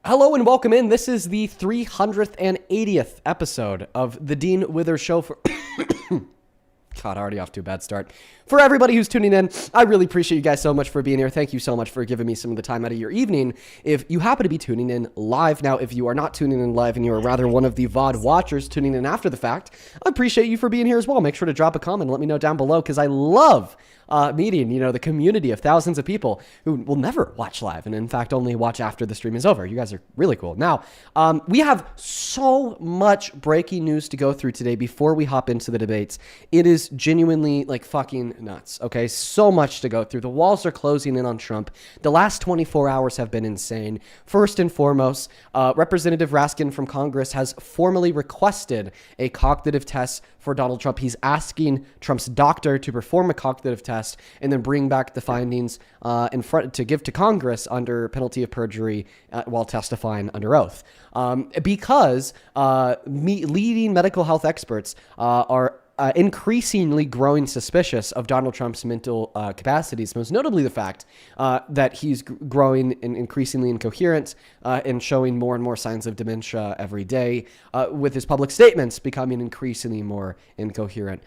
Hello and welcome in. This is the 380th episode of the Dean Withers Show for... God, already off to a bad start. For everybody who's tuning in, I really appreciate you guys so much for being here. Thank you so much for giving me some of the time out of your evening. If you happen to be tuning in live now, if you are not tuning in live and you are rather one of the VOD watchers tuning in after the fact, I appreciate you for being here as well. Make sure to drop a comment and let me know down below because I love meeting, the community of thousands of people who will never watch live and in fact only watch after the stream is over. You guys are really cool. Now, we have so much breaking news to go through today before we hop into the debates. It is genuinely like fucking nuts. Okay. So much to go through. The walls are closing in on Trump. The last 24 hours have been insane. First and foremost, Representative Raskin from Congress has formally requested a cognitive test for Donald Trump. He's asking Trump's doctor to perform a cognitive test and then bring back the findings in front to give to Congress under penalty of perjury while testifying under oath. Because leading medical health experts are increasingly growing suspicious of Donald Trump's mental capacities, most notably the fact that he's growing increasingly incoherent and showing more and more signs of dementia every day, with his public statements becoming increasingly more incoherent,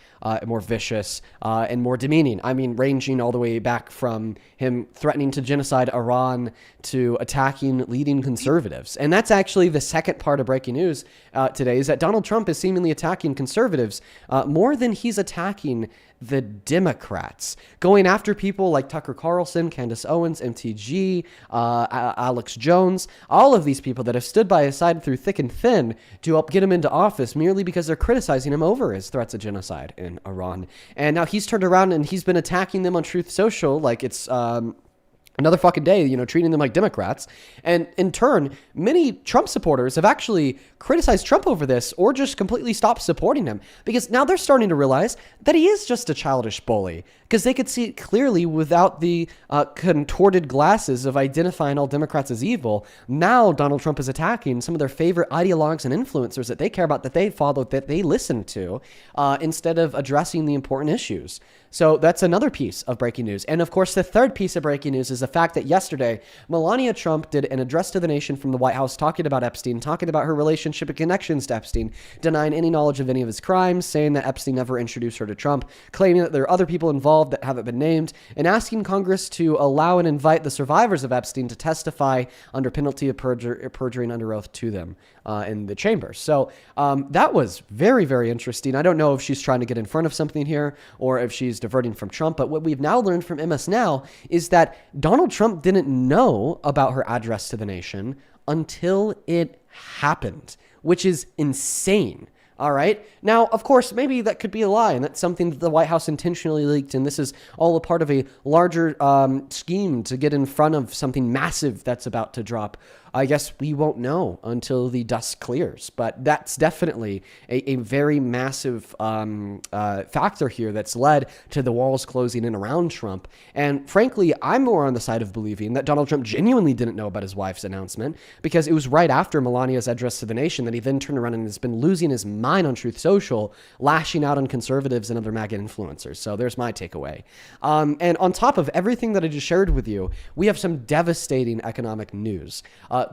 more vicious, and more demeaning. I mean, ranging all the way back from him threatening to genocide Iran to attacking leading conservatives. And that's actually the second part of breaking news today, is that Donald Trump is seemingly attacking conservatives more than he's attacking the Democrats, going after people like Tucker Carlson, Candace Owens, MTG, Alex Jones, all of these people that have stood by his side through thick and thin to help get him into office merely because they're criticizing him over his threats of genocide in Iran. And now he's turned around and he's been attacking them on Truth Social like it's another fucking day, treating them like Democrats. And in turn, many Trump supporters have actually criticized Trump over this or just completely stopped supporting him because now they're starting to realize that he is just a childish bully because they could see it clearly without the contorted glasses of identifying all Democrats as evil. Now Donald Trump is attacking some of their favorite ideologues and influencers that they care about, that they follow, that they listen to, instead of addressing the important issues. So that's another piece of breaking news. And of course, the third piece of breaking news is the fact that yesterday, Melania Trump did an address to the nation from the White House talking about Epstein, talking about her relationship and connections to Epstein, denying any knowledge of any of his crimes, saying that Epstein never introduced her to Trump, claiming that there are other people involved that haven't been named, and asking Congress to allow and invite the survivors of Epstein to testify under penalty of perjury under oath to them in the chamber. So that was very, very interesting. I don't know if she's trying to get in front of something here or if she's diverting from Trump, but what we've now learned from MS Now is that Donald Trump didn't know about her address to the nation until it happened, which is insane. All right. Now, of course, maybe that could be a lie, and that's something that the White House intentionally leaked, and this is all a part of a larger scheme to get in front of something massive that's about to drop. I guess we won't know until the dust clears, but that's definitely a very massive factor here that's led to the walls closing in around Trump. And frankly, I'm more on the side of believing that Donald Trump genuinely didn't know about his wife's announcement because it was right after Melania's address to the nation that he then turned around and has been losing his mind on Truth Social, lashing out on conservatives and other MAGA influencers. So there's my takeaway. And on top of everything that I just shared with you, we have some devastating economic news.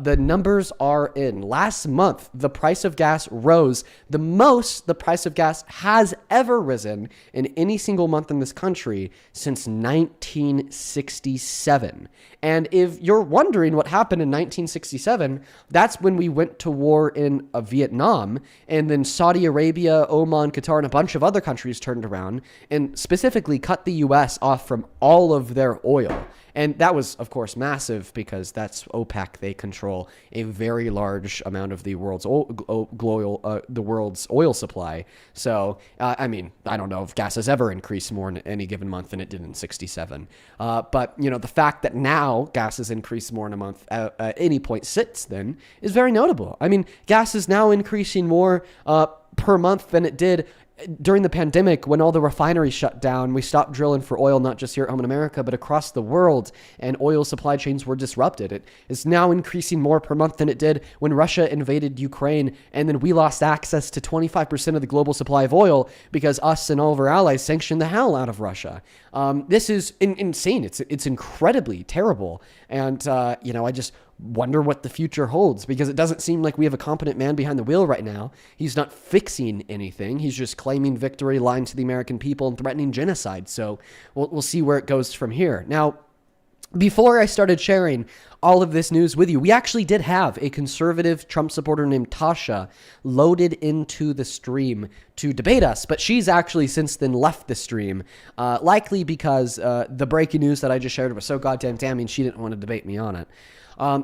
The numbers are in. Last month, the price of gas rose the most the price of gas has ever risen in any single month in this country since 1967. And if you're wondering what happened in 1967, that's when we went to war in Vietnam, and then Saudi Arabia, Oman, Qatar, and a bunch of other countries turned around and specifically cut the U.S. off from all of their oil. And that was, of course, massive because that's OPEC. They control a very large amount of the world's oil supply. So, I mean, I don't know if gas has ever increased more in any given month than it did in 67. But, the fact that now gas has increased more in a month at any point since then is very notable. I mean, gas is now increasing more per month than it did during the pandemic, when all the refineries shut down. We stopped drilling for oil, not just here at home in America, but across the world, and oil supply chains were disrupted. It is now increasing more per month than it did when Russia invaded Ukraine, and then we lost access to 25% of the global supply of oil because us and all of our allies sanctioned the hell out of Russia. This is insane. It's incredibly terrible. And, I just wonder what the future holds, because it doesn't seem like we have a competent man behind the wheel right now. He's not fixing anything. He's just claiming victory, lying to the American people, and threatening genocide. So we'll see where it goes from here. Now, before I started sharing all of this news with you, we actually did have a conservative Trump supporter named Tasha loaded into the stream to debate us, but she's actually since then left the stream, likely because the breaking news that I just shared was so goddamn damning, she didn't want to debate me on it.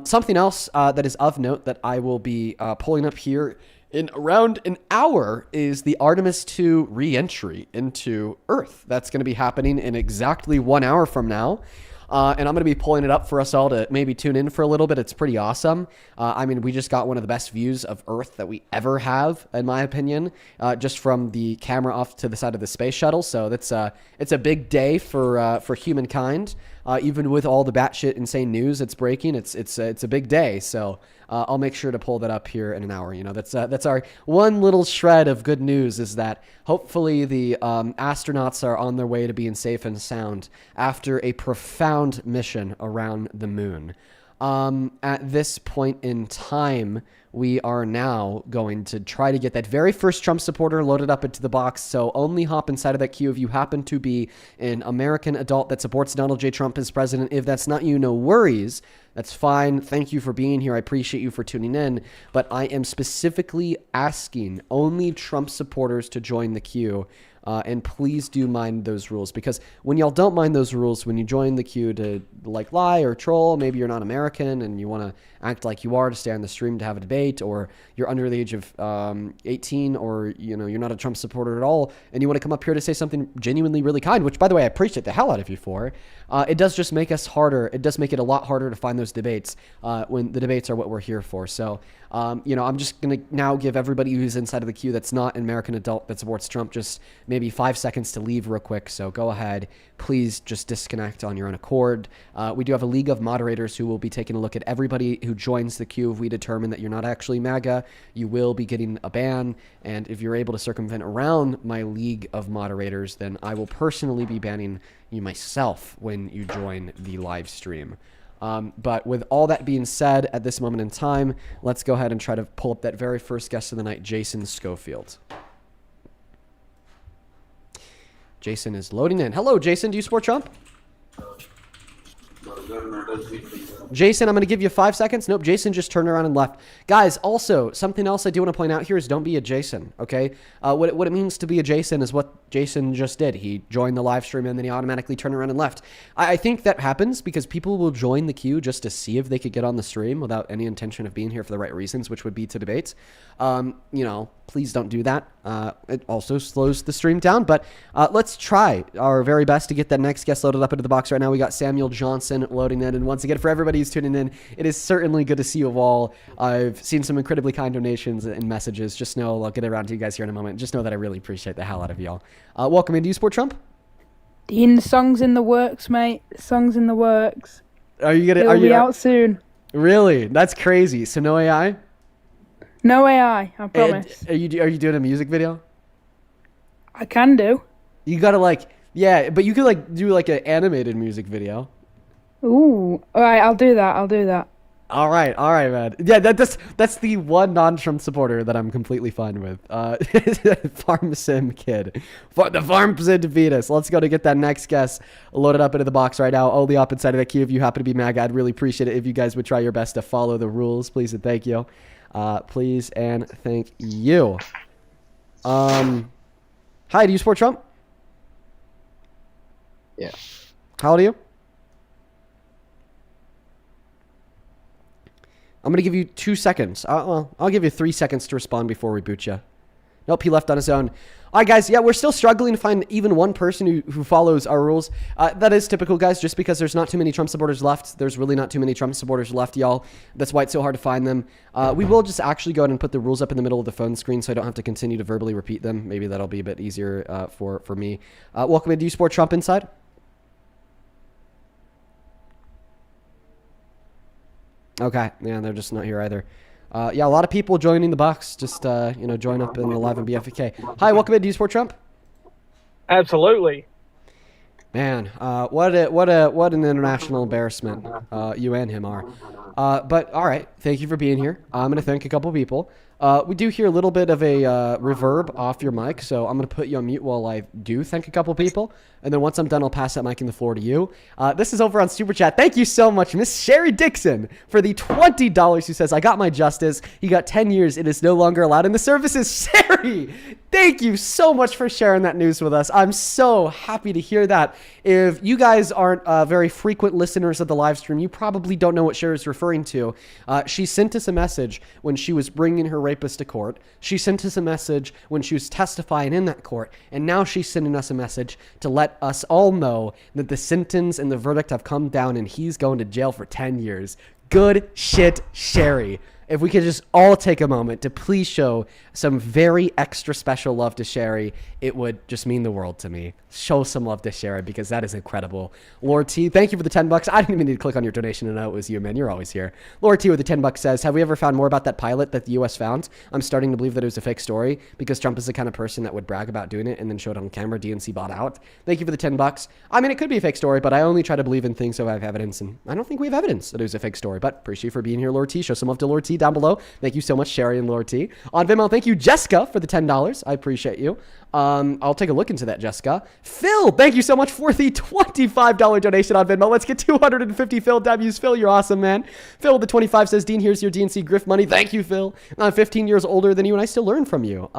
Something else that is of note that I will be pulling up here in around an hour is the Artemis 2 re-entry into Earth. That's going to be happening in exactly 1 hour from now. And I'm going to be pulling it up for us all to maybe tune in for a little bit. It's pretty awesome. I mean, we just got one of the best views of Earth that we ever have, in my opinion, just from the camera off to the side of the space shuttle. So it's a big day for humankind. Even with all the batshit insane news that's breaking, it's a big day. So I'll make sure to pull that up here in an hour. You know, that's our one little shred of good news, is that hopefully the astronauts are on their way to being safe and sound after a profound mission around the moon. At this point in time, we are now going to try to get that very first Trump supporter loaded up into the box. So only hop inside of that queue if you happen to be an American adult that supports Donald J. Trump as president. If that's not you, no worries. That's fine. Thank you for being here. I appreciate you for tuning in. But I am specifically asking only Trump supporters to join the queue. And please do mind those rules, because when y'all don't mind those rules, when you join the queue to like lie or troll, maybe you're not American and you want to act like you are to stay on the stream to have a debate, or you're under the age of 18, or you know, you're not a Trump supporter at all, and you want to come up here to say something genuinely really kind, which by the way I appreciate the hell out of you for. It does just make us harder. It does make it a lot harder to find those debates when the debates are what we're here for. So you know, I'm just gonna now give everybody who's inside of the queue that's not an American adult that supports Trump just maybe 5 seconds to leave real quick. So go ahead, please just disconnect on your own accord. We do have a league of moderators who will be taking a look at everybody who joins the queue. If we determine that you're not actually MAGA, you will be getting a ban. And if you're able to circumvent around my league of moderators, then I will personally be banning you myself when you join the live stream. But with all that being said, at this moment in time, let's go ahead and try to pull up that very first guest of the night, Jason Schofield. Jason is loading in. Hello, Jason. Do you support Trump? Jason, I'm going to give you 5 seconds. Nope, Jason just turned around and left. Guys, also, something else I do want to point out here is don't be a Jason, okay? What it means to be a Jason is what Jason just did. He joined the live stream and then he automatically turned around and left. I think that happens because people will join the queue just to see if they could get on the stream without any intention of being here for the right reasons, which would be to debate. You know, please don't do that. It also slows the stream down, but let's try our very best to get that next guest loaded up into the box right now. We got Samuel Johnson loading in, and once again, for everybody who's tuning in, it is certainly good to see you all. I've seen some incredibly kind donations and messages. Just know, I'll get around to you guys here in a moment. Just know that I really appreciate the hell out of y'all. Welcome in. Do you support Trump? Dean, the song's in the works, mate. The song's in the works. Are you gonna? It'll be out soon. Really? That's crazy. So no AI? No AI, I promise. Are you doing a music video? I can do. You gotta yeah, but you could do an animated music video. Ooh, all right, I'll do that. All right, man. Yeah, that's the one non-Trump supporter that I'm completely fine with. Farm Sim Kid. The Farm Sim to beat us. Let's go to get that next guest loaded up into the box right now. Only up inside of that queue. If you happen to be MAGA, I'd really appreciate it if you guys would try your best to follow the rules. Please and thank you. Please and thank you. Hi, do you support Trump? Yeah. How old are you? I'm going to give you 2 seconds. I'll give you 3 seconds to respond before we boot you. Nope, he left on his own. All right, guys. Yeah, we're still struggling to find even one person who follows our rules. That is typical, guys, just because there's not too many Trump supporters left. There's really not too many Trump supporters left, y'all. That's why it's so hard to find them. We will just actually go ahead and put the rules up in the middle of the phone screen so I don't have to continue to verbally repeat them. Maybe that'll be a bit easier for me. Welcome in. Do you support Trump inside? Okay, yeah, they're just not here either. Yeah, a lot of people joining the box. Just, join up in the live and BFK. Hi, welcome in. Do you support Trump? Absolutely. Man, what an international embarrassment you and him are. But all right, thank you for being here. I'm gonna thank a couple people. We do hear a little bit of a reverb off your mic, so I'm gonna put you on mute while I do thank a couple people, and then once I'm done, I'll pass that mic in the floor to you. This is over on Super Chat. Thank you so much, Miss Sherry Dixon, for the $20. Who says, "I got my justice. He got 10 years. It is no longer allowed in the services." Sherry, thank you so much for sharing that news with us. I'm so happy to hear that. If you guys aren't very frequent listeners of the live stream, you probably don't know what Sherry's referring to. She sent us a message when she was bringing her rapist to court. She sent us a message when she was testifying in that court. And now she's sending us a message to let us all know that the sentence and the verdict have come down and he's going to jail for 10 years. Good shit, Sherry. If we could just all take a moment to please show some very extra special love to Sherry, it would just mean the world to me. Show some love to Sherry because that is incredible. Lord T, thank you for the $10. I didn't even need to click on your donation to know it was you, man. You're always here. Lord T with the $10 says, "Have we ever found more about that pilot that the U.S. found? I'm starting to believe that it was a fake story because Trump is the kind of person that would brag about doing it and then show it on camera. DNC bought out." Thank you for the $10. I mean, it could be a fake story, but I only try to believe in things so I have evidence, and I don't think we have evidence that it was a fake story. But appreciate you for being here, Lord T. Show some love to Lord T down below. Thank you so much, Sherry and Lord T. On Venmo, thank you, Jessica, for the $10. I appreciate you. I'll take a look into that, Jessica. Phil, thank you so much for the $25 donation on Venmo. Let's get 250 Phil W's. Phil, you're awesome, man. Phil with the 25 says, "Dean, here's your DNC grift money." Thank you, Phil. I'm 15 years older than you, and I still learn from you.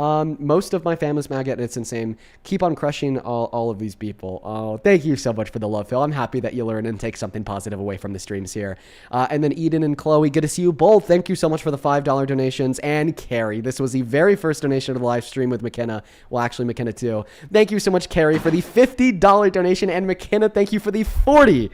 Most of my family's MAGA, and it's insane. Keep on crushing all of these people. Oh, thank you so much for the love, Phil. I'm happy that you learn and take something positive away from the streams here. And then Eden and Chloe, good to see you both. Thank you so much for the $5 donations. And Carrie, this was the very first donation of the live stream with McKenna. Well, actually, McKenna too. Thank you so much, Carrie, for the $50 donation, and McKenna, thank you for the $40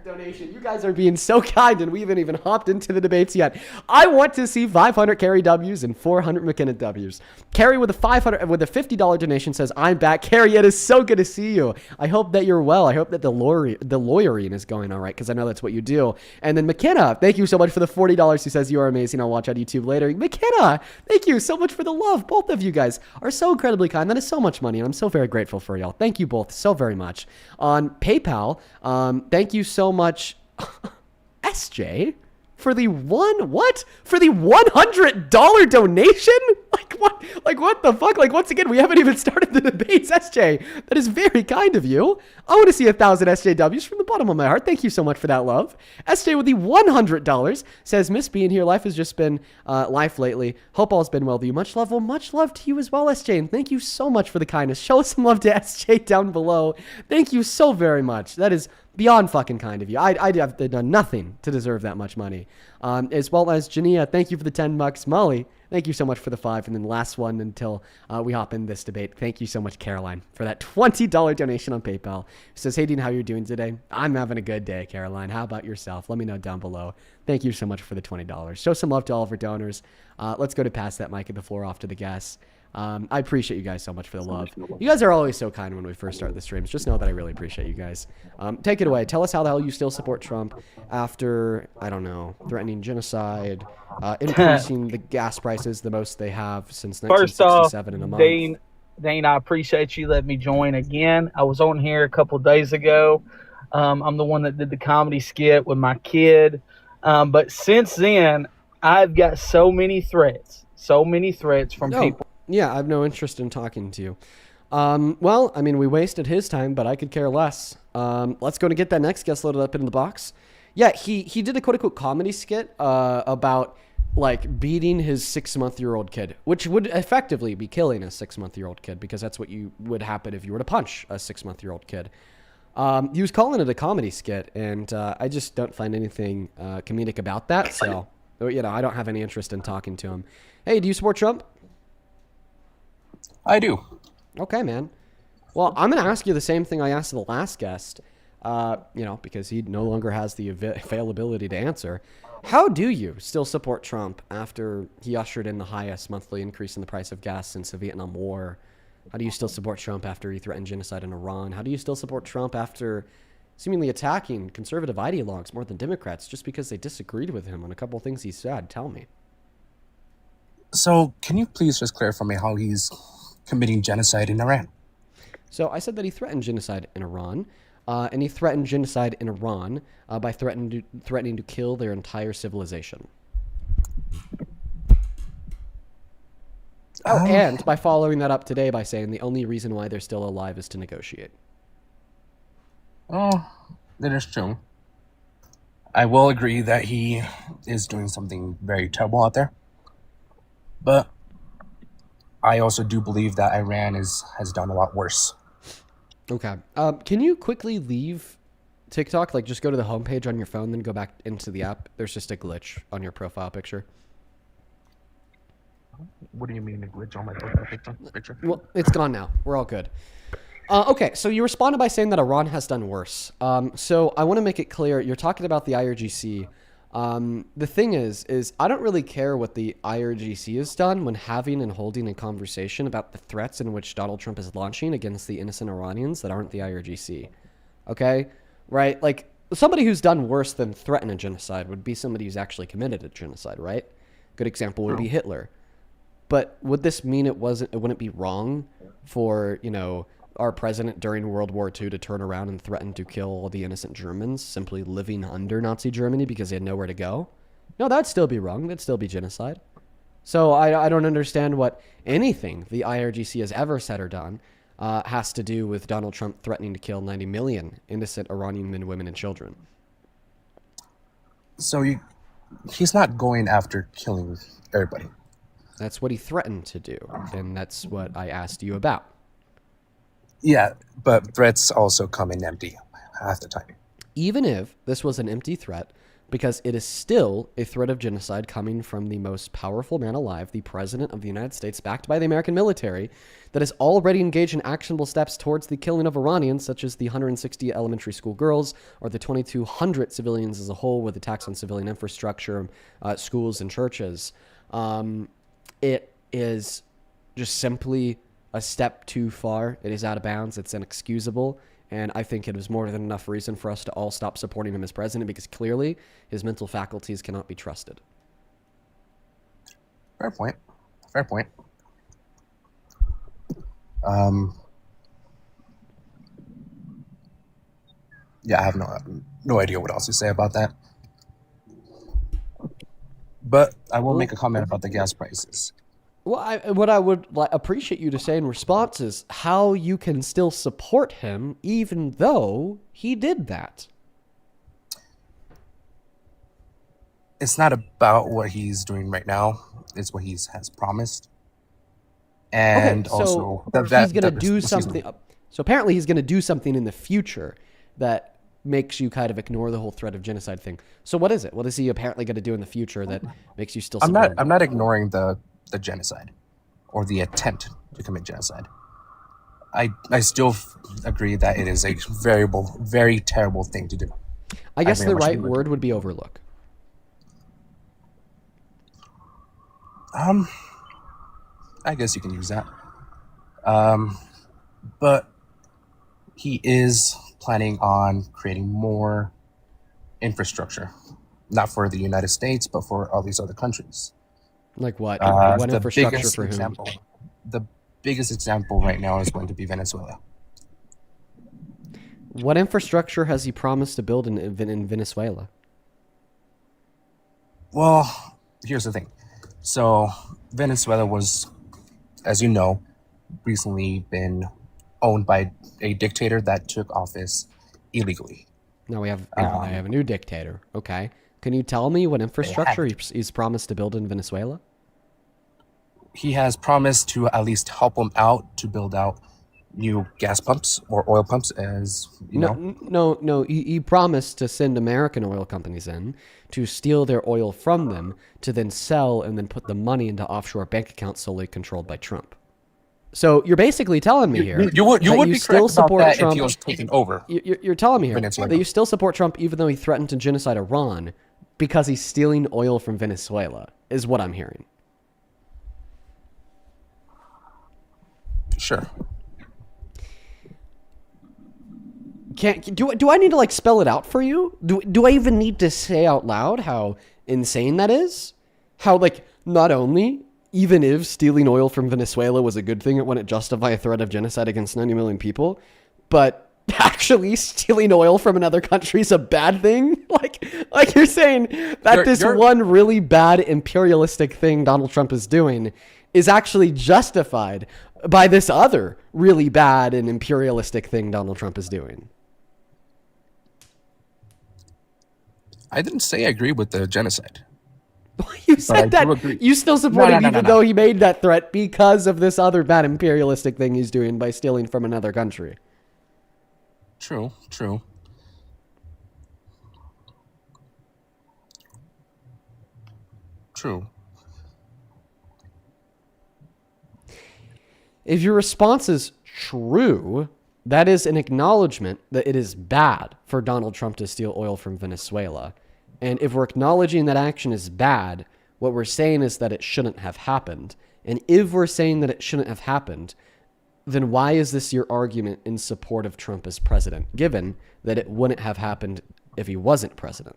donation. You guys are being so kind, and we haven't even hopped into the debates yet. I want to see 500 Carrie W's and 400 McKenna W's. Carrie with a $50 donation says, "I'm back." Carrie, it is so good to see you. I hope that you're well. I hope that the lawyering is going all right, because I know that's what you do. And then McKenna, thank you so much for the $40. Who says, "You are amazing. I'll watch on YouTube later." McKenna, thank you so much for the love. Both of you guys are so incredibly kind. That is so much money, and I'm so very grateful for y'all. Thank you both so very much. On PayPal, thank you so much, SJ, for the $100 donation? Like what the fuck? Like, once again, we haven't even started the debates, SJ. That is very kind of you. I want to see 1,000 SJWs from the bottom of my heart. Thank you so much for that love. SJ with the $100 says, "Miss being here. Life has just been life lately. Hope all's been well with you. Much love." Well, much love to you as well, SJ. And thank you so much for the kindness. Show some love to SJ down below. Thank you so very much. That is beyond fucking kind of you. I'd have done nothing to deserve that much money. As well as Jania, thank you for the $10. Molly, thank you so much for the 5. And then last one until we hop in this debate. Thank you so much, Caroline, for that $20 donation on PayPal. Who says, "Hey, Dean, how are you doing today?" I'm having a good day, Caroline. How about yourself? Let me know down below. Thank you so much for the $20. Show some love to all of our donors. Let's go to pass that mic and the floor off to the guests. I appreciate you guys so much for the love. You guys are always so kind when we first start the streams. Just know that I really appreciate you guys. Take it away. Tell us how the hell you still support Trump after, I don't know, threatening genocide, increasing the gas prices the most they have since 1967 in a month. Dean, I appreciate you letting me join again. I was on here a couple of days ago. I'm the one that did the comedy skit with my kid. But since then, I've got so many threats from people. Yeah, I have no interest in talking to you. Well, I mean, we wasted his time, but I could care less. Let's go to get that next guest loaded up into the box. Yeah, he did a quote-unquote comedy skit about, like, beating his 6-month-old kid, which would effectively be killing a 6-month-old kid, because that's what would happen if you were to punch a 6-month-old kid. He was calling it a comedy skit, and I just don't find anything comedic about that, so, you know, I don't have any interest in talking to him. Hey, do you support Trump? I do. Okay, man. Well, I'm going to ask you the same thing I asked the last guest, because he no longer has the availability to answer. How do you still support Trump after he ushered in the highest monthly increase in the price of gas since the Vietnam War? How do you still support Trump after he threatened genocide in Iran? How do you still support Trump after seemingly attacking conservative ideologues more than Democrats just because they disagreed with him on a couple of things he said? Tell me. So, can you please just clarify for me how he's committing genocide in Iran? So I said that he threatened genocide in Iran, and he threatened genocide in Iran by threatening to kill their entire civilization. Oh, and by following that up today by saying the only reason why they're still alive is to negotiate. Oh, that is true. I will agree that he is doing something very terrible out there. But I also do believe that Iran has done a lot worse. Okay. Can you quickly leave TikTok? Like, just go to the homepage on your phone, then go back into the app. There's just a glitch on your profile picture. What do you mean a glitch on my profile picture? Well, it's gone now. We're all good. Okay, so you responded by saying that Iran has done worse. So I want to make it clear, you're talking about the IRGC. The thing is I don't really care what the IRGC has done when having and holding a conversation about the threats in which Donald Trump is launching against the innocent Iranians that aren't the IRGC. Okay? Right? Like, somebody who's done worse than threaten a genocide would be somebody who's actually committed a genocide, right? Good example would be Hitler. But would this mean it wouldn't be wrong for, our president during World War II to turn around and threaten to kill all the innocent Germans simply living under Nazi Germany because they had nowhere to go? No, that'd still be wrong. That'd still be genocide. So I don't understand what anything the IRGC has ever said or done has to do with Donald Trump threatening to kill 90 million innocent Iranian men, women, and children. So he's not going after killing everybody. That's what he threatened to do, and that's what I asked you about. Yeah, but threats also come in empty half the time. Even if this was an empty threat, because it is still a threat of genocide coming from the most powerful man alive, the President of the United States, backed by the American military, that is already engaged in actionable steps towards the killing of Iranians, such as the 160 elementary school girls, or the 2,200 civilians as a whole, with attacks on civilian infrastructure, schools, and churches. It is just simply a step too far. It is out of bounds. It's inexcusable. And I think it is more than enough reason for us to all stop supporting him as president, because clearly his mental faculties cannot be trusted. Fair point. Yeah, I have no idea what else to say about that. But I will make a comment about the gas prices. Well, what I would appreciate you to say in response is how you can still support him even though he did that. It's not about what he's doing right now. It's what he has promised. And okay, so also he's going to do something. So apparently he's going to do something in the future that makes you kind of ignore the whole threat of genocide thing. So what is it? What is he apparently going to do in the future that makes you still support him? I'm not ignoring the genocide or the attempt to commit genocide. I still agree that it is a very terrible thing to do. I guess the right word would be overlook. I guess you can use that. But he is planning on creating more infrastructure, not for the United States, but for all these other countries. Like what? What The infrastructure biggest for whom? example, the biggest example right now is going to be Venezuela. What infrastructure has he promised to build in Venezuela? Well, here's the thing. So Venezuela was, as you know, recently been owned by a dictator that took office illegally. Now I have a new dictator. Okay. Can you tell me what infrastructure he's promised to build in Venezuela? He has promised to at least help him out to build out new gas pumps or oil pumps, as you know. No. He promised to send American oil companies in to steal their oil from them to then sell and then put the money into offshore bank accounts solely controlled by Trump. So you're basically telling me here you would be still correct about support that Trump. if he was taking over. You're telling me here Venezuela. that you still support Trump even though he threatened to genocide Iran because he's stealing oil from Venezuela, is what I'm hearing. Sure. Do I need to spell it out for you? Do I even need to say out loud how insane that is? How not only even if stealing oil from Venezuela was a good thing, it wouldn't justify a threat of genocide against 90 million people. But actually stealing oil from another country is a bad thing? Like you're saying that this one really bad imperialistic thing Donald Trump is doing is actually justified by this other really bad and imperialistic thing Donald Trump is doing. I didn't say I agree with the genocide. You said that you still support him even though he made that threat because of this other bad imperialistic thing he's doing by stealing from another country. True. If your response is true, that is an acknowledgement that it is bad for Donald Trump to steal oil from Venezuela. And if we're acknowledging that action is bad, what we're saying is that it shouldn't have happened. And if we're saying that it shouldn't have happened, then why is this your argument in support of Trump as president, given that it wouldn't have happened if he wasn't president?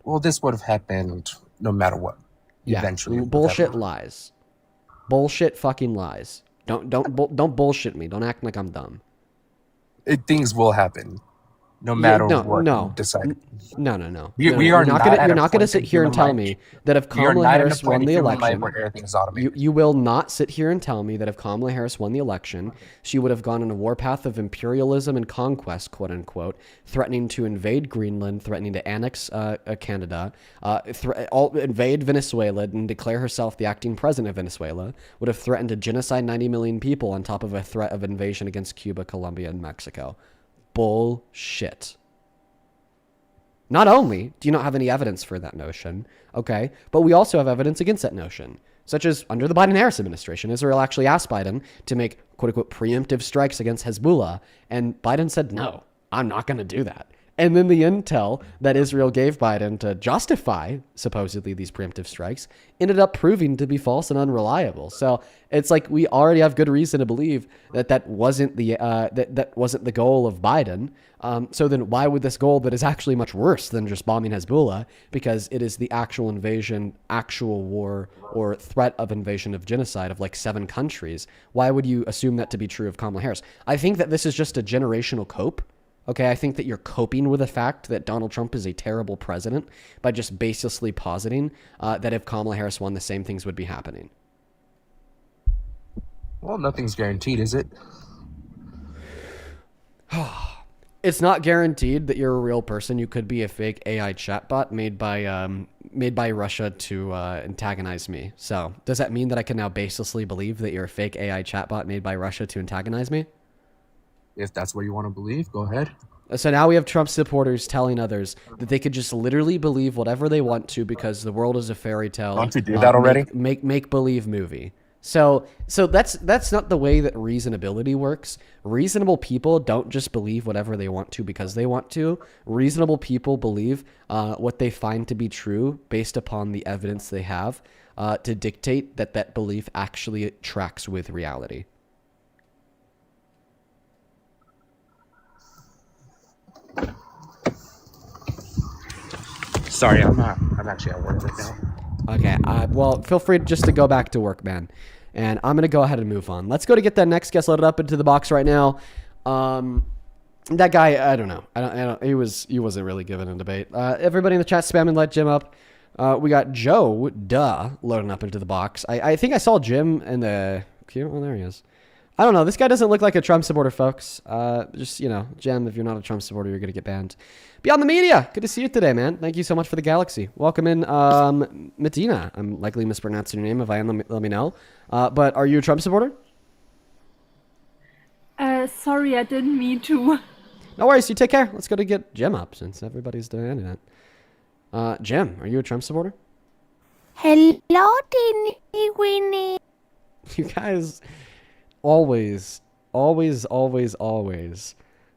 Well, this would have happened no matter what. Yeah, Eventually. bullshit lies. Bullshit fucking lies. Don't bullshit me. Don't act like I'm dumb. Things will happen. No matter what you decide. No. You're not going to sit here and tell me that if Kamala Harris won the election, you will not sit here and tell me that if Kamala Harris won the election, she would have gone on a warpath of imperialism and conquest, quote unquote, threatening to invade Greenland, threatening to annex Canada, invade Venezuela and declare herself the acting president of Venezuela, would have threatened to genocide 90 million people on top of a threat of invasion against Cuba, Colombia, and Mexico. Bullshit. Not only do you not have any evidence for that notion, okay, but we also have evidence against that notion, such as under the Biden-Harris administration, Israel actually asked Biden to make quote-unquote preemptive strikes against Hezbollah, and Biden said, no, I'm not going to do that. And then the intel that Israel gave Biden to justify supposedly these preemptive strikes ended up proving to be false and unreliable. So it's like we already have good reason to believe that wasn't the that wasn't the goal of Biden. So then why would this goal that is actually much worse than just bombing Hezbollah, because it is the actual invasion, actual war, or threat of invasion of genocide of like 7 countries, why would you assume that to be true of Kamala Harris? I think that this is just a generational cope. Okay, I think that you're coping with the fact that Donald Trump is a terrible president by just baselessly positing that if Kamala Harris won, the same things would be happening. Well, nothing's guaranteed, is it? It's not guaranteed that you're a real person. You could be a fake AI chatbot made by Russia to antagonize me. So does that mean that I can now baselessly believe that you're a fake AI chatbot made by Russia to antagonize me? If that's what you want to believe, go ahead. So now we have Trump supporters telling others that they could just literally believe whatever they want to because the world is a fairy tale. Don't you do that already? Make believe movie. So that's not the way that reasonability works. Reasonable people don't just believe whatever they want to because they want to. Reasonable people believe what they find to be true based upon the evidence they have to dictate that belief actually tracks with reality. Sorry, I'm actually at work right now. Okay, well, feel free just to go back to work, man. And I'm going to go ahead and move on. Let's go to get that next guest loaded up into the box right now. That guy, I don't know. He wasn't really given a debate. Everybody in the chat spam and let Jim up. We got Joe loading up into the box. I think I saw Jim in the queue. Oh, there he is. I don't know. This guy doesn't look like a Trump supporter, folks. Just, Jim, if you're not a Trump supporter, you're going to get banned. Beyond the Media, good to see you today, man. Thank you so much for the galaxy. Welcome in, Medina. I'm likely mispronouncing your name. If I am, let me know. But are you a Trump supporter? Sorry, I didn't mean to. No worries. You take care. Let's go to get Jim up since everybody's doing it. Jim, are you a Trump supporter? Hello, Teeny Weeny. You guys always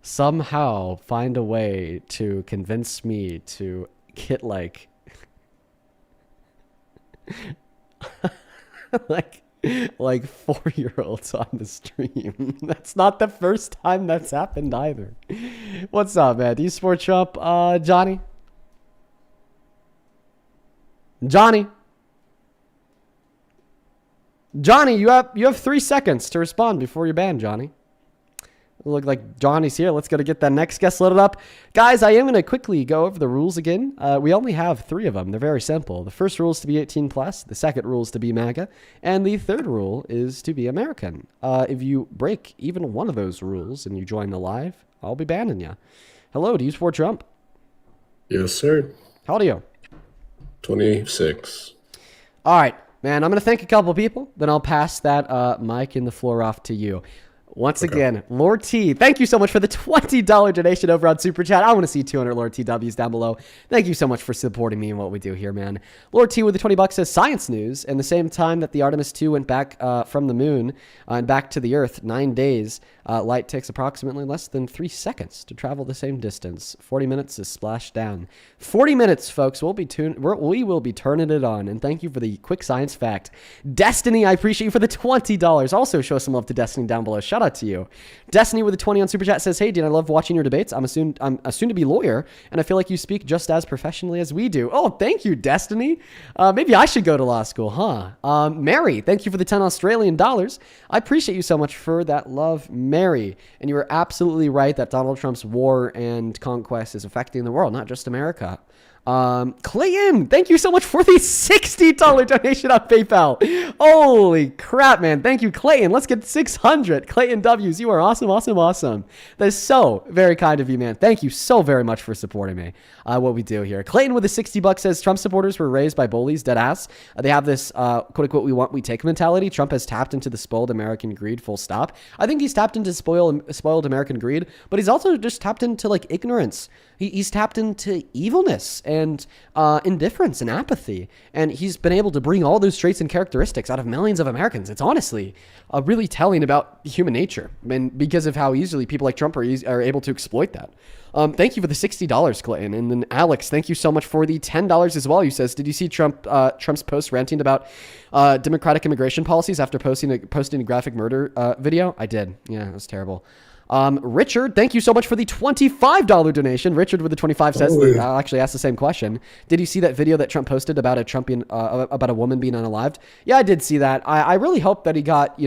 somehow find a way to convince me to get like 4-year-olds on the stream. That's not the first time that's happened either. What's up, man? Do you support Trump, Johnny? Johnny, you have 3 seconds to respond before you're banned, Johnny. Look like Johnny's here. Let's go to get that next guest loaded up. Guys, I am going to quickly go over the rules again. We only have 3 of them. They're very simple. The first rule is to be 18 plus. The second rule is to be MAGA. And the third rule is to be American. If you break even one of those rules and you join the live, I'll be banning you. Hello, do you support Trump? Yes, sir. How old are you? 26. All right, man, I'm going to thank a couple people. Then I'll pass that mic and the floor off to you. Once again, Lord T, thank you so much for the $20 donation over on Super Chat. I want to see 200 Lord TWs down below. Thank you so much for supporting me and what we do here, man. Lord T with the $20 says science news. And the same time that the Artemis 2 went back from the moon and back to the Earth, 9 days, light takes approximately less than 3 seconds to travel the same distance. 40 minutes is splashdown. 40 minutes, folks. We will be turning it on. And thank you for the quick science fact. Destiny, I appreciate you for the $20. Also show some love to Destiny down below. Shout out to you. Destiny with a 20 on Super Chat says, hey, Dean, I love watching your debates. I'm a soon-to-be lawyer, and I feel like you speak just as professionally as we do. Oh, thank you, Destiny. Maybe I should go to law school, huh? Mary, thank you for the 10 Australian dollars. I appreciate you so much for that love, Mary. And you are absolutely right that Donald Trump's war and conquest is affecting the world, not just America. Clayton, thank you so much for the $60 donation on PayPal. Holy crap, man. Thank you, Clayton. Let's get 600. Clayton W's. You are awesome, awesome, awesome. That is so very kind of you, man. Thank you so very much for supporting me. What we do here. Clayton with the $60 says Trump supporters were raised by bullies, dead ass. They have this, quote unquote, we want, we take mentality. Trump has tapped into the spoiled American greed, full stop. I think he's tapped into spoiled American greed, but he's also just tapped into like ignorance. He's tapped into evilness and indifference and apathy. And he's been able to bring all those traits and characteristics out of millions of Americans. It's honestly really telling about human nature. And because of how easily people like Trump are able to exploit that. Thank you for the $60, Clayton. And then Alex, thank you so much for the $10 as well. You says, did you see Trump's post ranting about democratic immigration policies after posting a graphic murder video? I did. Yeah, it was terrible. Richard, thank you so much for the $25 donation. Richard with the 25 says, I'll actually ask the same question. Did you see that video that Trump posted about about a woman being unalived? Yeah, I did see that. I really hope that he got,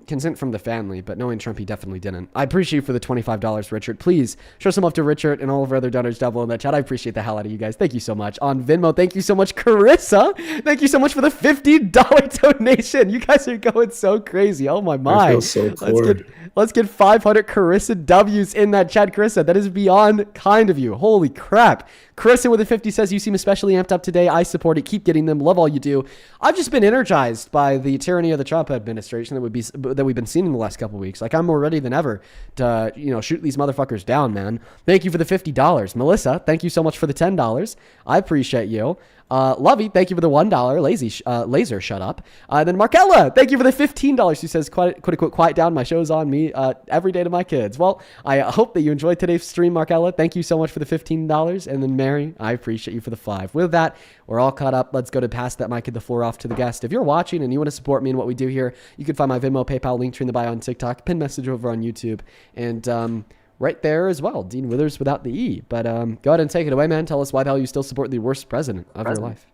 consent from the family, but knowing Trump, he definitely didn't. I appreciate you for the $25, Richard. Please show some love to Richard and all of our other donors down below in that chat. I appreciate the hell out of you guys. Thank you so much. On Venmo, thank you so much, Carissa. Thank you so much for the $50 donation. You guys are going so crazy. Oh my. I feel so poor. Let's get 500 Carissa W's in that chat. Carissa, that is beyond kind of you. Holy crap. Carissa with a 50 says, you seem especially amped up today. I support it. Keep getting them. Love all you do. I've just been energized by the tyranny of the Trump administration that we've been seeing in the last couple of weeks. Like, I'm more ready than ever to, shoot these motherfuckers down, man. Thank you for the $50. Melissa, thank you so much for the $10. I appreciate you. Lovey, thank you for the $1. Laser, shut up. Then Markella, thank you for the $15. She says, quote unquote, quiet down. My show's on me every day to my kids. Well, I hope that you enjoyed today's stream, Markella. Thank you so much for the $15. And then Mary, I appreciate you for the 5. With that, we're all caught up. Let's go to pass that mic and the floor off to the guest. If you're watching and you want to support me and what we do here, you can find my Venmo, PayPal link in the bio on TikTok, pin message over on YouTube, and right there as well, Dean Withers without the E. But go ahead and take it away, man. Tell us why the hell you still support the worst president of your life.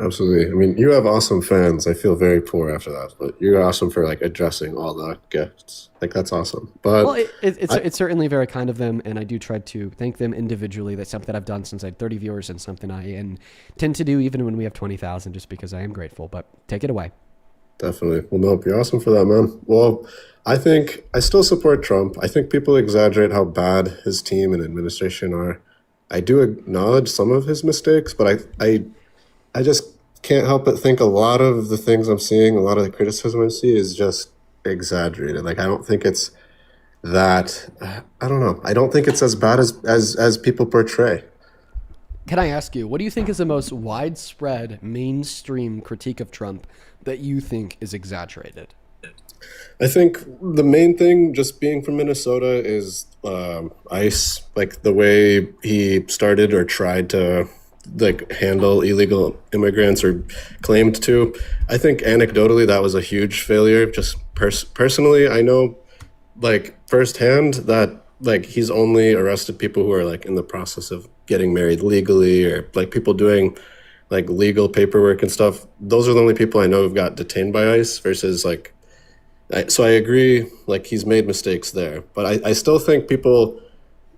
Absolutely. I mean, you have awesome fans. I feel very poor after that, but you're awesome for like addressing all the gifts. Like, that's awesome. But well, it's certainly very kind of them, and I do try to thank them individually. That's something I've done since I had 30 viewers, and something I tend to do even when we have 20,000, just because I am grateful. But take it away. Definitely. Well, nope, you're awesome for that, man. Well, I think I still support Trump. I think people exaggerate how bad his team and administration are. I do acknowledge some of his mistakes, but I just can't help but think a lot of the things I'm seeing, a lot of the criticism I see is just exaggerated. Like, I don't think it's that, I don't know. I don't think it's as bad as people portray. Can I ask you, what do you think is the most widespread mainstream critique of Trump that you think is exaggerated? I think the main thing, just being from Minnesota, is ICE, like the way he started or tried to like handle illegal immigrants or claimed to. I think anecdotally that was a huge failure. Just personally, I know like firsthand that like he's only arrested people who are like in the process of getting married legally, or like people doing like legal paperwork and stuff, those are the only people I know who've got detained by ICE versus like, so I agree, like he's made mistakes there, but I still think people,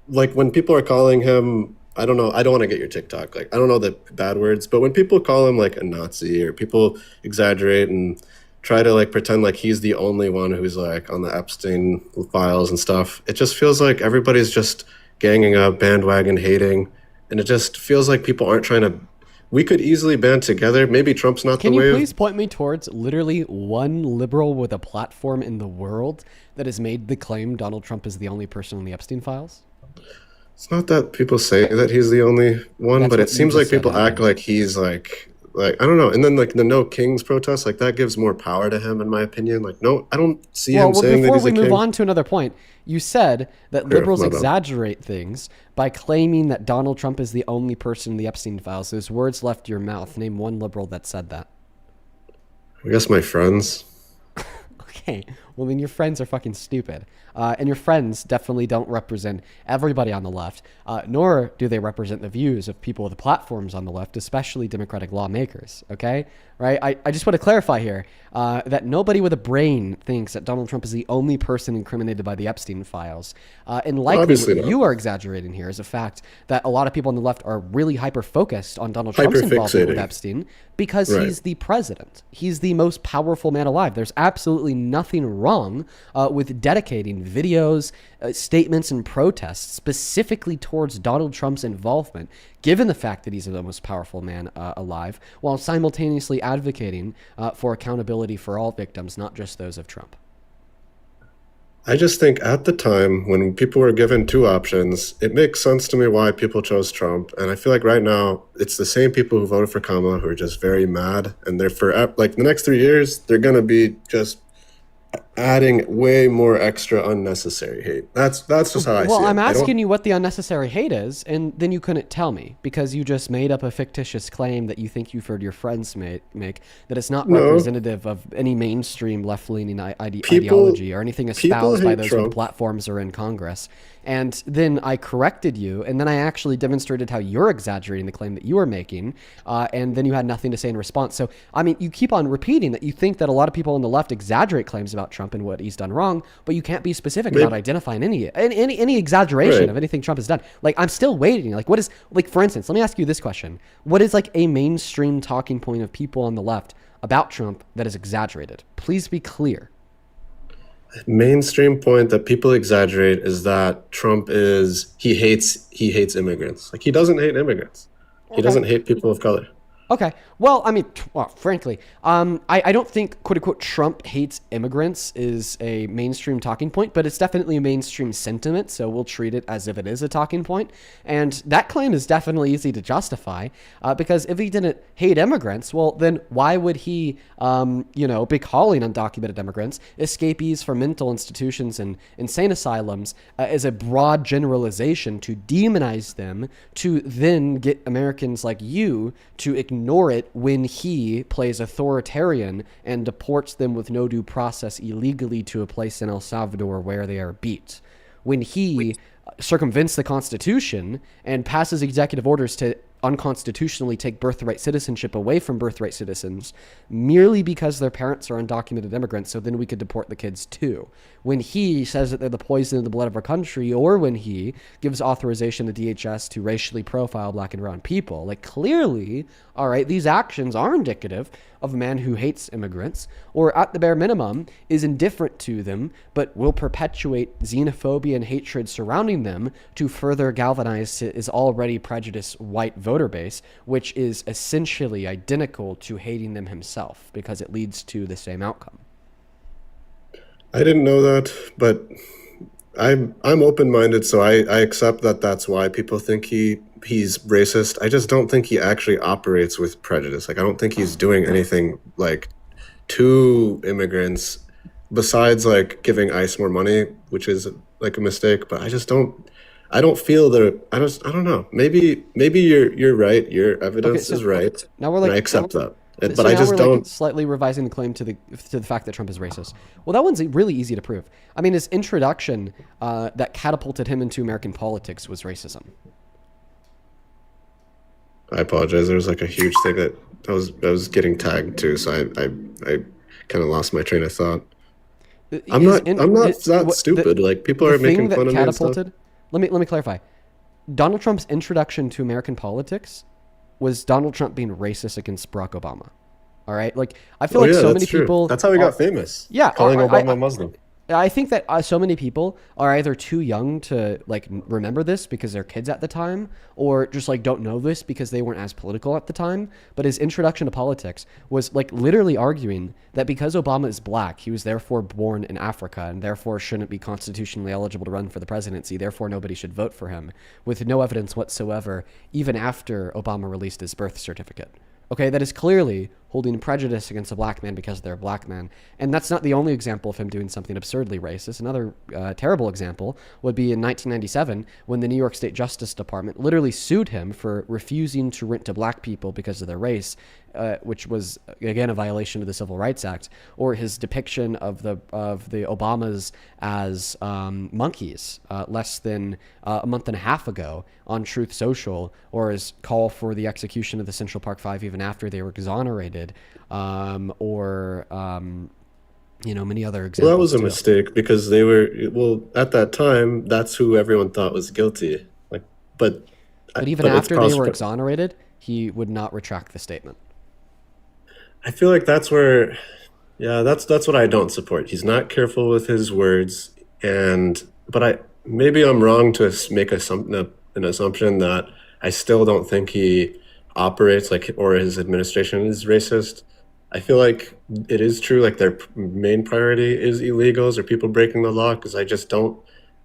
like when people are calling him, I don't know, I don't want to get your TikTok, like I don't know the bad words, but when people call him like a Nazi or people exaggerate and try to like pretend like he's the only one who's like on the Epstein files and stuff, it just feels like everybody's just ganging up, bandwagon hating, and it just feels like people aren't trying to. We could easily band together. Maybe Trump's not the Can way. you please point me towards literally one liberal with a platform in the world that has made the claim Donald Trump is the only person on the Epstein files? It's not that people say that he's the only one, That's but what it you seems just like people said, act like he's like I don't know. And then like the No Kings protest, like that gives more power to him, in my opinion. Like no, I don't see him saying that before he's we a move king. on to another point, you said that Here, liberals my bad. exaggerate things by claiming that Donald Trump is the only person in the Epstein files. Those words left your mouth. Name one liberal that said that. I guess my friends. Okay, well then your friends are fucking stupid. And your friends definitely don't represent everybody on the left, nor do they represent the views of people with platforms on the left, especially Democratic lawmakers, okay? Right? I just want to clarify here that nobody with a brain thinks that Donald Trump is the only person incriminated by the Epstein files. And likely Obviously what not. you are exaggerating here is the fact that a lot of people on the left are really hyper-focused on Donald Trump's involvement with Hyper-fixating. Epstein because Right. he's the president. He's the most powerful man alive. There's absolutely nothing wrong with dedicating videos, statements, and protests specifically towards Donald Trump's involvement, given the fact that he's the most powerful man alive, while simultaneously advocating for accountability for all victims, not just those of Trump. I just think at the time when people were given two options, it makes sense to me why people chose Trump. And I feel like right now it's the same people who voted for Kamala who are just very mad. And they're for like the next 3 years, they're going to be just adding way more extra unnecessary hate. That's just how I see it. Well, I'm I don't- asking you what the unnecessary hate is, and then you couldn't tell me because you just made up a fictitious claim that you think you've heard your friends make that it's not No. representative of any mainstream left-leaning ideology or anything espoused by hate those Trump. with platforms or in Congress. And then I corrected you, and then I actually demonstrated how you're exaggerating the claim that you were making, and then you had nothing to say in response. So, I mean, you keep on repeating that you think that a lot of people on the left exaggerate claims about Trump and what he's done wrong, but you can't be specific about identifying any exaggeration Right. of anything Trump has done. Like, I'm still waiting. Like, what is, like, for instance, let me ask you this question. What is, like, a mainstream talking point of people on the left about Trump that is exaggerated? Please be clear. Mainstream point that people exaggerate is that Trump he hates immigrants. Like he doesn't hate immigrants. He doesn't hate people of color. Okay. Well, I mean, frankly, I don't think, quote unquote, Trump hates immigrants is a mainstream talking point, but it's definitely a mainstream sentiment. So we'll treat it as if it is a talking point. And that claim is definitely easy to justify because if he didn't hate immigrants, well, then why would he, be calling undocumented immigrants escapees from mental institutions and insane asylums as a broad generalization to demonize them to then get Americans like you to ignore it when he plays authoritarian and deports them with no due process illegally to a place in El Salvador where they are beat. When he circumvents the Constitution and passes executive orders to unconstitutionally take birthright citizenship away from birthright citizens merely because their parents are undocumented immigrants, so then we could deport the kids too. When he says that they're the poison in the blood of our country, or when he gives authorization to DHS to racially profile black and brown people, like clearly, all right, these actions are indicative of a man who hates immigrants, or at the bare minimum is indifferent to them, but will perpetuate xenophobia and hatred surrounding them to further galvanize his already prejudiced white voter base, which is essentially identical to hating them himself because it leads to the same outcome. I didn't know that, but I'm open-minded, so I accept that that's why people think he's racist. I just don't think he actually operates with prejudice. Like I don't think he's doing anything like to immigrants besides like giving ICE more money, which is like a mistake. But I don't feel I don't know. Maybe you're right. Your evidence is right. Now we're and like, I accept that. So But I now just we're don't. like slightly revising the claim to the fact that Trump is racist. Well, that one's really easy to prove. I mean, his introduction that catapulted him into American politics was racism. I apologize. There was like a huge thing that I was getting tagged to, so I kind of lost my train of thought. I'm not that stupid. Like people are making fun of me and stuff. Let me clarify. Donald Trump's introduction to American politics was Donald Trump being racist against Barack Obama. All right, like I feel like so many people. That's how he got famous. Yeah, calling Obama Muslim. I think that so many people are either too young to like remember this because they're kids at the time, or just like don't know this because they weren't as political at the time. But his introduction to politics was like literally arguing that because Obama is black, he was therefore born in Africa and therefore shouldn't be constitutionally eligible to run for the presidency. Therefore, nobody should vote for him, with no evidence whatsoever, even after Obama released his birth certificate. Okay, that is clearly holding prejudice against a black man because they're a black man. And that's not the only example of him doing something absurdly racist. Another terrible example would be in 1997 when the New York State Justice Department literally sued him for refusing to rent to black people because of their race, which was, again, a violation of the Civil Rights Act, or his depiction of the Obamas as monkeys less than a month and a half ago on Truth Social, or his call for the execution of the Central Park Five even after they were exonerated, or many other examples. Well, that was a mistake because they were at that time. That's who everyone thought was guilty. But even after they were exonerated, he would not retract the statement. I feel like that's where, that's what I don't support. He's not careful with his words, but maybe I'm wrong to make an assumption that I still don't think he operates or his administration is racist. I feel like it is true, like their main priority is illegals or people breaking the law, because I just don't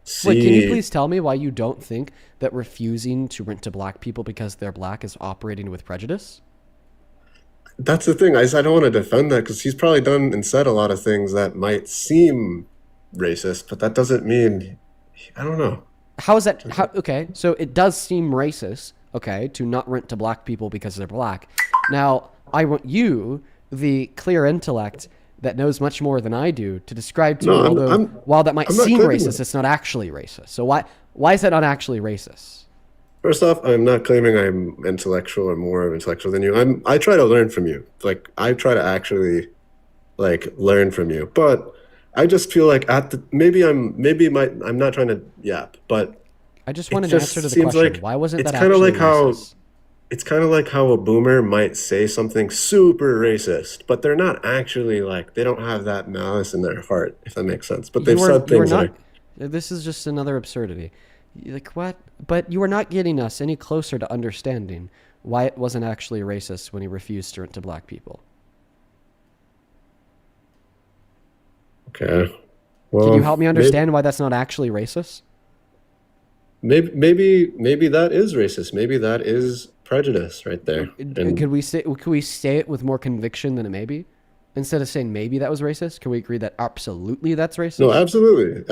see... Wait, can you please tell me why you don't think that refusing to rent to black people because they're black is operating with prejudice? That's the thing. I don't want to defend that because he's probably done and said a lot of things that might seem racist, but that doesn't mean... I don't know. How is that? Okay, so it does seem racist, okay, to not rent to black people because they're black. Now, I want you, the clear intellect that knows much more than I do, to describe to me, while that might seem racist, it's not actually racist. So why is that not actually racist? First off, I'm not claiming I'm intellectual or more intellectual than you. I try to learn from you. Like, I try to actually, learn from you. But I just feel like I'm not trying to yap, but I just want an answer to the question. Why wasn't that actually racist? It's kind of like how a boomer might say something super racist, but they're not actually they don't have that malice in their heart, if that makes sense. But they've said things This is just another absurdity. Like, what? But you are not getting us any closer to understanding why it wasn't actually racist when he refused to rent to black people. Okay. Well, can you help me understand why that's not actually racist? Maybe that is racist. Maybe that is prejudice right there. Could we say it with more conviction than a maybe? Instead of saying maybe that was racist, can we agree that absolutely that's racist? No, absolutely.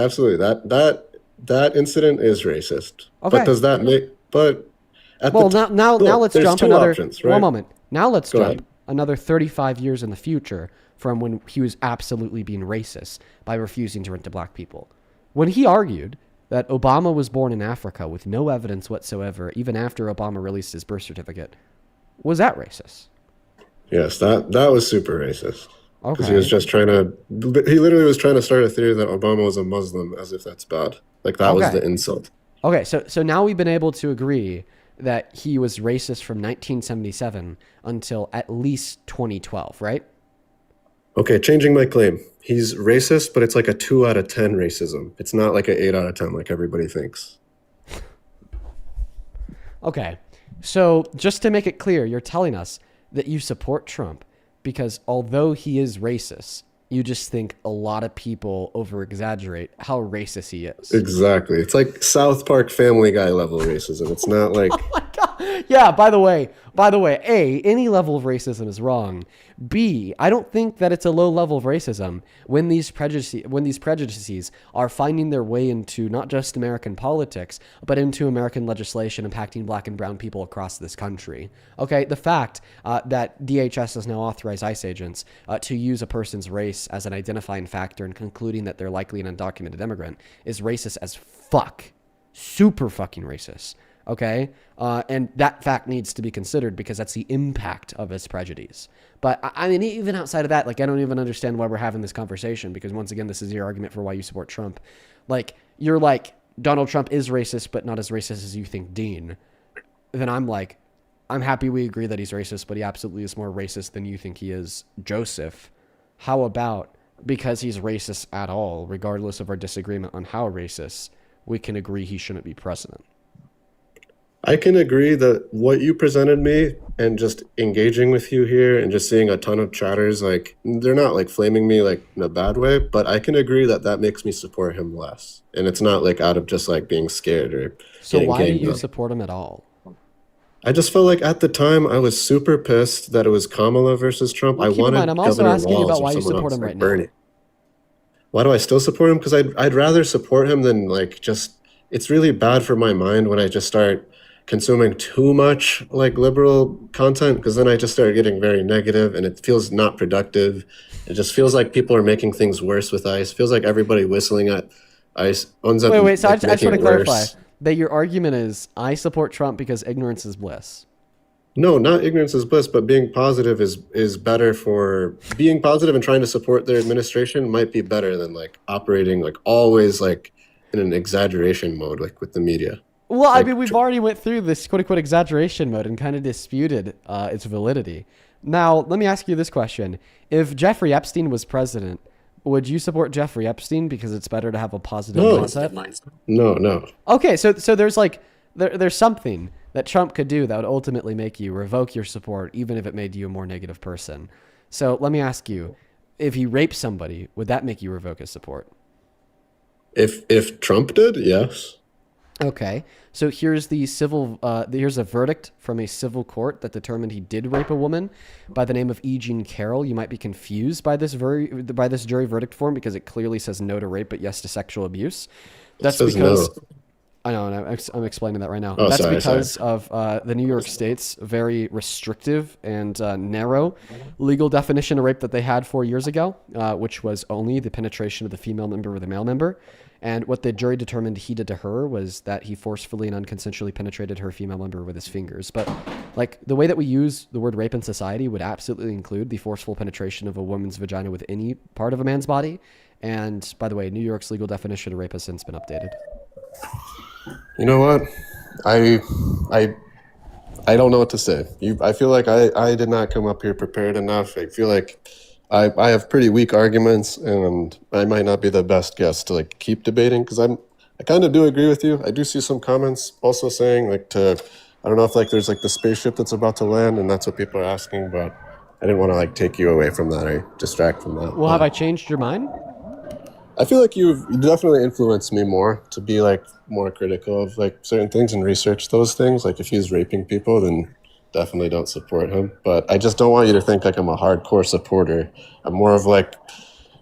That incident is racist. Okay. But does that make... But now let's jump another... Options, right? One moment. Now let's Go jump ahead. another 35 years in the future from when he was absolutely being racist by refusing to rent to black people. When he argued that Obama was born in Africa with no evidence whatsoever, even after Obama released his birth certificate, was that racist? Yes, that was super racist. Because Okay. he was just he literally was trying to start a theory that Obama was a Muslim, as if that's bad. That was the insult. Okay, so now we've been able to agree that he was racist from 1977 until at least 2012, right? Okay, changing my claim. He's racist, but it's like a 2 out of 10 racism. It's not like an 8 out of 10 like everybody thinks. Okay, so just to make it clear, you're telling us that you support Trump because although he is racist, you just think a lot of people over-exaggerate how racist he is. Exactly. It's like South Park Family Guy level racism. It's not like... Oh my God. Yeah, by the way, A, any level of racism is wrong. B, I don't think that it's a low level of racism when these prejudices are finding their way into not just American politics, but into American legislation impacting black and brown people across this country. Okay, the fact that DHS has now authorized ICE agents to use a person's race as an identifying factor in concluding that they're likely an undocumented immigrant is racist as fuck. Super fucking racist. Okay. And that fact needs to be considered because that's the impact of his prejudice. But I mean, even outside of that, like, I don't even understand why we're having this conversation, because once again, this is your argument for why you support Trump. Like, you're like, Donald Trump is racist, but not as racist as you think Dean. Then I'm like, I'm happy we agree that he's racist, but he absolutely is more racist than you think he is, Joseph. How about, because he's racist at all, regardless of our disagreement on how racist, we can agree he shouldn't be president? I can agree that what you presented me and just engaging with you here and just seeing a ton of chatters, like, they're not like flaming me like in a bad way, but I can agree that that makes me support him less. And it's not like out of just like being scared or So getting why do ganged you up. support him at all? I just felt like at the time I was super pissed that it was Kamala versus Trump. Well, I keep in wanted mind, I'm also Governor asking you Walz about or why you someone support else, him like right now. Bernie. Why do I still support him? Because I'd rather support him than like just, it's really bad for my mind when I just start consuming too much like liberal content, because then I just start getting very negative and it feels not productive. It just feels like people are making things worse with ICE. Feels like everybody whistling at ICE ends up Wait, so like, I just making want it to clarify worse. that your argument is, I support Trump because ignorance is bliss. No, not ignorance is bliss, but being positive is better. For being positive and trying to support their administration might be better than like operating like always like in an exaggeration mode like with the media. Well, I Like, mean, we've already went through this quote-unquote exaggeration mode and kind of disputed its validity. Now, let me ask you this question. If Jeffrey Epstein was president, would you support Jeffrey Epstein because it's better to have a positive No. mindset? no. Okay, so there's like, there's something that Trump could do that would ultimately make you revoke your support, even if it made you a more negative person. So let me ask you, if he raped somebody, would that make you revoke his support? If Trump did, yes. Okay, so here's the here's a verdict from a civil court that determined he did rape a woman by the name of E. Jean Carroll. You might be confused by this jury verdict form because it clearly says no to rape but yes to sexual abuse. That's says because no. I know, and I'm explaining that right now. Oh, That's sorry, because of the New York State's very restrictive and narrow legal definition of rape that they had 4 years ago, which was only the penetration of the female member with the male member. And what the jury determined he did to her was that he forcefully and unconsensually penetrated her female member with his fingers. But like the way that we use the word rape in society would absolutely include the forceful penetration of a woman's vagina with any part of a man's body. And by the way, New York's legal definition of rape has since been updated. You know what? I don't know what to say. I feel like I did not come up here prepared enough. I feel like I have pretty weak arguments, and I might not be the best guest to like keep debating, because I kind of do agree with you. I do see some comments also saying like I don't know if like there's like the spaceship that's about to land, and that's what people are asking, but I didn't want to like take you away from that or distract from that. Well, have I changed your mind? I feel like you definitely influenced me more to be like more critical of like certain things and research those things. Like if he's raping people, then definitely don't support him. But I just don't want you to think like I'm a hardcore supporter. I'm more of like,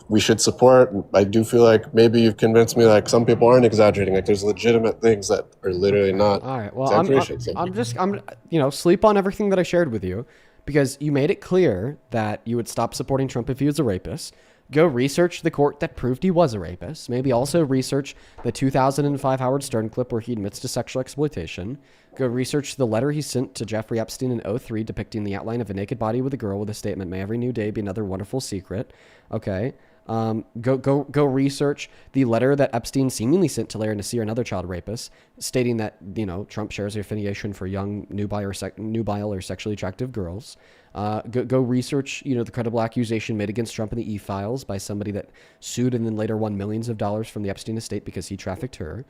we should support. I do feel like maybe you've convinced me like some people aren't exaggerating. Like there's legitimate things that are literally not All right. Well, exaggerations. I'm sleep on everything that I shared with you because you made it clear that you would stop supporting Trump if he was a rapist. Go research the court that proved he was a rapist. Maybe also research the 2005 Howard Stern clip where he admits to sexual exploitation. Go research the letter he sent to Jeffrey Epstein in 2003 depicting the outline of a naked body with a girl with a statement, "May every new day be another wonderful secret." Okay. Go research the letter that Epstein seemingly sent to Larry Nassar, another child rapist, stating that, you know, Trump shares affiliation for young, nubile or sexually attractive girls. Go research, you know, the credible accusation made against Trump in the E-Files by somebody that sued and then later won millions of dollars from the Epstein estate because he trafficked her.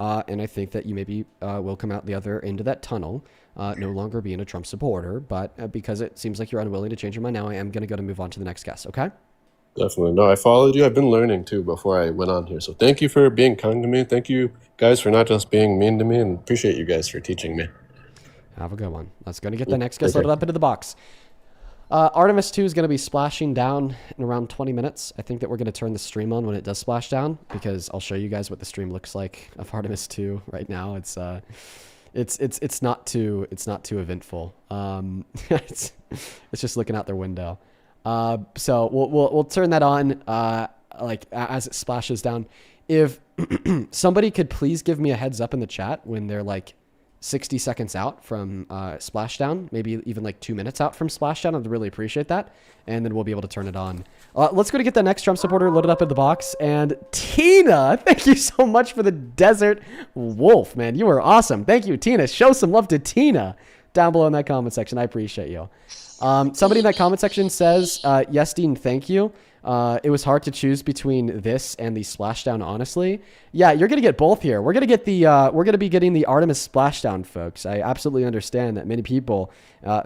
And I think that you maybe will come out the other end of that tunnel, no longer being a Trump supporter. But because it seems like you're unwilling to change your mind now, I am going to move on to the next guest, okay? Definitely. No, I followed you. I've been learning too before I went on here. So thank you for being kind to me. Thank you guys for not just being mean to me, and appreciate you guys for teaching me. Have a good one. Let's go to get the next guest Okay. loaded up into the box. Artemis 2 is going to be splashing down in around 20 minutes. I think that we're going to turn the stream on when it does splash down because I'll show you guys what the stream looks like of Artemis 2 right now. It's not too eventful. It's just looking out their window. So we'll turn that on like as it splashes down. If somebody could please give me a heads up in the chat when they're like 60 seconds out from splashdown, maybe even like 2 minutes out from splashdown. I'd really appreciate that. And then we'll be able to turn it on. Let's go to get the next Trump supporter loaded up in the box. And Tina, thank you so much for the Desert Wolf, man. You are awesome. Thank you, Tina. Show some love to Tina down below in that comment section. I appreciate you. Somebody in that comment section says, yes, Dean, thank you. It was hard to choose between this and the splashdown, honestly. Yeah, you're going to get both here. We're going to get the, we're going to be getting the Artemis splashdown, folks. I absolutely understand that many people,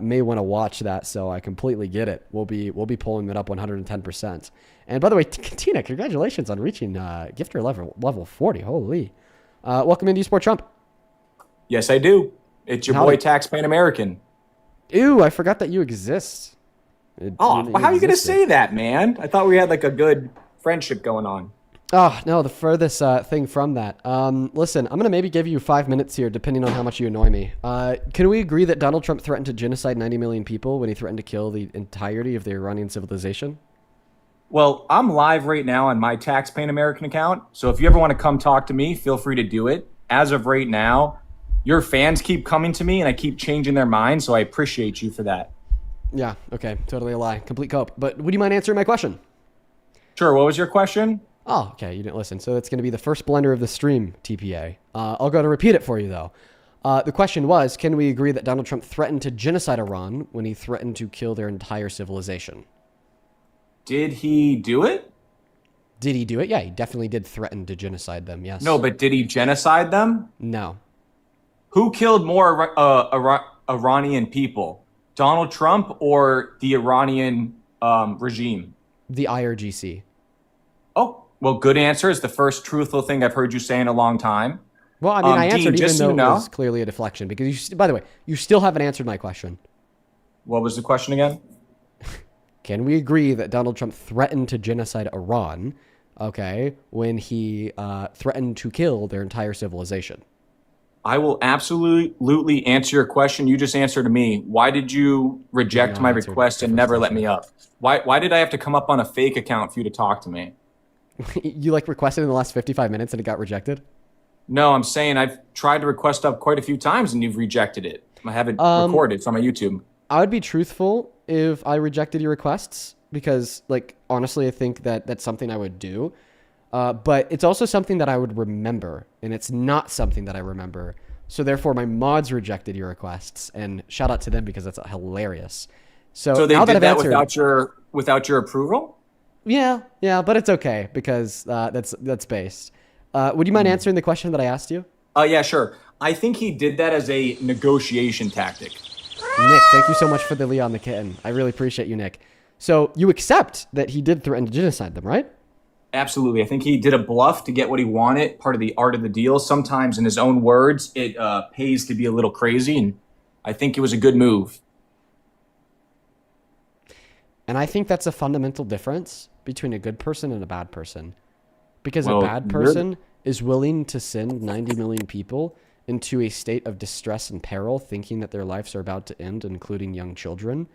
may want to watch that. So I completely get it. We'll be pulling it up 110%. And by the way, Tina, congratulations on reaching, gifter level 40. Holy, welcome into eSport Trump. Yes, I do. It's your boy Taxpaying American. Ew, I forgot that you exist. How are you going to say that, man? I thought we had like a good friendship going on. Oh, no, the furthest thing from that. Listen, I'm going to maybe give you 5 minutes here, depending on how much you annoy me. Can we agree that Donald Trump threatened to genocide 90 million people when he threatened to kill the entirety of the Iranian civilization? Well, I'm live right now on my Taxpaying American account. So if you ever want to come talk to me, feel free to do it. As of right now, your fans keep coming to me and I keep changing their minds. So I appreciate you for that. Yeah, okay, totally a lie. Complete cope. But would you mind answering my question? Sure, what was your question? Oh, okay, you didn't listen. So it's going to be the first blender of the stream, TPA. I'll go to repeat it for you, though. The question was, can we agree that Donald Trump threatened to genocide Iran when he threatened to kill their entire civilization? Did he do it? Did he do it? Yeah, he definitely did threaten to genocide them, yes. No, but did he genocide them? No. Who killed more Iranian people? Donald Trump or the Iranian regime? The IRGC. Oh, well, good answer. Is the first truthful thing I've heard you say in a long time. Well, I mean, I answered Dean, even though so it was clearly a deflection. Because, by the way, you still haven't answered my question. What was the question again? Can we agree that Donald Trump threatened to genocide Iran, okay, when he threatened to kill their entire civilization? I will absolutely answer your question. You just answered to me. Why did you reject my request and never let me up? Why did I have to come up on a fake account for you to talk to me? You like requested in the last 55 minutes and it got rejected? No, I'm saying I've tried to request up quite a few times and you've rejected it. I haven't recorded. It's on my YouTube. I would be truthful if I rejected your requests because, like, honestly, I think that that's something I would do. But it's also something that I would remember, and it's not something that I remember. So therefore, my mods rejected your requests, and shout out to them because that's hilarious. So they now did that I've answered, without your approval? Yeah, but it's okay because that's based. Would you mind answering the question that I asked you? Yeah, sure. I think he did that as a negotiation tactic. Nick, thank you so much for the Leon the Kitten. I really appreciate you, Nick. So you accept that he did threaten to genocide them, right? Absolutely. I think he did a bluff to get what he wanted, part of the art of the deal. Sometimes, in his own words, it pays to be a little crazy, and I think it was a good move. And I think that's a fundamental difference between a good person and a bad person. Because a bad person is willing to send 90 million people into a state of distress and peril, thinking that their lives are about to end, including young children,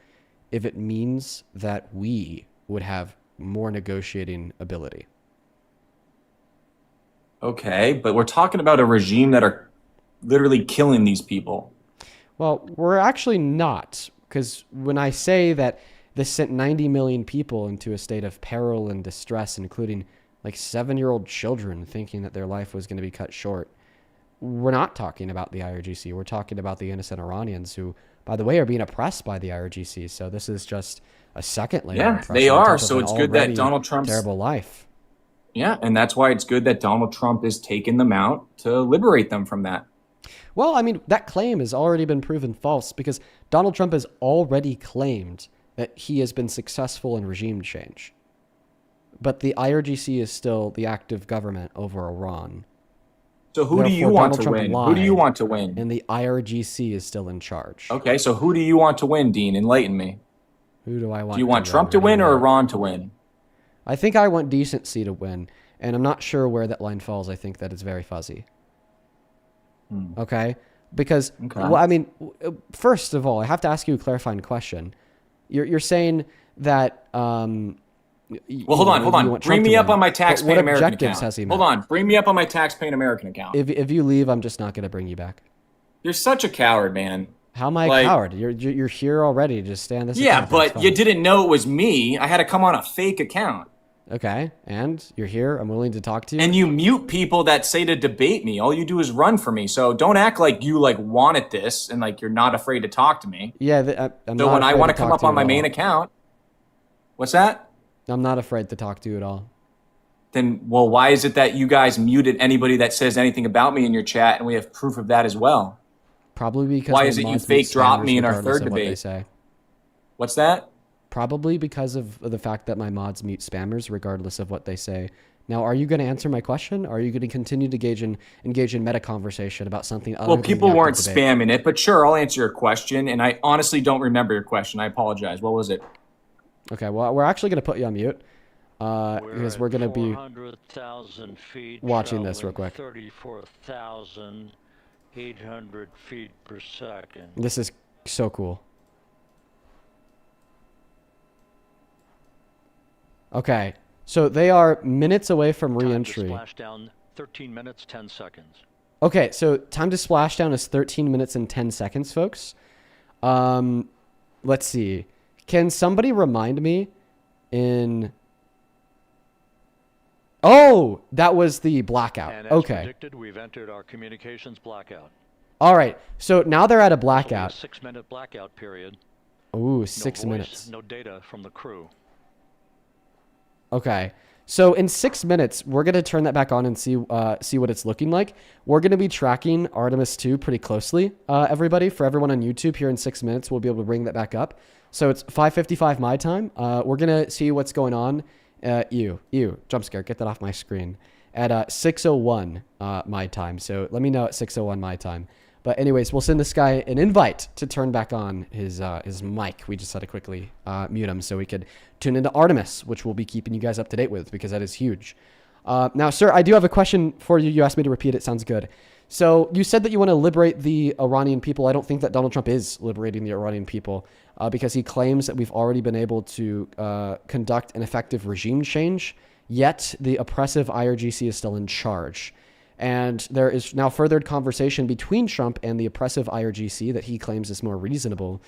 if it means that we would have more negotiating ability. Okay, but we're talking about a regime that are literally killing these people. Well, we're actually not, because when I say that this sent 90 million people into a state of peril and distress, including like 7-year-old children thinking that their life was going to be cut short, we're not talking about the IRGC. We're talking about the innocent Iranians who, by the way, are being oppressed by the IRGC. So this is just a second layer. Yeah, they are. So it's good that Donald Trump's terrible life. Yeah, and that's why it's good that Donald Trump is taking them out to liberate them from that. Well, I mean, that claim has already been proven false because Donald Trump has already claimed that he has been successful in regime change. But the IRGC is still the active government over Iran. So who do you want to win? Who do you want to win? And the IRGC is still in charge. Okay, so who do you want to win, Dean? Enlighten me. Who do I want? Do you want Trump to win or Iran to win? I think I want decency to win, and I'm not sure where that line falls. I think that it's very fuzzy. Okay? Because, well, I mean, first of all, I have to ask you a clarifying question. You're saying that... well, hold on. Bring me up on my Taxpaying American account. Hold on. Bring me up on my Taxpaying American account. If you leave, I'm just not going to bring you back. You're such a coward, man. How am I a Like, coward? You're here already. Just stand this yeah, account. It's but fine. you didn't know it was me. I had to come on a fake account. Okay, and you're here. I'm willing to talk to you. And you mute people that say to debate me. All you do is run for me. So don't act like you like wanted this and like you're not afraid to talk to me. Yeah, I'm So not when I afraid want to to come talk up to you on my at main all. account, what's that? I'm not afraid to talk to you at all. Then, well, why is it that you guys muted anybody that says anything about me in your chat, and we have proof of that as well? Probably because Why my is it you mods fake mute dropped spammers me in our regardless third of what they debate? say. What's that? Probably because of the fact that my mods mute spammers regardless of what they say. Now, are you going to answer my question? Or are you going to continue to engage in meta conversation about something other Well, than people the active weren't debate? spamming it, but sure, I'll answer your question. And I honestly don't remember your question. I apologize. What was it? Okay, well, we're actually going to put you on mute because we're going to be 400,000 feet, watching this real quick. 34,800 feet per second. This is so cool. Okay, so they are minutes away from re-entry. Time to splashdown, 13 minutes, 10 seconds. Okay, so time to splashdown is 13 minutes and 10 seconds, folks. Let's see. Can somebody remind me in... Oh, that was the blackout. And as Okay. predicted, we've entered our communications blackout. All right, so now they're at a This will be blackout. a 6-minute blackout period. Ooh, No 6 voice, minutes. no data from the crew. Okay. So in 6 minutes, we're going to turn that back on and see what it's looking like. We're going to be tracking Artemis 2 pretty closely, everybody. For everyone on YouTube, here in 6 minutes, we'll be able to bring that back up. So it's 5:55 my time. We're going to see what's going on. Jump scare, get that off my screen. At 6:01 my time. So let me know at 6:01 my time. But anyways, we'll send this guy an invite to turn back on his mic. We just had to quickly mute him so we could tune into Artemis, which we'll be keeping you guys up to date with because that is huge. Now, sir, I do have a question for you. You asked me to repeat it. Sounds good. So you said that you want to liberate the Iranian people. I don't think that Donald Trump is liberating the Iranian people because he claims that we've already been able to conduct an effective regime change, yet the oppressive IRGC is still in charge. And there is now furthered conversation between Trump and the oppressive IRGC that he claims is more reasonable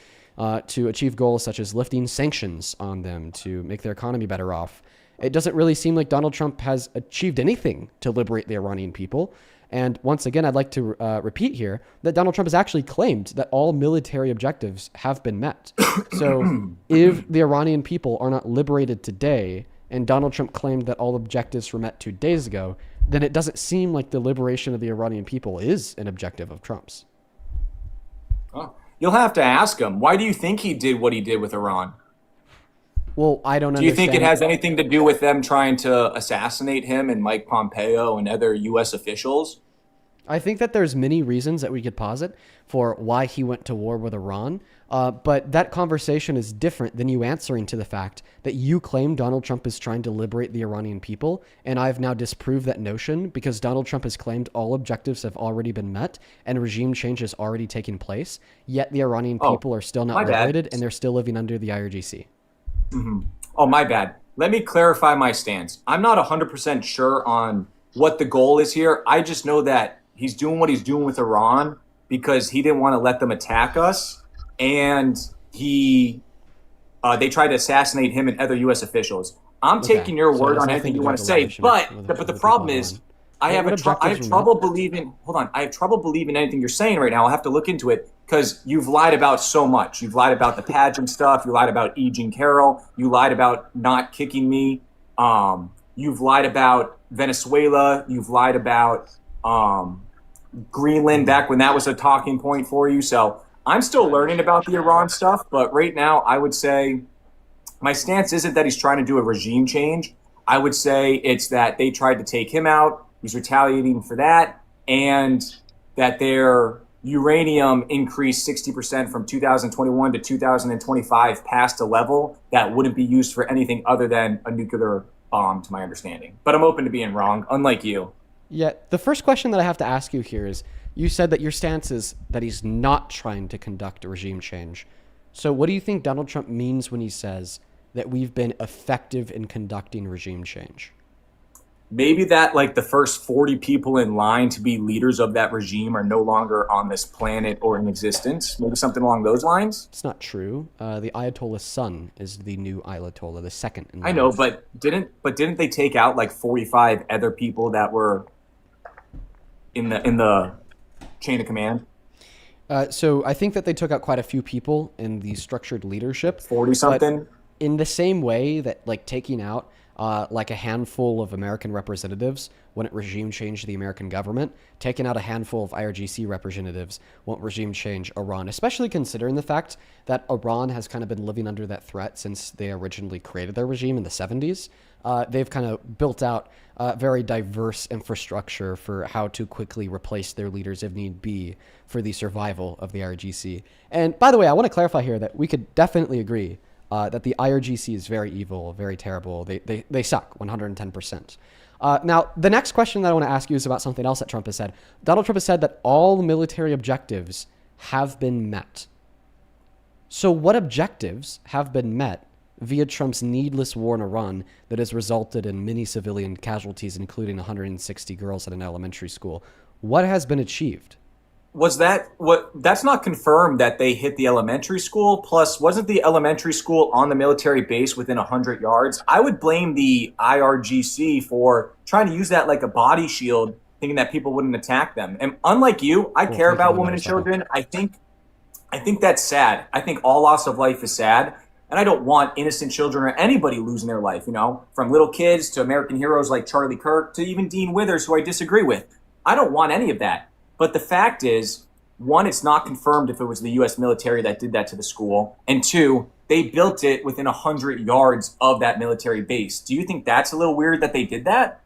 to achieve goals such as lifting sanctions on them to make their economy better off. It doesn't really seem like Donald Trump has achieved anything to liberate the Iranian people. And once again, I'd like to repeat here that Donald Trump has actually claimed that all military objectives have been met. So if the Iranian people are not liberated today, and Donald Trump claimed that all objectives were met 2 days ago, then it doesn't seem like the liberation of the Iranian people is an objective of Trump's. Oh, you'll have to ask him. Why do you think he did what he did with Iran? Well, I don't Do you understand. think it has anything to do with them trying to assassinate him and Mike Pompeo and other U.S. officials? I think that there's many reasons that we could posit for why he went to war with Iran, but that conversation is different than you answering to the fact that you claim Donald Trump is trying to liberate the Iranian people, and I've now disproved that notion because Donald Trump has claimed all objectives have already been met and regime change has already taken place, yet the Iranian people are still not my bad. liberated and they're still living under the IRGC. Oh, my bad. Let me clarify my stance. I'm not 100% sure on what the goal is here. I just know that he's doing what he's doing with Iran because he didn't want to let them attack us, and they tried to assassinate him and other U.S. officials. I'm Okay, taking your so it word has on nothing anything to you do want with to the say, liberation but of the the problem people of is Iran. I have What trouble objectives were met? believing. Hold on, I have trouble believing anything you're saying right now. I'll have to look into it because you've lied about so much. You've lied about the pageant stuff. You lied about E. Jean Carroll. You lied about not kicking me. You've lied about Venezuela. You've lied about Greenland back when that was a talking point for you. So I'm still learning about the Iran stuff, but right now I would say my stance isn't that he's trying to do a regime change. I would say it's that they tried to take him out. He's retaliating for that, and that their uranium increased 60% from 2021 to 2025 past a level that wouldn't be used for anything other than a nuclear bomb, to my understanding. But I'm open to being wrong, unlike you. Yeah, the first question that I have to ask you here is, you said that your stance is that he's not trying to conduct a regime change. So what do you think Donald Trump means when he says that we've been effective in conducting regime change? maybe that like the first 40 people in line to be leaders of that regime are no longer on this planet or in existence. Maybe something along those lines. It's not true. The Ayatollah's son is the new Ayatollah, the second in line. I know, but didn't they take out like 45 other people that were in the chain of command? So I think that they took out quite a few people in the structured leadership. 40 something. In the same way that like taking out like a handful of American representatives when it regime changed the American government, taking out a handful of IRGC representatives won't regime change Iran, especially considering the fact that Iran has kind of been living under that threat since they originally created their regime in the 70s. They've kind of built out very diverse infrastructure for how to quickly replace their leaders if need be for the survival of the IRGC. And by the way, I want to clarify here that we could definitely agree that the IRGC is very evil, very terrible. They suck 110%. Now, the next question that I want to ask you is about something else that Trump has said. Donald Trump has said that all military objectives have been met. So what objectives have been met via Trump's needless war in Iran that has resulted in many civilian casualties, including 160 girls at an elementary school? What has been achieved? That's not confirmed that they hit the elementary school. Plus, wasn't the elementary school on the military base within 100 yards? I would blame the IRGC for trying to use that like a body shield, thinking that people wouldn't attack them. And unlike you, I care about women and children. I think that's sad. I think all loss of life is sad. And I don't want innocent children or anybody losing their life, from little kids to American heroes like Charlie Kirk to even Dean Withers, who I disagree with. I don't want any of that. But the fact is, one, it's not confirmed if it was the U.S. military that did that to the school. And two, they built it within 100 yards of that military base. Do you think that's a little weird that they did that?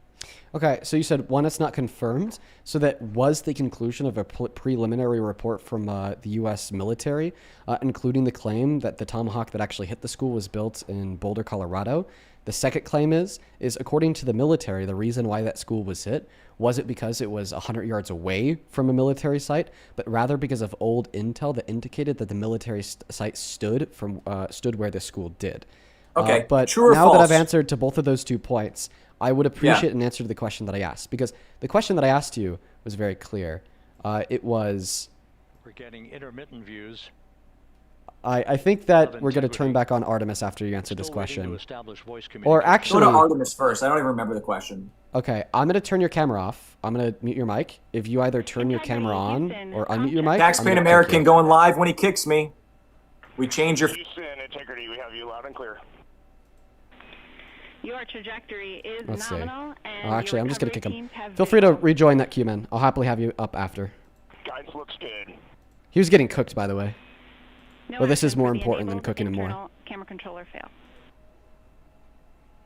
Okay, so you said, one, it's not confirmed. So that was the conclusion of a preliminary report from the U.S. military, including the claim that the Tomahawk that actually hit the school was built in Boulder, Colorado. The second claim is according to the military, the reason why that school was hit wasn't because it was 100 yards away from a military site, but rather because of old intel that indicated that the military site stood where the school did. Okay, but true or now false? that I've answered to both of those 2 points, I would appreciate an answer to the question that I asked, because the question that I asked you was very clear. It was... We're getting intermittent views. I think that we're going to turn back on Artemis after you answer this question. Or Go actually... to Artemis first. I don't even remember the question. Okay, I'm going to turn your camera off. I'm going to mute your mic. If you either turn your camera on or unmute your mic... Taxpaying American going live when he kicks me. We change your... Houston, Integrity, we have you loud and clear. Your trajectory is Let's see. nominal, and Actually, I'm just going to kick recovery him. teams have Feel free to rejoin that queue, man. I'll happily have you up after. Guidance looks good. He was getting cooked, by the way. no Well, this is action more for the important than enabled cooking him more. internal camera controller fail.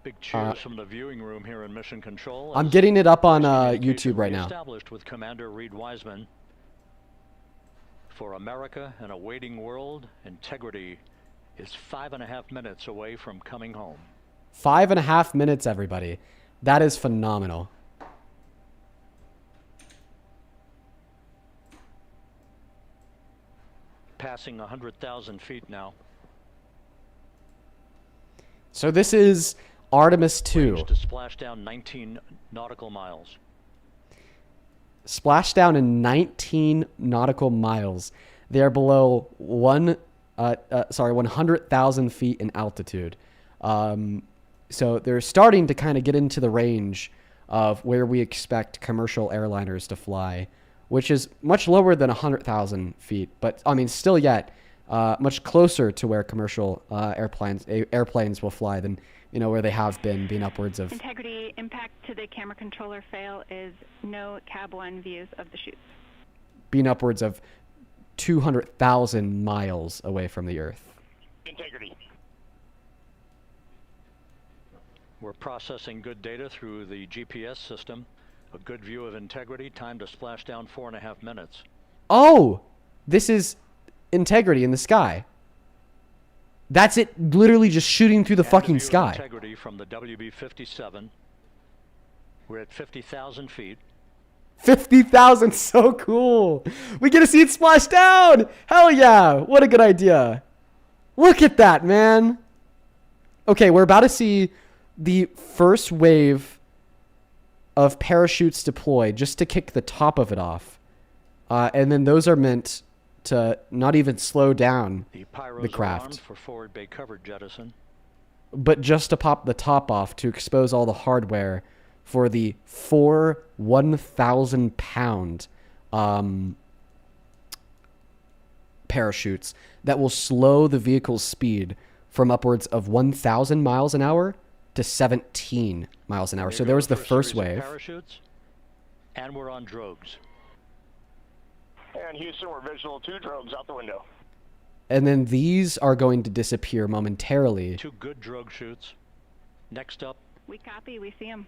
Big cheers from the viewing room here in Mission Control. I'm as getting it up on communication YouTube right now. reestablished with Commander Reed Wiseman. For America and a waiting world, integrity is 5.5 minutes away from coming home. 5.5 minutes, everybody. That is phenomenal. Passing 100,000 feet now. So this is Artemis 2. Range to splash down 19 nautical miles. Splashdown in 19 nautical miles. They are below 100,000 feet in altitude. So they're starting to kind of get into the range of where we expect commercial airliners to fly, which is much lower than 100,000 feet, but I mean, still yet much closer to where commercial airplanes will fly than where they have been, being upwards of. Integrity impact to the camera controller fail is no cab 1 views of the chutes. Being upwards of 200,000 miles away from the Earth. Integrity. We're processing good data through the GPS system. A good view of integrity. Time to splash down 4.5 minutes. Oh, this is integrity in the sky. That's it, literally just shooting through the fucking sky. Integrity from the WB-57. We're at 50,000 feet. 50,000, so cool. We get to see it splash down. Hell yeah, what a good idea. Look at that, man. Okay, we're about to see the first wave of parachutes deployed just to kick the top of it off. And then those are meant to not even slow down the craft, for forward bay cover jettison. but just to pop the top off to expose all the hardware for the 4 1,000-pound parachutes that will slow the vehicle's speed from upwards of 1,000 miles an hour to 17 miles an hour. So there was the first wave. Parachutes, and we're on drogues. And Houston, we're visual 2 drogues out the window. And then these are going to disappear momentarily. 2 good drogue shoots. Next up. We copy. We see them.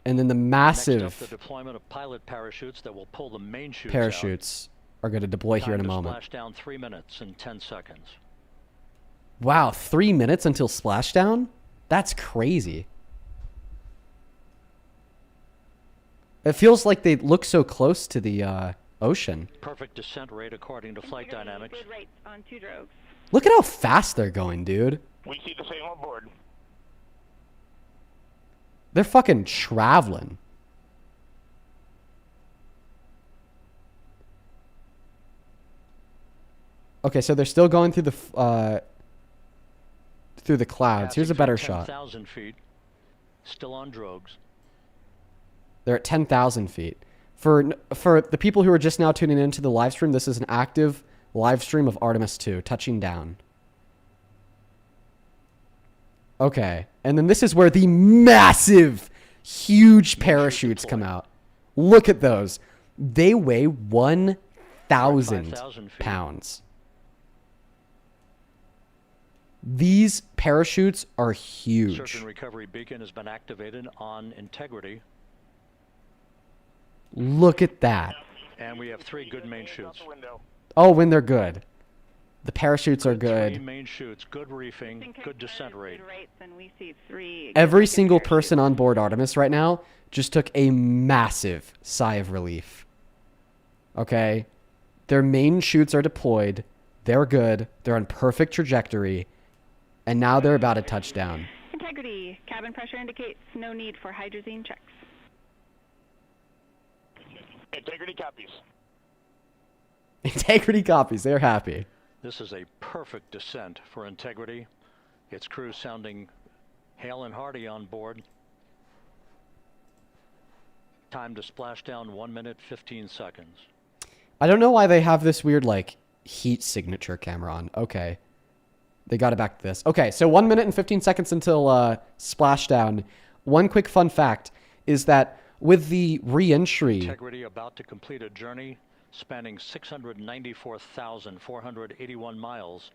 And then the Next up, massive the deployment of pilot parachutes that will pull the main chutes parachutes are going to deploy here in a moment. Splashdown 3 minutes and 10 seconds. Wow, 3 minutes until splashdown? That's crazy. It feels like they look so close to the ocean. Perfect descent rate according to flight dynamics. Good rates on 2 drogues. Look at how fast they're going, dude. We see the same on board. They're fucking traveling. Okay, so they're still going through the clouds. Here's a better shot. 10,000 feet. Still on drogues. They're at 10,000 feet. For the people who are just now tuning into the live stream, this is an active live stream of Artemis 2 touching down. Okay, and then this is where the massive, huge parachutes come out. Look at those. They weigh 1,000 pounds. These parachutes are huge. Search and recovery beacon has been activated on integrity. Look at that. And we have 3 good main shoots. Oh, when they're good. The parachutes are 3 good. main shoots, good reefing, good descent rate. And we see 3. Every single person on board Artemis right now just took a massive sigh of relief. Okay? Their main chutes are deployed. They're good. They're on perfect trajectory. And now they're about to touch down. Integrity. Cabin pressure indicates no need for hydrazine checks. Integrity copies. Integrity copies. They're happy. This is a perfect descent for integrity. Its crew sounding hale and hearty on board. Time to splash down 1 minute, 15 seconds. I don't know why they have this weird, like, heat signature camera on. Okay. They got it back to this. Okay, so 1 minute and 15 seconds until splashdown. One quick fun fact is that with the re-entry... Integrity about to complete a journey spanning 694,481 miles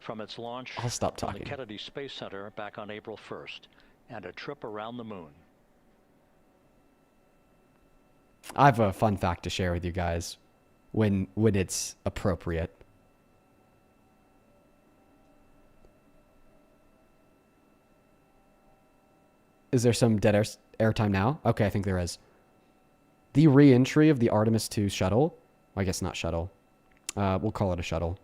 from its launch I'll stop from the talking. Kennedy Space Center back on April 1st, and a trip around the moon. I have a fun fact to share with you guys when it's appropriate. Is there some dead airtime now? Okay, I think there is. The re-entry of the Artemis 2 shuttle, I guess not shuttle, we'll call it a shuttle,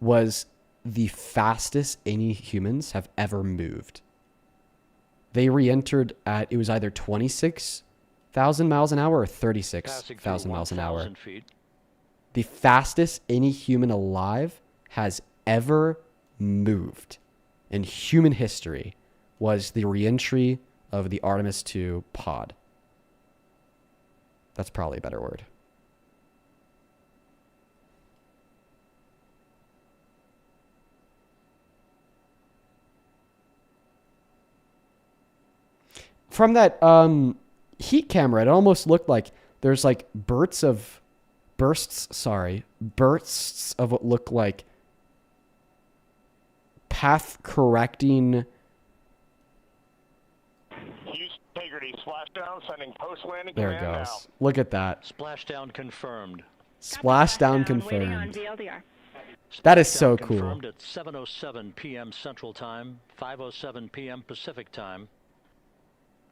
was the fastest any humans have ever moved. They re-entered at, it was either 26,000 miles an hour or 36,000 miles an hour. Feet. The fastest any human alive has ever moved in human history was the re-entry of the Artemis 2 pod. That's probably a better word. From that heat camera, it almost looked like there's like bursts of what look like path correcting. Integrity splashdown, sending post-landing There it command goes. now. Look at that. Splashdown confirmed. Splashdown Waiting on confirmed. VLDR. That is so Splashdown cool. Confirmed at 7:07 p.m. Central Time, 5:07 p.m. Pacific Time.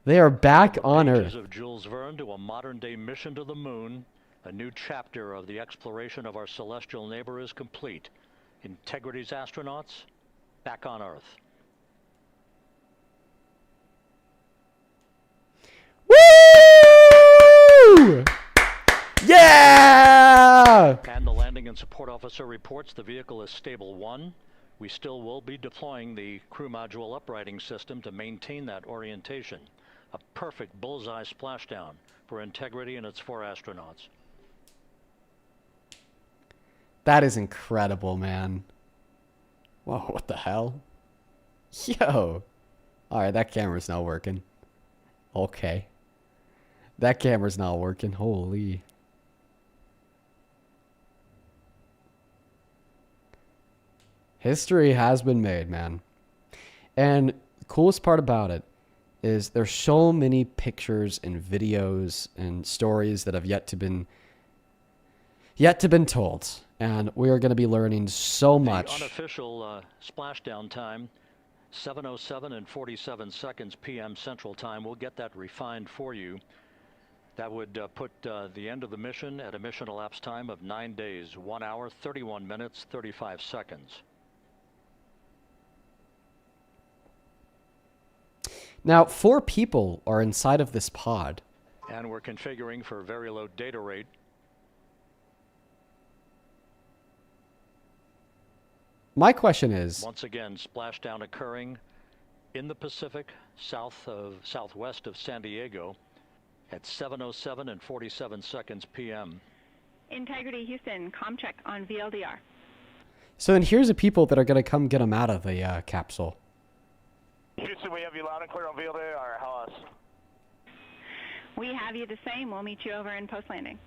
They are back on Pages Earth. of Jules Verne to a modern-day mission to the moon. A new chapter of the exploration of our celestial neighbor is complete. Integrity's astronauts back on Earth. Woo! go. And the landing and support officer reports the vehicle is stable 1. We still will be deploying the crew module uprighting system to maintain that orientation. A perfect bullseye splashdown for Integrity and its 4 astronauts. That is incredible, man. Whoa, what the hell? Yo. Alright, that camera's not working. Okay. That camera's not working. Holy. History has been made, man. And the coolest part about it is there's so many pictures and videos and stories that have yet to been told. And we are going to be learning so much. The unofficial splashdown time, 7:07 and 47 seconds p.m. Central Time. We'll get that refined for you. That would put the end of the mission at a mission elapsed time of 9 days, 1 hour, 31 minutes, 35 seconds. Now, 4 people are inside of this pod. And we're configuring for very low data rate. My question is, once again, splashdown occurring in the Pacific, southwest of San Diego at 7:07 and 47 seconds p.m. Integrity Houston, comm check on VLDR. so then here's the people that are going to come get them out of the capsule. Houston, we have you loud and clear on VLDR. How us? We have you the same. We'll meet you over in post-landing.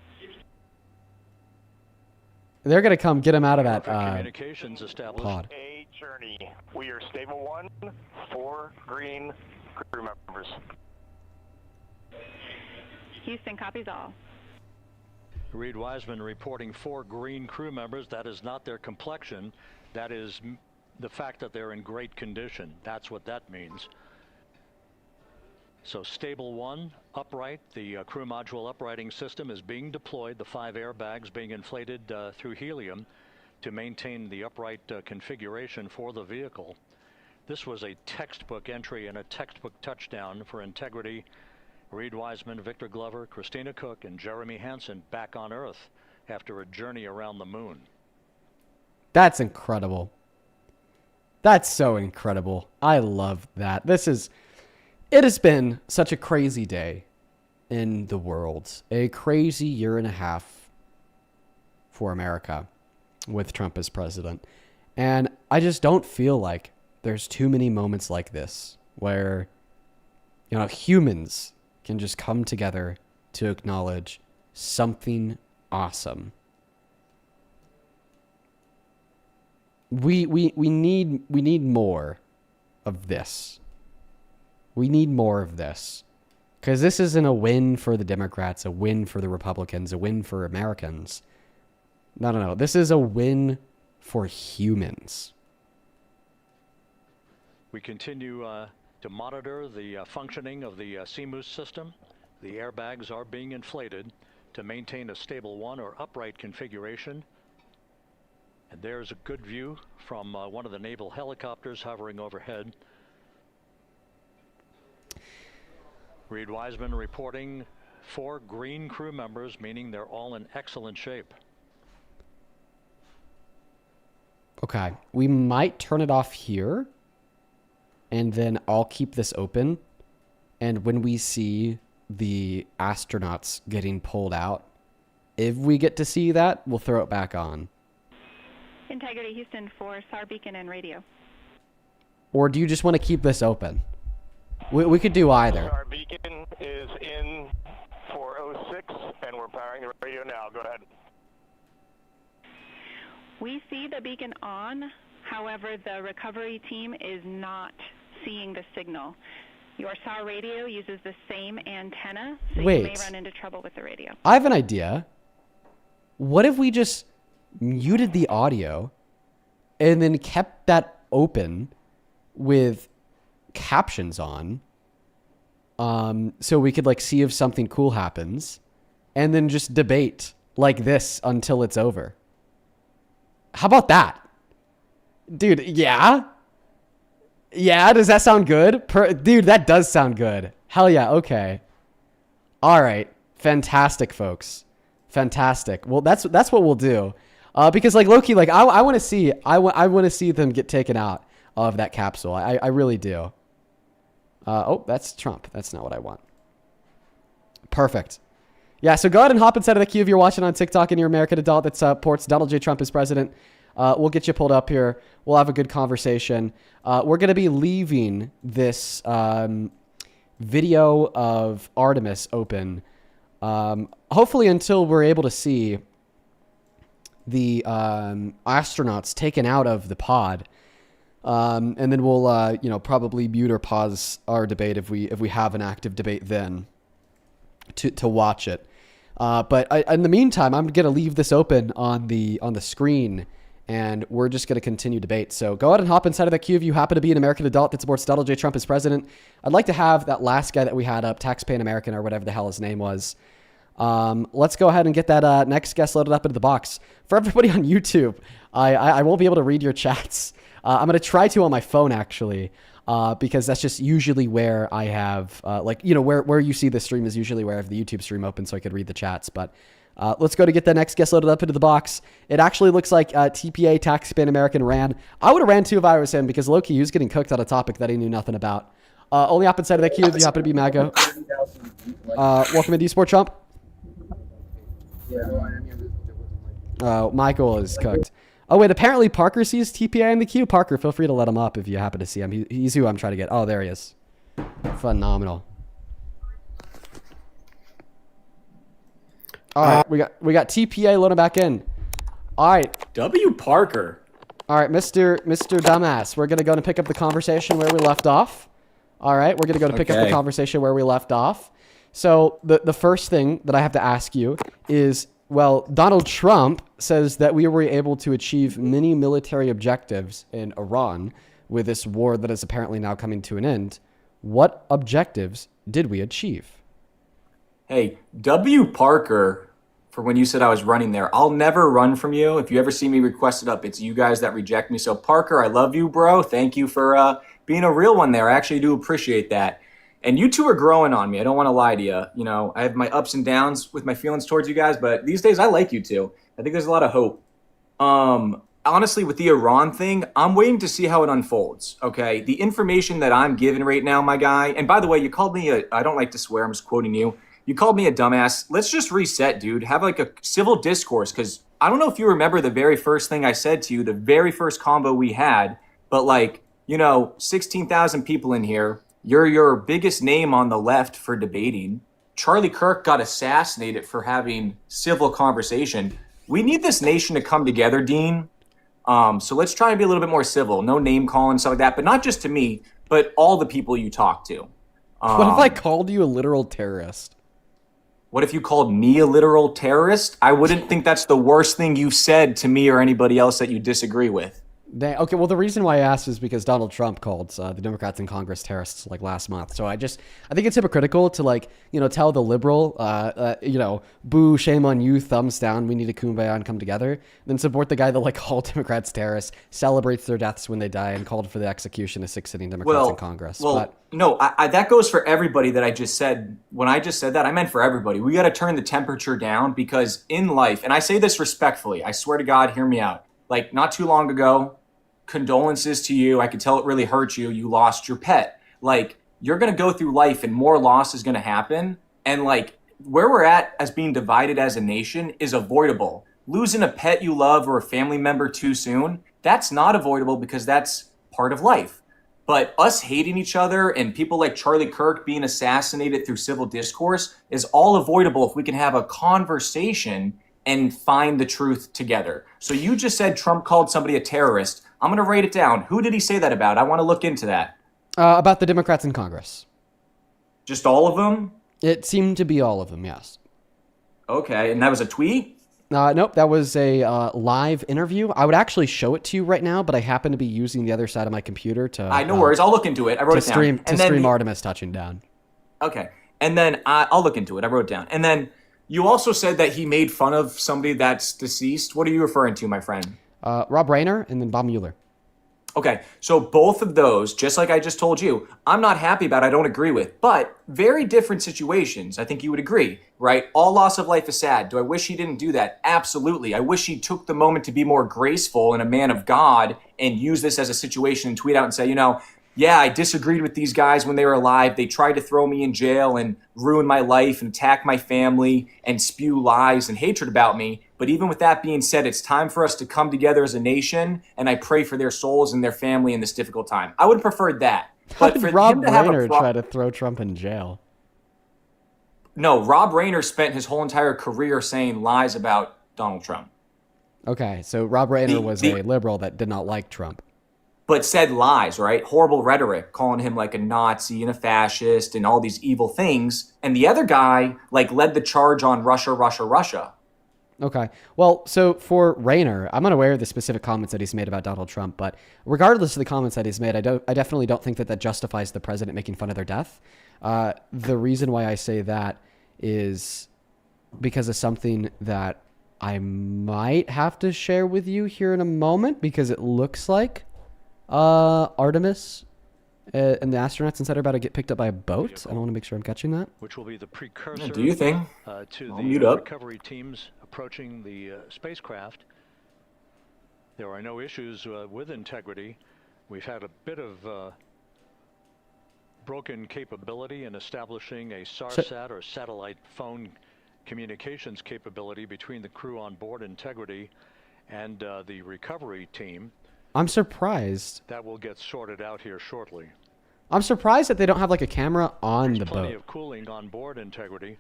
They're going to come get them out of that communications established. pod. A journey. We are stable 1, 4 green crew members. Houston copies all. Reed Wiseman reporting 4 green crew members. That is not their complexion. That is the fact that they're in great condition. That's what that means. So stable 1, upright. The crew module uprighting system is being deployed. The 5 airbags being inflated through helium to maintain the upright configuration for the vehicle. This was a textbook entry and a textbook touchdown for Integrity. Reed Wiseman, Victor Glover, Christina Cook, and Jeremy Hansen back on Earth after a journey around the moon. That's incredible. That's so incredible. I love that. It has been such a crazy day in the world. A crazy year and a half for America with Trump as president. And I just don't feel like there's too many moments like this where, humans can just come together to acknowledge something awesome. We need more of this. We need more of this. Because this isn't a win for the Democrats, a win for the Republicans, a win for Americans. No. This is a win for humans. We continue to monitor the functioning of the CMOOS system. The airbags are being inflated to maintain a stable 1 or upright configuration. And there's a good view from one of the naval helicopters hovering overhead. Reed Wiseman reporting 4 green crew members, meaning they're all in excellent shape. Okay, we might turn it off here, and then I'll keep this open. And when we see the astronauts getting pulled out, if we get to see that, we'll throw it back on. Integrity Houston for SAR beacon and radio. Or do you just want to keep this open? We could do either. Our beacon is in 406, and we're powering the radio now. Go ahead. We see the beacon on. However, the recovery team is not seeing the signal. Your SAR radio uses the same antenna, so you may run into trouble with the radio. I have an idea. What if we just muted the audio and then kept that open with captions on, so we could see if something cool happens, and then just debate like this until it's over? How about that? Dude, yeah? Yeah, does that sound good? Dude, that does sound good. Hell yeah, okay. All right, fantastic, folks. Fantastic. Well, that's what we'll do. Because like Loki, like I want to see them get taken out of that capsule. I really do. Oh, that's Trump. That's not what I want. Perfect. Yeah, so go ahead and hop inside of the queue if you're watching on TikTok and you're an American adult that supports Donald J. Trump as president. We'll get you pulled up here. We'll have a good conversation. We're going to be leaving this video of Artemis open, hopefully until we're able to see the astronauts taken out of the pod. And then we'll, probably mute or pause our debate if we have an active debate then to watch it. But in the meantime, I'm going to leave this open on the screen, and we're just going to continue debate. So go ahead and hop inside of the queue if you happen to be an American adult that supports Donald J. Trump as president. I'd like to have that last guy that we had up, Taxpaying American or whatever the hell his name was. Let's go ahead and get that next guest loaded up into the box. For everybody on YouTube, I won't be able to read your chats. I'm going to try to on my phone, actually. Because that's just usually where I have, where you see the stream is usually where I have the YouTube stream open so I could read the chats. But let's go to get the next guest loaded up into the box. It actually looks like TPA, Taxpaying American, ran. I would have ran too if I was him because Loki, he was getting cooked on a topic that he knew nothing about. Only up inside of the queue if you happen to be MAGA. Welcome into eSport Trump. Michael is cooked. Oh, wait, apparently Parker sees TPI in the queue. Parker, feel free to let him up if you happen to see him. He's who I'm trying to get. Oh, there he is. Phenomenal. All right, we got TPA loading back in. All right. W. Parker. All right, Mr. Dumbass, we're going to go and pick up the conversation where we left off. All right, we're going to go to pick up the conversation where we left off. So the first thing that I have to ask you is, well, Donald Trump says that we were able to achieve many military objectives in Iran with this war that is apparently now coming to an end. What objectives did we achieve? Hey, W. Parker, for when you said I was running there, I'll never run from you. If you ever see me request it up, it's you guys that reject me. So, Parker, I love you, bro. Thank you for being a real one there. I actually do appreciate that. And you two are growing on me. I don't want to lie to you. You know, I have my ups and downs with my feelings towards you guys, but these days I like you two. I think there's a lot of hope. Honestly, with the Iran thing, I'm waiting to see how it unfolds, okay? The information that I'm given right now, my guy, and by the way, you called me I don't like to swear, I'm just quoting you. You called me a dumbass. Let's just reset, dude. Have like a civil discourse, because I don't know if you remember the very first thing I said to you, the very first combo we had, but 16,000 people in here. You're your biggest name on the left for debating. Charlie Kirk got assassinated for having civil conversation. We need this nation to come together, Dean. So let's try and be a little bit more civil. No name calling, stuff like that. But not just to me, but all the people you talk to. What if I called you a literal terrorist? What if you called me a literal terrorist? I wouldn't think that's the worst thing you've said to me or anybody else that you disagree with. Okay, well, the reason why I asked is because Donald Trump called the Democrats in Congress terrorists last month. So I think it's hypocritical to tell the liberal, boo, shame on you, thumbs down, we need to kumbaya and come together, then support the guy that called Democrats terrorists, celebrates their deaths when they die, and called for the execution of 6 sitting Democrats in Congress. No, that goes for everybody that I just said. When I just said that, I meant for everybody. We got to turn the temperature down because in life, and I say this respectfully, I swear to God, hear me out. Not too long ago, condolences to you. I could tell it really hurt you. You lost your pet. You're going to go through life and more loss is going to happen. And where we're at as being divided as a nation is avoidable. Losing a pet you love or a family member too soon, that's not avoidable because that's part of life. But us hating each other and people like Charlie Kirk being assassinated through civil discourse is all avoidable if we can have a conversation and find the truth together. So you just said Trump called somebody a terrorist. I'm going to write it down. Who did he say that about? I want to look into that. About the Democrats in Congress. Just all of them? It seemed to be all of them, yes. Okay, and that was a tweet? Nope, that was a live interview. I would actually show it to you right now, but I happen to be using the other side of my computer to... no worries, I'll look into it. I wrote it down. To stream Artemis touching down. Okay, and then I'll look into it. I wrote it down. And then you also said that he made fun of somebody that's deceased. What are you referring to, my friend? Rob Rayner and then Bob Mueller. Okay, so both of those, just like I just told you, I'm not happy about, I don't agree with, but very different situations. I think you would agree, right? All loss of life is sad. Do I wish he didn't do that? Absolutely. I wish he took the moment to be more graceful and a man of God and use this as a situation and tweet out and say, yeah, I disagreed with these guys when they were alive. They tried to throw me in jail and ruin my life and attack my family and spew lies and hatred about me. But even with that being said, it's time for us to come together as a nation, and I pray for their souls and their family in this difficult time. I would have preferred that. How But did for Rob him to have Rayner try to throw Trump in jail? No, Rob Rayner spent his whole entire career saying lies about Donald Trump. Okay, so Rob Rayner was a liberal that did not like Trump. But said lies, right? Horrible rhetoric, calling him like a Nazi and a fascist and all these evil things. And the other guy led the charge on Russia, Russia, Russia. Okay. Well, so for Rayner, I'm unaware of the specific comments that he's made about Donald Trump, but regardless of the comments that he's made, I definitely don't think that justifies the president making fun of their death. The reason why I say that is because of something that I might have to share with you here in a moment, because it looks like Artemis and the astronauts inside are about to get picked up by a boat. I want to make sure I'm catching that. Which will be the precursor Do you think? To I'll the mute up. recovery teams approaching the spacecraft. There are no issues with integrity. We've had a bit of broken capability in establishing a SARSAT or satellite phone communications capability between the crew on board Integrity and the recovery team. I'm surprised. That will get sorted out here shortly. I'm surprised that they don't have a camera on the Plenty boat. of cooling on board Integrity,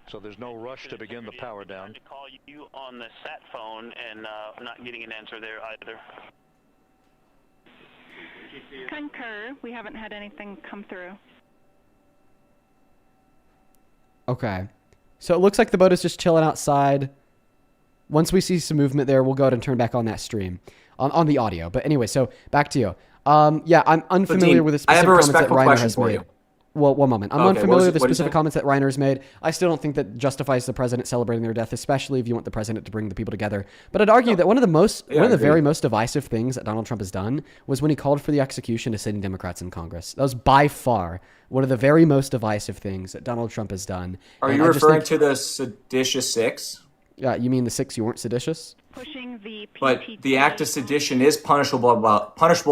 so there's no rush to begin the power down. To call you on the sat phone and not getting an answer there either. Concur. We haven't had anything come through. Okay. So it looks like the boat is just chilling outside. Once we see some movement there, we'll go ahead and turn back on that stream, on the audio. But anyway, so back to you. Yeah, I'm unfamiliar Dean, with the I have specific a comments that respectful Reiner question has for made. you. Well, one moment. I'm Okay, unfamiliar with the what did you specific say? comments that Reiner has made. I still don't think that justifies the president celebrating their death, especially if you want the president to bring the people together. But I'd argue that one of the very most divisive things that Donald Trump has done was when he called for the execution of sitting Democrats in Congress. That was by far one of the very most divisive things that Donald Trump has done. Are And you I just referring think- to the seditious six? Yeah, you mean the 6 you weren't seditious? Pushing the But PTT. the act of sedition is punishable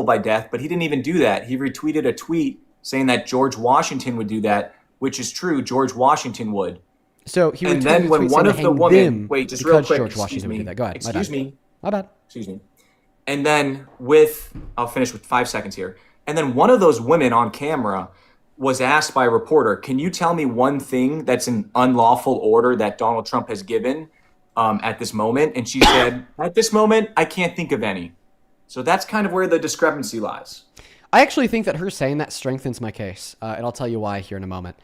by death, but he didn't even do that. He retweeted a tweet saying that George Washington would do that, which is true. George Washington would. So he And retweeted then a when tweet one saying of to the hang women, them wait, just because real quick, George Washington would do that. Go ahead. Excuse me. My bad. Excuse me. And then I'll finish with 5 seconds here. And then one of those women on camera was asked by a reporter, can you tell me one thing that's an unlawful order that Donald Trump has given at this moment? And she said, at this moment, I can't think of any. So that's kind of where the discrepancy lies. I actually think that her saying that strengthens my case, and I'll tell you why here in a moment.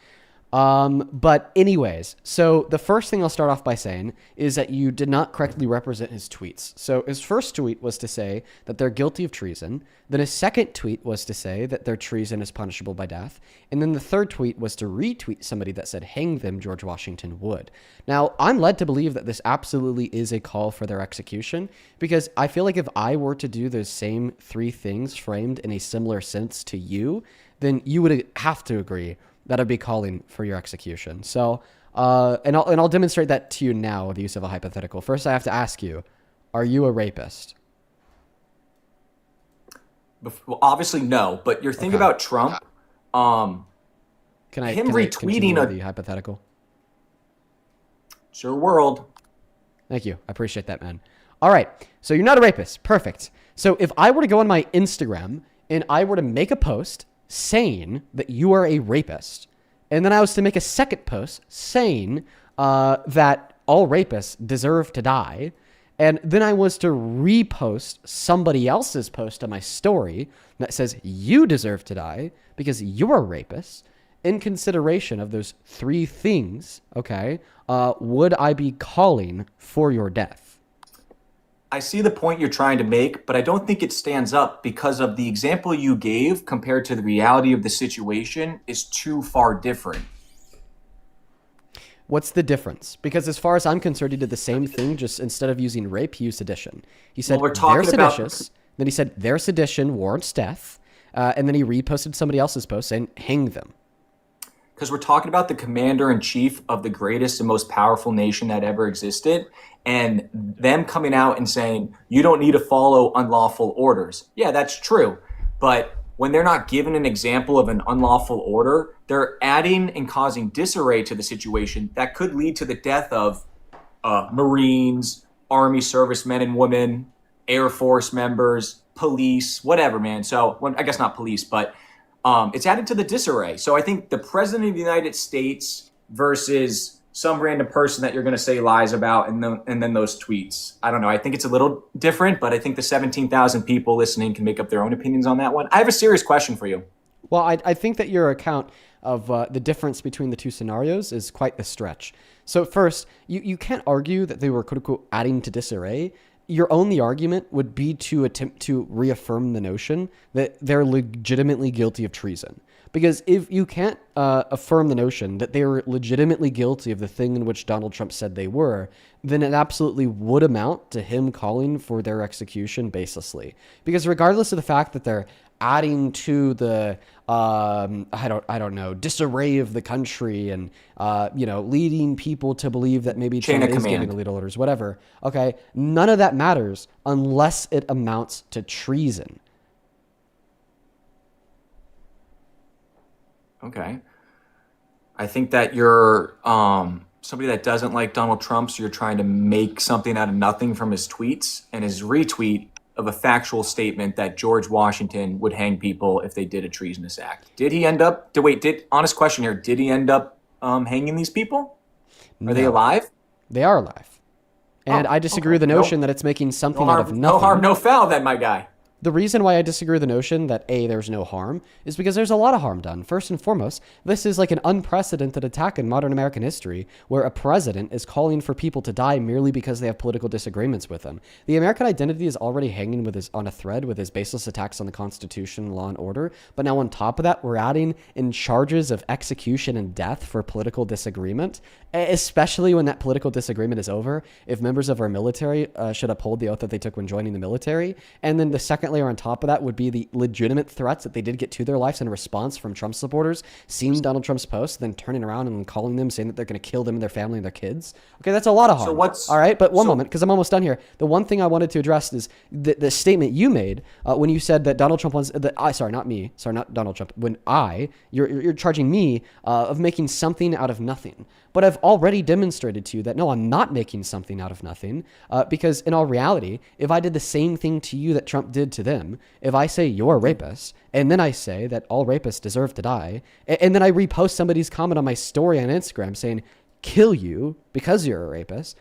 But anyways, so the first thing I'll start off by saying is that you did not correctly represent his tweets. So his first tweet was to say that they're guilty of treason. Then his second tweet was to say that their treason is punishable by death. And then the third tweet was to retweet somebody that said, hang them, George Washington would. Now, I'm led to believe that this absolutely is a call for their execution, because I feel like if I were to do those same three things framed in a similar sense to you, then you would have to agree that I'd be calling for your execution. So, and I'll demonstrate that to you now with the use of a hypothetical. First, I have to ask you, are you a rapist? Well, obviously, no. But your thing about Trump, Can I him continue retweeting with the hypothetical? it's your world. Thank you. I appreciate that, man. All right. So you're not a rapist. Perfect. So if I were to go on my Instagram and I were to make a post saying that you are a rapist, and then I was to make a second post saying that all rapists deserve to die, and then I was to repost somebody else's post on my story that says you deserve to die because you're a rapist, in consideration of those three things, okay, would I be calling for your death? I see the point you're trying to make, but I don't think it stands up because of the example you gave compared to the reality of the situation is too far different. What's the difference? Because as far as I'm concerned, he did the same thing, just instead of using rape, he used sedition. He said Well, we're talking they're about- seditious, Then he said their sedition warrants death. And then he reposted somebody else's post saying, hang them. Because we're talking about the commander-in-chief of the greatest and most powerful nation that ever existed, and them coming out and saying, you don't need to follow unlawful orders. Yeah, that's true. But when they're not given an example of an unlawful order, they're adding and causing disarray to the situation that could lead to the death of Marines, Army servicemen and women, Air Force members, police, whatever, man. So, well, I guess not police, but it's added to the disarray. So I think the president of the United States versus some random person that you're going to say lies about, and then those tweets. I don't know. I think it's a little different, but I think the 17,000 people listening can make up their own opinions on that one. I have a serious question for you. Well, I think that your account of the difference between the two scenarios is quite the stretch. So first, you can't argue that they were, quote unquote, adding to disarray. Your only argument would be to attempt to reaffirm the notion that they're legitimately guilty of treason. Because if you can't affirm the notion that they were legitimately guilty of the thing in which Donald Trump said they were, then it absolutely would amount to him calling for their execution baselessly. Because regardless of the fact that they're adding to the I don't know, disarray of the country and leading people to believe that maybe Trump is giving illegal orders, whatever. Okay, none of that matters unless it amounts to treason. Okay. I think that you're somebody that doesn't like Donald Trump, so you're trying to make something out of nothing from his tweets and his retweet of a factual statement that George Washington would hang people if they did a treasonous act. Did he end up, honest question here, did he end up hanging these people? Are they alive? They are alive. And I disagree with the notion that it's making something out of nothing. No harm, no foul then, my guy. The reason why I disagree with the notion that there's no harm is because there's a lot of harm done. First and foremost, this is like an unprecedented attack in modern American history where a president is calling for people to die merely because they have political disagreements with him. The American identity is already hanging on a thread with his baseless attacks on the Constitution, law and order. But now on top of that, we're adding in charges of execution and death for political disagreement, especially when that political disagreement is over. If members of our military should uphold the oath that they took when joining the military. And then the second layer on top of that would be the legitimate threats that they did get to their lives in response from Trump supporters, seeing Donald Trump's post, then turning around and calling them, saying that they're going to kill them and their family and their kids. Okay, that's a lot of harm. All right, but one moment, because I'm almost done here. The one thing I wanted to address is the statement you made when you said that Donald Trump was, not Donald Trump, you're charging me of making something out of nothing. But I've already demonstrated to you that, no, I'm not making something out of nothing, because in all reality, if I did the same thing to you that Trump did to them, if I say you're a rapist, and then I say that all rapists deserve to die, and then I repost somebody's comment on my story on Instagram saying, kill you because you're a rapist,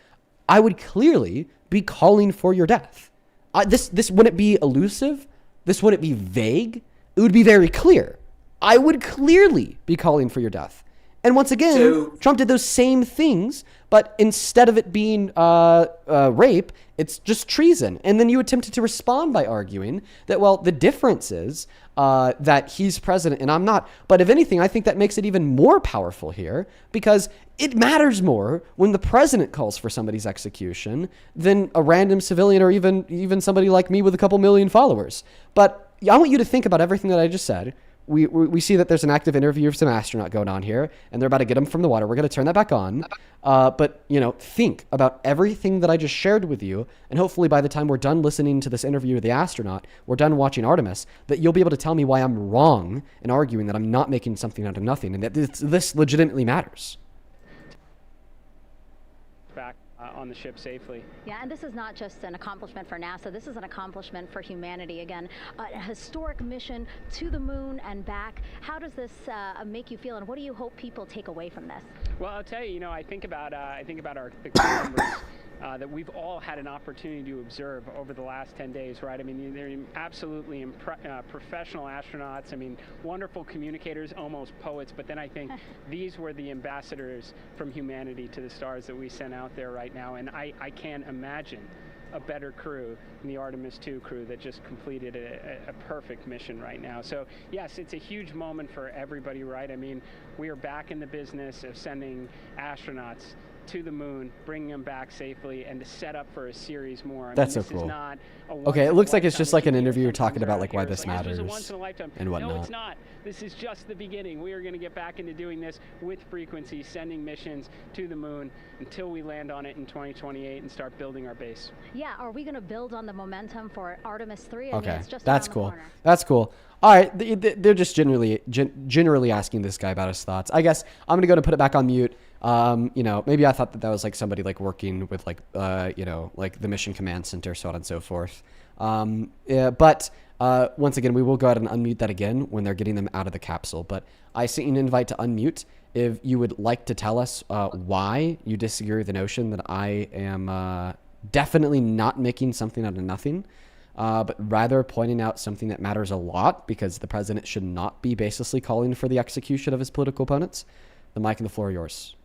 I would clearly be calling for your death. This wouldn't be elusive. This wouldn't be vague. It would be very clear. I would clearly be calling for your death. And once again, Trump did those same things, but instead of it being rape, it's just treason. And then you attempted to respond by arguing that, well, the difference is that he's president and I'm not. But if anything, I think that makes it even more powerful here because it matters more when the president calls for somebody's execution than a random civilian or even somebody like me with a couple million followers. But I want you to think about everything that I just said. We see that there's an active interview of some astronaut going on here, and they're about to get him from the water. We're going to turn that back on. But, think about everything that I just shared with you, and hopefully by the time we're done listening to this interview with the astronaut, we're done watching Artemis, that you'll be able to tell me why I'm wrong in arguing that I'm not making something out of nothing, and that this legitimately matters. Back on the ship safely. Yeah, and this is not just an accomplishment for NASA. This is an accomplishment for humanity. Again, a historic mission to the moon and back. How does this make you feel, and what do you hope people take away from this? Well, I'll tell you, I think about the crew members that we've all had an opportunity to observe over the last 10 days, right? I mean, they're absolutely professional astronauts. I mean, wonderful communicators, almost poets. But then I think these were the ambassadors from humanity to the stars that we sent out there right now. And I can't imagine a better crew than the Artemis II crew that just completed a perfect mission right now. So yes, it's a huge moment for everybody, right? I mean, we are back in the business of sending astronauts to the moon, bringing them back safely, and to set up for a series more. That's so cool. Okay, it looks like it's just like an interview talking about like why this matters and whatnot. No, it's not. This is just the beginning. We are going to get back into doing this with frequency, sending missions to the moon until we land on it in 2028 and start building our base. Yeah, are we going to build on the momentum for Artemis 3? Okay, it's just that's around the cool. corner. That's cool. All right, they're just generally asking this guy about his thoughts. I guess I'm gonna go to put it back on mute. Maybe I thought that was like somebody like working with like like the Mission Command Center, so on and so forth. But once again, we will go ahead and unmute that again when they're getting them out of the capsule. But I sent you an invite to unmute. If you would like to tell us why you disagree with the notion that I am definitely not making something out of nothing, but rather pointing out something that matters a lot, because the president should not be baselessly calling for the execution of his political opponents. The mic and the floor are yours.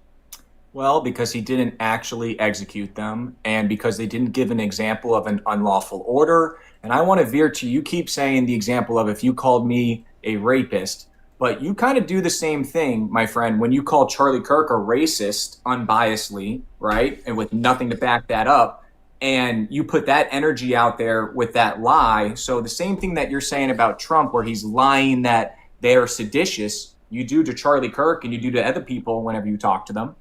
Well, because he didn't actually execute them, and because they didn't give an example of an unlawful order. And I want to veer to, you keep saying the example of if you called me a rapist, but you kind of do the same thing, my friend, when you call Charlie Kirk a racist unbiasedly, right? And with nothing to back that up. And you put that energy out there with that lie. So the same thing that you're saying about Trump, where he's lying that they are seditious, you do to Charlie Kirk and you do to other people whenever you talk to them.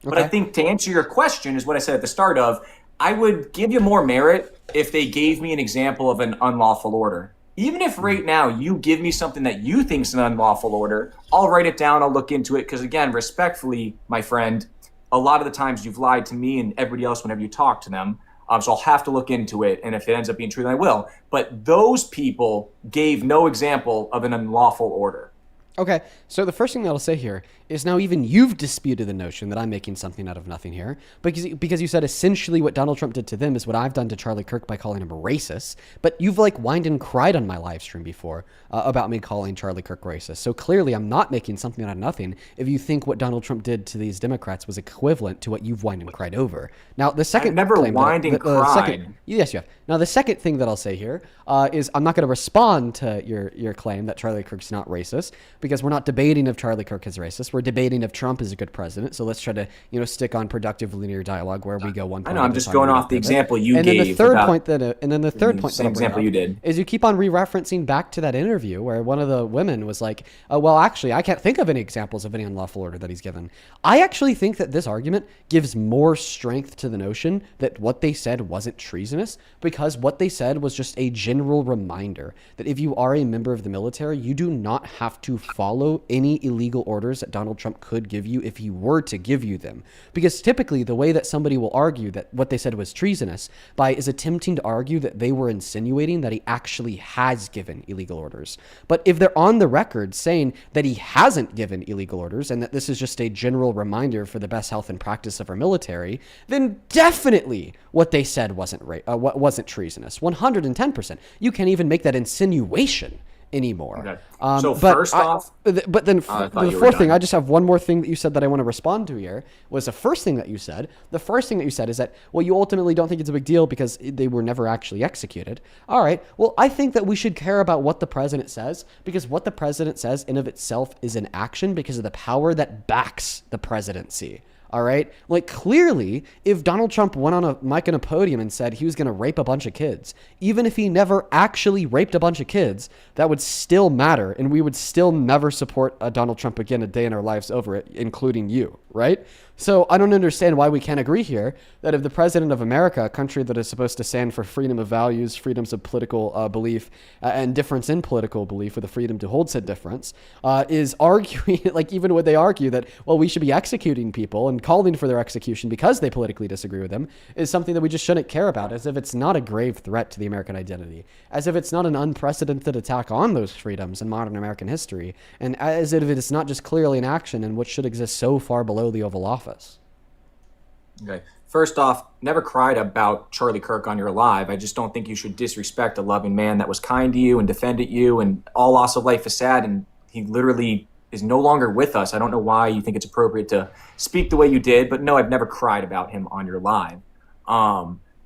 Okay. But I think to answer your question is what I said at the start of, I would give you more merit if they gave me an example of an unlawful order. Even if right now you give me something that you think is an unlawful order, I'll write it down, I'll look into it. Because again, respectfully, my friend, a lot of the times you've lied to me and everybody else whenever you talk to them. So I'll have to look into it. And if it ends up being true, then I will. But those people gave no example of an unlawful order. Okay, so the first thing that I'll say here is now even you've disputed the notion that I'm making something out of nothing here, because you said essentially what Donald Trump did to them is what I've done to Charlie Kirk by calling him a racist, but you've like whined and cried on my live stream before about me calling Charlie Kirk racist. So clearly I'm not making something out of nothing if you think what Donald Trump did to these Democrats was equivalent to what you've whined and cried over. Now, the second I've never whined and cried. Yes, you have. Now, the second thing that I'll say here is I'm not going to respond to your claim that Charlie Kirk's not racist, because we're not debating if Charlie Kirk is racist. We're debating if Trump is a good president. So let's try to, stick on productive linear dialogue where we go one point. I know, I'm just going off the example you gave. And then the third point that you did is you keep on re-referencing back to that interview where one of the women was like, well, actually, I can't think of any examples of any unlawful order that he's given. I actually think that this argument gives more strength to the notion that what they said wasn't treasonous, because what they said was just a general reminder that if you are a member of the military, you do not have to follow any illegal orders that Donald Trump could give you if he were to give you them. Because typically the way that somebody will argue that what they said was treasonous is attempting to argue that they were insinuating that he actually has given illegal orders. But if they're on the record saying that he hasn't given illegal orders and that this is just a general reminder for the best health and practice of our military, then definitely what they said wasn't treasonous. 110%. You can't even make that insinuation anymore. Okay. So first off, but then the fourth thing, I just have one more thing that you said that I want to respond to here, was the first thing that you said. The first thing that you said is that, well, you ultimately don't think it's a big deal because they were never actually executed. All right. Well, I think that we should care about what the president says, because what the president says in of itself is an action because of the power that backs the presidency. All right. Like, clearly, if Donald Trump went on a mic and a podium and said he was going to rape a bunch of kids, even if he never actually raped a bunch of kids, that would still matter. And we would still never support Donald Trump again a day in our lives over it, including you. Right. So I don't understand why we can't agree here that if the president of America, a country that is supposed to stand for freedom of values, freedoms of political belief, and difference in political belief with the freedom to hold said difference, is arguing, like even when they argue that, well, we should be executing people and calling for their execution because they politically disagree with them, is something that we just shouldn't care about, as if it's not a grave threat to the American identity, as if it's not an unprecedented attack on those freedoms in modern American history, and as if it is not just clearly an action in what should exist so far below the Oval Office. Okay. First off, never cried about Charlie Kirk on your live. I just don't think you should disrespect a loving man that was kind to you and defended you, and all loss of life is sad, and he literally is no longer with us. I don't know why you think it's appropriate to speak the way you did, but no, I've never cried about him on your live.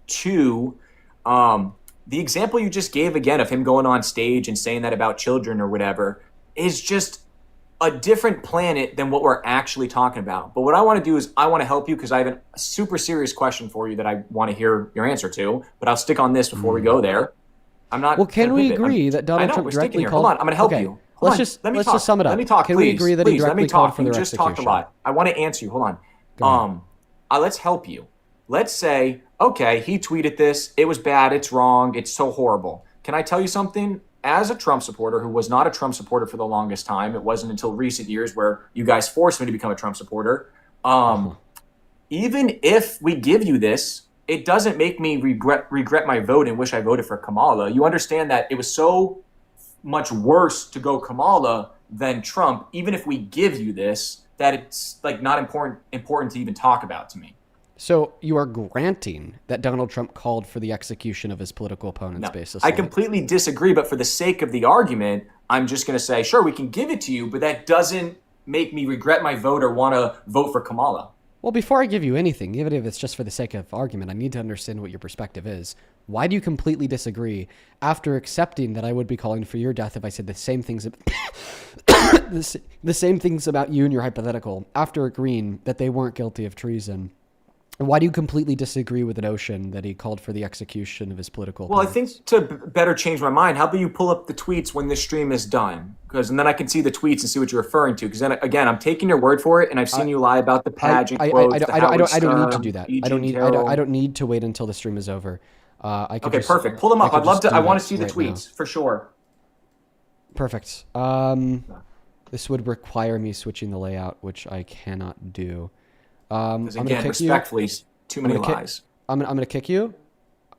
Two, the example you just gave again of him going on stage and saying that about children or whatever is just a different planet than what we're actually talking about. But what I want to do is I want to help you because I have a super serious question for you that I want to hear your answer to. But I'll stick on this before we go there. I'm not. Well, can we agree that Donald Trump directly called? Hold on, I'm going to help you. Let's just sum it up. Let me talk, Can please. we agree that he directly called for their execution? You just talked a lot. I want to answer you. Hold on. Let's help you. Let's say, okay, he tweeted this. It was bad. It's wrong. It's so horrible. Can I tell you something? As a Trump supporter who was not a Trump supporter for the longest time, it wasn't until recent years where you guys forced me to become a Trump supporter. Even if we give you this, it doesn't make me regret my vote and wish I voted for Kamala. You understand that it was so much worse to go Kamala than Trump, even if we give you this, that it's like not important to even talk about to me. So you are granting that Donald Trump called for the execution of his political opponents basis. I completely disagree, but for the sake of the argument, I'm just going to say, sure, we can give it to you, but that doesn't make me regret my vote or want to vote for Kamala. Well, before I give you anything, even if it's just for the sake of argument, I need to understand what your perspective is. Why do you completely disagree after accepting that I would be calling for your death if I said the same things, the same things about you and your hypothetical, after agreeing that they weren't guilty of treason? Why do you completely disagree with the notion that he called for the execution of his political opponents? Well, I think to better change my mind, how about you pull up the tweets when this stream is done? And then I can see the tweets and see what you're referring to. Because then, again, I'm taking your word for it, and I've seen you lie about the pageant quotes. I don't need to do that. I don't need to wait until the stream is over. Okay, perfect. Pull them up. I want to see the tweets for sure. Perfect. This would require me switching the layout, which I cannot do. Again, respectfully, too many lies. I'm gonna kick you,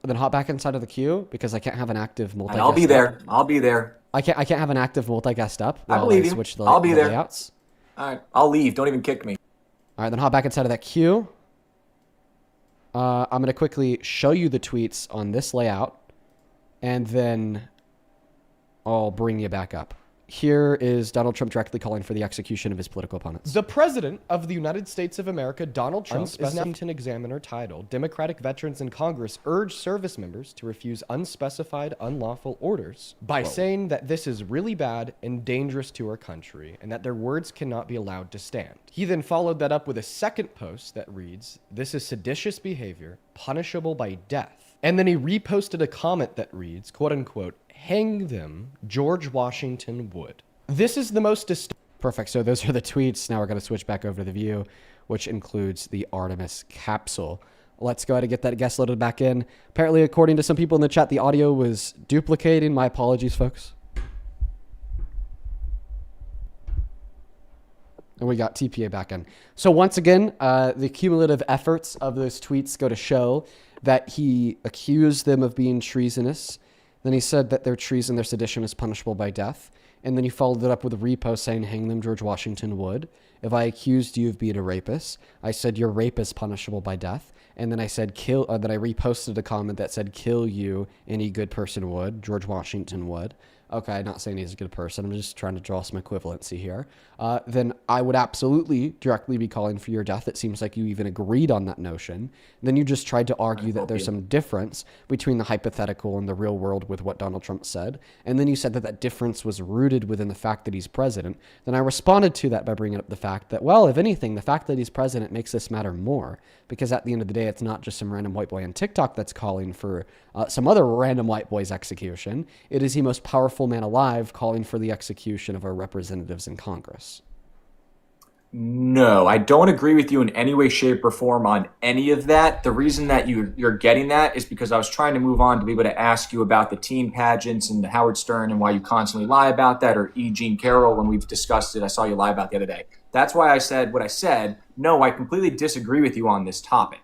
then hop back inside of the queue because I can't have an active multi-guest. I'll be there. I'll be there. I can't have an active multi-guest up. I believe you. Switch the, I'll be there. Layouts. All right, I'll leave. Don't even kick me. All right, then hop back inside of that queue. I'm gonna quickly show you the tweets on this layout, and then I'll bring you back up. Here is Donald Trump directly calling for the execution of his political opponents. The President of the United States of America, Donald Trump, is now an examiner titled Democratic Veterans in Congress urge service members to refuse unspecified unlawful orders by saying that this is really bad and dangerous to our country and that their words cannot be allowed to stand. He then followed that up with a second post that reads, "This is seditious behavior, punishable by death." And then he reposted a comment that reads, quote unquote, "Hang them, George Washington would." This is the most Perfect. So those are the tweets. Now we're going to switch back over to the view, which includes the Artemis capsule. Let's go ahead and get that guest loaded back in. Apparently, according to some people in the chat, the audio was duplicating. My apologies, folks. And we got TPA back in. So once again, the cumulative efforts of those tweets go to show that he accused them of being treasonous. Then he said that their treason, their sedition is punishable by death. And then he followed it up with a repost saying, "Hang them, George Washington would." If I accused you of being a rapist, I said your rape is punishable by death. And then I said that I reposted a comment that said, "Kill you, any good person would. George Washington would." Okay, I'm not saying he's a good person. I'm just trying to draw some equivalency here. Then I would absolutely directly be calling for your death. It seems like you even agreed on that notion. Then you just tried to argue that there's some difference between the hypothetical and the real world with what Donald Trump said. And then you said that that difference was rooted within the fact that he's president. Then I responded to that by bringing up the fact that, well, if anything, the fact that he's president makes this matter more. Because at the end of the day, it's not just some random white boy on TikTok that's calling for some other random white boy's execution. It is the most powerful man alive calling for the execution of our representatives in Congress. No, I don't agree with you in any way, shape, or form on any of that. The reason that you're getting that is because I was trying to move on to be able to ask you about the teen pageants and Howard Stern and why you constantly lie about that, or E. Jean Carroll when we've discussed it. I saw you lie about the other day. That's why I said what I said. No, I completely disagree with you on this topic.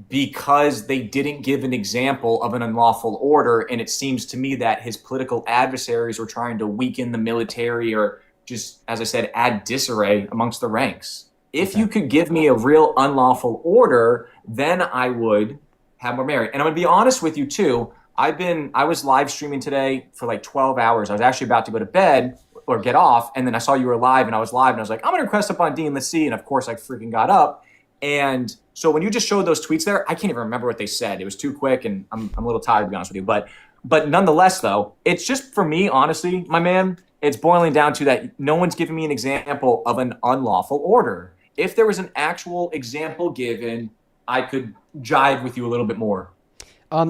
Because they didn't give an example of an unlawful order, and it seems to me that his political adversaries were trying to weaken the military or just, as I said, add disarray amongst the ranks. If you could give me a real unlawful order, then I would have more merit. And I'm going to be honest with you, too. I was live streaming today for like 12 hours. I was actually about to go to bed or get off, and then I saw you were live, and I was live, and I was like, I'm going to request up on Dean, let's see. And, of course, I freaking got up. And so when you just showed those tweets there, I can't even remember what they said. It was too quick, and I'm a little tired, to be honest with you. But nonetheless, though, it's just for me, honestly, my man, it's boiling down to that no one's giving me an example of an unlawful order. If there was an actual example given, I could jive with you a little bit more.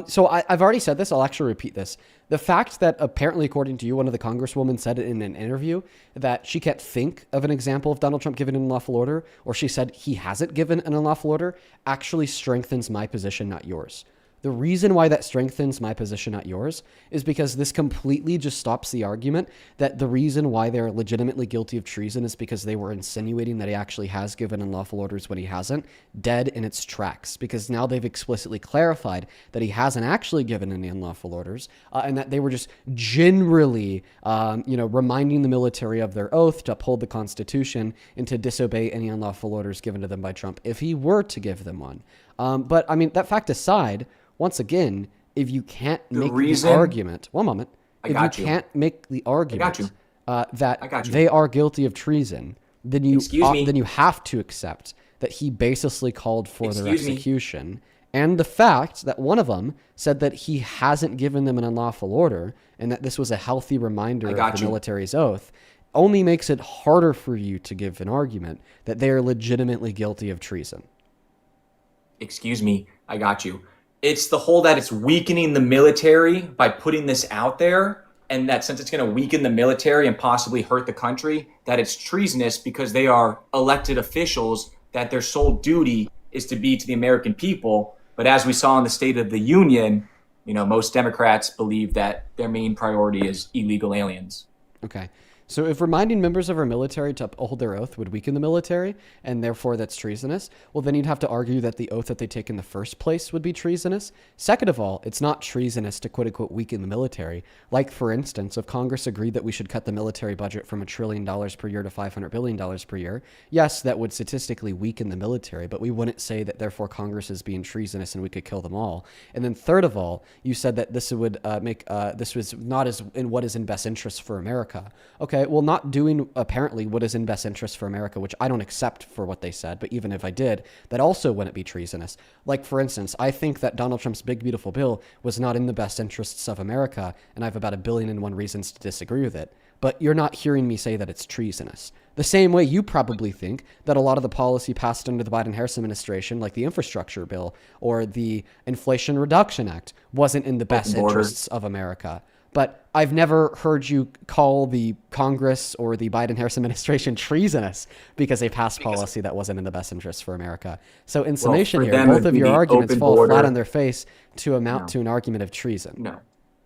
So I've already said this. I'll actually repeat this. The fact that apparently, according to you, one of the congresswomen said it in an interview that she can't think of an example of Donald Trump giving an unlawful order, or she said he hasn't given an unlawful order, actually strengthens my position, not yours. The reason why that strengthens my position, not yours, is because this completely just stops the argument that the reason why they're legitimately guilty of treason is because they were insinuating that he actually has given unlawful orders when he hasn't, dead in its tracks. Because now they've explicitly clarified that he hasn't actually given any unlawful orders, and that they were just generally, reminding the military of their oath to uphold the Constitution and to disobey any unlawful orders given to them by Trump if he were to give them one. But I mean, that fact aside, once again, if you can't make the argument, one moment, if you can't make the argument that they are guilty of treason, then you have to accept that he basically called for their execution. And the fact that one of them said that he hasn't given them an unlawful order and that this was a healthy reminder of the military's oath only makes it harder for you to give an argument that they are legitimately guilty of treason. Excuse me, I got you. It's the whole that it's weakening the military by putting this out there, and that since it's going to weaken the military and possibly hurt the country, that it's treasonous because they are elected officials, that their sole duty is to be to the American people. But as we saw in the State of the Union, most Democrats believe that their main priority is illegal aliens. Okay. So if reminding members of our military to uphold their oath would weaken the military, and therefore that's treasonous, well, then you'd have to argue that the oath that they take in the first place would be treasonous. Second of all, it's not treasonous to quote-unquote weaken the military. Like, for instance, if Congress agreed that we should cut the military budget from $1 trillion per year to $500 billion per year, yes, that would statistically weaken the military, but we wouldn't say that therefore Congress is being treasonous and we could kill them all. And then third of all, you said that this would this was not as in what is in best interest for America. Okay, well, not doing apparently what is in best interest for America, which I don't accept for what they said, but even if I did, that also wouldn't be treasonous. Like, for instance, I think that Donald Trump's big, beautiful bill was not in the best interests of America, and I have about 1,000,001 reasons to disagree with it. But you're not hearing me say that it's treasonous. The same way you probably think that a lot of the policy passed under the Biden-Harris administration, like the infrastructure bill or the Inflation Reduction Act, wasn't in the best interests of America. But I've never heard you call the Congress or the Biden-Harris administration treasonous because they passed policy that wasn't in the best interest for America. So in summation here, both of your arguments fall flat on their face to amount to an argument of treason.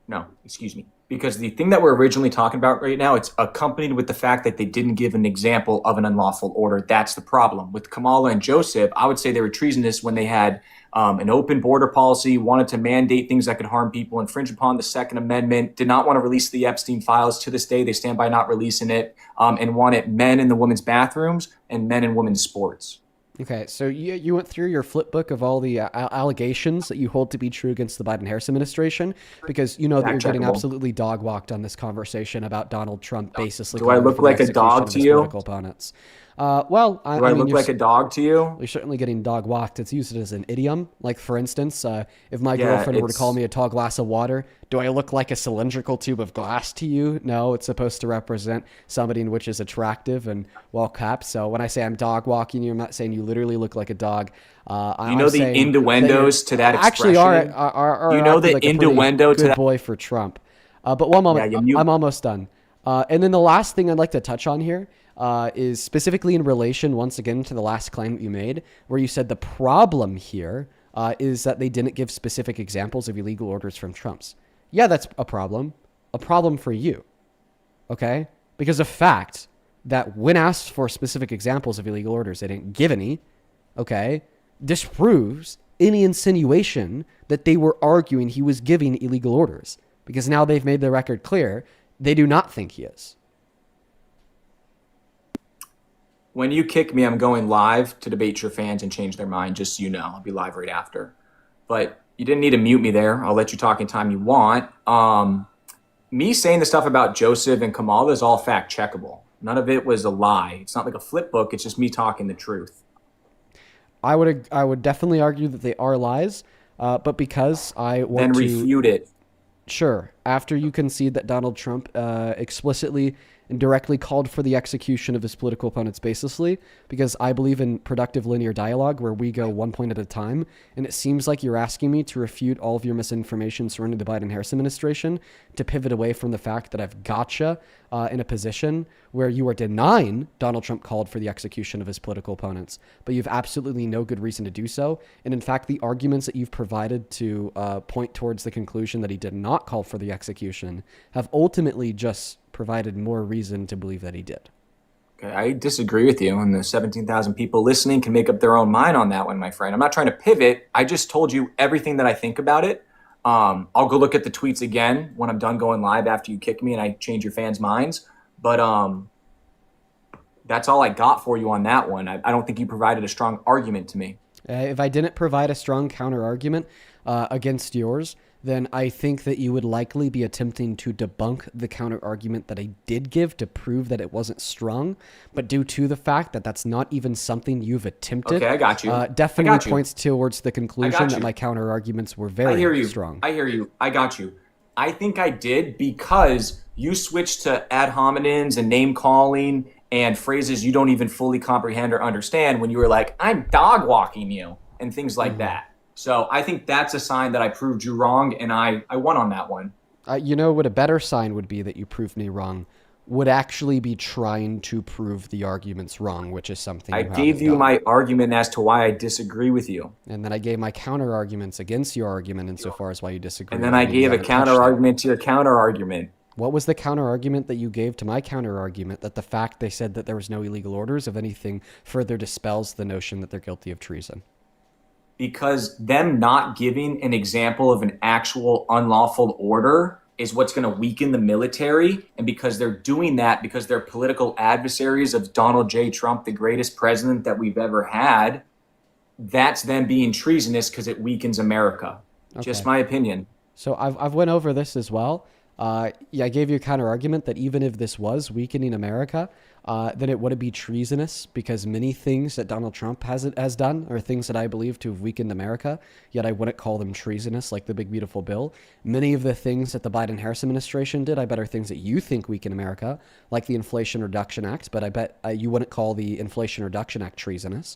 No, excuse me. Because the thing that we're originally talking about right now, it's accompanied with the fact that they didn't give an example of an unlawful order. That's the problem. With Kamala and Joseph, I would say they were treasonous when they had an open border policy, wanted to mandate things that could harm people, infringe upon the Second Amendment, did not want to release the Epstein files. To this day, they stand by not releasing it, and wanted men in the women's bathrooms and men in women's sports. Okay, so you went through your flip book of all the allegations that you hold to be true against the Biden-Harris administration, because you know that you're getting absolutely dog-walked on this conversation about Donald Trump basically. Do I look like a dog to you? Political opponents. Well, do I look like a dog to you? You're certainly getting dog-walked. It's used as an idiom. Like, for instance, if my girlfriend were to call me a tall glass of water, do I look like a cylindrical tube of glass to you? No, it's supposed to represent somebody in which is attractive and well-kept. So when I say I'm dog-walking you, I'm not saying you literally look like a dog. You know the innuendos to that expression? Actually are you know the like innuendo to that? Good boy for Trump. But one moment, I'm almost done. And then the last thing I'd like to touch on here is specifically in relation, once again, to the last claim that you made, where you said the problem here is that they didn't give specific examples of illegal orders from Trump's. Yeah, that's a problem for you, okay? Because the fact that when asked for specific examples of illegal orders, they didn't give any, okay, disproves any insinuation that they were arguing he was giving illegal orders, because now they've made the record clear they do not think he is. When you kick me, I'm going live to debate your fans and change their mind, just so you know. I'll be live right after. But you didn't need to mute me there. I'll let you talk anytime you want. Me saying the stuff about Joseph and Kamala is all fact checkable. None of it was a lie. It's not like a flip book. It's just me talking the truth. I would definitely argue that they are lies, but because I want then refute it. Sure. After you concede that Donald Trump explicitly and directly called for the execution of his political opponents baselessly, because I believe in productive linear dialogue where we go one point at a time, and it seems like you're asking me to refute all of your misinformation surrounding the Biden-Harris administration to pivot away from the fact that I've gotcha in a position where you are denying Donald Trump called for the execution of his political opponents, but you have absolutely no good reason to do so. And in fact, the arguments that you've provided to point towards the conclusion that he did not call for the execution have ultimately just provided more reason to believe that he did. Okay, I disagree with you, and the 17,000 people listening can make up their own mind on that one, my friend. I'm not trying to pivot. I just told you everything that I think about it. I'll go look at the tweets again when I'm done going live after you kick me and I change your fans' minds. But that's all I got for you on that one. I don't think you provided a strong argument to me. If I didn't provide a strong counter argument against yours, then I think that you would likely be attempting to debunk the counter argument that I did give to prove that it wasn't strong. But due to the fact that that's not even something you've attempted, okay, I got you. Definitely points towards the conclusion that my counter arguments were very strong. I hear you. I got you. I think I did because you switched to ad hominems and name calling and phrases you don't even fully comprehend or understand when you were like, I'm dog walking you and things like that. So I think that's a sign that I proved you wrong, and I won on that one. You know what a better sign would be that you proved me wrong would actually be trying to prove the arguments wrong, which is something I gave you my argument as to why I disagree with you. And then I gave my counter arguments against your argument insofar as why you disagree. And then I gave a counter argument to your counter argument. What was the counter argument that you gave to my counter argument that the fact they said that there was no illegal orders, if anything, further dispels the notion that they're guilty of treason? Because them not giving an example of an actual unlawful order is what's going to weaken the military. And because they're doing that, because they're political adversaries of Donald J. Trump, the greatest president that we've ever had, that's them being treasonous because it weakens America. Okay. Just my opinion. So I've went over this as well. I gave you a counter argument that even if this was weakening America, then it wouldn't be treasonous because many things that Donald Trump has done are things that I believe to have weakened America, yet I wouldn't call them treasonous like the big beautiful bill. Many of the things that the Biden-Harris administration did, I bet are things that you think weaken America, like the Inflation Reduction Act, but I bet you wouldn't call the Inflation Reduction Act treasonous.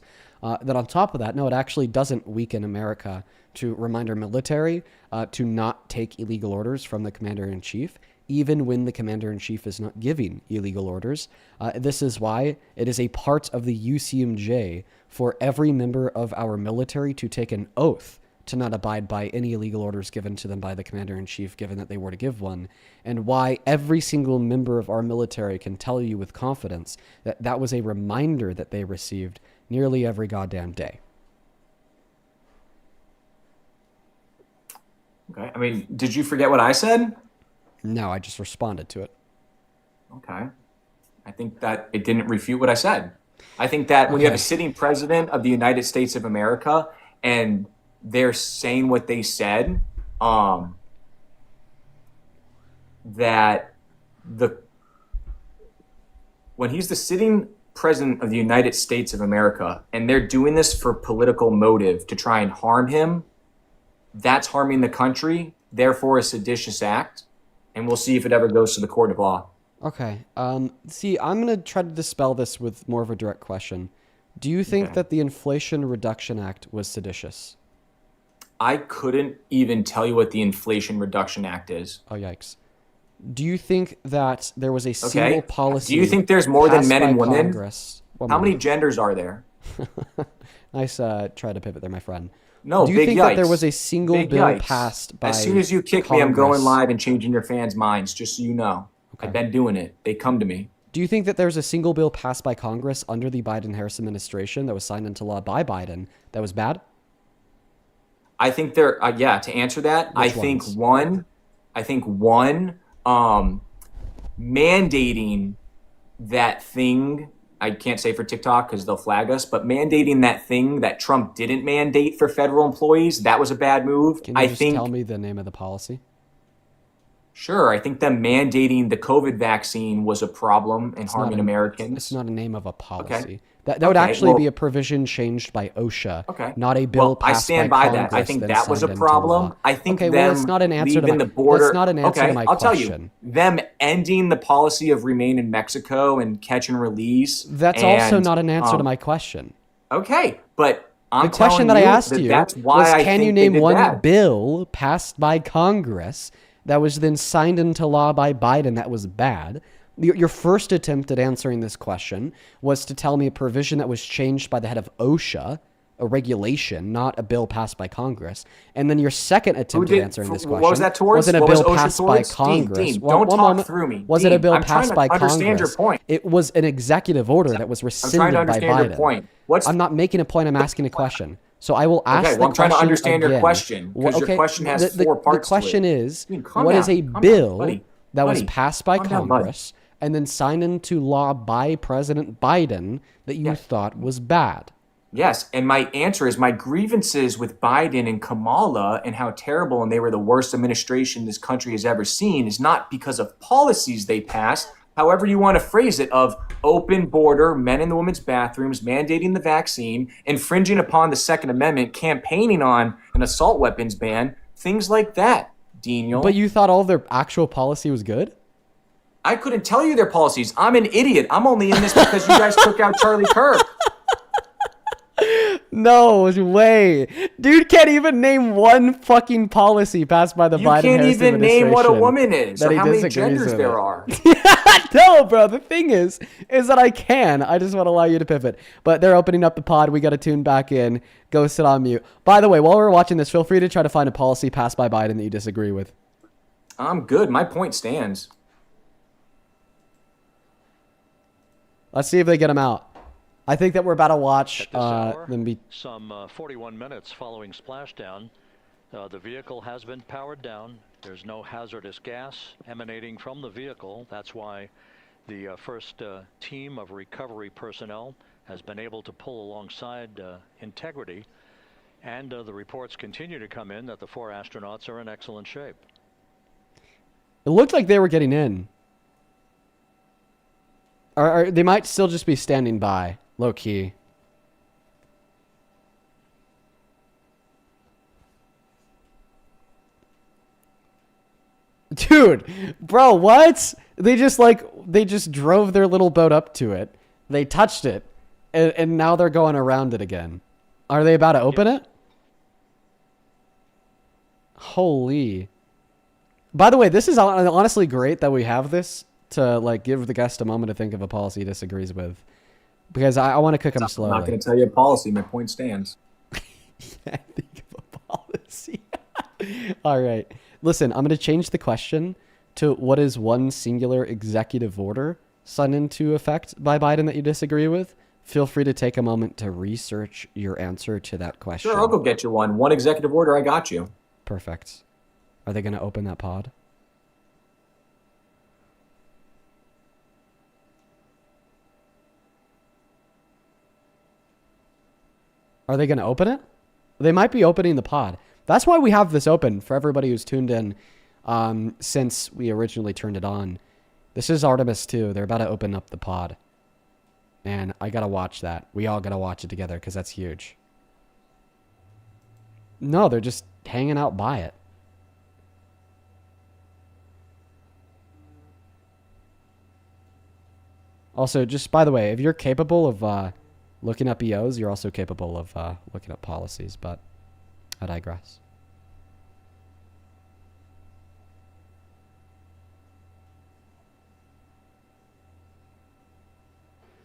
Then on top of that, no, it actually doesn't weaken America to remind our military to not take illegal orders from the commander-in-chief, even when the commander-in-chief is not giving illegal orders. This is why it is a part of the UCMJ for every member of our military to take an oath to not abide by any illegal orders given to them by the commander-in-chief, given that they were to give one, and why every single member of our military can tell you with confidence that that was a reminder that they received nearly every goddamn day. Okay. I mean, did you forget what I said? No, I just responded to it. Okay. I think that it didn't refute what I said. I think that when you have a sitting president of the United States of America and they're saying what they said, that when he's the sitting president of the United States of America and they're doing this for political motive to try and harm him, that's harming the country, therefore a seditious act, and we'll see if it ever goes to the court of law. Okay. See, I'm going to try to dispel this with more of a direct question. Do you think that the Inflation Reduction Act was seditious? I couldn't even tell you what the Inflation Reduction Act is. Oh, yikes. Do you think that there was a single policy? Do you think there's more than men and women? Congress? How many genders are there? Nice try to pivot there, my friend. No, do you think that there was a single bill passed by As soon as you kick me, I'm going live and changing your fans' minds, just so you know. Okay. I've been doing it. They come to me. Do you think that there was a single bill passed by Congress under the Biden-Harris administration that was signed into law by Biden that was bad? I think there, to answer that, I think one, mandating that thing, I can't say for TikTok because they'll flag us, but mandating that thing that Trump didn't mandate for federal employees, that was a bad move. Can you tell me the name of the policy? Sure, I think them mandating the COVID vaccine was a problem and harming Americans. It's not a name of a policy. Okay. That would actually be a provision changed by OSHA, not a bill passed I stand by by Congress. that. I think that was a problem. I think it's not an answer to my the border. That's not an answer to my I'll question. tell you, them ending the policy of remain in Mexico and catch and release. That's also not an answer to my question. Okay, but I'm the question that I asked you that's why was, I can think you name they did one that. bill passed by Congress that was then signed into law by Biden that was bad? Your first attempt at answering this question was to tell me a provision that was changed by the head of OSHA, a regulation, not a bill passed by Congress. And then your second attempt at answering this question what was that towards? wasn't a What was bill OSHA passed towards? by Congress. Dean, don't talk through me. Was it a bill I'm trying passed to by understand Congress? your point. It was an executive order that was rescinded I'm trying to by understand Biden. your point. I'm not making a point. I'm asking a question. So I will ask Okay, well, I'm trying to understand your question, because your question has four parts to it. The question is, calm what down, is a calm down, bill buddy, that was buddy, passed by calm down, buddy. Congress and then signed into law by President Biden that you thought was bad? Yes, and my answer is my grievances with Biden and Kamala and how terrible and they were the worst administration this country has ever seen is not because of policies they passed, however you want to phrase it, of open border, men in the women's bathrooms, mandating the vaccine, infringing upon the Second Amendment, campaigning on an assault weapons ban, things like that, Daniel. But you thought all of their actual policy was good? I couldn't tell you their policies. I'm an idiot. I'm only in this because you guys took out Charlie Kirk. No way. Dude can't even name one fucking policy passed by the You Biden can't Harris even name what a administration woman is that or he how many disagrees genders with there it. are. No, bro. The thing is that I can. I just want to allow you to pivot. But they're opening up the pod. We got to tune back in. Go sit on mute. By the way, while we're watching this, feel free to try to find a policy passed by Biden that you disagree with. I'm good. My point stands. Let's see if they get him out. I think that we're about to watch them be... Some 41 minutes following splashdown, the vehicle has been powered down. There's no hazardous gas emanating from the vehicle. That's why the first team of recovery personnel has been able to pull alongside Integrity. And the reports continue to come in that the 4 astronauts are in excellent shape. It looked like they were getting in. Or they might still just be standing by, low key. Dude, bro, what? They just drove their little boat up to it. They touched it, and now they're going around it again. Are they about to open it? Holy. By the way, this is honestly great that we have this to like give the guest a moment to think of a policy he disagrees with, because I want to cook him slowly. I'm not going to tell you a policy. My point stands. I think of a policy. All right. Listen, I'm going to change the question to what is one singular executive order signed into effect by Biden that you disagree with? Feel free to take a moment to research your answer to that question. Sure, I'll go get you one. One executive order, I got you. Perfect. Are they going to open that pod? Are they going to open it? They might be opening the pod. That's why we have this open for everybody who's tuned in since we originally turned it on. This is Artemis 2. They're about to open up the pod. Man, I got to watch that. We all got to watch it together because that's huge. No, they're just hanging out by it. Also, just by the way, if you're capable of looking up EOs, you're also capable of looking up policies, but I digress.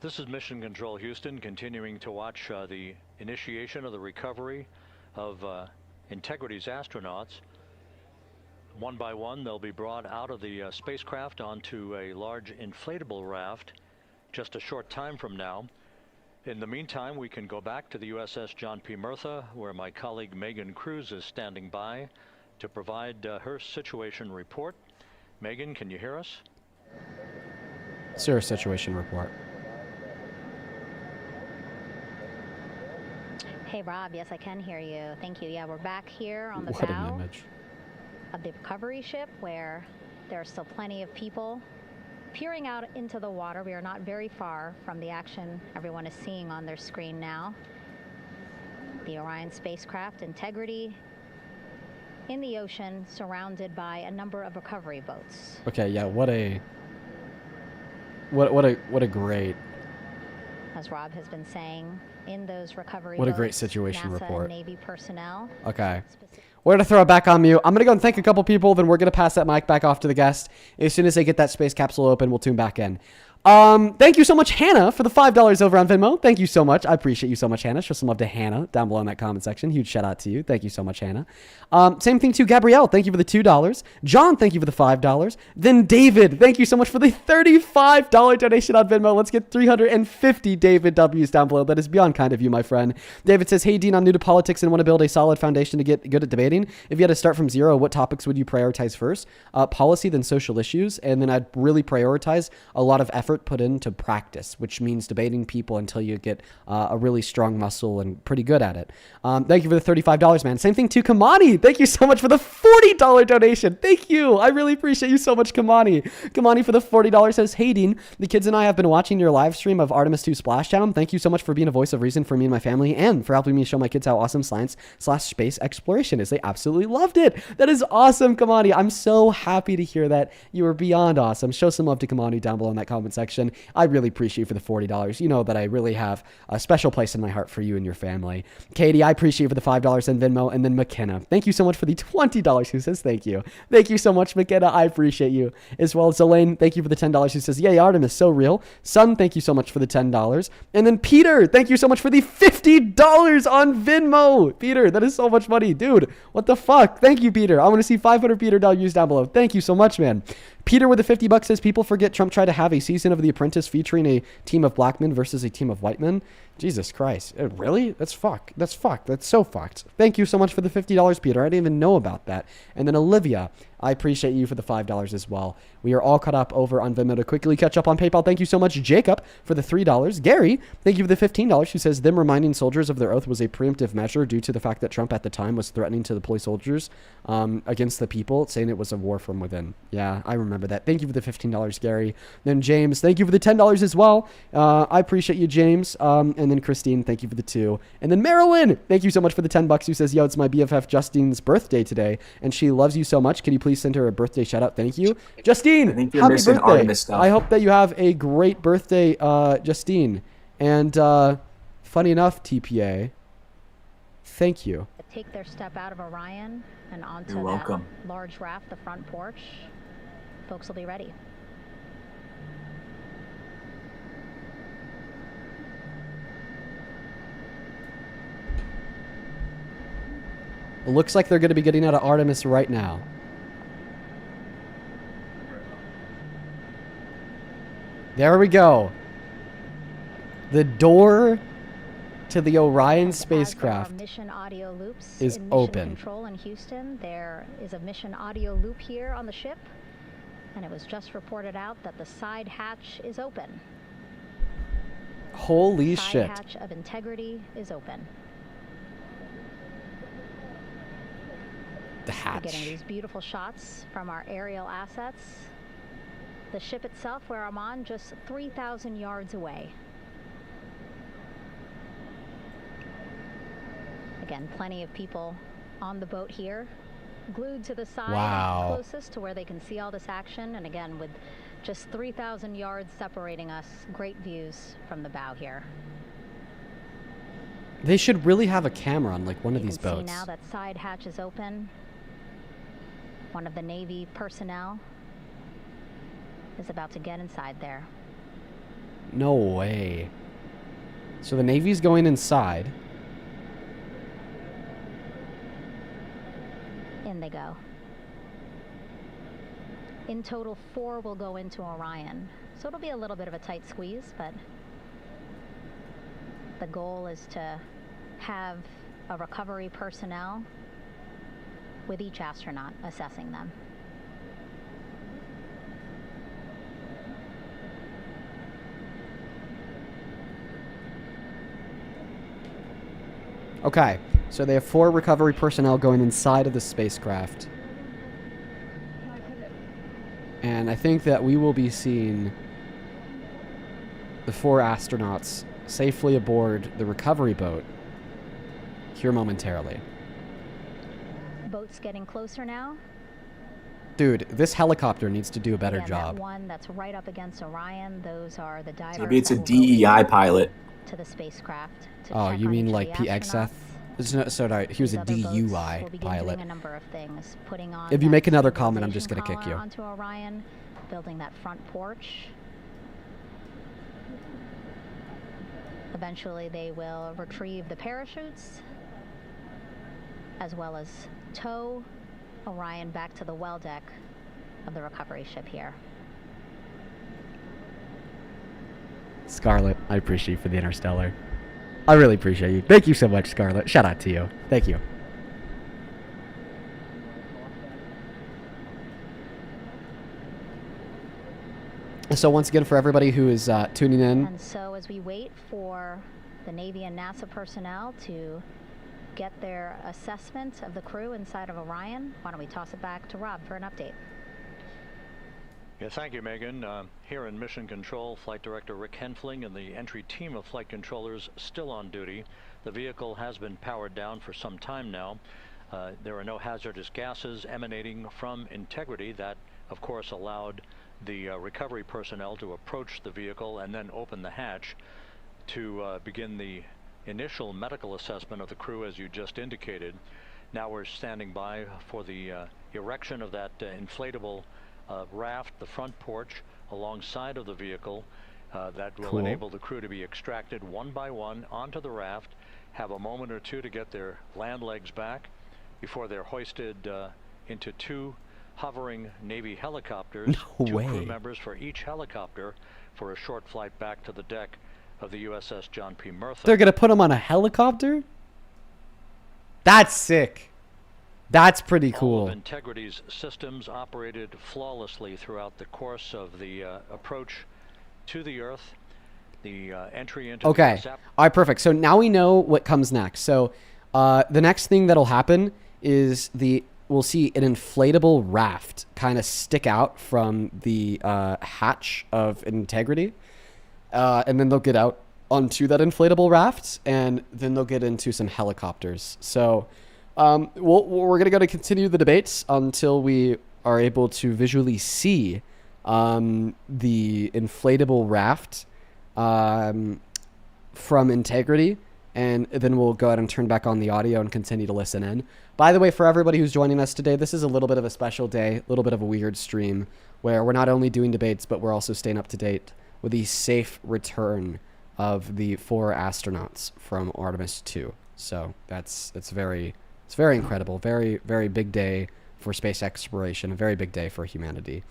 This is Mission Control Houston, continuing to watch the initiation of the recovery of Integrity's astronauts. One by one, they'll be brought out of the spacecraft onto a large inflatable raft just a short time from now. In the meantime, we can go back to the USS John P. Murtha, where my colleague Megan Cruz is standing by to provide her situation report. Megan, can you hear us? Sir, situation report. Hey, Rob. Yes, I can hear you. Thank you. Yeah, we're back here on the What an bow image. of the recovery ship where There are still plenty of people peering out into the water. We are not very far from the action everyone is seeing on their screen now. The Orion spacecraft, Integrity, in the ocean, surrounded by a number of recovery boats. Okay, yeah, what a great, as Rob has been saying, in those recovery what a boats, great situation NASA report. and Navy personnel. Okay. We're going to throw it back on mute. I'm going to go and thank a couple people, then we're going to pass that mic back off to the guest. As soon as they get that space capsule open, we'll tune back in. Thank you so much, Hannah, for the $5 over on Venmo. Thank you so much. I appreciate you so much, Hannah. Show some love to Hannah down below in that comment section. Huge shout out to you. Thank you so much, Hannah. Same thing to Gabrielle. Thank you for the $2. John, thank you for the $5. Then David, thank you so much for the $35 donation on Venmo. Let's get 350 David W's down below. That is beyond kind of you, my friend. David says, hey, Dean, I'm new to politics and want to build a solid foundation to get good at debating. If you had to start from zero, what topics would you prioritize first? Policy, then social issues. And then I'd really prioritize a lot of effort put into practice, which means debating people until you get a really strong muscle and pretty good at it. Thank you for the $35, man. Same thing to Kamani. Thank you so much for the $40 donation. Thank you. I really appreciate you so much, Kamani. Kamani for the $40 says, hey, Dean, the kids and I have been watching your live stream of Artemis 2 Splashdown. Thank you so much for being a voice of reason for me and my family and for helping me show my kids how awesome science/space exploration is. They absolutely loved it. That is awesome, Kamani. I'm so happy to hear that. You are beyond awesome. Show some love to Kamani down below in that comment section. I really appreciate you for the $40. You know that I really have a special place in my heart for you and your family. Katie, I appreciate you for the $5 in Venmo. And then McKenna, thank you so much for the $20 who says thank you. Thank you so much, McKenna. I appreciate you. As well as Elaine, thank you for the $10 who says, yay, Artemis, so real. Sun, thank you so much for the $10. And then Peter, thank you so much for the $50 on Venmo. Peter, that is so much money. Dude, what the fuck? Thank you, Peter. I want to see 500 Peter W's down below. Thank you so much, man. Peter with the $50 says, people forget Trump tried to have a season of The Apprentice featuring a team of black men versus a team of white men. Jesus Christ. Really? That's fucked. That's fucked. That's so fucked. Thank you so much for the $50, Peter. I didn't even know about that. And then Olivia, I appreciate you for the $5 as well. We are all caught up over on Venmo to quickly catch up on PayPal. Thank you so much, Jacob, for the $3. Gary, thank you for the $15, who says them reminding soldiers of their oath was a preemptive measure due to the fact that Trump at the time was threatening to deploy soldiers against the people, saying it was a war from within. Yeah, I remember that. Thank you for the $15, Gary. Then James, thank you for the $10 as well. I appreciate you, James. And then Christine, thank you for the $2. And then Marilyn, thank you so much for the $10, who says, yo, it's my BFF Justine's birthday today, and she loves you so much. Can you please send her a birthday shout out? Thank you. Justine, happy birthday. Artemis stuff. I hope that you have a great birthday, Justine. And funny enough, TPA, thank you. Take their step out of Orion and onto You're welcome. that large raft, the front porch. Folks will be ready. It looks like they're going to be getting out of Artemis right now. There we go. The door to the Orion spacecraft mission audio loops is in mission open. Control in Houston. There is a mission audio loop here on the ship, and it was just reported out that the side hatch is open. Holy side shit. Hatch of Integrity is open. The hatch. We're getting these beautiful shots from our aerial assets. The ship itself, where I'm on, just 3,000 yards away. Again, plenty of people on the boat here, glued to the side, Wow. closest to where they can see all this action. And again, with just 3,000 yards separating us, great views from the bow here. They should really have a camera on like one of these You can boats. see now that side hatch is open. One of the Navy personnel is about to get inside there. No way. So the Navy's going inside. In they go. In total, 4 will go into Orion. So it'll be a little bit of a tight squeeze, but the goal is to have a recovery personnel with each astronaut assessing them. Okay, so they have 4 recovery personnel going inside of the spacecraft. And I think that we will be seeing the 4 astronauts safely aboard the recovery boat here momentarily. Boat's getting closer now. Dude, this helicopter needs to do a better job. That one that's right up against Orion, those are the divers. Maybe it's a DEI pilot. To the spacecraft. Oh, you mean like PXF? No, sorry, he was a DUI pilot. A number of things, putting on if you make another comment, I'm just gonna kick you. Onto Orion, building that front porch. Eventually, they will retrieve the parachutes, as well as tow Orion back to the well deck of the recovery ship here. Scarlett, I appreciate you for the Interstellar. I really appreciate you. Thank you so much, Scarlett. Shout out to you. Thank you. So once again, for everybody who is tuning in. And so as we wait for the Navy and NASA personnel to get their assessment of the crew inside of Orion, why don't we toss it back to Rob for an update? Yeah, thank you, Megan. Here in Mission Control, Flight Director Rick Henfling and the entry team of flight controllers still on duty. The vehicle has been powered down for some time now. There are no hazardous gases emanating from Integrity. That, of course, allowed the recovery personnel to approach the vehicle and then open the hatch to begin the initial medical assessment of the crew, as you just indicated. Now we're standing by for the erection of that inflatable raft, the front porch, alongside of the vehicle that will enable the crew to be extracted one by one onto the raft, have a moment or two to get their land legs back before they're hoisted into 2 hovering Navy helicopters, No 2 way. crew members for each helicopter for a short flight back to the deck of the USS John P. Murtha. They're gonna put him on a helicopter? That's sick. That's pretty cool. All of Integrity's systems operated flawlessly throughout the course of the approach to the Earth. The entry into Okay. the All right, perfect. So now we know what comes next. So the next thing that'll happen is we'll see an inflatable raft kind of stick out from the hatch of Integrity. And then they'll get out onto that inflatable raft, and then they'll get into some helicopters. So we're going to continue the debates until we are able to visually see the inflatable raft from Integrity, and then we'll go ahead and turn back on the audio and continue to listen in. By the way, for everybody who's joining us today, this is a little bit of a special day, a little bit of a weird stream, where we're not only doing debates, but we're also staying up to date with the safe return of the 4 astronauts from Artemis 2. So it's very incredible. Very, very big day for space exploration. A very big day for humanity.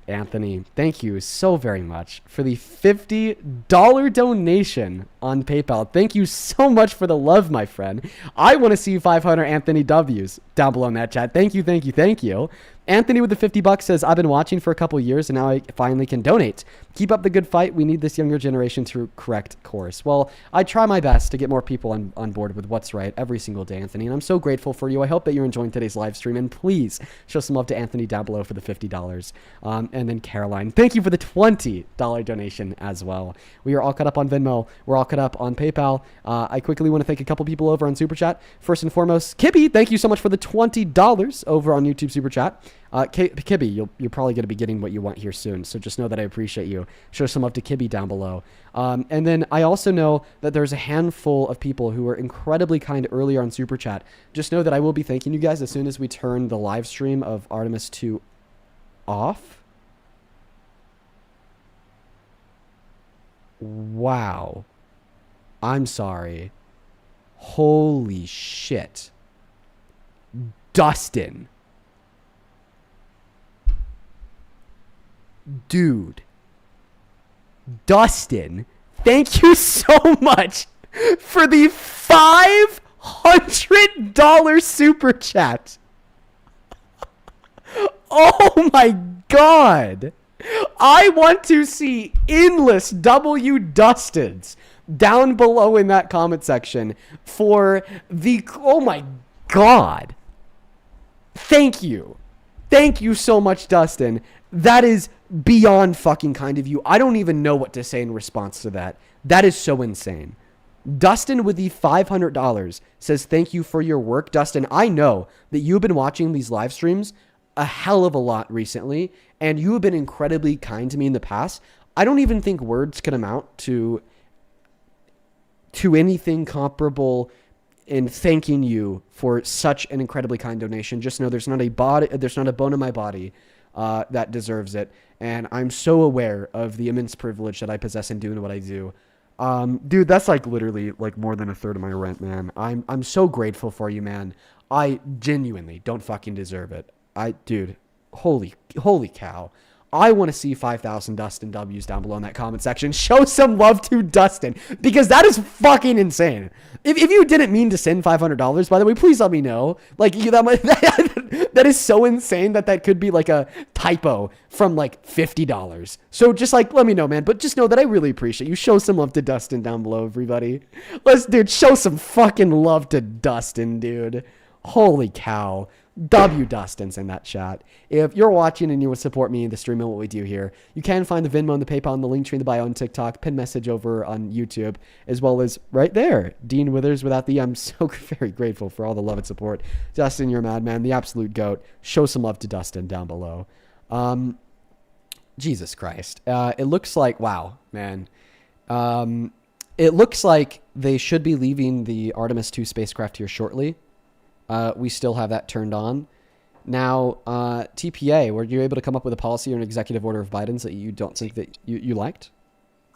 Anthony, thank you so very much for the $50 donation on PayPal. Thank you so much for the love, my friend. I want to see 500 Anthony W's down below in that chat. Thank you, thank you, thank you. Anthony with the $50 says, I've been watching for a couple years and now I finally can donate. Keep up the good fight. We need this younger generation to correct course. Well, I try my best to get more people on board with what's right every single day, Anthony, and I'm so grateful for you. I hope that you're enjoying today's live stream, and please show some love to Anthony down below for the $50. And then Caroline, thank you for the $20 donation as well. We are all caught up on Venmo. We're all caught up on PayPal. I quickly want to thank a couple people over on Super Chat. First and foremost, Kibby, thank you so much for the $20 over on YouTube Super Chat. Kibby, you're probably going to be getting what you want here soon, so just know that I appreciate you. Show some love to Kibby down below. And then I also know that there's a handful of people who were incredibly kind earlier on Super Chat. Just know that I will be thanking you guys as soon as we turn the live stream of Artemis 2 off. Wow. I'm sorry. Holy shit. Dustin. Dude. Dustin, thank you so much for the $500 super chat. Oh my god. I want to see endless W Dustins down below in that comment section for the... Oh my god. Thank you. Thank you so much, Dustin. That is beyond fucking kind of you. I don't even know what to say in response to that. That is so insane. Dustin with the $500 says, thank you for your work. Dustin, I know that you've been watching these live streams a hell of a lot recently, and you have been incredibly kind to me in the past. I don't even think words can amount to anything comparable in thanking you for such an incredibly kind donation. Just know there's not a bone in my body that deserves it. And I'm so aware of the immense privilege that I possess in doing what I do. Dude, that's like literally like more than a third of my rent, man. I'm so grateful for you, man. I genuinely don't fucking deserve it. Dude, holy cow. I want to see 5,000 Dustin W's down below in that comment section. Show some love to Dustin, because that is fucking insane. If you didn't mean to send $500, by the way, please let me know. Like, that is so insane that could be like a typo from like $50. So just like, let me know, man. But just know that I really appreciate you. Show some love to Dustin down below, everybody. Dude, show some fucking love to Dustin, dude. Holy cow. W Dustin's in that chat. If you're watching and you would support me in the stream and what we do here, you can find the Venmo and the PayPal and the link tree in the bio on TikTok, pin message over on YouTube, as well as right there, Dean Withers without the I'm so very grateful for all the love and support. Dustin, you're a madman, the absolute GOAT. Show some love to Dustin down below. Jesus Christ. It looks like, wow, man. It looks like they should be leaving the Artemis 2 spacecraft here shortly. We still have that turned on. Now, TPA, were you able to come up with a policy or an executive order of Biden's that you don't think that you liked?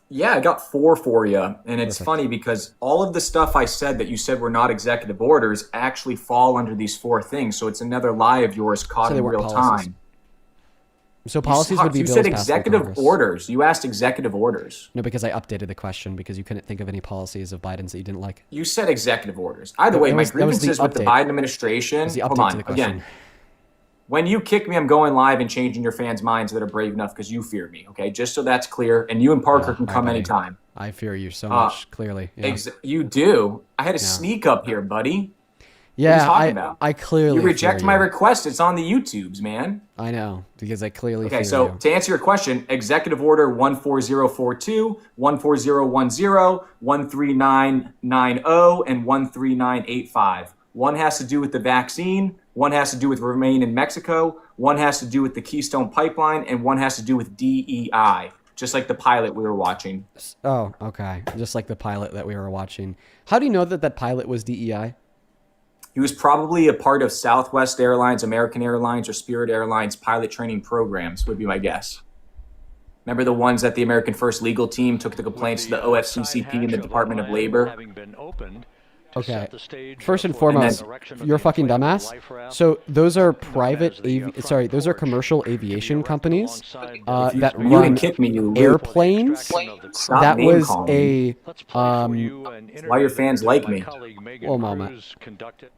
Yeah, I got 4 for you. And it's Perfect. funny because all of the stuff I said that you said were not executive orders actually fall under these 4 things. So it's another lie of yours caught So they in weren't real policies. time. So policies would be You bills said passed through executive Congress. orders. You asked executive orders. No, because I updated the question because you couldn't think of any policies of Biden's that you didn't like. You said executive orders. Either way, That my was the grievances with the update. Biden administration. That was the Hold update on. to the question. Again, when you kick me, I'm going live and changing your fans' minds that are brave enough because you fear me. Okay, just so that's clear. And you and Parker can come anytime. I fear you so much, clearly. Yeah. You do. I had a sneak up here, buddy. Yeah, what are you talking about? I clearly You reject fear my you. request. It's on the YouTubes, man. I know, because I clearly Okay, fear so you. to answer your question, Executive Order 14042, 14010, 13990, and 13985. One has to do with the vaccine, one has to do with Remain in Mexico, one has to do with the Keystone Pipeline, and one has to do with DEI, just like the pilot we were watching. Oh, okay. Just like the pilot that we were watching. How do you know that pilot was DEI? He was probably a part of Southwest Airlines, American Airlines, or Spirit Airlines pilot training programs, would be my guess. Remember the ones that the American First Legal Team took the complaints to the OFCCP and the Department of Labor? Okay. First and foremost, you're a fucking dumbass. So those are those are commercial aviation companies that you run didn't kick me, you airplanes. Stop That name was calling. Why your fans like me? One moment.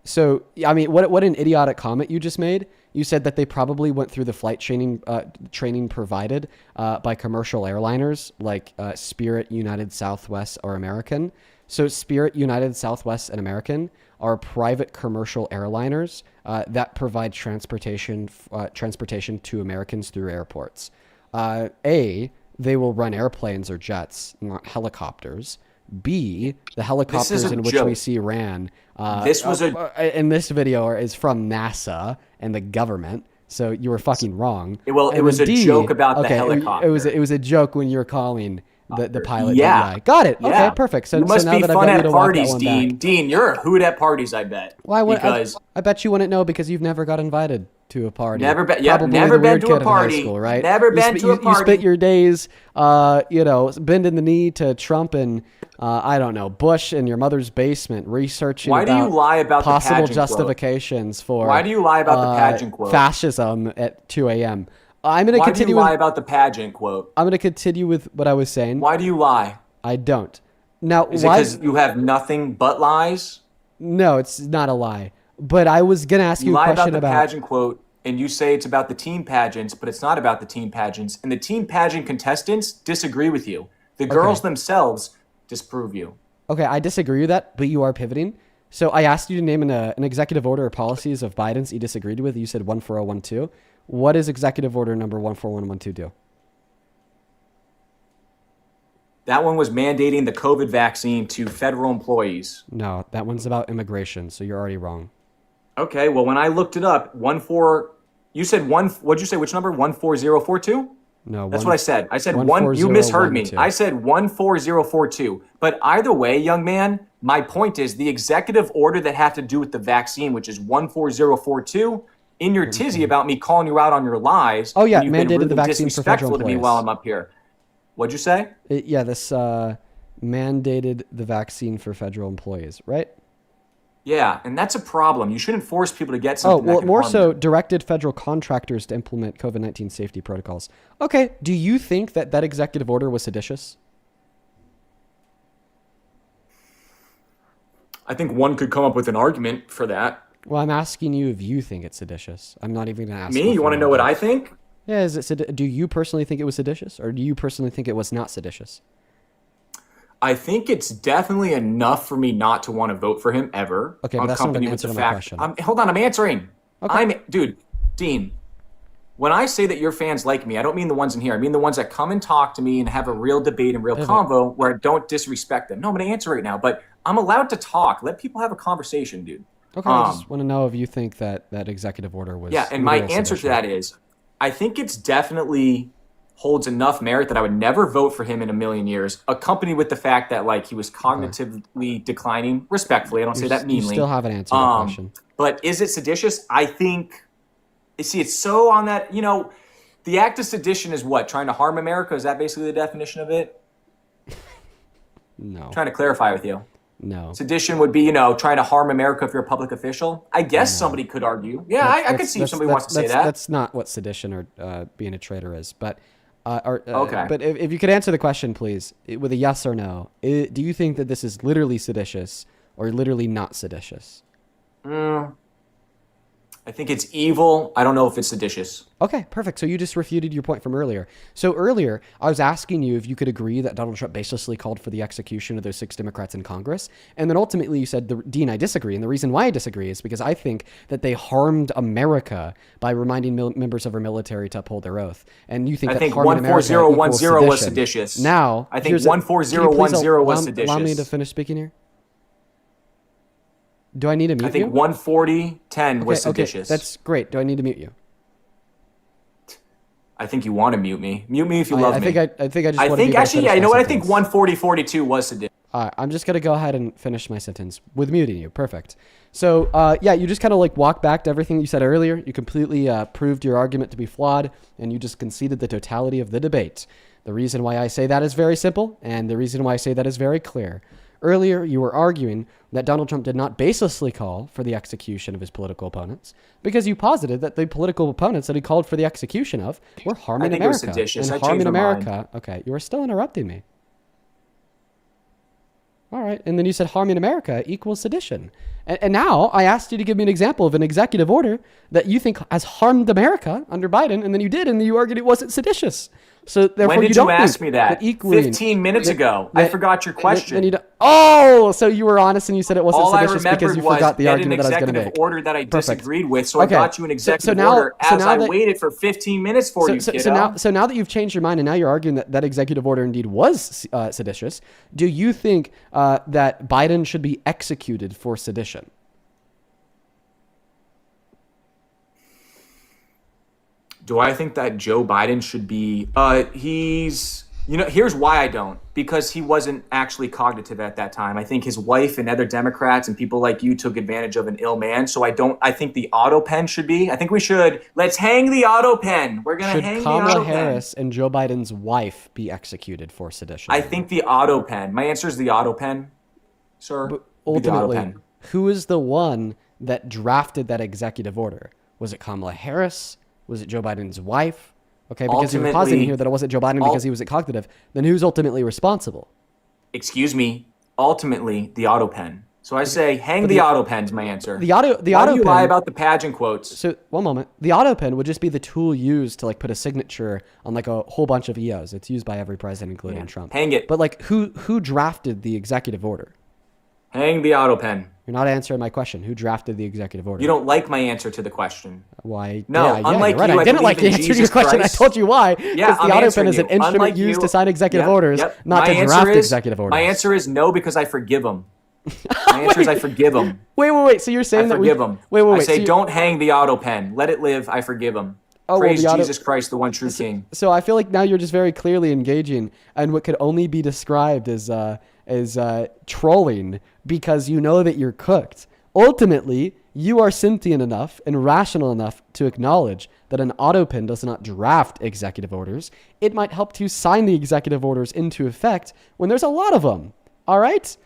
So, I mean, what an idiotic comment you just made. You said that they probably went through the flight training provided by commercial airliners like Spirit, United, Southwest, or American. So Spirit, United, Southwest, and American are private commercial airliners that provide transportation to Americans through airports. They will run airplanes or jets, not helicopters. B, the helicopters in which we see ran. This was in this video is from NASA and the government. So you were fucking wrong. Well, it was a joke about the helicopter. It was a joke when you were calling the pilot. Yeah. DEI. Got it. Yeah. Okay, perfect. So, you must now be that fun I've got at you to walk that parties, one Dean. back. Dean, you're a hoot at parties, I bet. Why would because I bet you wouldn't know because you've never got invited to a party. Never been the weird to kid a in party. high school, right? Never been to a party. You spent your days, bending the knee to Trump and I don't know, Bush in your mother's basement researching. Why do you lie about possible the pageant justifications for? Why do you lie about the pageant quote? Fascism at 2 a.m. I'm going to continue. Why do you lie about the pageant quote? I'm going to continue with what I was saying. Why do you lie? I don't. Now, Is it because you have nothing but lies? No, it's not a lie. But I was going to ask you a question about the pageant quote, and you say it's about the team pageants, but it's not about the team pageants. And the team pageant contestants disagree with you. The girls themselves disprove you. Okay, I disagree with that, but you are pivoting. So I asked you to name an executive order or policies of Biden's you disagreed with. You said 14012. what is executive order number 14112 do? That one was mandating the COVID vaccine to federal employees. No, that one's about immigration, so you're already wrong. Okay, well, when I looked it up, you said what'd you say, which number? 14042? No. That's what I said. I said one, you misheard me. I said 14042. But either way, young man, my point is the executive order that had to do with the vaccine, which is 14042, in your tizzy about me calling you out on your lies. Oh, yeah, you've mandated been really the vaccine for federal disrespectful to me employees. while I'm up here. What'd you say? This mandated the vaccine for federal employees, right? Yeah, and that's a problem. You shouldn't force people to get something. Oh, well, that more harm so them. directed federal contractors to implement COVID-19 safety protocols. Okay, do you think that that executive order was seditious? I think one could come up with an argument for that. Well, I'm asking you if you think it's seditious. I'm not even going to ask Me? You want to know what I think? Yeah, do you personally think it was seditious, or do you personally think it was not seditious? I think it's definitely enough for me not to want to vote for him ever. Okay, but that's not an answer to my question. Hold on, I'm answering. Okay. Dude, Dean, when I say that your fans like me, I don't mean the ones in here. I mean the ones that come and talk to me and have a real debate and real convo where I don't disrespect them. No, I'm going to answer right now, but I'm allowed to talk. Let people have a conversation, dude. Okay, I just want to know if you think that that executive order was... Yeah, and my answer to that is, I think it's definitely holds enough merit that I would never vote for him in a million years, accompanied with the fact that like he was cognitively declining. Respectfully, I don't say that meanly. You still haven't answered that question. But is it seditious? I think. See, it's so on that. The act of sedition is what? Trying to harm America? Is that basically the definition of it? No. I'm trying to clarify with you. No. Sedition would be, trying to harm America if you're a public official. I guess somebody could argue. Yeah, I could see if somebody wants to say that. That's not what sedition or being a traitor is. But okay. But if you could answer the question, please, with a yes or no. Do you think that this is literally seditious or literally not seditious? I think it's evil. I don't know if it's seditious. Okay, perfect. So you just refuted your point from earlier. So earlier, I was asking you if you could agree that Donald Trump baselessly called for the execution of those 6 Democrats in Congress. And then ultimately you said, Dean, I disagree. And the reason why I disagree is because I think that they harmed America by reminding members of our military to uphold their oath. And you think I that think harming America equals 14010 was sedition. seditious. Now, I think 14010 was seditious. Allow me to finish speaking here. Do I need to mute you? I think 14010 was seditious. Okay, that's great. Do I need to mute you? I think you want to mute me. Mute me if you love me. I think I just want to be actually, yeah, you know what? I think 14042 was seditious. All right, I'm just going to go ahead and finish my sentence with muting you. Perfect. So, yeah, you just kind of like walked back to everything you said earlier. You completely proved your argument to be flawed, and you just conceded the totality of the debate. The reason why I say that is very simple, and the reason why I say that is very clear. Earlier, you were arguing that Donald Trump did not baselessly call for the execution of his political opponents because you posited that the political opponents that he called for the execution of were harming America. I think it was seditious. And harming America. Okay, you are still interrupting me. All right, and then you said harming America equals sedition. And now I asked you to give me an example of an executive order that you think has harmed America under Biden, and then you did, and then you argued it wasn't seditious. So therefore, when did you ask me that? 15 minutes ago. I forgot your question. So you were honest and you said it wasn't seditious because you forgot the argument that I was going to make. An executive order that I disagreed with, so I got you an executive order as I waited for 15 minutes for you, kiddo. So now that you've changed your mind and now you're arguing that that executive order indeed was seditious, do you think that Biden should be executed for sedition? Do I think that Joe Biden should be, here's why I don't. Because he wasn't actually cognitive at that time. I think his wife and other Democrats and people like you took advantage of an ill man. So I think the auto pen should be. I think let's hang the auto pen. We're going to hang the auto pen. Should Kamala Harris and Joe Biden's wife be executed for sedition? I think the auto pen. My answer is the auto pen, sir. But ultimately, who is the one that drafted that executive order? Was it Kamala Harris? Was it Joe Biden's wife? Okay, because you're positing here that it wasn't Joe Biden because he wasn't cognitive. Then who's ultimately responsible? Excuse me. Ultimately, the auto pen. So I say, hang the auto pen's my answer. Why do you lie about the pageant quotes? So one moment. The auto pen would just be the tool used to like put a signature on like a whole bunch of EOs. It's used by every president, including Trump. Hang it. But like, who drafted the executive order? Hang the auto pen. You're not answering my question. Who drafted the executive order? You don't like my answer to the question. Why? No, yeah, unlike right. you, I didn't like the answer to your question. Christ. I told you why. Yeah, Because the auto pen is an you. instrument Unlike used you, to sign executive orders, not My to draft is, executive orders. My answer is no, because I forgive them. My answer is I forgive them. Wait. So you're saying that forgive them. Wait. I say so don't hang the auto pen. Let it live. I forgive them. Praise Jesus Christ, the one true King. So I feel like now you're just very clearly engaging in what could only be described as trolling, because you know that you're cooked. Ultimately, you are sentient enough and rational enough to acknowledge that an auto pen does not draft executive orders. It might help to sign the executive orders into effect when there's a lot of them. All right?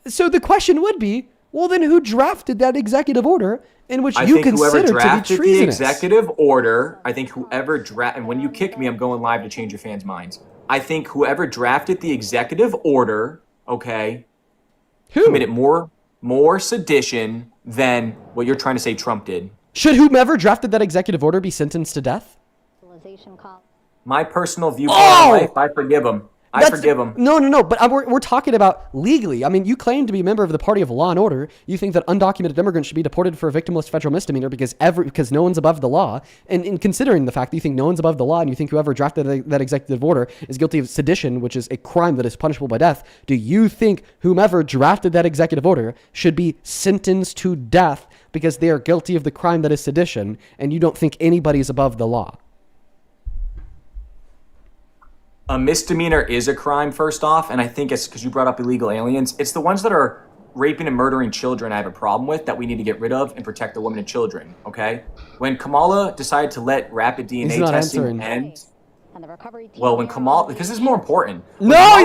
So the question would be, well, then who drafted that executive order in which you consider to be treasonous? The executive order, I think whoever and when you kick me, I'm going live to change your fans' minds. I think whoever drafted the executive order, okay, committed more sedition than what you're trying to say Trump did. Should whomever drafted that executive order be sentenced to death? My personal view for life, I forgive him. I forgive him. No. But we're talking about legally. I mean, you claim to be a member of the party of law and order. You think that undocumented immigrants should be deported for a victimless federal misdemeanor because no one's above the law. And in considering the fact that you think no one's above the law and you think whoever drafted that executive order is guilty of sedition, which is a crime that is punishable by death, do you think whomever drafted that executive order should be sentenced to death because they are guilty of the crime that is sedition, and you don't think anybody's above the law? A misdemeanor is a crime, first off, and I think it's because you brought up illegal aliens. It's the ones that are raping and murdering children I have a problem with that we need to get rid of and protect the women and children, okay? When Kamala decided to let rapid DNA testing end... Well, when Kamala, because this is more important. No!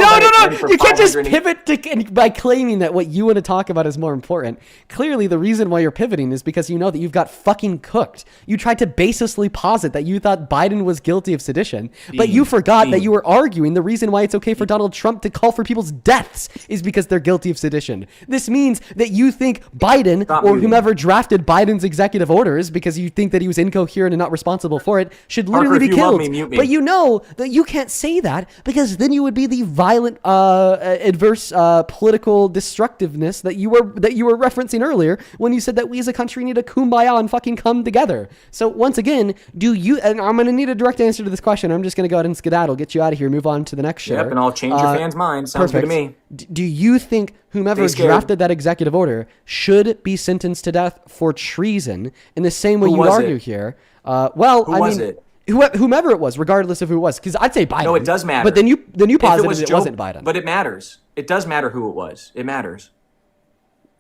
You can't just pivot by claiming that what you want to talk about is more important. Clearly, the reason why you're pivoting is because you know that you've got fucking cooked. You tried to baselessly posit that you thought Biden was guilty of sedition, but you forgot that you were arguing the reason why it's okay for Donald Trump to call for people's deaths is because they're guilty of sedition. This means that you think Biden or whomever drafted Biden's executive orders, because you think that he was incoherent and not responsible for it, should literally be killed. But you know that you can't say that because then you would be the violent, adverse political destructiveness that you were referencing earlier when you said that we as a country need to kumbaya and fucking come together. So once again, and I'm going to need a direct answer to this question. I'm just going to go ahead and skedaddle, get you out of here, move on to the next show. Yep, and I'll change your fans' minds. Sounds good to me. Do you think whomever drafted that executive order should be sentenced to death for treason in the same way you argue here? Who was it? Whomever it was, regardless of who it was, because I'd say Biden. No, it does matter. But then you posited it wasn't Biden. But it matters. It does matter who it was. It matters.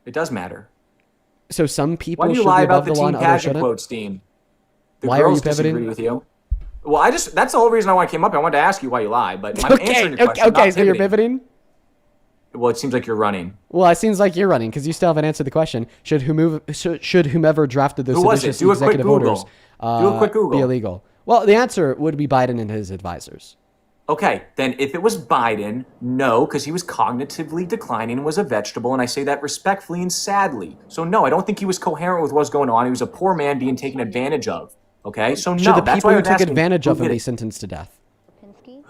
It does matter. So some people Why do you should lie be about above the the law team and others pageant shouldn't? quotes, Dean? Why are you pivoting? Disagree with you. Well, that's the whole reason I came up. I wanted to ask you why you lie, but I'm answering your question. Okay, so you're pivoting? Well, it seems like you're running. Well, it seems like you're running because you still haven't answered the question. Should whomever drafted those seditious executive orders Do a quick Google. be illegal? Well, the answer would be Biden and his advisors. Okay, then if it was Biden, no, because he was cognitively declining and was a vegetable, and I say that respectfully and sadly. So no, I don't think he was coherent with what's going on. He was a poor man being taken advantage of. Okay, so no, Should the that's people why I who was took asking, advantage of who him did be it? sentenced to death?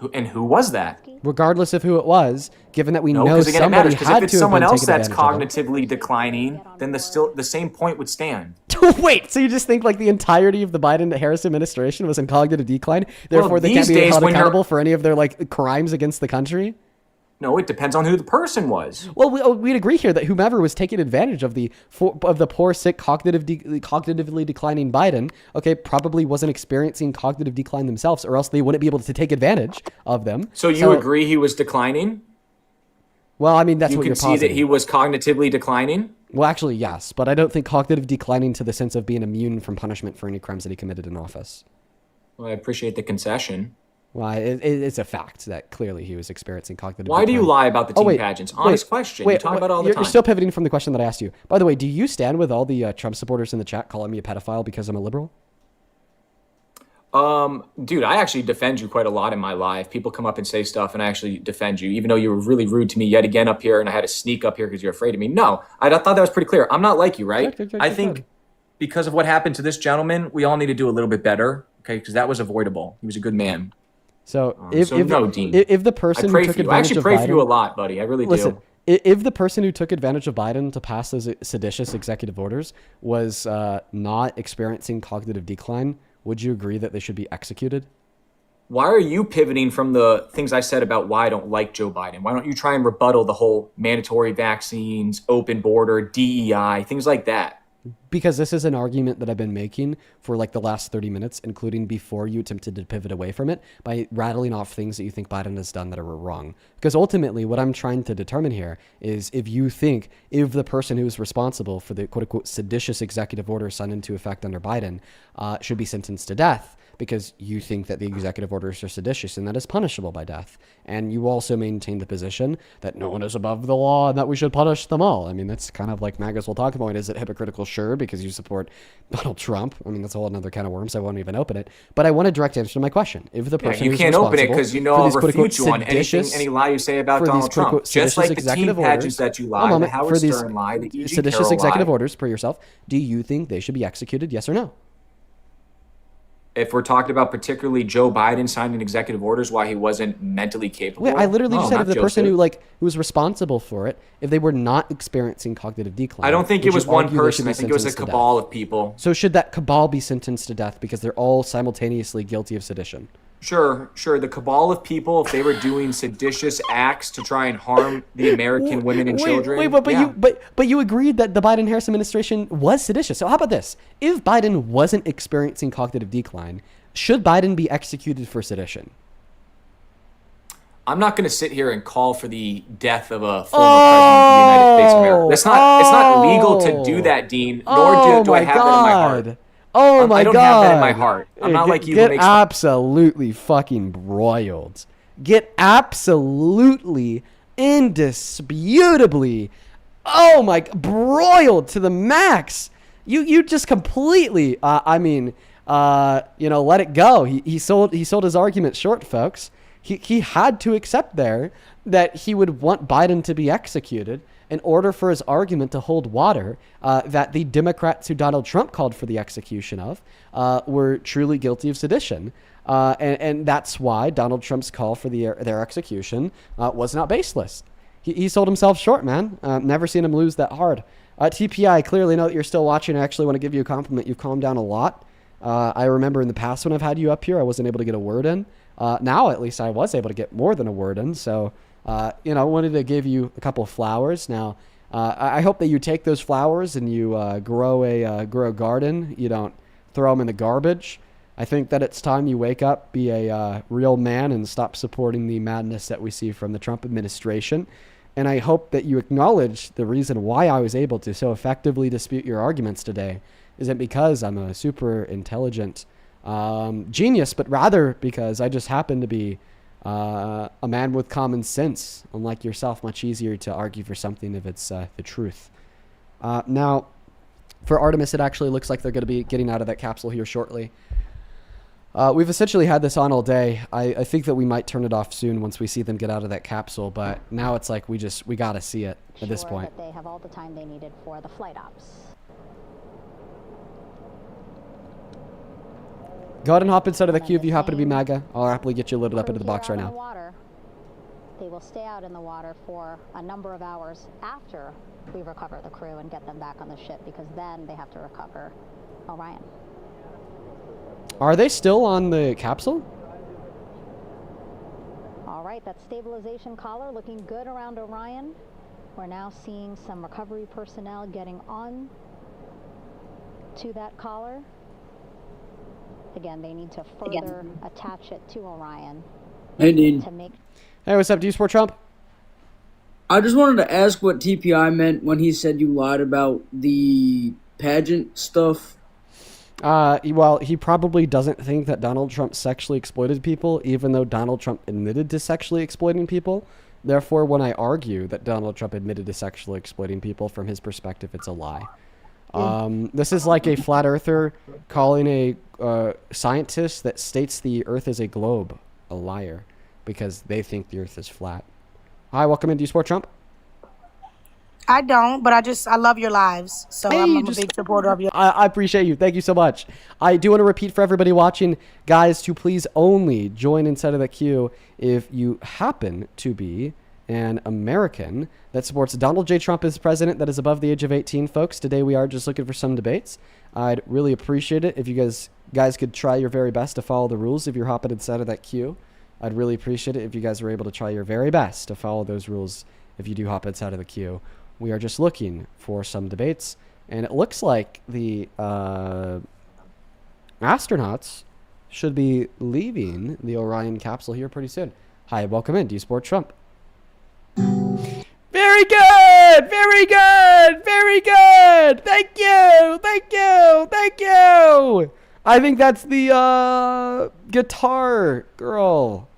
Who was that? Regardless of who it was, given that we know because again, somebody it matters, had if it's to have someone been else taken that's advantage of cognitively declining, then the same point would stand. Wait, so you just think like the entirety of the Biden-Harris administration was in cognitive decline, therefore they can't these be days held when accountable for any of their like crimes against the country? No, it depends on who the person was. Well, we'd agree here that whomever was taking advantage of the poor, sick, cognitively declining Biden, okay, probably wasn't experiencing cognitive decline themselves, or else they wouldn't be able to take advantage of them. So you agree he was declining? Well, I mean, that's what you you're can see positing. that he was cognitively declining? Well, actually, yes, but I don't think cognitive declining to the sense of being immune from punishment for any crimes that he committed in office. Well, I appreciate the concession. Well, it's a fact that clearly he was experiencing cognitive Why decline. do you lie about the team pageants? Honest question. You talk about it all the time. You're still pivoting from the question that I asked you. By the way, do you stand with all the Trump supporters in the chat calling me a pedophile because I'm a liberal? Dude, I actually defend you quite a lot in my life. People come up and say stuff and I actually defend you, even though you were really rude to me yet again up here and I had to sneak up here because you're afraid of me. No, I thought that was pretty clear. I'm not like you, right? I think because of what happened to this gentleman, we all need to do a little bit better, okay? Because that was avoidable. He was a good man. So, Dean, if the person I pray who took for you. I advantage actually of pray Biden, for you a lot, buddy. I really do. if the person who took advantage of Biden to pass those seditious executive orders was not experiencing cognitive decline, would you agree that they should be executed? Why are you pivoting from the things I said about why I don't like Joe Biden? Why don't you try and rebuttal the whole mandatory vaccines, open border, DEI, things like that? Because this is an argument that I've been making for like the last 30 minutes, including before you attempted to pivot away from it by rattling off things that you think Biden has done that are wrong. Because ultimately what I'm trying to determine here is if you think if the person who is responsible for the quote unquote seditious executive order signed into effect under Biden should be sentenced to death because you think that the executive orders are seditious and that is punishable by death. And you also maintain the position that no one is above the law and that we should punish them all. I mean, that's kind of like MAGA's whole talking point. Is it hypocritical? Sure, because you support Donald Trump. I mean, that's a whole other can of worms. I won't even open it. But I want a direct answer to my question. If the person you can't open it because you know I'll refute you on anything, any lie you say about Donald Trump. Just like the team pageants that you lie, the Howard Stern lie, the E.G. seditious Carroll executive lie. orders, per yourself, do you think they should be executed? Yes or no? If we're talking about particularly Joe Biden signing executive orders while he wasn't mentally capable. Wait, I literally just said if the person Joseph. who was responsible for it, if they were not experiencing cognitive decline. I don't think it would was you one argue they should person. be I think it was a sentenced to cabal death? of people. So should that cabal be sentenced to death because they're all simultaneously guilty of sedition? Sure. The cabal of people, if they were doing seditious acts to try and harm the American women and children. But you agreed that the Biden-Harris administration was seditious. So how about this? If Biden wasn't experiencing cognitive decline, should Biden be executed for sedition? I'm not going to sit here and call for the death of a former president of the United States of America. It's not legal to do that, Dean. Nor do I have that in my heart. Oh my God! I don't have that in my heart. I'm not like you. Get absolutely fucking broiled. Get absolutely, indisputably, broiled to the max. You just completely. Let it go. He sold his argument short, folks. He had to accept there that he would want Biden to be executed in order for his argument to hold water, that the Democrats who Donald Trump called for the execution of were truly guilty of sedition. And that's why Donald Trump's call for their execution was not baseless. He sold himself short, man. Never seen him lose that hard. TPI, I clearly know that you're still watching. I actually want to give you a compliment. You've calmed down a lot. I remember in the past when I've had you up here, I wasn't able to get a word in. Now, at least, I was able to get more than a word in. So, I wanted to give you a couple of flowers. Now, I hope that you take those flowers and you grow a garden. You don't throw them in the garbage. I think that it's time you wake up, be a real man, and stop supporting the madness that we see from the Trump administration. And I hope that you acknowledge the reason why I was able to so effectively dispute your arguments today isn't because I'm a super intelligent genius, but rather because I just happen to be a man with common sense. Unlike yourself, much easier to argue for something if it's the truth. Now, for Artemis, it actually looks like they're going to be getting out of that capsule here shortly. We've essentially had this on all day. I think that we might turn it off soon once we see them get out of that capsule, but now it's like we got to see it at this point. That they have all the time they needed for the flight ops. Go ahead and hop inside of the queue if you happen to be MAGA. I'll happily get you loaded up into the box right now. They will stay out in the water for a number of hours after we recover the crew and get them back on the ship, because then they have to recover Orion. Are they still on the capsule? All right, that stabilization collar looking good around Orion. We're now seeing some recovery personnel getting on to that collar. Again, they need to further attach it to Orion. Hey, Dean. Hey, what's up? Do you support Trump? I just wanted to ask what TPI meant when he said you lied about the pageant stuff. Well, he probably doesn't think that Donald Trump sexually exploited people, even though Donald Trump admitted to sexually exploiting people. Therefore, when I argue that Donald Trump admitted to sexually exploiting people, from his perspective, it's a lie. This is like a flat earther calling a scientist that states the earth is a globe a liar because they think the earth is flat. Hi, welcome in. Do you support Trump? I don't, but I love your lives, so I'm a big supporter of you. I appreciate you. Thank you so much. I do want to repeat for everybody watching, guys, to please only join inside of the queue if you happen to be an American that supports Donald J. Trump as president that is above the age of 18, folks. Today we are just looking for some debates. I'd really appreciate it if you guys could try your very best to follow the rules if you're hopping inside of that queue. I'd really appreciate it if you guys were able to try your very best to follow those rules if you do hop inside of the queue. We are just looking for some debates, and it looks like the astronauts should be leaving the Orion capsule here pretty soon. Hi, welcome in. Do you support Trump? Very good! Very good! Very good! Thank you! Thank you! Thank you! I think that's the guitar girl.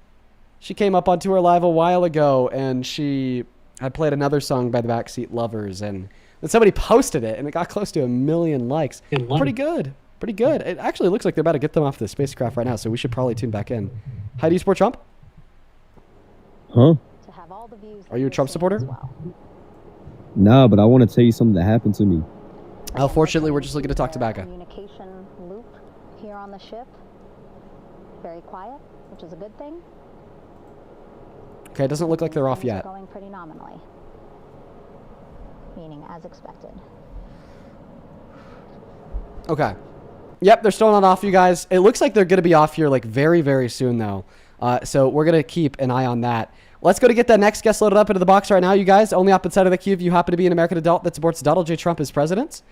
She came up onto her live a while ago, and she had played another song by the Backseat Lovers, and then somebody posted it, and it got close to 1 million likes. Pretty good. Pretty good. It actually looks like they're about to get them off the spacecraft right now, so we should probably tune back in. How do you support Trump? Huh? Are you a Trump supporter? Nah, but I want to tell you something that happened to me. Fortunately, we're just looking to talk to MAGA. Communication loop here on the ship. Very quiet, which is a good thing. Okay, it doesn't look like they're off yet. Going pretty nominally, meaning as expected. Okay. Yep, they're still not off, you guys. It looks like they're going to be off here like very, very soon, though. So we're going to keep an eye on that. Let's go to get that next guest loaded up into the box right now, you guys. Only up inside of the queue if you happen to be an American adult that supports Donald J. Trump as president.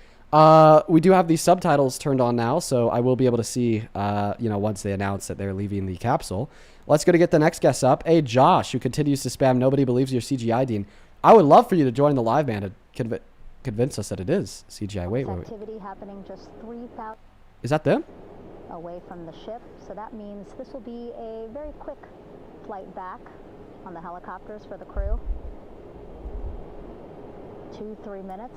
We do have these subtitles turned on now, so I will be able to see, once they announce that they're leaving the capsule. Let's go to get the next guest up. Hey, Josh, who continues to spam nobody believes you're CGI, Dean. I would love for you to join the live band and convince us that it is CGI. Wait. Activity happening just 3,000 Is that them? away from the ship, so that means this will be a very quick flight back on the helicopters for the crew. 2-3 minutes,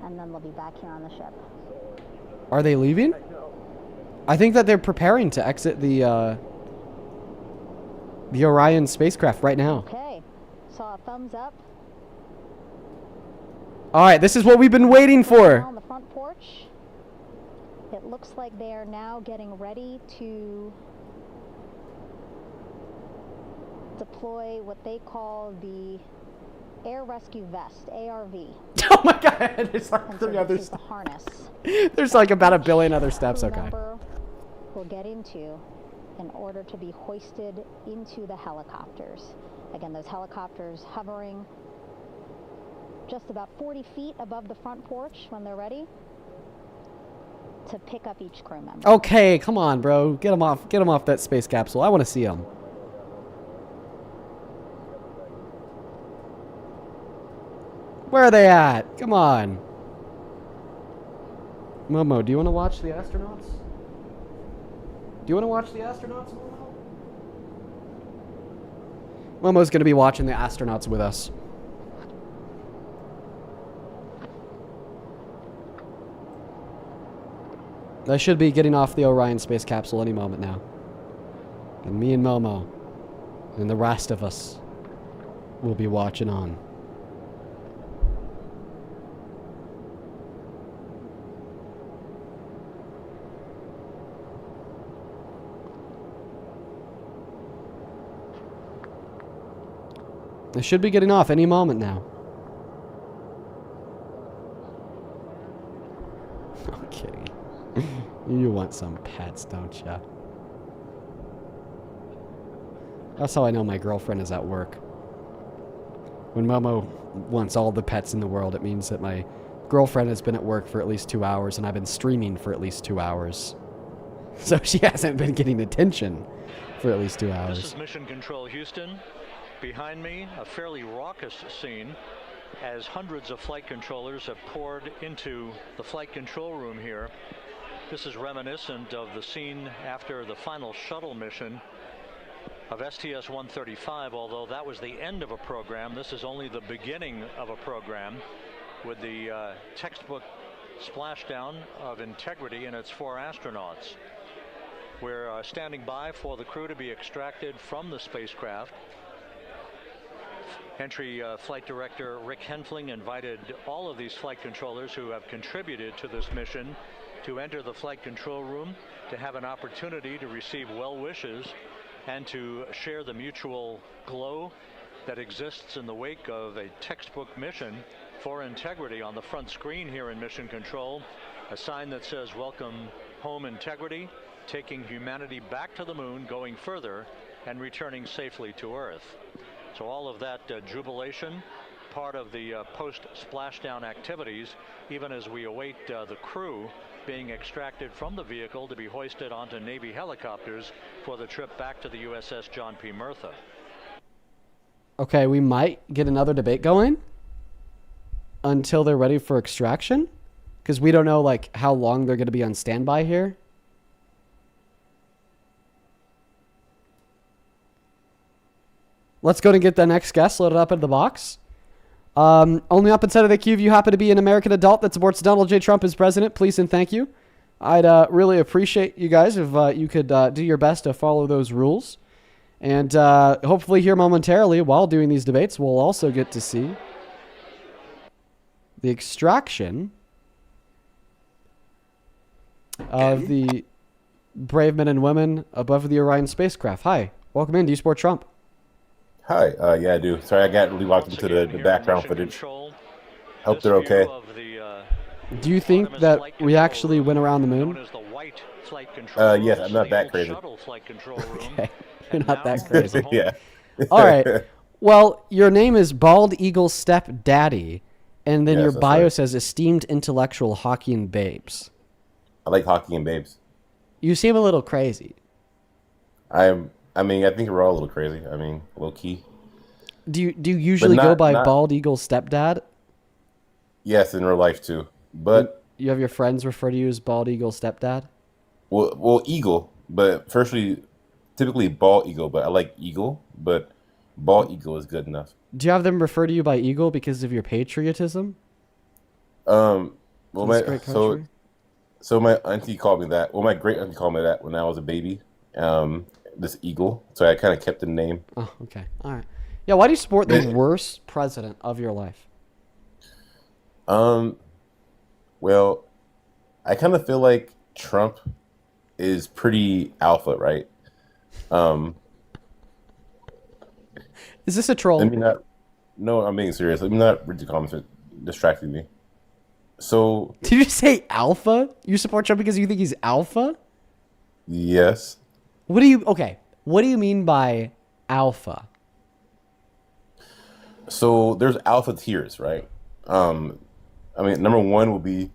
and then they'll be back here on the ship. Are they leaving? I think that they're preparing to exit the Orion spacecraft right now. Okay, saw a thumbs up. All right, this is what we've been waiting for. On the front porch, it looks like they are now getting ready to deploy what they call the Air Rescue Vest, ARV. Oh my God! There's like 3 other the harness. There's like about 1 billion other steps. Okay. We'll get into in order to be hoisted into the helicopters. Again, those helicopters hovering just about 40 feet above the front porch when they're ready to pick up each crew member. Okay, come on, bro. Get them off. Get them off that space capsule. I want to see them. Where are they at? Come on. Momo, do you want to watch the astronauts? Do you want to watch the astronauts, Momo? Momo's going to be watching the astronauts with us. They should be getting off the Orion space capsule any moment now. And me and Momo and the rest of us will be watching on. They should be getting off any moment now. I'm kidding. You want some pets, don't ya? That's how I know my girlfriend is at work. When Momo wants all the pets in the world, it means that my girlfriend has been at work for at least 2 hours and I've been streaming for at least 2 hours. So she hasn't been getting attention for at least 2 hours. This is Mission Control Houston. Behind me, a fairly raucous scene as hundreds of flight controllers have poured into the flight control room here. This is reminiscent of the scene after the final shuttle mission of STS-135, although that was the end of a program. This is only the beginning of a program with the textbook splashdown of integrity and its 4 astronauts. We're standing by for the crew to be extracted from the spacecraft. Entry Flight Director Rick Henfling invited all of these flight controllers who have contributed to this mission to enter the flight control room to have an opportunity to receive well wishes and to share the mutual glow that exists in the wake of a textbook mission for integrity. On the front screen here in Mission Control, a sign that says welcome home integrity, taking humanity back to the moon, going further and returning safely to Earth. So all of that jubilation, part of the post-splashdown activities, even as we await the crew being extracted from the vehicle to be hoisted onto Navy helicopters for the trip back to the USS John P. Murtha. Okay, we might get another debate going until they're ready for extraction, because we don't know like how long they're going to be on standby here. Let's go and get the next guest loaded up in the box. Only up inside of the queue if you happen to be an American adult that supports Donald J. Trump as president, please and thank you. I'd really appreciate you guys if you could do your best to follow those rules. And hopefully here momentarily, while doing these debates, we'll also get to see the extraction of the brave men and women above the Orion spacecraft. Hi, welcome in. Do you support Trump? Hi, yeah, I do. Sorry, I got really walked into the background footage. Hope they're okay. Do you think that we actually went around the moon? Yes, I'm not that crazy. Okay, you're not that crazy. Yeah. All right. Well, your name is Bald Eagle Step Daddy, and then Yes, your that's bio right. says esteemed intellectual hockey and babes. I like hockey and babes. You seem a little crazy. I mean, I think we're all a little crazy. I mean, low key. Do you usually go by Bald Eagle Stepdad? Yes, in real life too. But you have your friends refer to you as Bald Eagle Stepdad? Well, eagle, but typically bald eagle, but I like eagle, but bald eagle is good enough. Do you have them refer to you by Eagle because of your patriotism? Well, country? so my auntie called me that. Well, my great auntie called me that when I was a baby. This eagle, so I kind of kept the name. Oh, okay, all right. Yeah, why do you support the worst president of your life? Well, I kind of feel like Trump is pretty alpha, right? Is this a troll? Let me not. No, I'm being serious. Let me not read the comments distracting me. So. Did you say alpha? You support Trump because you think he's alpha? Yes. What do you mean by alpha? So there's alpha tiers, right? I mean, number one will be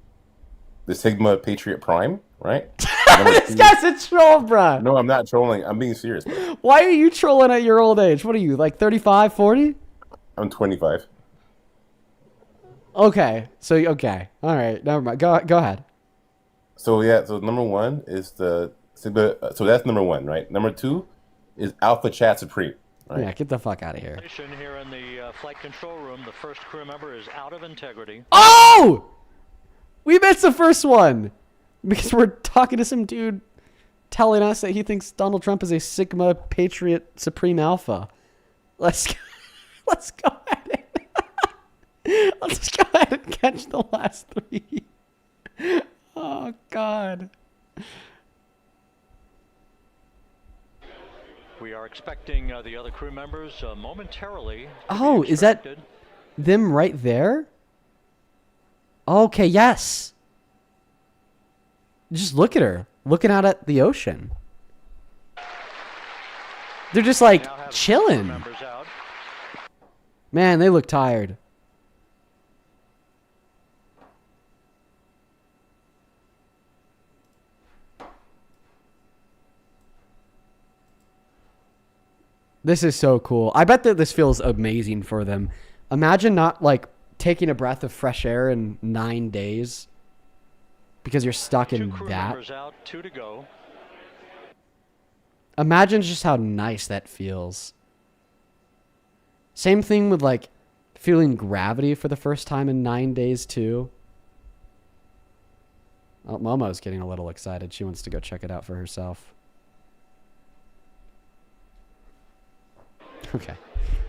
the Sigma Patriot Prime, right? This guy's a troll, bruh. No, I'm not trolling. I'm being serious, bro. Why are you trolling at your old age? What are you, like 35, 40? I'm 25. Okay. Okay. All right. Never mind. Go ahead. So, yeah. So, number one is the Sigma. So, that's number one, right? Number two is Alpha Chat Supreme. Right? Yeah, get the fuck out of here. Here in the flight control room, the first crew member is out of integrity. Oh! We missed the first one because we're talking to some dude telling us that he thinks Donald Trump is a Sigma Patriot Supreme Alpha. Let's go ahead and catch the last three. Oh, God. We are expecting the other crew members momentarily. Oh, is that them right there? Okay, yes. Just look at her, looking out at the ocean. They're just like chilling. Man, they look tired. This is so cool. I bet that this feels amazing for them. Imagine not like taking a breath of fresh air in 9 days because you're stuck in that. Out, 2 to go. Imagine just how nice that feels. Same thing with like feeling gravity for the first time in 9 days too. Oh, Momo's getting a little excited. She wants to go check it out for herself. Okay.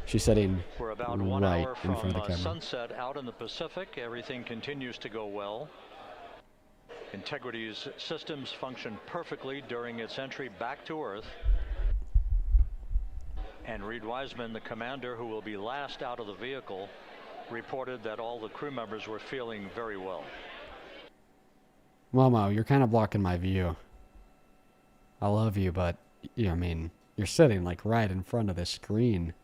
She's sitting We're about 1 right hour in front of the from camera. sunset out in the Pacific. Everything continues to go well. Integrity's systems function perfectly during its entry back to Earth. And Reed Wiseman, the commander, who will be last out of the vehicle, reported that all the crew members were feeling very well. Momo, you're kind of blocking my view. I love you, but I mean, you're sitting like right in front of the screen.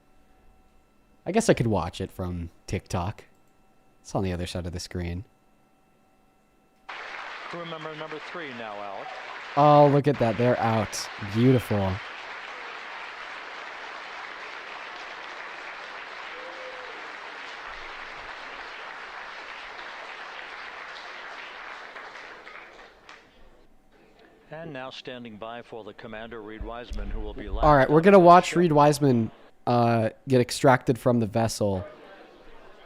I guess I could watch it from TikTok. It's on the other side of the screen. Crew member number 3 now out. Oh, look at that. They're out. Beautiful. And now standing by for the commander, Reed Wiseman, who will be last. All right, we're going to watch Reed Wiseman get extracted from the vessel.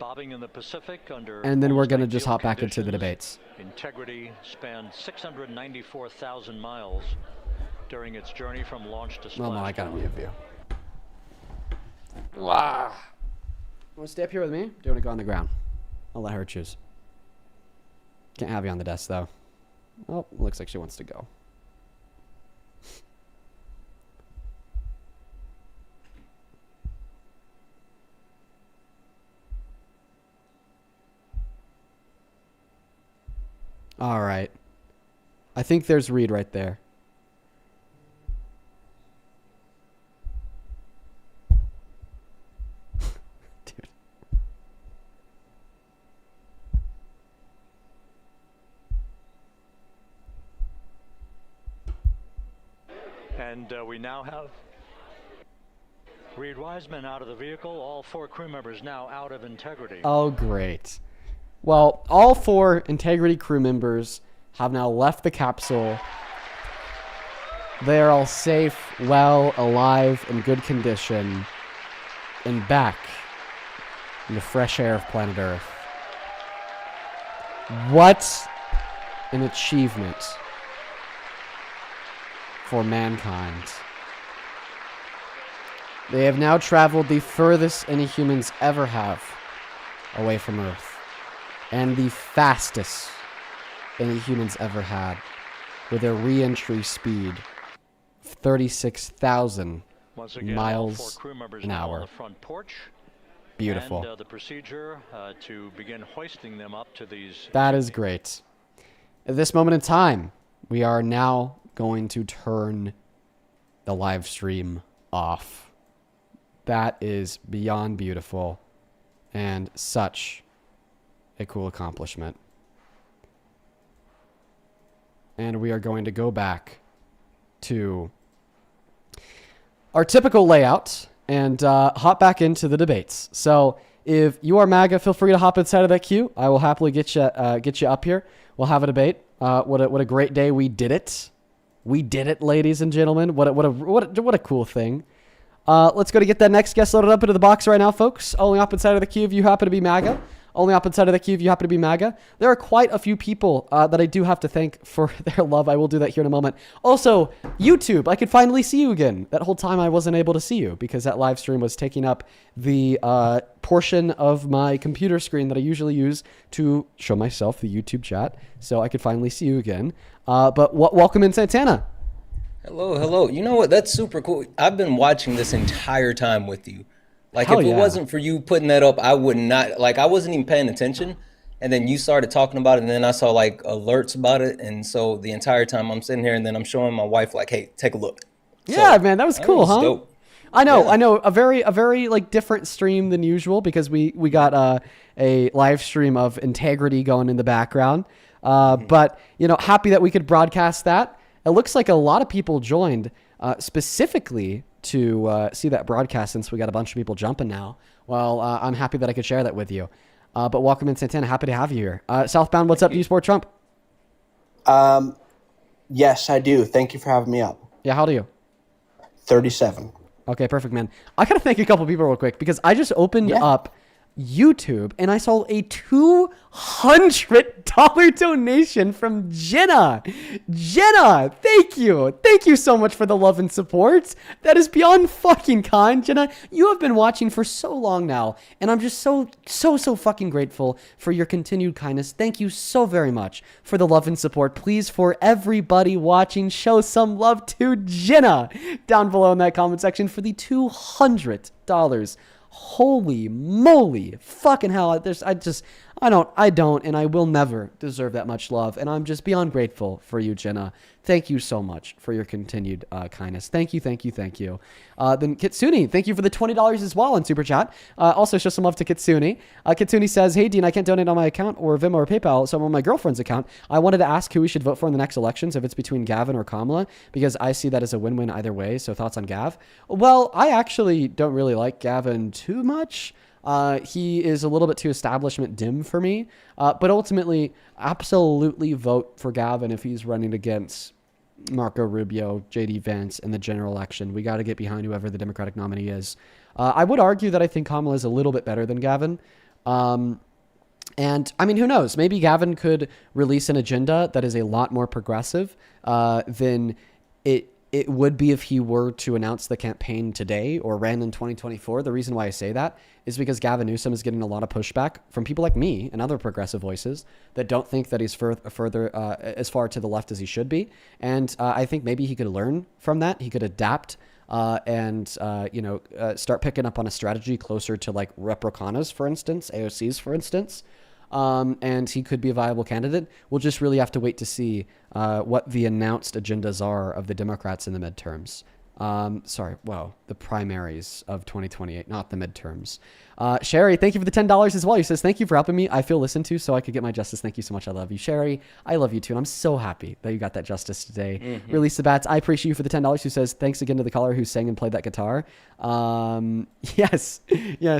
Bobbing in the Pacific under. And then we're going to just hop back into the debates. Integrity spanned 694,000 miles during its journey from launch to splashdown. No, I got a view. Wow. Want to stay up here with me? Do you want to go on the ground? I'll let her choose. Can't have you on the desk, though. Oh, looks like she wants to go. All right. I think there's Reed right there. Dude. And we now have Reed Wiseman out of the vehicle. All 4 crew members now out of Integrity. Oh, great. Well, all 4 Integrity crew members have now left the capsule. They are all safe, well, alive, in good condition, and back in the fresh air of planet Earth. What an achievement for mankind. They have now traveled the furthest any humans ever have away from Earth. And the fastest any humans ever had, with a re-entry speed of 36,000 miles an hour. On the front porch. Beautiful. And the procedure to begin hoisting them up to these. That is great. At this moment in time, we are now going to turn the live stream off. That is beyond beautiful and such a cool accomplishment. And we are going to go back to our typical layout and hop back into the debates. So if you are MAGA, feel free to hop inside of that queue. I will happily get you up here. We'll have a debate. What a great day. We did it. We did it, ladies and gentlemen. What a cool thing. Let's go to get that next guest loaded up into the box right now, folks. Only up inside of the queue if you happen to be MAGA. Only up inside of the queue if you happen to be MAGA. There are quite a few people that I do have to thank for their love. I will do that here in a moment. Also, YouTube, I could finally see you again. That whole time I wasn't able to see you because that live stream was taking up the portion of my computer screen that I usually use to show myself the YouTube chat. So I could finally see you again. But welcome in, Santana. Hello. You know what? That's super cool. I've been watching this entire time with you. Like, Hell if it yeah. wasn't for you putting that up, I would not, like, I wasn't even paying attention. And then you started talking about it, and then I saw, like, alerts about it. And so the entire time I'm sitting here, and then I'm showing my wife, like, hey, take a look. Yeah, man, that was cool, huh? Dope. I know. A very like different stream than usual because we got a live stream of Integrity going in the background. But, happy that we could broadcast that. It looks like a lot of people joined specifically to see that broadcast since we got a bunch of people jumping now. Well, I'm happy that I could share that with you. But welcome in, Santana. Happy to have you here. Southbound, what's up? Do you support Trump? Yes, I do. Thank you for having me up. Yeah, how old are you? 37. Okay, perfect, man. I got to thank a couple people real quick because I just opened up YouTube, and I saw a $200 donation from Jenna. Jenna, thank you. Thank you so much for the love and support. That is beyond fucking kind. Jenna, you have been watching for so long now, and I'm just so fucking grateful for your continued kindness. Thank you so very much for the love and support. Please, for everybody watching, show some love to Jenna down below in that comment section for the $200. Holy moly, fucking hell. I don't, and I will never deserve that much love. And I'm just beyond grateful for you, Jenna. Thank you so much for your continued kindness. Thank you. Then Kitsune, thank you for the $20 as well on Super Chat. Also show some love to Kitsune. Kitsune says, hey, Dean, I can't donate on my account or Venmo or PayPal, so I'm on my girlfriend's account. I wanted to ask who we should vote for in the next elections, if it's between Gavin or Kamala, because I see that as a win-win either way. So thoughts on Gav? Well, I actually don't really like Gavin too much. He is a little bit too establishment dim for me. But ultimately, absolutely vote for Gavin if he's running against Marco Rubio, JD Vance in the general election. We got to get behind whoever the Democratic nominee is. I would argue that I think Kamala is a little bit better than Gavin. And I mean, who knows? Maybe Gavin could release an agenda that is a lot more progressive than it would be if he were to announce the campaign today or ran in 2024. The reason why I say that is because Gavin Newsom is getting a lot of pushback from people like me and other progressive voices that don't think that he's further as far to the left as he should be. And I think maybe he could learn from that. He could adapt and start picking up on a strategy closer to like Republicanas, for instance, AOCs, for instance. And he could be a viable candidate. We'll just really have to wait to see what the announced agendas are of the Democrats in the midterms. The primaries of 2028, not the midterms. Sherry, thank you for the $10 as well. He says, thank you for helping me. I feel listened to so I could get my justice. Thank you so much. I love you. Sherry, I love you too. And I'm so happy that you got that justice today. Mm-hmm. Release the bats. I appreciate you for the $10 who says, thanks again to the caller who sang and played that guitar. Yes,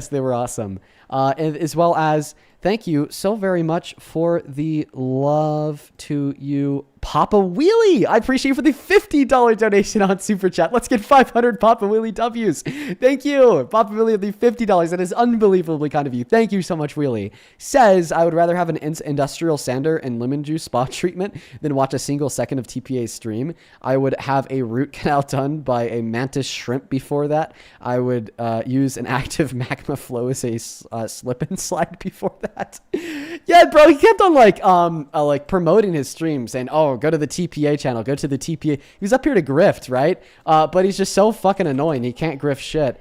they were awesome. And as well as, thank you so very much for the love to you, Papa Wheelie. I appreciate you for the $50 donation on Super Chat. Let's get 500 Papa Wheelie W's. Thank you, Papa Wheelie, of the $50. That is unbelievably kind of you. Thank you so much, Wheelie. Says, I would rather have an industrial sander and lemon juice spa treatment than watch a single second of TPA stream. I would have a root canal done by a mantis shrimp before that. I would use an active magma flow as a slip and slide before that. Yeah, bro, he kept on promoting his stream, saying, oh, go to the TPA channel, go to the TPA. He was up here to grift, right? But he's just so fucking annoying. He can't grift shit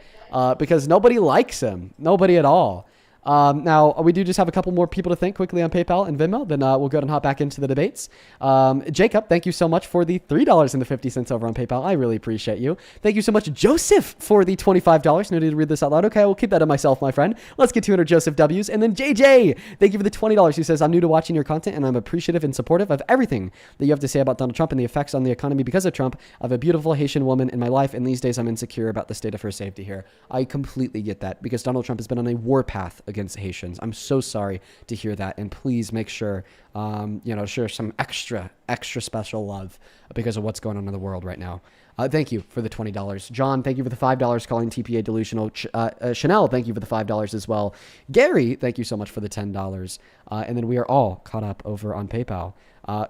because nobody likes him. Nobody at all. Now, we do just have a couple more people to thank quickly on PayPal and Venmo. Then we'll go ahead and hop back into the debates. Jacob, thank you so much for the $3.50 over on PayPal. I really appreciate you. Thank you so much, Joseph, for the $25. No need to read this out loud. Okay, I will keep that to myself, my friend. Let's get 200 Joseph W's. And then JJ, thank you for the $20. He says, I'm new to watching your content, and I'm appreciative and supportive of everything that you have to say about Donald Trump and the effects on the economy because of Trump. I have a beautiful Haitian woman in my life, and these days I'm insecure about the state of her safety here. I completely get that because Donald Trump has been on a warpath against Haitians. I'm so sorry to hear that, and please make sure, share some extra special love because of what's going on in the world right now. Thank you for the $20. John, thank you for the $5 calling TPA delusional. Chanel, thank you for the $5 as well. Gary, thank you so much for the $10. And then we are all caught up over on PayPal.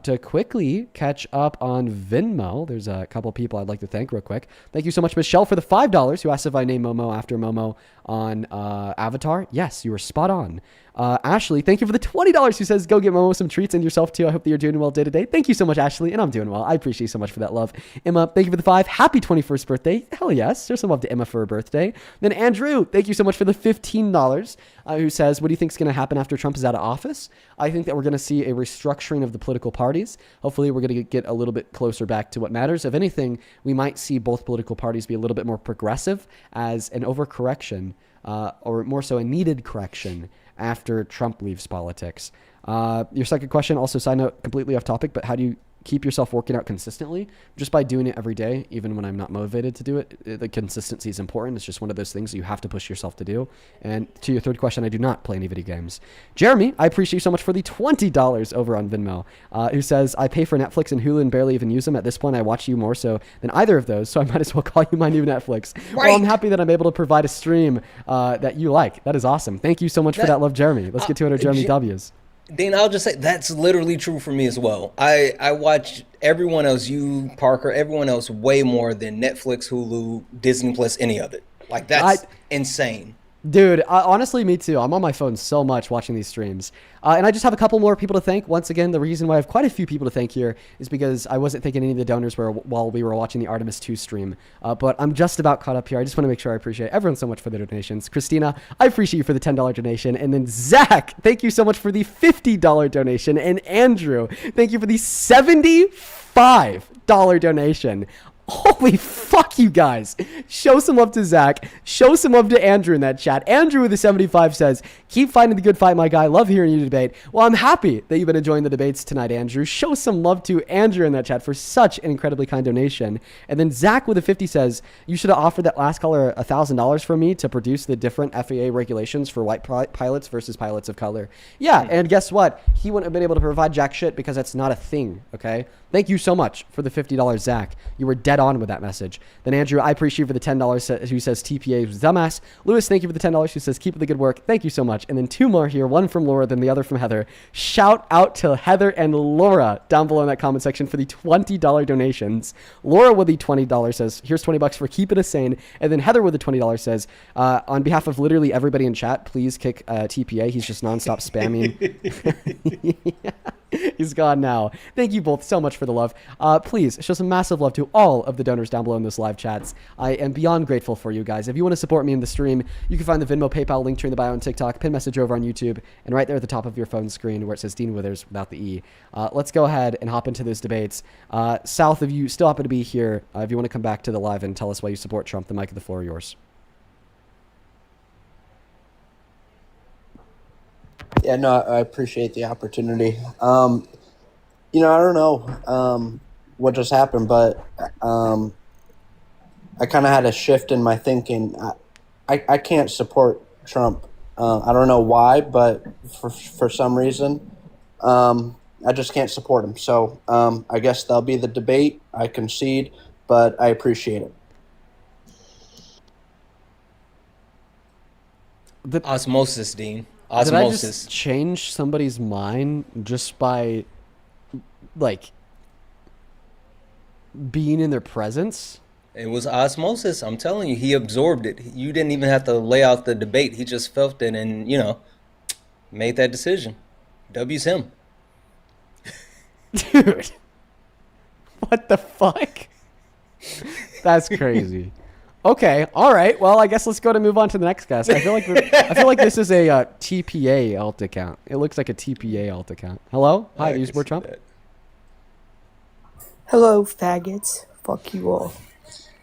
To quickly catch up on Venmo, there's a couple people I'd like to thank real quick. Thank you so much, Michelle, for the $5 who asked if I name Momo after Momo on Avatar. Yes, you were spot on. Ashley, thank you for the $20 who says, go get Momo some treats and yourself too. I hope that you're doing well day to day. Thank you so much, Ashley, and I'm doing well. I appreciate you so much for that love. Emma, thank you for the $5. Happy 21st birthday. Hell yes. There's some love to Emma for her birthday. Then Andrew, thank you so much for the $15 who says, what do you think is going to happen after Trump is out of office? I think that we're going to see a restructuring of the political parties. Hopefully, we're going to get a little bit closer back to what matters. If anything, we might see both political parties be a little bit more progressive as an overcorrection, or more so a needed correction after Trump leaves politics. Your second question, also side note, completely off topic, but how do you keep yourself working out consistently just by doing it every day, even when I'm not motivated to do it. The consistency is important. It's just one of those things you have to push yourself to do. And to your third question, I do not play any video games. Jeremy, I appreciate you so much for the $20 over on Venmo, who says, I pay for Netflix and Hulu and barely even use them. At this point, I watch you more so than either of those, so I might as well call you my new Netflix. Well, I'm happy that I'm able to provide a stream that you like. That is awesome. Thank you so much for that love, Jeremy. Let's get 200 Jeremy W's. Dean, I'll just say that's literally true for me as well. I watch everyone else, you, Parker, everyone else way more than Netflix, Hulu, Disney Plus, any of it. Like, that's insane. Dude, honestly, me too. I'm on my phone so much watching these streams. And I just have a couple more people to thank. Once again, the reason why I have quite a few people to thank here is because I wasn't thanking any of the donors while we were watching the Artemis 2 stream. But I'm just about caught up here. I just want to make sure I appreciate everyone so much for the donations. Christina, I appreciate you for the $10 donation. And then Zach, thank you so much for the $50 donation. And Andrew, thank you for the $75 donation. Holy fuck, you guys. Show some love to Zach. Show some love to Andrew in that chat. Andrew with the 75 says, keep fighting the good fight, my guy. Love hearing you debate. Well, I'm happy that you've been enjoying the debates tonight, Andrew. Show some love to Andrew in that chat for such an incredibly kind donation. And then Zach with a 50 says, you should have offered that last caller $1,000 for me to produce the different FAA regulations for white pilots versus pilots of color. Yeah, and guess what? He wouldn't have been able to provide jack shit because that's not a thing, okay? Thank you so much for the $50, Zach. You were dead on with that message. Then Andrew, I appreciate you for the $10 who says TPA is dumbass. Lewis, thank you for the $10 who says keep up the good work. Thank you so much. And then two more here, one from Laura, then the other from Heather. Shout out to Heather and Laura down below in that comment section for the $20 donations. Laura with the $20 says, here's $20 for keeping us sane. And then Heather with the $20 says, on behalf of literally everybody in chat, please kick TPA. He's just nonstop spamming. He's gone now. Thank you both so much for the love. Please show some massive love to all of the donors down below in this live chats. I am beyond grateful for you guys. If you want to support me in the stream, you can find the Venmo, PayPal link tree in the bio on TikTok, pin message over on YouTube, and right there at the top of your phone screen where it says Dean Withers without the E. Let's go ahead and hop into those debates. South, if you still happen to be here, if you want to come back to the live and tell us why you support Trump, the mic and the floor are yours. Yeah, no, I appreciate the opportunity. I don't know what just happened, but I kind of had a shift in my thinking. I can't support Trump. I don't know why, but for some reason, I just can't support him. So I guess that'll be the debate. I concede, but I appreciate it. Osmosis, Dean. Did I just change somebody's mind just by, like, being in their presence? It was osmosis. I'm telling you, he absorbed it. You didn't even have to lay out the debate. He just felt it and, made that decision. W's him. Dude. What the fuck? That's crazy. Okay, all right. Well, I guess let's go to move on to the next guest. I feel like this is a TPA alt account. It looks like a TPA alt account. Hello? Hi, do you support Trump? Hello, faggots. Fuck you all.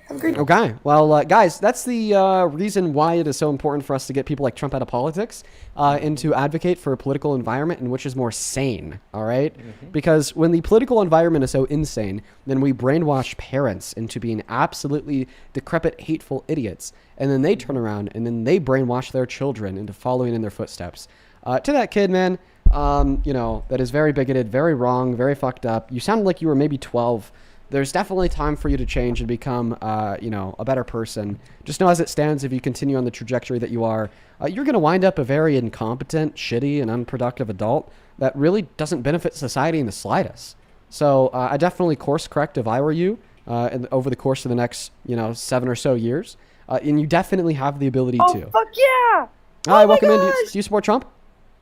Have a great day. Okay. Well, guys, that's the reason why it is so important for us to get people like Trump out of politics and to advocate for a political environment in which is more sane, all right? Mm-hmm. Because when the political environment is so insane, then we brainwash parents into being absolutely decrepit, hateful idiots. And then they turn around and then they brainwash their children into following in their footsteps. To that kid, man, that is very bigoted, very wrong, very fucked up. You sounded like you were maybe 12. There's definitely time for you to change and become, a better person. Just know as it stands, if you continue on the trajectory that you are, you're going to wind up a very incompetent, shitty, and unproductive adult that really doesn't benefit society in the slightest. So I definitely course correct if I were you over the course of the next, 7 or so years. And you definitely have the ability to. Oh, fuck yeah! Hi, welcome in. Do you support Trump?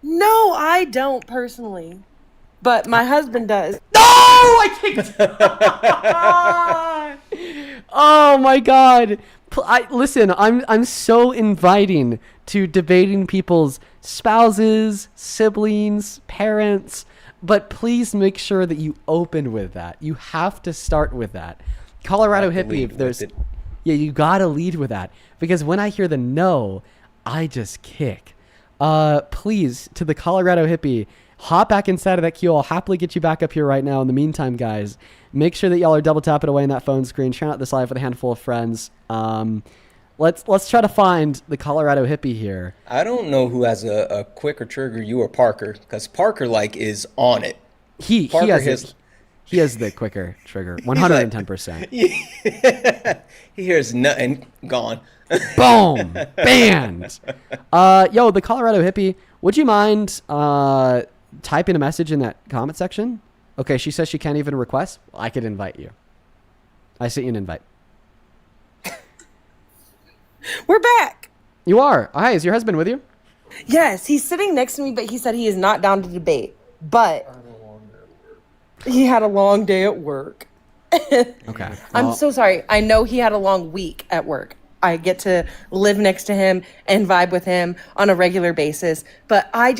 No, I don't personally. But my husband does. No! I kicked. Oh my God! Listen, I'm so inviting to debating people's spouses, siblings, parents, but please make sure that you open with that. You have to start with that. Colorado hippie, if there's, you gotta lead with that because when I hear the no, I just kick. please, to the Colorado hippie, hop back inside of that queue. I'll happily get you back up here right now. In the meantime, guys, make sure that y'all are double tapping away on that phone screen. Share out this live with a handful of friends. Let's try to find the Colorado hippie here. I don't know who has a quicker trigger, you or Parker, because Parker is on it. He has the quicker trigger, 110%. He hears nothing, gone. Boom, banned. Yo, the Colorado hippie, would you mind typing a message in that comment section? Okay, she says she can't even request. I could invite you. I sent you an invite. We're back. You are. Hi, is your husband with you? Yes, he's sitting next to me, but he said he is not down to debate. But he had a long day at work. Okay. I'm so sorry. I know he had a long week at work. I get to live next to him and vibe with him on a regular basis. But I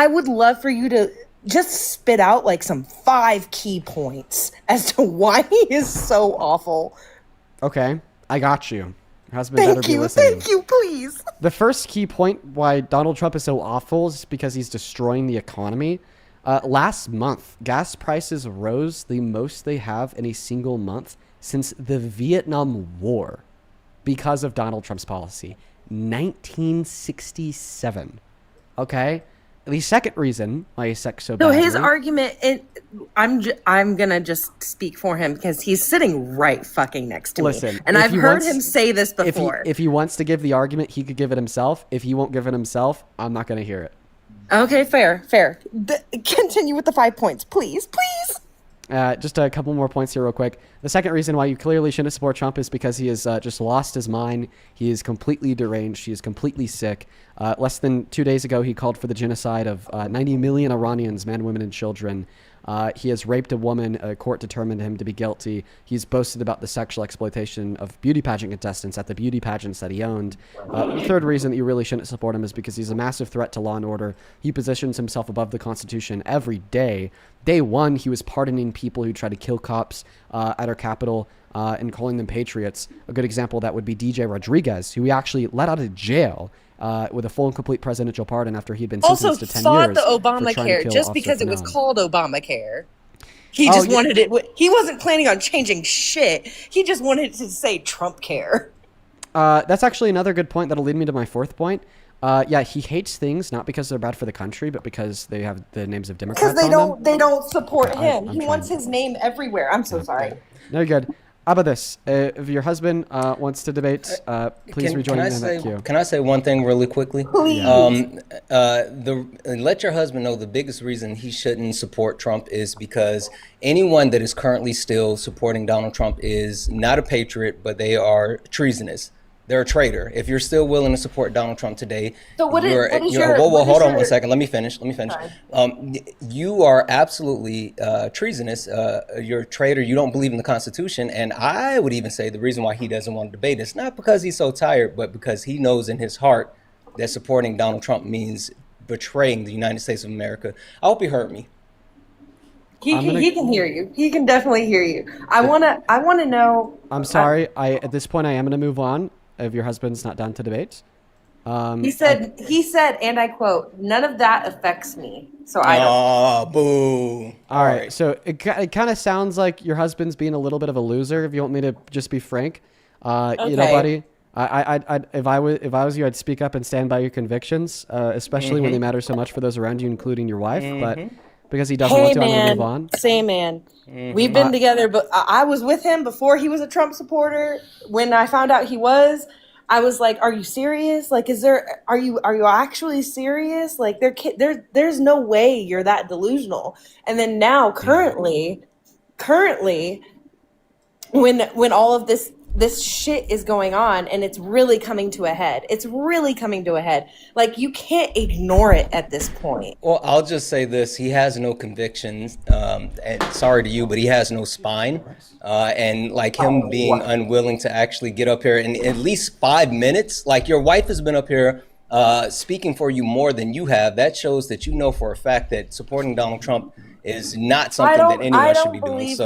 would love for you to just spit out like some 5 key points as to why he is so awful. Okay, I got you. Your husband better be listening. Thank you, please. The first key point why Donald Trump is so awful is because he's destroying the economy. Last month, gas prices rose the most they have in a single month since the Vietnam War because of Donald Trump's policy. 1967. Okay? The second reason why he's so So badly, his argument, I'm gonna just speak for him because he's sitting right fucking next to me, and I've heard him say this before. If he wants to give the argument, he could give it himself. If he won't give it himself, I'm not going to hear it. Okay, fair. Continue with the 5 points, please. Just a couple more points here real quick. The second reason why you clearly shouldn't support Trump is because he has just lost his mind. He is completely deranged. He is completely sick. Less than 2 days ago, he called for the genocide of 90 million Iranians, men, women, and children. He has raped a woman. A court determined him to be guilty. He's boasted about the sexual exploitation of beauty pageant contestants at the beauty pageants that he owned. The third reason that you really shouldn't support him is because he's a massive threat to law and order. He positions himself above the Constitution every day. Day one, he was pardoning people who tried to kill cops at our Capitol and calling them patriots. A good example of that would be DJ Rodriguez, who he actually let out of jail with a full and complete presidential pardon after he'd been sentenced to 10 years. Also fought the Obamacare just because it was called Obamacare. He just wanted it. He wasn't planning on changing shit. He just wanted to say Trump care. That's actually another good point that'll lead me to my fourth point. Yeah, he hates things not because they're bad for the country, but because they have the names of Democrats Because on them. they don't support him. He wants his name everywhere. I'm so sorry. No, you're good. How about this? If your husband wants to debate, please rejoin me in that queue. Can I say one thing really quickly? Please. Let your husband know the biggest reason he shouldn't support Trump is because anyone that is currently still supporting Donald Trump is not a patriot, but they are treasonous. They're a traitor. If you're still willing to support Donald Trump today, So what is your? hold on one second. Let me finish. You are absolutely treasonous. You're a traitor. You don't believe in the Constitution. And I would even say the reason why he doesn't want to debate is not because he's so tired, but because he knows in his heart that supporting Donald Trump means betraying the United States of America. I hope you heard me. He can hear you. He can definitely hear you. I wanna know. I'm sorry. At this point, I am going to move on. If your husband's not down to debate. He said, and I quote, "None of that affects me." So I don't. Oh, boo. All right. So it kind of sounds like your husband's being a little bit of a loser. If you want me to just be frank, you know, buddy, if I was you, I'd speak up and stand by your convictions, especially when they matter so much for those around you, including your wife. But because he doesn't want to, I'm going to move on. Same man. We've been together, but I was with him before he was a Trump supporter. When I found out he was, I was like, "Are you serious? Like, are you actually serious? Like, there's no way you're that delusional." And then now, currently, when all of this shit is going on and it's really coming to a head. Like, you can't ignore it at this point. Well, I'll just say this. He has no convictions. And sorry to you, but he has no spine. And like him being unwilling to actually get up here in at least 5 minutes. Like, your wife has been up here speaking for you more than you have. That shows that you know for a fact that supporting Donald Trump is not something that anyone should be doing. So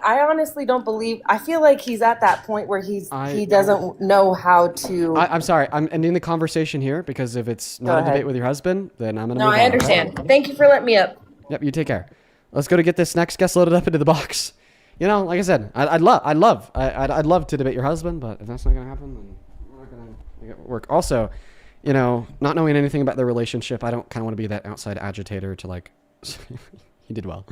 I honestly don't believe. I feel like he's at that point where he doesn't know how to. I'm sorry. I'm ending the conversation here because if it's not a debate with your husband, then I'm gonna. No, move I on. understand. Thank you for letting me up. Yep, you take care. Let's go to get this next guest loaded up into the box. You know, like I said, I'd love to debate your husband, but if that's not gonna happen, then we're not gonna make it work. Also, you know, not knowing anything about their relationship, I don't kind of want to be that outside agitator to like. He did well.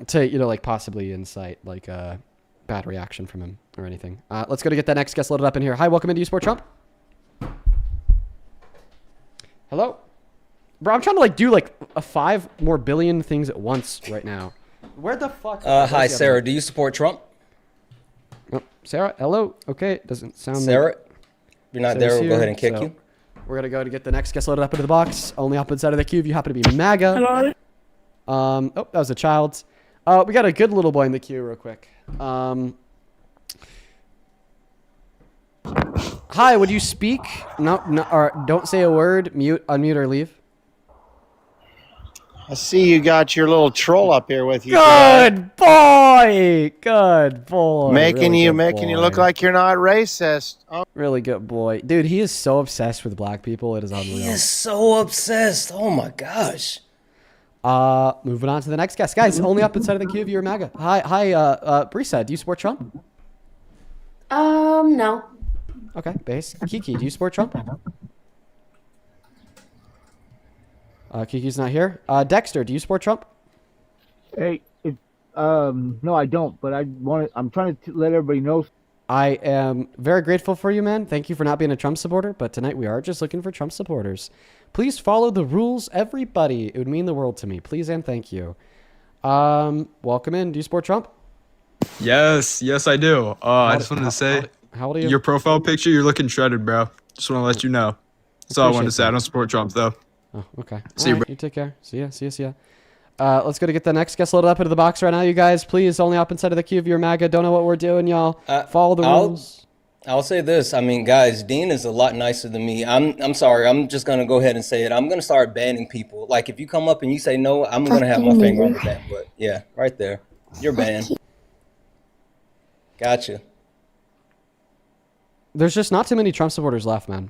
To like possibly incite like a bad reaction from him or anything. Let's go to get that next guest loaded up in here. Hi, welcome into You Sport Trump. Hello, bro. I'm trying to like do like a 5 more billion things at once right now. Where the fuck? Hi, Sarah. Do you support Trump? Oh, Sarah, hello. Okay, doesn't sound. Sarah, if you're not there, we'll go ahead and kick so you. We're gonna go to get the next guest loaded up into the box. Only up inside of the queue if you happen to be MAGA. Hello. Oh, that was a child. We got a good little boy in the queue real quick. Hi, would you speak? No, or don't say a word. Mute, unmute, or leave. I see you got your little troll up here with you. Good boy. Good boy. Making you look like you're not racist. Oh. Really good boy. Dude, he is so obsessed with black people. It is unreal. He is so obsessed. Oh my gosh. Moving on to the next guest. Guys, only up inside of the queue if you're MAGA. Hi, Brisa, do you support Trump? No. Okay, base. Kiki, do you support Trump? Kiki's not here. Dexter, do you support Trump? Hey, no, I don't. But I'm trying to let everybody know. I am very grateful for you, man. Thank you for not being a Trump supporter. But tonight we are just looking for Trump supporters. Please follow the rules, everybody. It would mean the world to me. Please and thank you. Welcome in. Do you support Trump? Yes, I do. I just wanted to say, how old are you? Your profile picture, you're looking shredded, bro. Just want to let you know. That's all I wanted to say. I don't support Trump, though. Oh, okay. See you, bro. You take care. See ya. Let's go to get the next guest loaded up into the box right now, you guys. Please, only up inside of the queue if you're MAGA. Don't know what we're doing, y'all. Follow the rules. I'll say this. I mean, guys, Dean is a lot nicer than me. I'm sorry. I'm just going to go ahead and say it. I'm going to start banning people. Like, if you come up and you say no, I'm going to have my finger on the ban button. Yeah, right there. You're banned. Gotcha. There's just not too many Trump supporters left, man.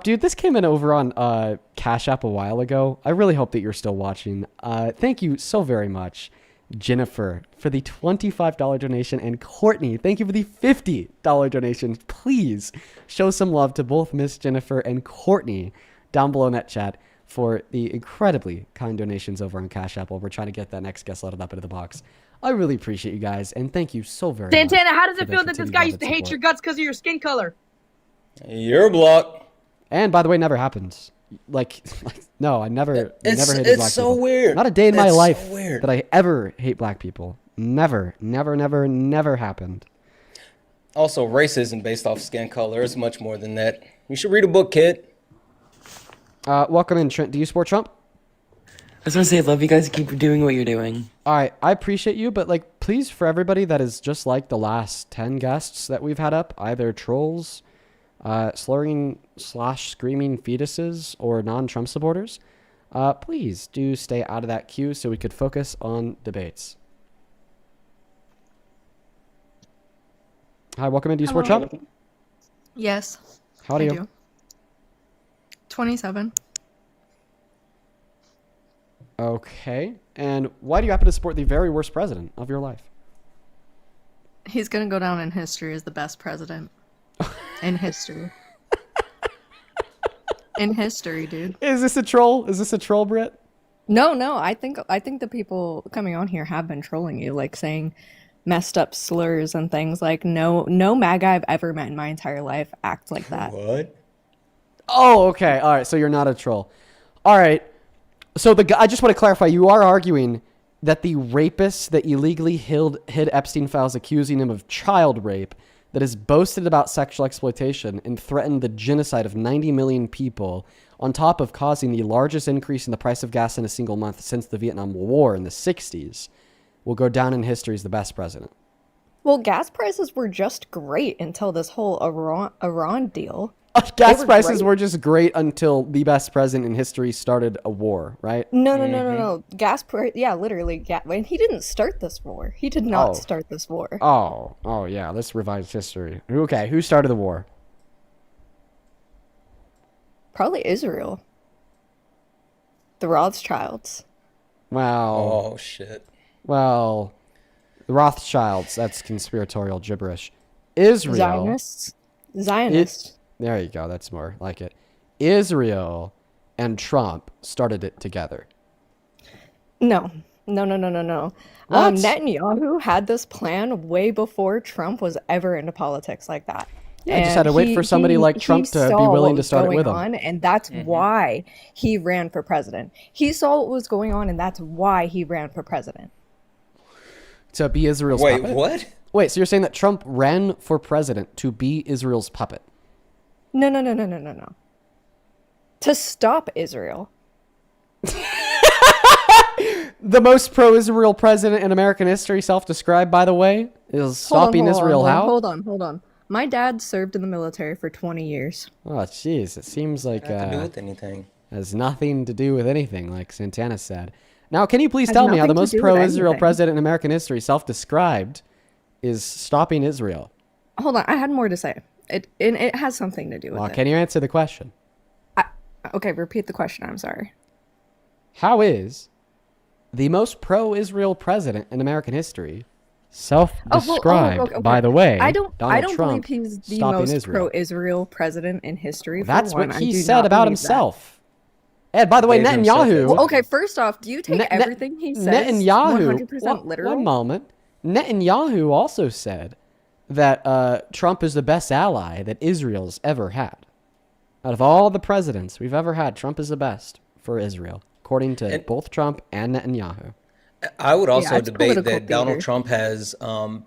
Dude, this came in over on Cash App a while ago. I really hope that you're still watching. Thank you so very much, Jennifer, for the $25 donation, and Courtney, thank you for the $50 donation. Please show some love to both Miss Jennifer and Courtney down below in that chat for the incredibly kind donations over on Cash App while we're trying to get that next guest loaded up into the box. I really appreciate you guys, and thank you so very much. Santana, how does it feel that this guy used to hate your guts because of your skin color? You're blocked. And by the way, never happened. Like no, I never hated black people. It's so weird. Not a day in my life so weird that I ever hate black people. Never happened. Also, racism based off skin color is much more than that. You should read a book, kid. Welcome in, Trent. Do you support Trump? I just want to say I love you guys. Keep doing what you're doing. All right, I appreciate you, but like, please, for everybody that is just like the last 10 guests that we've had up, either trolls, slurring / screaming fetuses, or non-Trump supporters, please do stay out of that queue so we could focus on debates. Hi, welcome in. Do you support Trump? Yes. How old are you? Do. 27. Okay. And why do you happen to support the very worst president of your life? He's going to go down in history as the best president. In history. In history, dude. Is this a troll? Is this a troll, Britt? No. I think the people coming on here have been trolling you, like saying messed up slurs and things. Like no MAGA I've ever met in my entire life act like that. What? Oh, okay. All right. So you're not a troll. All right. So I just want to clarify. You are arguing that the rapist that illegally hid Epstein files accusing him of child rape, that has boasted about sexual exploitation and threatened the genocide of 90 million people, on top of causing the largest increase in the price of gas in a single month since the Vietnam War in the 60s, will go down in history as the best president. Well, gas prices were just great until this whole Iran deal. Gas prices were just great until the best president in history started a war, right? No. Gas price. Yeah, literally. And he didn't start this war. He did not start this war. Oh, yeah. Let's revise history. Okay, who started the war? Probably Israel. The Rothschilds. Well. Oh shit. Well, the Rothschilds. That's conspiratorial gibberish. Israel. Zionists. There you go. That's more like it. Israel and Trump started it together. No. What? Netanyahu had this plan way before Trump was ever into politics like that. Yeah, just had to wait for somebody like Trump to be willing to start it with him. And that's why he ran for president. He saw what was going on, and that's why he ran for president. To be Israel's puppet? Wait, what? Wait, so you're saying that Trump ran for president to be Israel's puppet? No. To stop Israel. The most pro-Israel president in American history, self-described, by the way, is stopping Israel. How? Hold on. My dad served in the military for 20 years. Oh, jeez. It seems like to do with anything. Has nothing to do with anything, like Santana said. Now, can you please tell me how the most pro-Israel president in American history, self-described, is stopping Israel? Hold on. I had more to say. It has something to do with it. Can you answer the question? Okay, repeat the question. I'm sorry. How is the most pro-Israel president in American history self-described, by the way, I don't Trump believe he's the most Israel. pro-Israel president in history. That's what he said about himself. And by the way, Netanyahu... Well, okay, first off, do you take everything he says Netanyahu, 100% literal? One moment. Netanyahu also said that Trump is the best ally that Israel's ever had. Out of all the presidents we've ever had, Trump is the best for Israel, according to both Trump and Netanyahu. I would also debate that Donald Trump has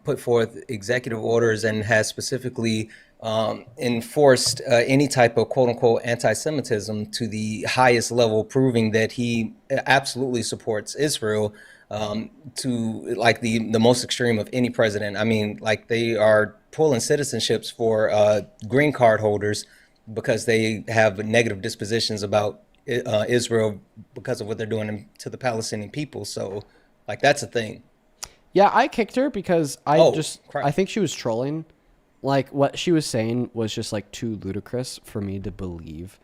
put forth executive orders and has specifically enforced any type of quote-unquote anti-Semitism to the highest level, proving that he absolutely supports Israel to like the most extreme of any president. I mean, like they are pulling citizenships for green card holders because they have negative dispositions about Israel because of what they're doing to the Palestinian people. So, like, that's a thing. Yeah, I kicked her because I think she was trolling. Like, what she was saying was just, like, too ludicrous for me to believe.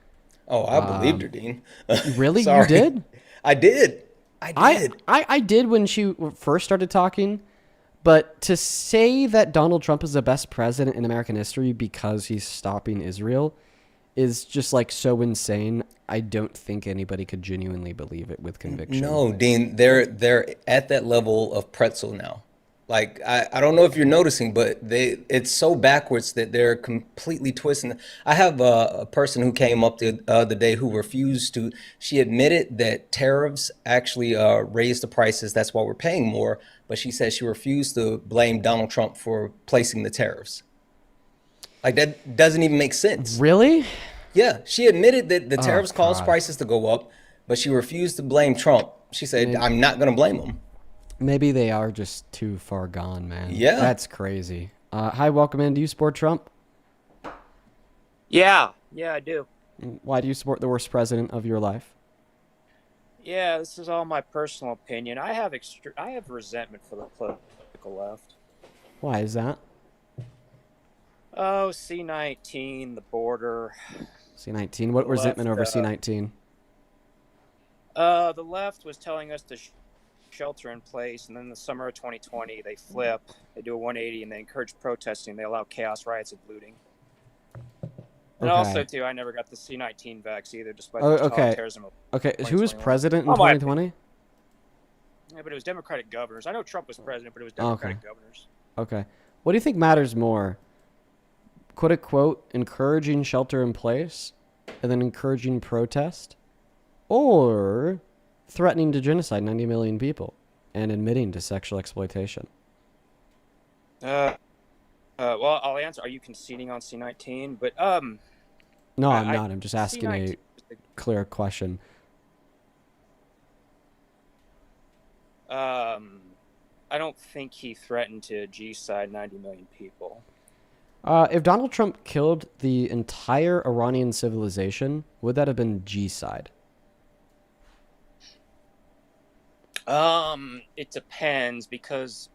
Oh, I believed her, Dean. Really? You did? I did. I did when she first started talking. But to say that Donald Trump is the best president in American history because he's stopping Israel is just like so insane. I don't think anybody could genuinely believe it with conviction. No, Dean, they're at that level of pretzel now. Like, I don't know if you're noticing, but it's so backwards that they're completely twisting. I have a person who came up the other day who refused to. She admitted that tariffs actually raised the prices. That's why we're paying more. But she said she refused to blame Donald Trump for placing the tariffs. Like, that doesn't even make sense. Really? Yeah, she admitted that the tariffs caused prices to go up, but she refused to blame Trump. She said, I'm not going to blame him. Maybe they are just too far gone, man. Yeah. That's crazy. Hi, welcome in. Do you support Trump? Yeah, I do. Why do you support the worst president of your life? Yeah, this is all my personal opinion. I have resentment for the political left. Why is that? Oh, C-19, the border. C-19. What resentment over C-19? The left was telling us to shelter in place, and then in the summer of 2020, they flip. They do a 180, and they encourage protesting. They allow chaos, riots, and looting. And also, too, I never got the C-19 vax either, despite the totalitarianism of who was president in 2020? Yeah, but it was Democratic governors. I know Trump was president, but it was Democratic governors. Okay. What do you think matters more? Quote unquote, encouraging shelter in place and then encouraging protest, or threatening to genocide 90 million people and admitting to sexual exploitation? Well, I'll answer. Are you conceding on C-19? But no, I'm not. I'm just asking a clear question. I don't think he threatened to G-side 90 million people. If Donald Trump killed the entire Iranian civilization, would that have been G-side? It depends, because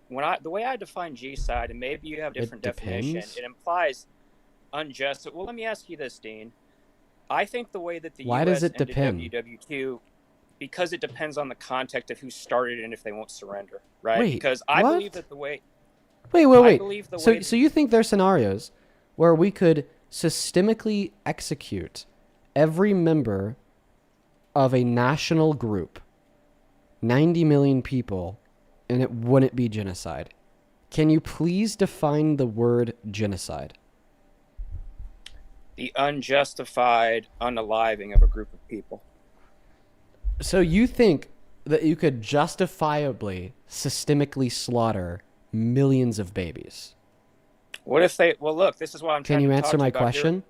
the way I define G-side, and maybe you have different definition, it implies unjust. Well, let me ask you this, Dean. I think the way that the Why US does it ended depend? WW2, because it depends on the context of who started it and if they won't surrender, right? Wait, because I what? believe that the way. Wait. I believe the way So you think there are scenarios where we could systemically execute every member of a national group, 90 million people, and it wouldn't be genocide? Can you please define the word genocide? the unjustified unaliving of a group of people. So you think that you could justifiably, systemically slaughter millions of babies? What if they? Well, look, this is what I'm trying Can to you talk answer to my you about question? here.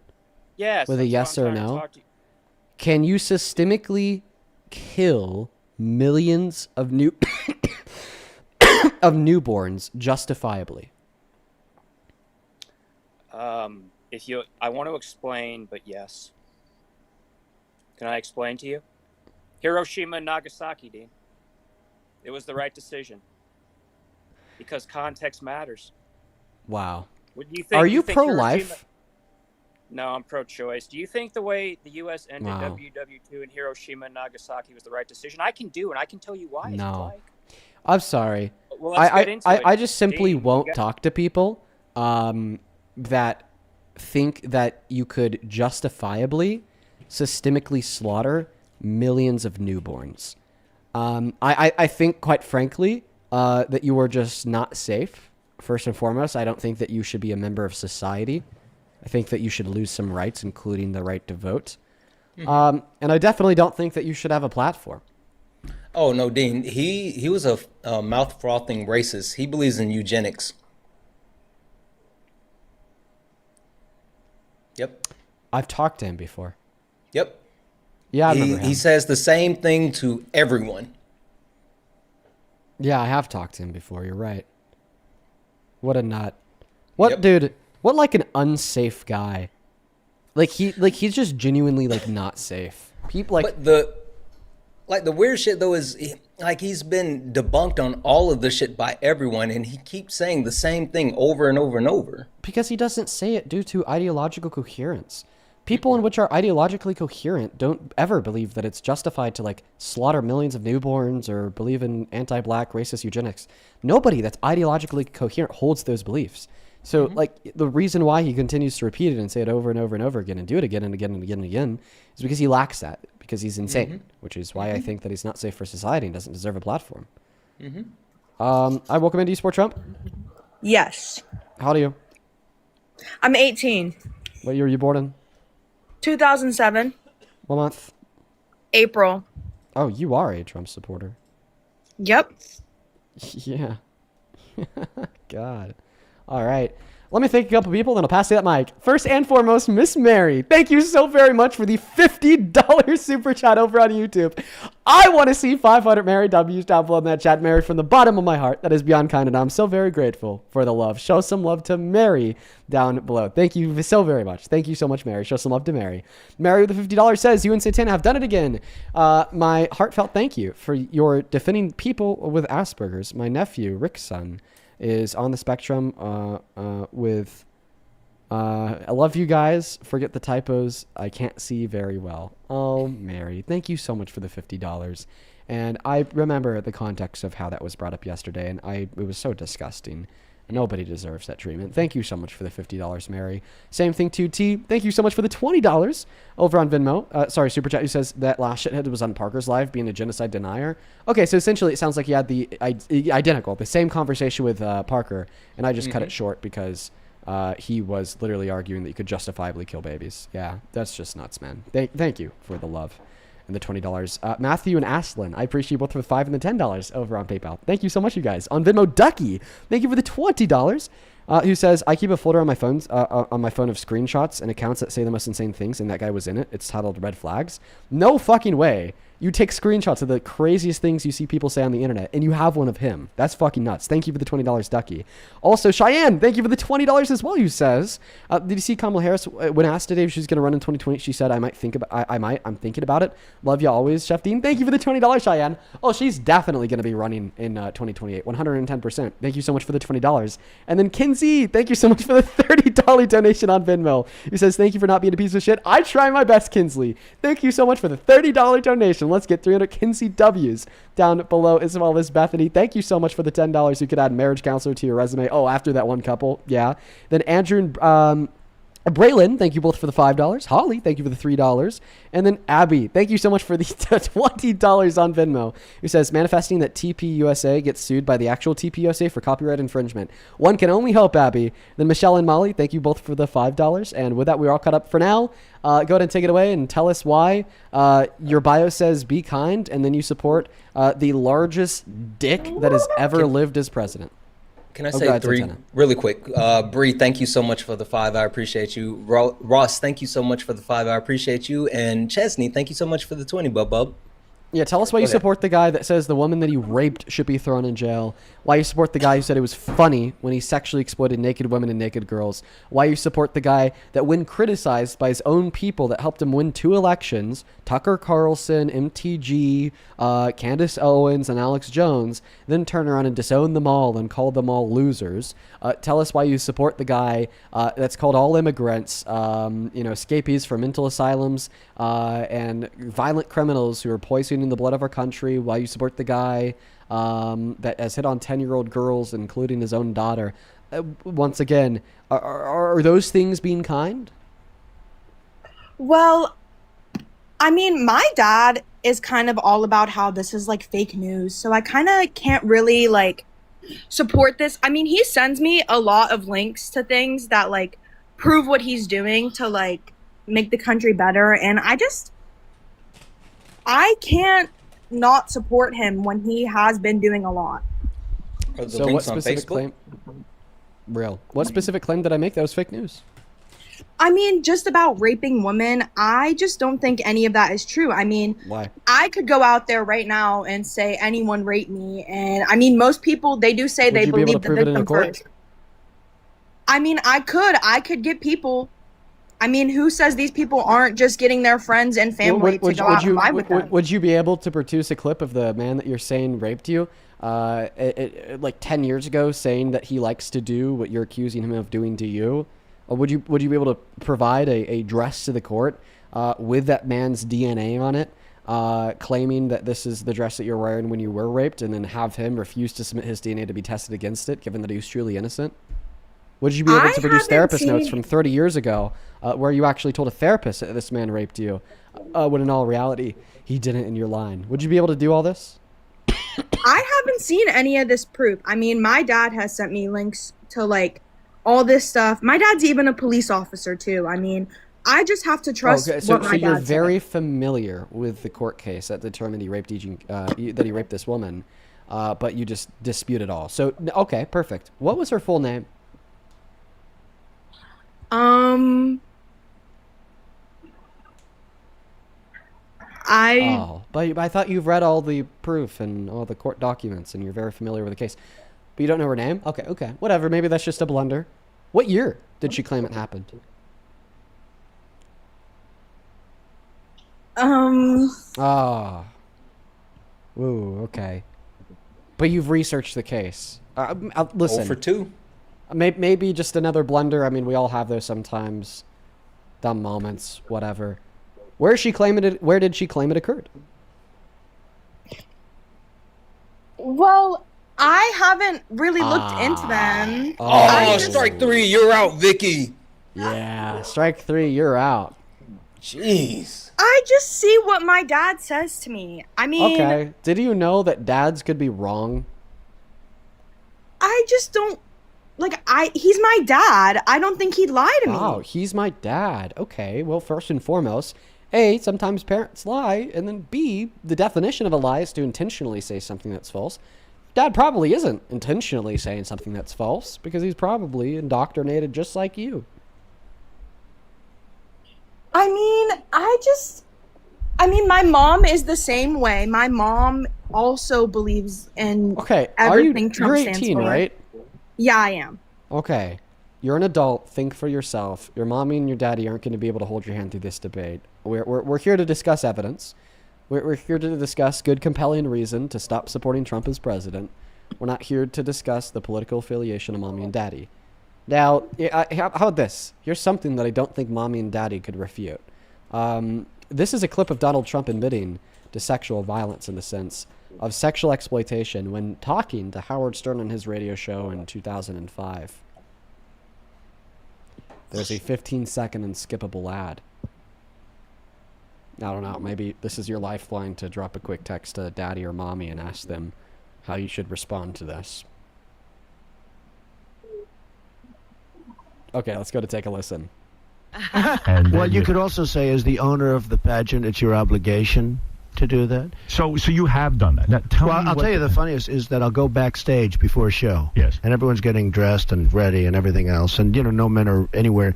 Yes. With a that's yes what or I'm trying to no? talk to you. Can you systemically kill millions of of newborns justifiably? I want to explain, but yes. Can I explain to you? Hiroshima and Nagasaki, Dean. It was the right decision. Because context matters. Wow. What do you think? Are you think pro-life? Hiroshima... No, I'm pro-choice. Do you think the way the U.S. ended Wow. WW2 in Hiroshima and Nagasaki was the right decision? I can do, and I can tell you why. If you'd No. like. I'm sorry. Well, let's get into it. I just simply Dean, won't you got- talk to people that think that you could justifiably, systemically slaughter millions of newborns. I think, quite frankly, that you are just not safe, first and foremost. I don't think that you should be a member of society. I think that you should lose some rights, including the right to vote. And I definitely don't think that you should have a platform. Oh no, Dean. He was a mouth frothing racist. He believes in eugenics. Yep. I've talked to him before. Yep. Yeah, I remember him. He says the same thing to everyone. Yeah, I have talked to him before. You're right. What a nut. What, dude? What, like, an unsafe guy? He's just genuinely, not safe. People, But the weird shit though is he's been debunked on all of this shit by everyone, and he keeps saying the same thing over and over and over. Because he doesn't say it due to ideological coherence. People in which are ideologically coherent don't ever believe that it's justified to slaughter millions of newborns or believe in anti-black racist eugenics. Nobody that's ideologically coherent holds those beliefs. So the reason why he continues to repeat it and say it over and over and over again and do it again and again and again and again is because he lacks that, because he's insane, which is why I think that he's not safe for society and doesn't deserve a platform. I welcome into eSport Trump. Yes. How old are you? I'm 18. What year were you born in? 2007. What month? April. Oh, you are a Trump supporter. Yep. Yeah. God. All right. Let me thank a couple people, then I'll pass you that mic. First and foremost, Miss Mary. Thank you so very much for the $50 super chat over on YouTube. I want to see 500 Mary W's down below in that chat. Mary, from the bottom of my heart, that is beyond kind, and I'm so very grateful for the love. Show some love to Mary down below. Thank you so very much. Thank you so much, Mary. Show some love to Mary. Mary with the $50 says, you and Santana have done it again. My heartfelt thank you for your defending people with Asperger's. My nephew, Rick's son, is on the spectrum with I love you guys. Forget the typos. I can't see very well. Oh, Mary, thank you so much for the $50. And I remember the context of how that was brought up yesterday, and it was so disgusting. Nobody deserves that treatment. Thank you so much for the $50, Mary. Same thing to T. Thank you so much for the $20 over on Venmo. Sorry, Super Chat, who says that last shithead was on Parker's live being a genocide denier. Okay, so essentially it sounds like you had the same conversation with Parker, and I just cut it short because he was literally arguing that you could justifiably kill babies. Yeah, that's just nuts, man. Thank you for the love and the $20. Matthew and Aslan, I appreciate you both for the $5 and the $10 over on PayPal. Thank you so much, you guys. On Venmo, Ducky, thank you for the $20. Who says, I keep a folder on my phone of screenshots and accounts that say the most insane things, and that guy was in it. It's titled Red Flags. No fucking way You take screenshots of the craziest things you see people say on the internet, and you have one of him. That's fucking nuts. Thank you for the $20, Ducky. Also, Cheyenne, thank you for the $20 as well, you says. Did you see Kamala Harris, when asked today if she's going to run in 2020, she said, I'm thinking about it. Love you always, Chef Dean. Thank you for the $20, Cheyenne. Oh, she's definitely going to be running in 2028, 110%. Thank you so much for the $20. And then Kinsey, thank you so much for the $30 donation on Venmo. He says, thank you for not being a piece of shit. I try my best, Kinsley. Thank you so much for the $30 donation. Let's get 300 Kinsey W's down below as well as Bethany. Thank you so much for the $10. You could add marriage counselor to your resume. Oh, after that one couple. Yeah. Then Andrew and Braylon, thank you both for the $5. Holly, thank you for the $3. And then Abby, thank you so much for the $20 on Venmo, who says, manifesting that TPUSA gets sued by the actual TPUSA for copyright infringement. One can only hope, Abby. Then Michelle and Molly, thank you both for the $5. And with that, we're all caught up for now. Go ahead and take it away and tell us why. Your bio says be kind, and then you support the largest dick that has ever lived as president. Can I say three really quick? Bree, thank you so much for the $5. I appreciate you. Ross, thank you so much for the $5. I appreciate you. And Chesney, thank you so much for the 20, bub. Yeah, tell us why you support the guy that says the woman that he raped should be thrown in jail. Why you support the guy who said it was funny when he sexually exploited naked women and naked girls. Why you support the guy that, when criticized by his own people that helped him win 2 elections, Tucker Carlson, MTG, Candace Owens, and Alex Jones, then turn around and disown them all and call them all losers. Tell us why you support the guy that's called all immigrants, escapees from mental asylums, and violent criminals who are poisoning the blood of our country. Why you support the guy that has hit on 10-year-old girls, including his own daughter. Once again, are those things being kind? Well, I mean, my dad is kind of all about how this is like fake news, so I kind of can't really like support this. I mean, he sends me a lot of links to things that like prove what he's doing to like make the country better, and I can't not support him when he has been doing a lot. So what specific claim? What specific claim did I make that was fake news? I mean, just about raping women. I just don't think any of that is true. I mean, why? I could go out there right now and say anyone raped me, and I mean, most people, they do say they believe the victim first. I mean, I could get people. I mean, who says these people aren't just getting their friends and family to go out and lie with them? Would you be able to produce a clip of the man that you're saying raped you, like 10 years ago, saying that he likes to do what you're accusing him of doing to you? Or would you be able to provide a dress to the court with that man's DNA on it, claiming that this is the dress that you're wearing when you were raped, and then have him refuse to submit his DNA to be tested against it, given that he was truly innocent? Would you be able to produce therapist notes from 30 years ago where you actually told a therapist that this man raped you, when in all reality, he didn't and you're lying? Would you be able to do all this? I haven't seen any of this proof. I mean, my dad has sent me links to, like, all this stuff. My dad's even a police officer, too. I mean, I just have to trust what my dad said. So you're very familiar with the court case that determined he raped that he raped this woman, but you just dispute it all. So, okay, perfect. What was her full name? But I thought you've read all the proof and all the court documents and you're very familiar with the case. But you don't know her name? Okay. Whatever, maybe that's just a blunder. What year did she claim it happened? Ooh, okay. But you've researched the case. Listen. 0 for 2. Maybe just another blunder. I mean, we all have those sometimes. Dumb moments, whatever. Where did she claim it occurred? Well, I haven't really looked into them. Strike 3, you're out, Vicky. Yeah, strike 3, you're out. Jeez. I just see what my dad says to me. I mean... Okay, did you know that dads could be wrong? I just don't... he's my dad. I don't think he'd lie to me. Oh, he's my dad. Okay, well, first and foremost, A, sometimes parents lie, and then B, the definition of a lie is to intentionally say something that's false. Dad probably isn't intentionally saying something that's false, because he's probably indoctrinated just like you. I mean, I mean, my mom is the same way. My mom also believes in everything Trump you're stands 18, for. right? Yeah, I am. Okay. You're an adult. Think for yourself. Your mommy and your daddy aren't going to be able to hold your hand through this debate. We're here to discuss evidence. We're here to discuss good, compelling reason to stop supporting Trump as president. We're not here to discuss the political affiliation of mommy and daddy. Now, how about this? Here's something that I don't think mommy and daddy could refute. This is a clip of Donald Trump admitting to sexual violence in the sense of sexual exploitation when talking to Howard Stern on his radio show in 2005. There's a 15-second unskippable ad. I don't know, maybe this is your lifeline to drop a quick text to daddy or mommy and ask them how you should respond to this. Okay, let's go to take a listen. What you could also say, as the owner of the pageant, it's your obligation to do that. So you have done that. Now, I'll tell you the funniest is that I'll go backstage before a show. Yes. And everyone's getting dressed and ready and everything else. And, no men are anywhere.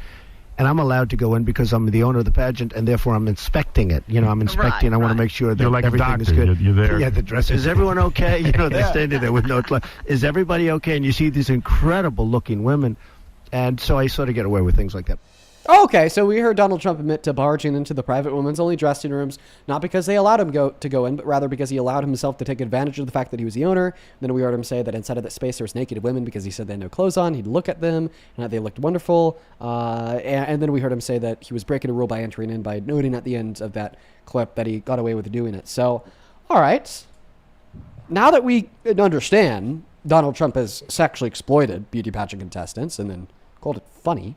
And I'm allowed to go in because I'm the owner of the pageant, and therefore I'm inspecting it. I'm inspecting. Right, I want to make sure that you're like everything is doctor. good. You're there. Yeah, the dress. Is everyone okay? They're standing there with no. Is everybody okay? And you see these incredible-looking women, and so I sort of get away with things like that. Okay, so we heard Donald Trump admit to barging into the private women's only dressing rooms, not because they allowed him to go in, but rather because he allowed himself to take advantage of the fact that he was the owner. Then we heard him say that inside of that space there was naked women because he said they had no clothes on. He'd look at them and that they looked wonderful. And then we heard him say that he was breaking a rule by entering in by noting at the end of that clip that he got away with doing it. So, all right. Now that we understand Donald Trump has sexually exploited beauty pageant contestants and then called it funny,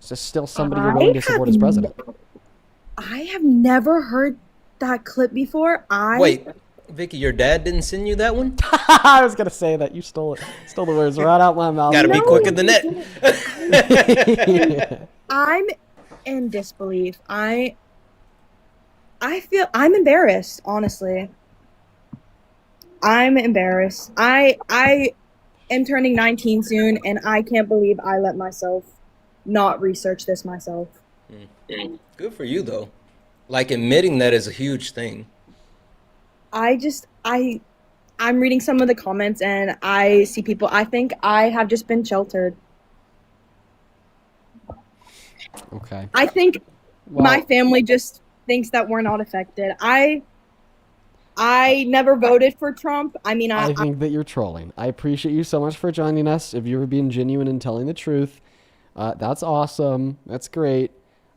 is this still somebody you're willing to support as president? I have never heard that clip before. Wait, Vicky, your dad didn't send you that one? I was gonna say that you stole the words right out my mouth. Gotta be quick in the net. I'm in disbelief. I feel I'm embarrassed, honestly. I'm embarrassed. I am turning 19 soon, and I can't believe I let myself not research this myself. Good for you, though. Like, admitting that is a huge thing. I'm reading some of the comments, and I see people. I think I have just been sheltered. Okay. I think my family just thinks that we're not affected. I never voted for Trump. I mean, I think that you're trolling. I appreciate you so much for joining us. If you were being genuine and telling the truth, that's awesome. That's great.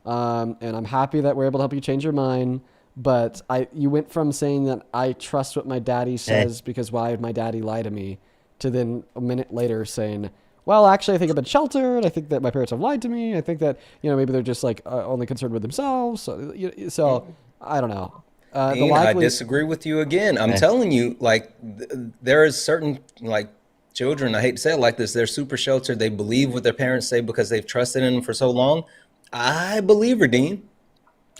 And I'm happy that we're able to help you change your mind. But you went from saying that I trust what my daddy says because why would my daddy lie to me, to then a minute later saying, well, actually, I think I've been sheltered. I think that my parents have lied to me. I think that, maybe they're just like only concerned with themselves. So I don't know. I disagree with you again. I'm telling you, like, there is certain, like, children, I hate to say it like this, they're super sheltered. They believe what their parents say because they've trusted in them for so long. I believe her, Dean.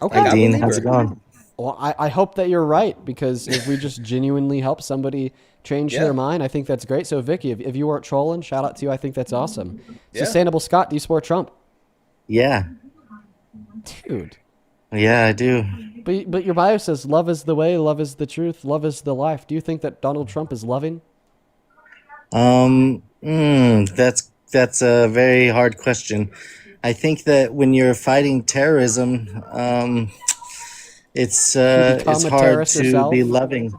Okay. Like, Dean, how's it going? Well, I hope that you're right, because if we just genuinely help somebody change their mind, I think that's great. So, Vicky, if you weren't trolling, shout out to you. I think that's awesome. Sustainable Scott, do you support Trump? Yeah. Dude. Yeah, I do. But your bio says love is the way, love is the truth, love is the life. Do you think that Donald Trump is loving? That's a very hard question. I think that when you're fighting terrorism, it's hard to be loving.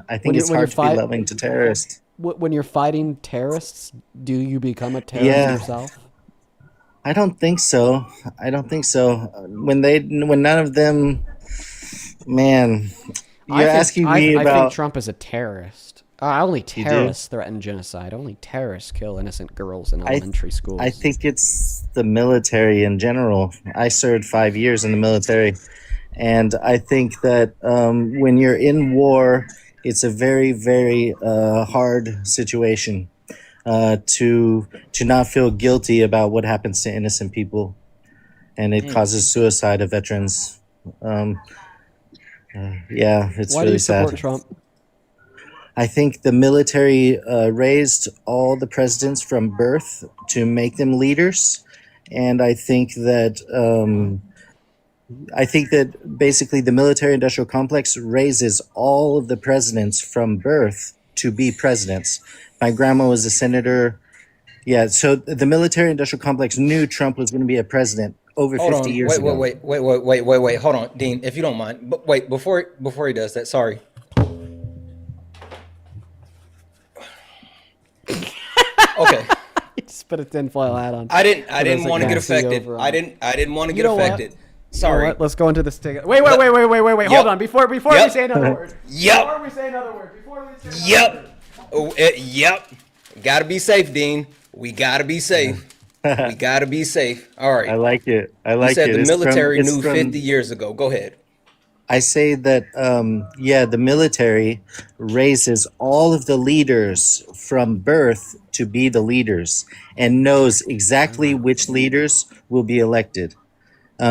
I think it's hard to be loving to terrorists. When you're fighting terrorists, do you become a terrorist yourself? I don't think so. When none of them, man, I think Trump is a terrorist. Only terrorists threaten genocide. Only terrorists kill innocent girls in elementary schools. I think it's the military in general. I served 5 years in the military, and I think that when you're in war, it's a very, very hard situation to not feel guilty about what happens to innocent people, and it causes suicide of veterans. It's Why really do you sad. support Trump? I think the military raised all the presidents from birth to make them leaders. And I think that I think that basically the military-industrial complex raises all of the presidents from birth to be presidents. My grandma was a senator. Yeah, so the military-industrial complex knew Trump was going to be a president over 50 years ago. Wait. Hold on, Dean, if you don't mind. But wait, before he does that, sorry. Okay. Just put a tinfoil hat on. I didn't want to get affected. I didn't want to get affected. Sorry. You know what? Let's go into this together. Wait. Hold on. Before we say another word. Yep. Gotta be safe, Dean. We gotta be safe. We gotta be safe. All right. I like it. You said the military knew 50 years ago. Go ahead. I say that, the military raises all of the leaders from birth to be the leaders and knows exactly which leaders will be elected.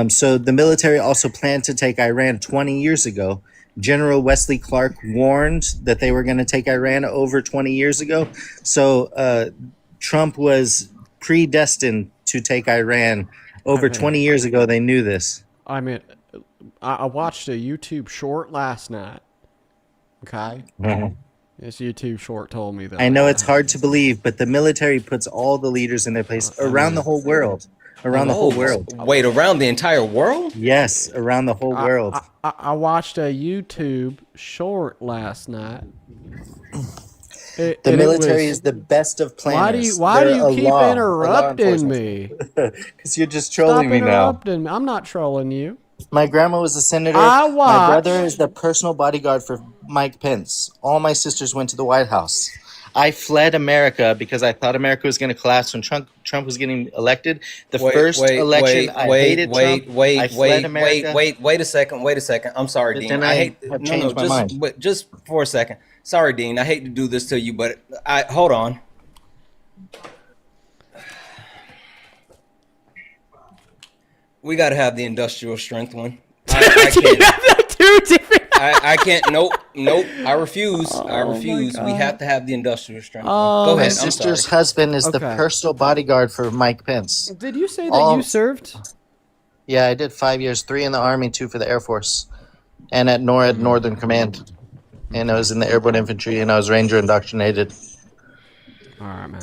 So the military also planned to take Iran 20 years ago. General Wesley Clark warned that they were going to take Iran over 20 years ago. So Trump was predestined to take Iran over 20 years ago. They knew this. I mean, I watched a YouTube short last night. Okay? This YouTube short told me that. I know it's hard to believe, but the military puts all the leaders in their place around the whole world. Around the whole world. Wait, around the entire world? Yes, around the whole world. I watched a YouTube short last night. The military is the best of planners. Why do you keep interrupting me? Because you're just trolling me now. I'm not trolling you. My grandma was a senator. My brother is the personal bodyguard for Mike Pence. All my sisters went to the White House. I fled America because I thought America was going to collapse when Trump was getting elected. The first election, I hated Trump. I fled America. Wait a second. I'm sorry, Dean. Then I have changed my mind. Just for a second. Sorry, Dean. I hate to do this to you, but hold on. We got to have the industrial strength one. I can't. I can't. Nope. I refuse. We have to have the industrial strength. Go ahead. My sister's husband is the personal bodyguard for Mike Pence. Did you say that you served? Yeah, I did 5 years, 3 in the Army, 2 for the Air Force, and at NORAD Northern Command. And I was in the Airborne Infantry, and I was Ranger indoctrinated. All right, man.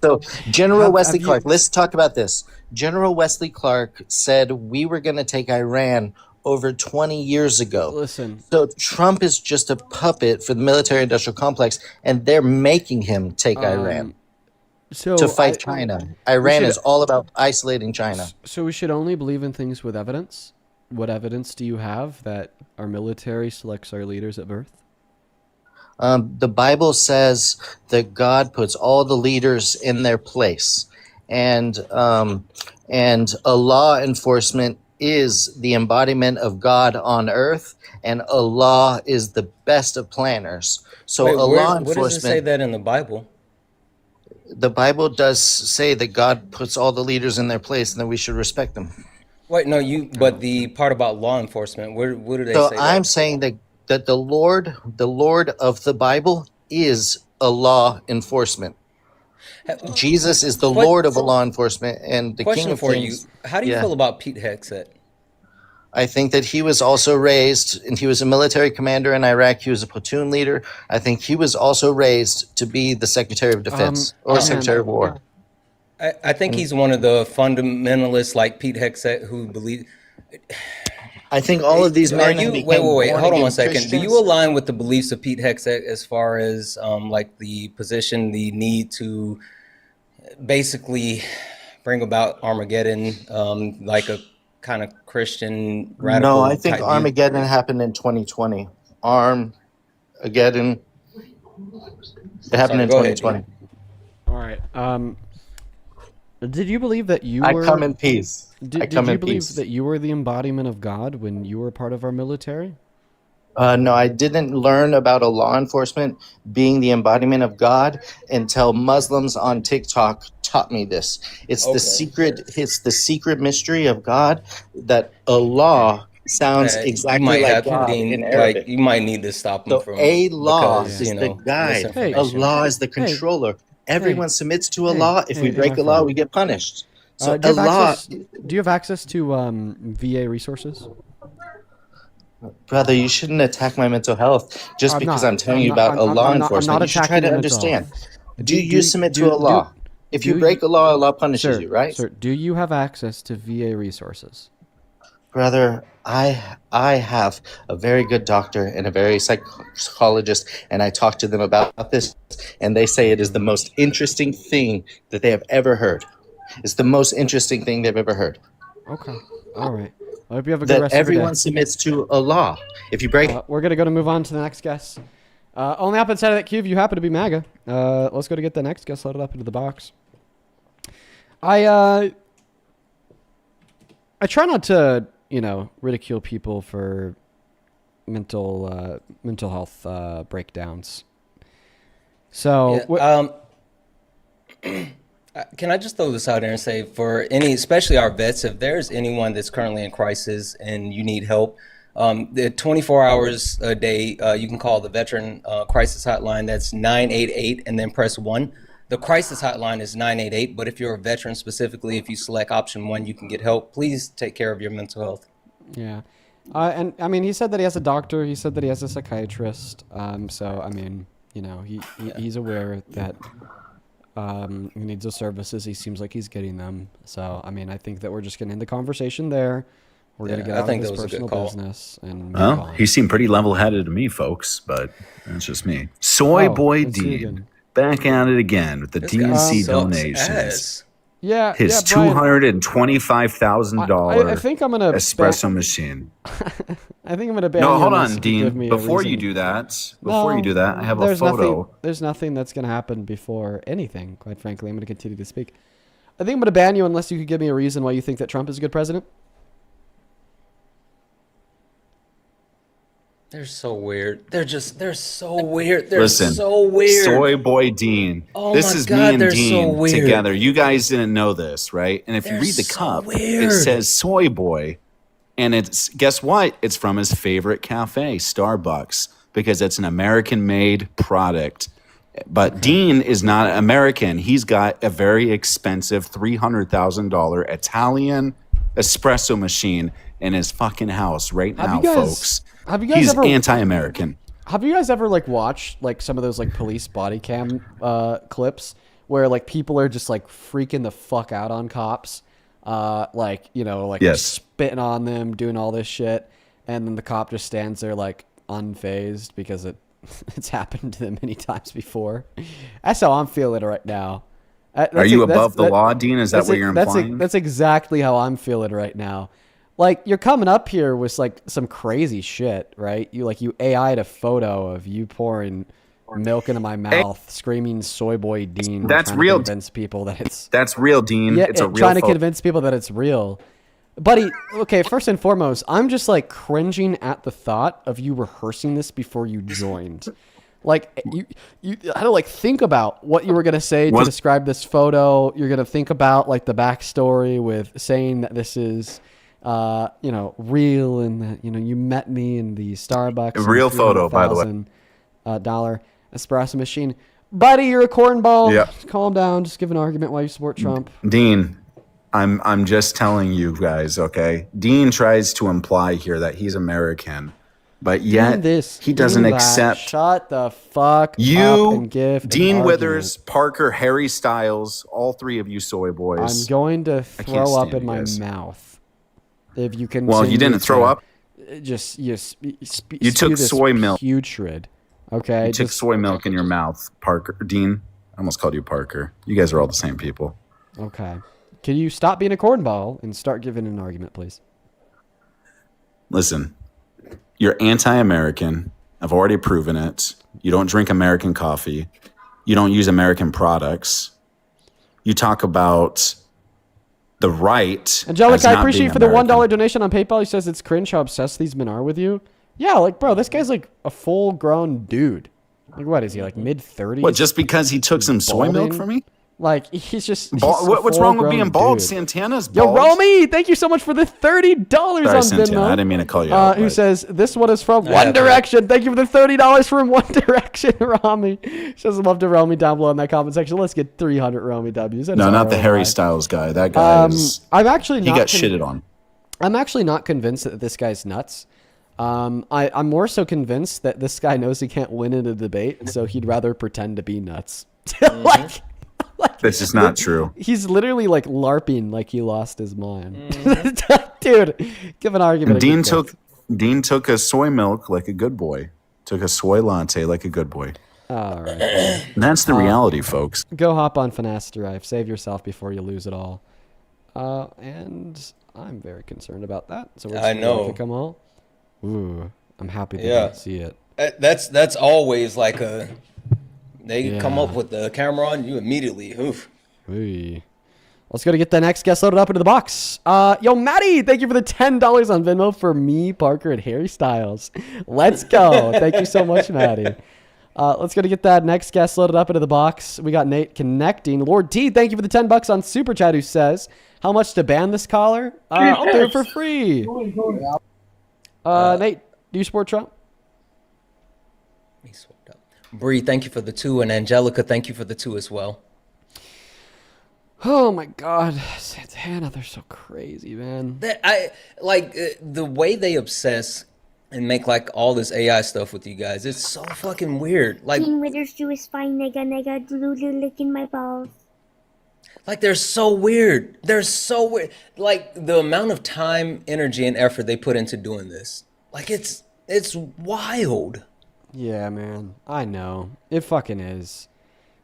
So General Wesley Clark, let's talk about this. General Wesley Clark said we were going to take Iran over 20 years ago. Listen. So Trump is just a puppet for the military-industrial complex, and they're making him take Iran to fight China. Iran is all about isolating China. So we should only believe in things with evidence? What evidence do you have that our military selects our leaders at birth? The Bible says that God puts all the leaders in their place, and a law enforcement is the embodiment of God on earth, and Allah is the best of planners. So law enforcement. Where does it say that in the Bible? The Bible does say that God puts all the leaders in their place, and that we should respect them. Wait, no, but the part about law enforcement, where do they say that? So I'm saying that the Lord of the Bible is a law enforcement. Jesus is the Lord of law enforcement and the King of Kings. How do you feel about Pete Hegseth? I think that he was also raised, and he was a military commander in Iraq. He was a platoon leader. I think he was also raised to be the Secretary of Defense or Secretary of War. I think he's one of the fundamentalists like Pete Hegseth who believe. I think all of these men. Wait. Hold on one second. Christians. Do you align with the beliefs of Pete Hegseth as far as like the position, the need to basically bring about Armageddon, like a kind of Christian radical? No, I think Armageddon happened in 2020. Armageddon. It happened in 2020. All right. Did you believe that you were? I come in peace. Did you believe that you were the embodiment of God when you were part of our military? No, I didn't learn about a law enforcement being the embodiment of God until Muslims on TikTok taught me this. It's the secret. It's the secret mystery of God that Allah sounds exactly like God in Arabic. Like, you might need to stop him from. Allah is the guide. Allah is the controller. everyone submits to a law. If we break a law, we get punished. So do do you have access to VA resources? Brother, you shouldn't attack my mental health just because I'm telling you about law enforcement. You should try to understand. Do you submit to a law? If you break a law punishes you, right? Sir, do you have access to VA resources? Brother, I have a very good doctor and a very psychologist, and I talked to them about this, and they say it is the most interesting thing that they have ever heard. It's the most interesting thing they've ever heard. Okay. All right. I hope you have a good rest of your day. Everyone submits to a law. If you break... we're going to move on to the next guest. On the opposite side of that cube, you happen to be MAGA. Let's go to get the next guest loaded up into the box. I try not to, ridicule people for mental health breakdowns. So... Can I just throw this out there and say, for especially our vets, if there's anyone that's currently in crisis and you need help, the 24 hours a day, you can call the Veteran Crisis Hotline. That's 988 and then press 1. The crisis hotline is 988, but if you're a veteran specifically, if you select option 1, you can get help. Please take care of your mental health. Yeah. And I mean, he said that he has a doctor. He said that he has a psychiatrist. So, I mean, he's aware that... he needs those services. He seems like he's getting them. So, I mean, I think that we're just going to end the conversation there. We're going to get out of his personal business. And he seemed pretty level-headed to me, folks, but that's just me. Soy Boy Dean, back at it again with the DNC donations. Yeah, his $225,000 I think I'm gonna espresso machine. I think I'm gonna ban. No, hold on, Dean. Before you do that, I have a photo. There's nothing that's gonna happen before anything. Quite frankly, I'm gonna continue to speak. I think I'm gonna ban you unless you could give me a reason why you think that Trump is a good president. They're so weird. They're so weird. They're Listen, so weird. Soy Boy Dean. Oh this my is God, me and Dean so together. You guys didn't know this, right? And if you read the cup, it says Soy Boy. And it's, guess what? It's from his favorite cafe, Starbucks, because it's an American-made product. But Dean is not American. He's got a very expensive $300,000 Italian espresso machine in his fucking house right now, folks. He's anti-American. Have you guys ever watched some of those police body cam clips where people are just freaking the fuck out on cops, yes. spitting on them, doing all this shit, and then the cop just stands there unfazed because it's happened to them many times before. That's how I'm feeling right now. Are you above the law, Dean? Is that what you're implying? That's exactly how I'm feeling right now. You're coming up here with some crazy shit, right? You AI'd a photo of you pouring milk into my mouth, screaming "Soy Boy Dean." That's real. Convince people that that's real, Dean. Yeah, it's a real. Trying to convince people that it's real, buddy. Okay, first and foremost, I'm just cringing at the thought of you rehearsing this before you joined. You had to think about what you were gonna say to describe this photo. You're gonna think about the backstory with saying that this is. Real and that, you met me in the Starbucks. A real photo, by the way. $1,000 espresso machine. Buddy, you're a cornball. Yeah. Just calm down. Just give an argument why you support Trump. Dean, I'm just telling you guys, okay? Dean tries to imply here that he's American, but yet he doesn't accept. Shut the fuck up and give Dean Withers, Parker, Harry Styles, all three of you soy boys. I'm going to throw up in my mouth. If you can. Well, you didn't throw up. You took soy milk. Putrid. Okay. You took soy milk in your mouth, Parker. Dean, I almost called you Parker. You guys are all the same people. Okay. Can you stop being a cornball and start giving an argument, please? Listen, you're anti-American. I've already proven it. You don't drink American coffee. You don't use American products. You talk about the right. Angelica, I appreciate you for the $1 donation on PayPal. He says it's cringe how obsessed these men are with you. Yeah, bro, this guy's a full-grown dude. What is he, mid-30s? What, just because he took some soy milk from me? Like, he's just... What's wrong with being bald? Dude. Santana's Yo, bald. Romy, thank you so much for the $30 Sorry, on Santana. Venmo. I didn't mean to call you out. Who but- says, this one is from Yeah, One Direction. Thank you for the $30 from One Direction, Romy. Shows some love to Romy down below in that comment section. Let's get 300 Romy W's. That is No, not the ROI. Harry Styles guy. That guy is... I'm actually He not got shitted on. I'm actually not convinced that this guy's nuts. I'm more so convinced that this guy knows he can't win in a debate, so he'd rather pretend to be nuts. like, This is not true. he's literally like LARPing like he lost his mind. Dude, give an argument. And against Dean took a soy milk like a good boy. Took a soy latte like a good boy. All right. And that's the reality, folks. Go hop on Finastarife. Save yourself before you lose it all. And I'm very concerned about that. So we're just I gonna know. kick them all. Ooh, I'm happy they Yeah. didn't see it. That's always like a. They come Yeah. up with the camera on you immediately. Oof. Ooh. Let's go to get the next guest loaded up into the box. Yo, Maddie, thank you for the $10 on Venmo for me, Parker, and Harry Styles. Let's go. Thank you so much, Maddie. Let's go to get that next guest loaded up into the box. We got Nate connecting. Lord T, thank you for the $10 on Super Chat, who says, how much to ban this caller? I'll do it for free. Nate, do you support Trump? Bree, thank you for the 2, and Angelica, thank you for the 2 as well. Oh my God, Santana, they're so crazy, man. That I like the way they obsess and make like all this AI stuff with you guys. It's so fucking weird. Like, King Withers Jew is fine, nigga, licking my balls. like they're so weird. They're so weird. Like the amount of time, energy, and effort they put into doing this. Like it's wild. Yeah, man. I know. It fucking is.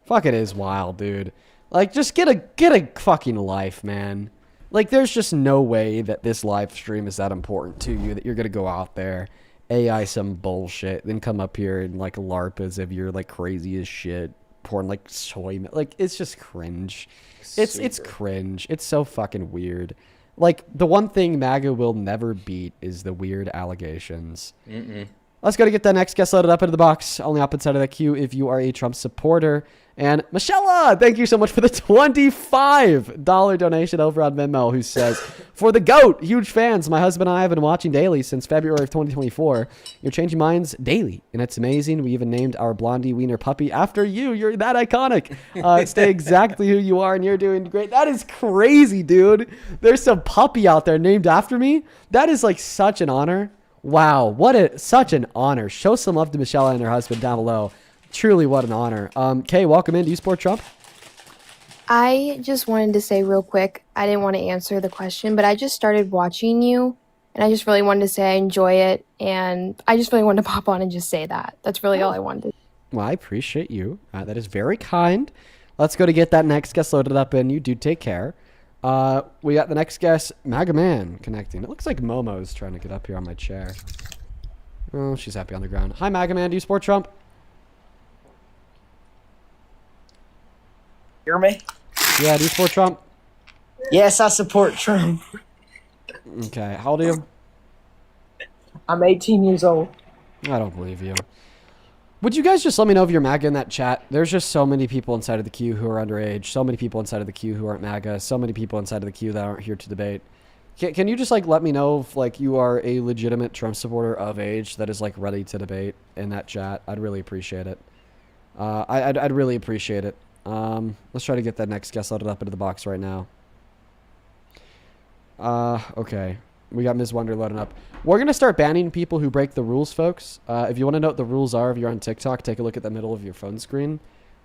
Fucking is wild, dude. Like, just get a fucking life, man. Like, there's just no way that this live stream is that important to you that you're gonna go out there, AI some bullshit, then come up here and like LARP as if you're like crazy as shit, pouring like soy milk. Like, it's just cringe. It's cringe. It's so fucking weird. Like, the one thing MAGA will never beat is the weird allegations. Let's go to get that next guest loaded up into the box. Only up inside of the queue if you are a Trump supporter. And Michelle, thank you so much for the $25 donation over on Venmo, who says, for the GOAT, huge fans. My husband and I have been watching daily since February of 2024. You're changing minds daily, and it's amazing. We even named our blondie wiener puppy after you. You're that iconic. Stay exactly who you are, and you're doing great. That is crazy, dude. There's some puppy out there named after me. That is like such an honor. Wow, such an honor. Show some love to Michelle and her husband down below. Truly, what an honor. Kay, welcome in. Do you support Trump? I just wanted to say real quick, I didn't want to answer the question, but I just started watching you, and I just really wanted to say I enjoy it, and I just really wanted to pop on and just say that. That's really all I wanted. Well, I appreciate you. That is very kind. Let's go to get that next guest loaded up, and you do take care. We got the next guest, MAGA Man, connecting. It looks like Momo's trying to get up here on my chair. Oh, she's happy on the ground. Hi, MAGA Man. Do you support Trump? Hear me? Yeah, do you support Trump? Yes, I support Trump. Okay, how old are you? I'm 18 years old. I don't believe you. Would you guys just let me know if you're MAGA in that chat? There's just so many people inside of the queue who are underage, so many people inside of the queue who aren't MAGA, so many people inside of the queue that aren't here to debate. Can you just like let me know if like you are a legitimate Trump supporter of age that is like ready to debate in that chat? I'd really appreciate it. I'd really appreciate it. Let's try to get that next guest loaded up into the box right now. Okay. We got Ms. Wonder loading up. We're going to start banning people who break the rules, folks. If you want to know what the rules are, if you're on TikTok, take a look at the middle of your phone screen.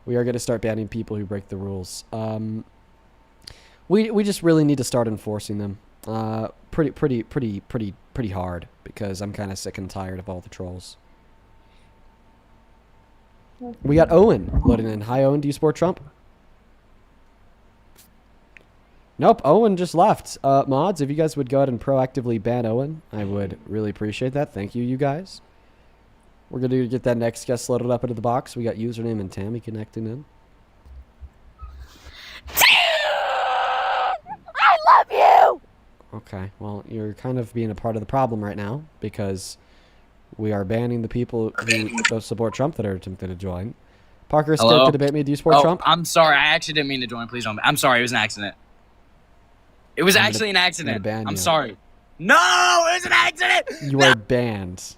We are going to start banning people who break the rules. We just really need to start enforcing them. Pretty hard, because I'm kind of sick and tired of all the trolls. We got Owen loading in. Hi, Owen. Do you support Trump? Nope. Owen just left. Mods, if you guys would go ahead and proactively ban Owen, I would really appreciate that. Thank you, you guys. We're going to get that next guest loaded up into the box. We got username and Tammy connecting in. I love you! Okay. Well, you're kind of being a part of the problem right now, because we are banning the people who don't support Trump that are attempting to join. Parker is scared Hello? to debate me. Do you support Trump? I'm sorry. I actually didn't mean to join. Please don't. I'm sorry. It was an accident. It was actually an accident. I'm sorry. No, it was an accident. You are banned.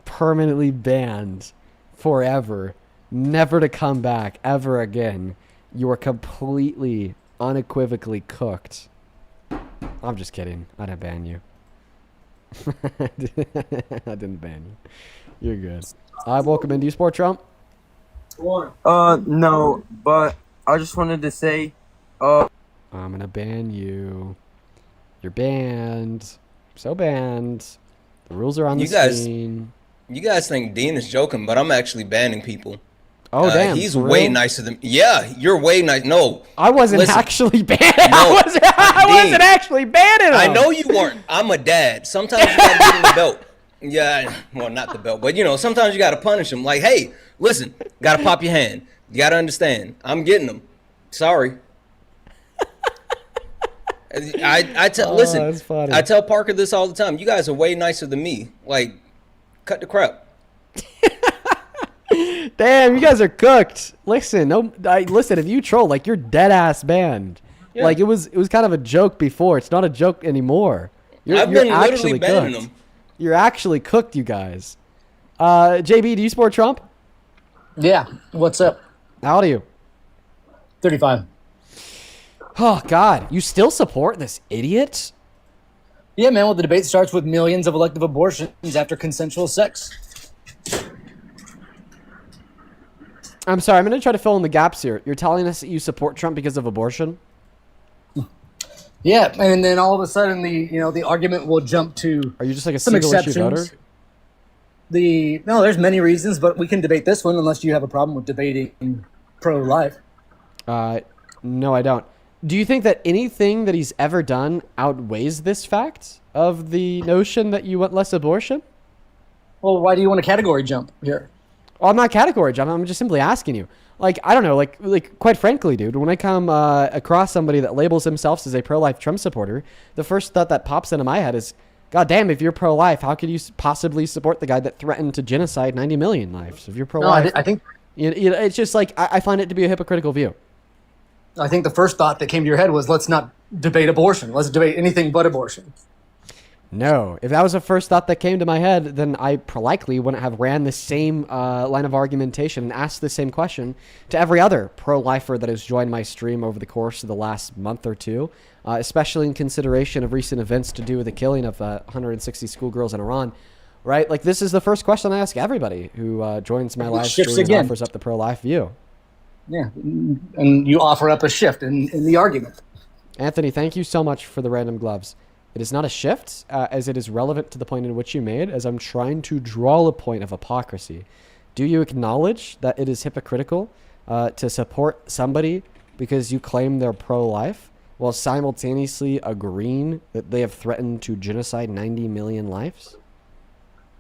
Permanently banned. Forever. Never to come back ever again. You are completely, unequivocally cooked. I'm just kidding. I didn't ban you. I didn't ban you. You're good. Welcome in. Do you support Trump? No, but I just wanted to say, I'm gonna ban you. You're banned. So banned. The rules are on the screen. You guys think Dean is joking, but I'm actually banning people. Oh, damn. He's way nicer than... Yeah, you're way nice. No. I wasn't actually banning I wasn't actually banning him. I know you weren't. I'm a dad. Sometimes you gotta give him the belt. Yeah, well, not the belt, but, sometimes you gotta punish him. Like, hey, listen, gotta pop your hand. You gotta understand. I'm getting them. Sorry. Listen, that's funny. I tell Parker this all the time. You guys are way nicer than me. Like, cut the crap. Damn, you guys are cooked. Listen, listen. If you troll, you're dead ass banned. Yeah. It was kind of a joke before. It's not a joke anymore. I've been literally banning cooked. them. You're actually cooked, you guys. JB, do you support Trump? Yeah. What's up? How old are you? 35. Oh God, you still support this idiot? Yeah, man. Well, the debate starts with millions of elective abortions after consensual sex. I'm sorry, I'm going to try to fill in the gaps here. You're telling us that you support Trump because of abortion? Yeah, and then all of a sudden the argument will jump to... Are you just like a some single issue exceptions. voter? No, there's many reasons, but we can debate this one unless you have a problem with debating pro-life. No, I don't. Do you think that anything that he's ever done outweighs this fact of the notion that you want less abortion? Well, why do you want a category jump here? Well, I'm not category jumping. I'm just simply asking you. I don't know. Quite frankly, dude, when I come across somebody that labels themselves as a pro-life Trump supporter, the first thought that pops into my head is, God damn, if you're pro-life, how could you possibly support the guy that threatened to genocide 90 million lives? If you're pro-life, No, I think it's just I find it to be a hypocritical view. I think the first thought that came to your head was, let's not debate abortion. Let's debate anything but abortion. No, if that was the first thought that came to my head, then I likely wouldn't have ran the same line of argumentation and asked the same question to every other pro-lifer that has joined my stream over the course of the last month or two, especially in consideration of recent events to do with the killing of 160 schoolgirls in Iran. Right? This is the first question I ask everybody who joins my live stream and offers up the pro-life view. Yeah, and you offer up a shift in the argument. Anthony, thank you so much for the random gloves. It is not a shift, as it is relevant to the point in which you made, as I'm trying to draw a point of hypocrisy. Do you acknowledge that it is hypocritical to support somebody because you claim they're pro-life while simultaneously agreeing that they have threatened to genocide 90 million lives?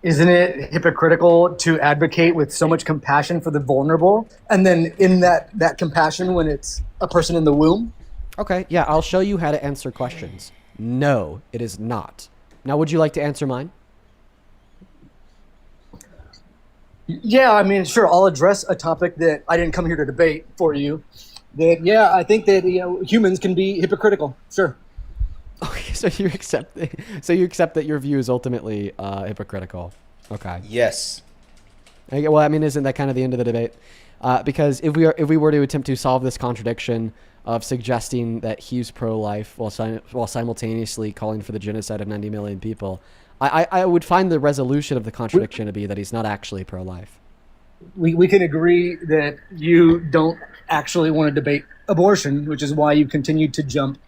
Isn't it hypocritical to advocate with so much compassion for the vulnerable, and then in that compassion when it's a person in the womb? Okay, yeah, I'll show you how to answer questions. No, it is not. Now, would you like to answer mine? Yeah, I mean, sure, I'll address a topic that I didn't come here to debate for you. I think that humans can be hypocritical. Sure. Okay, so you accept that your view is ultimately hypocritical. Okay. Yes. Okay, well, I mean, isn't that kind of the end of the debate? Because if we were to attempt to solve this contradiction of suggesting that he's pro-life while simultaneously calling for the genocide of 90 million people, I would find the resolution of the contradiction to be that he's not actually pro-life. We can agree that you don't actually want to debate abortion, which is why you continue to jump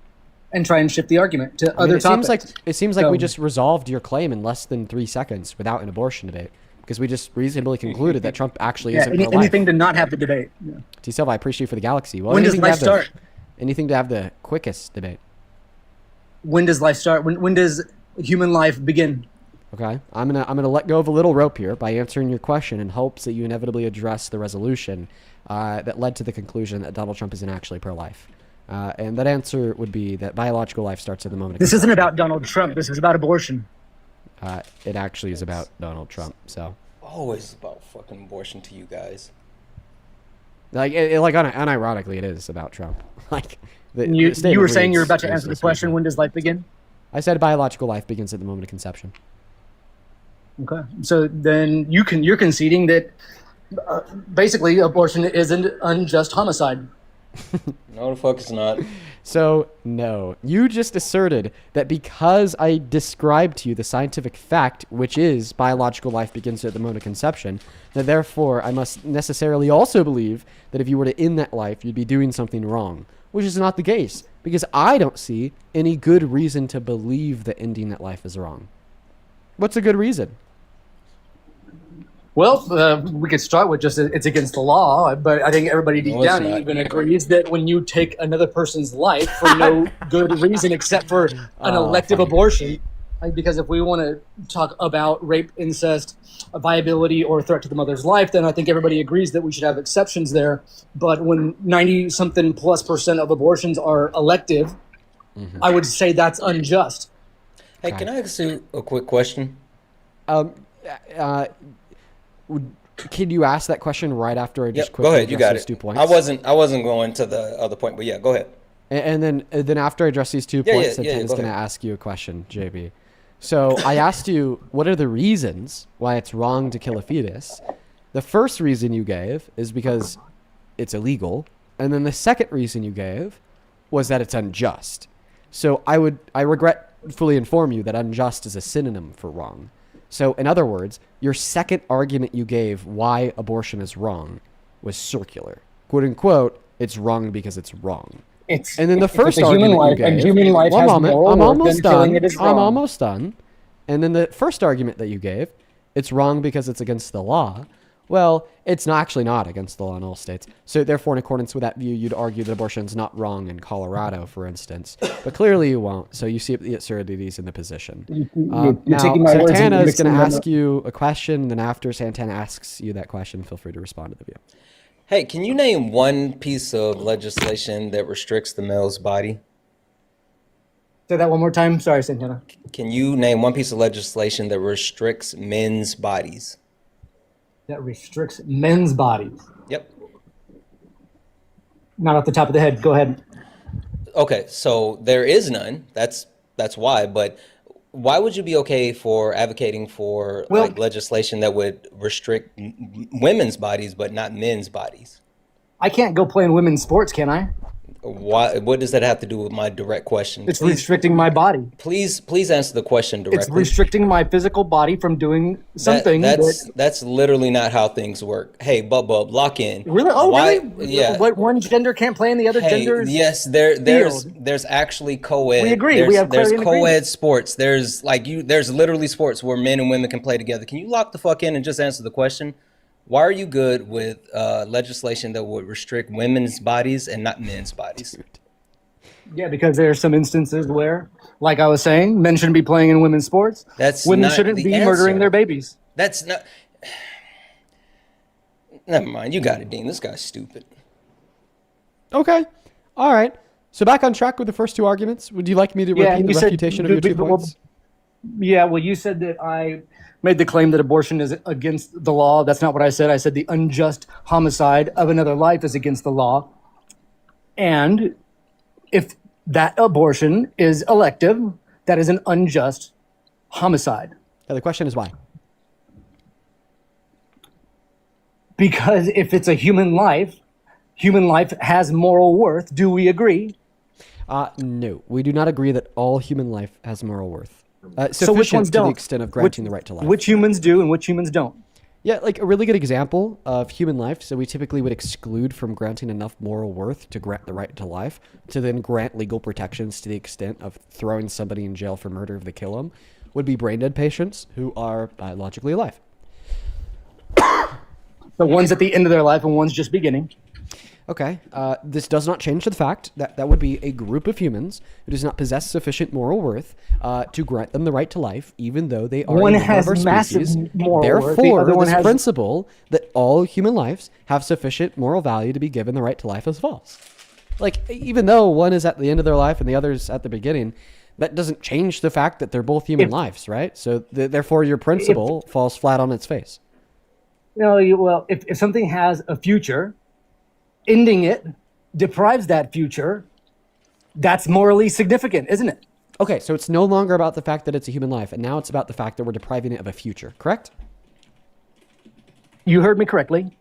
and try and shift the argument to other topics. It seems like we just resolved your claim in less than 3 seconds without an abortion debate, because we just reasonably concluded that Trump actually isn't pro-life. Anything to not have the debate. Yeah. T. Silva, I appreciate you for the galaxy. Well, when does life start? Anything to have the quickest debate. When does life start? When does human life begin? Okay, I'm gonna let go of a little rope here by answering your question in hopes that you inevitably address the resolution that led to the conclusion that Donald Trump isn't actually pro-life. And that answer would be that biological life starts at the moment. This isn't about Donald Trump. This is about abortion. It actually is about Donald Trump. So always about fucking abortion to you guys. Like, unironically, it is about Trump. Like, You were saying you were about to reads answer the question, when does life begin? I said biological life begins at the moment of conception. Okay. So then you're conceding that basically abortion is an unjust homicide. No, the fuck it's not. So, no. You just asserted that because I described to you the scientific fact, which is biological life begins at the moment of conception, that therefore I must necessarily also believe that if you were to end that life, you'd be doing something wrong, which is not the case, because I don't see any good reason to believe that ending that life is wrong. What's a good reason? Well, we could start with just it's against the law, but I think everybody deep No, it's down not. even agrees that when you take another person's life for no good reason except for an elective abortion, because if we want to talk about rape, incest, viability, or threat to the mother's life, then I think everybody agrees that we should have exceptions there. But when 90-something plus % of abortions are elective, I would say that's unjust. Hey, can I ask you a quick question? Can you ask that question right after I just Yep, quickly go ahead. You address got these it. 2 points? I wasn't going to the other point, but yeah, go ahead. And then after I address these 2 Yeah, points, yeah, Santana's go going to ahead. ask you a question, JB. So I asked you, what are the reasons why it's wrong to kill a fetus? The first reason you gave is because it's illegal. And then the second reason you gave was that it's unjust. So I regretfully inform you that unjust is a synonym for wrong. So in other words, your second argument you gave why abortion is wrong was circular. Quote unquote, it's wrong because it's wrong. And then the first argument you gave, human life one has moment, moral I'm worth, almost then killing done. it is I'm wrong. almost done. And then the first argument that you gave, it's wrong because it's against the law. Well, it's actually not against the law in all states. So therefore, in accordance with that view, you'd argue that abortion is not wrong in Colorado, for instance. But clearly you won't. So you see the absurdities in the position. You're Now, taking my words and Santana is mixing going to them ask up. you a question. Then after Santana asks you that question, feel free to respond to the view. Hey, can you name one piece of legislation that restricts the male's body? Say that one more time. Sorry, Santana. Can you name one piece of legislation that restricts men's bodies? That restricts men's bodies. Yep. Not off the top of the head. Go ahead. Okay, so there is none. That's why. But why would you be okay for advocating for like legislation that would restrict women's bodies but not men's bodies? I can't go play in women's sports, can I? Why? What does that have to do with my direct question? It's restricting my body. Please answer the question directly. It's restricting my physical body from doing something. That's literally not how things work. Hey, Bub, lock in. Really? Oh, really? Yeah. What one gender can't play in the other gender's yes, there's actually co-ed. We agree. There's, We have there's clarity and co-ed agreement. sports. There's literally sports where men and women can play together. Can you lock the fuck in and just answer the question? Why are you good with legislation that would restrict women's bodies and not men's bodies? Yeah, because there are some instances where, like I was saying, men shouldn't be playing in women's sports. Women not shouldn't the be answer. murdering their babies. That's not. Never mind. You got it, Dean. This guy's stupid. Okay. All right. So back on track with the first 2 arguments. Would you like me to repeat the refutation of your 2 points? Yeah, well, you said that I made the claim that abortion is against the law. That's not what I said. I said the unjust homicide of another life is against the law. And if that abortion is elective, that is an unjust homicide. Now the question is why? Because if it's a human life has moral worth. Do we agree? No, we do not agree that all human life has moral worth. So which ones to don't? the extent of granting the right to life. Which humans do and which humans don't? Yeah, like a really good example of human life. So we typically would exclude from granting enough moral worth to grant the right to life, to then grant legal protections to the extent of throwing somebody in jail for murder if they kill them, would be brain dead patients who are biologically alive. The one's at the end of their life and one's just beginning. Okay, this does not change the fact that that would be a group of humans who does not possess sufficient moral worth to grant them the right to life, even though they are One a member has of our massive species. moral worth. The Therefore, other one this has- principle that all human lives have sufficient moral value to be given the right to life is false. Like, even though one is at the end of their life and the other is at the beginning, that doesn't change the fact that they're both human lives, right? So therefore, your principle falls flat on its face. No, if something has a future, ending it deprives that future, that's morally significant, isn't it? Okay, so it's no longer about the fact that it's a human life, and now it's about the fact that we're depriving it of a future, correct? You heard me correctly.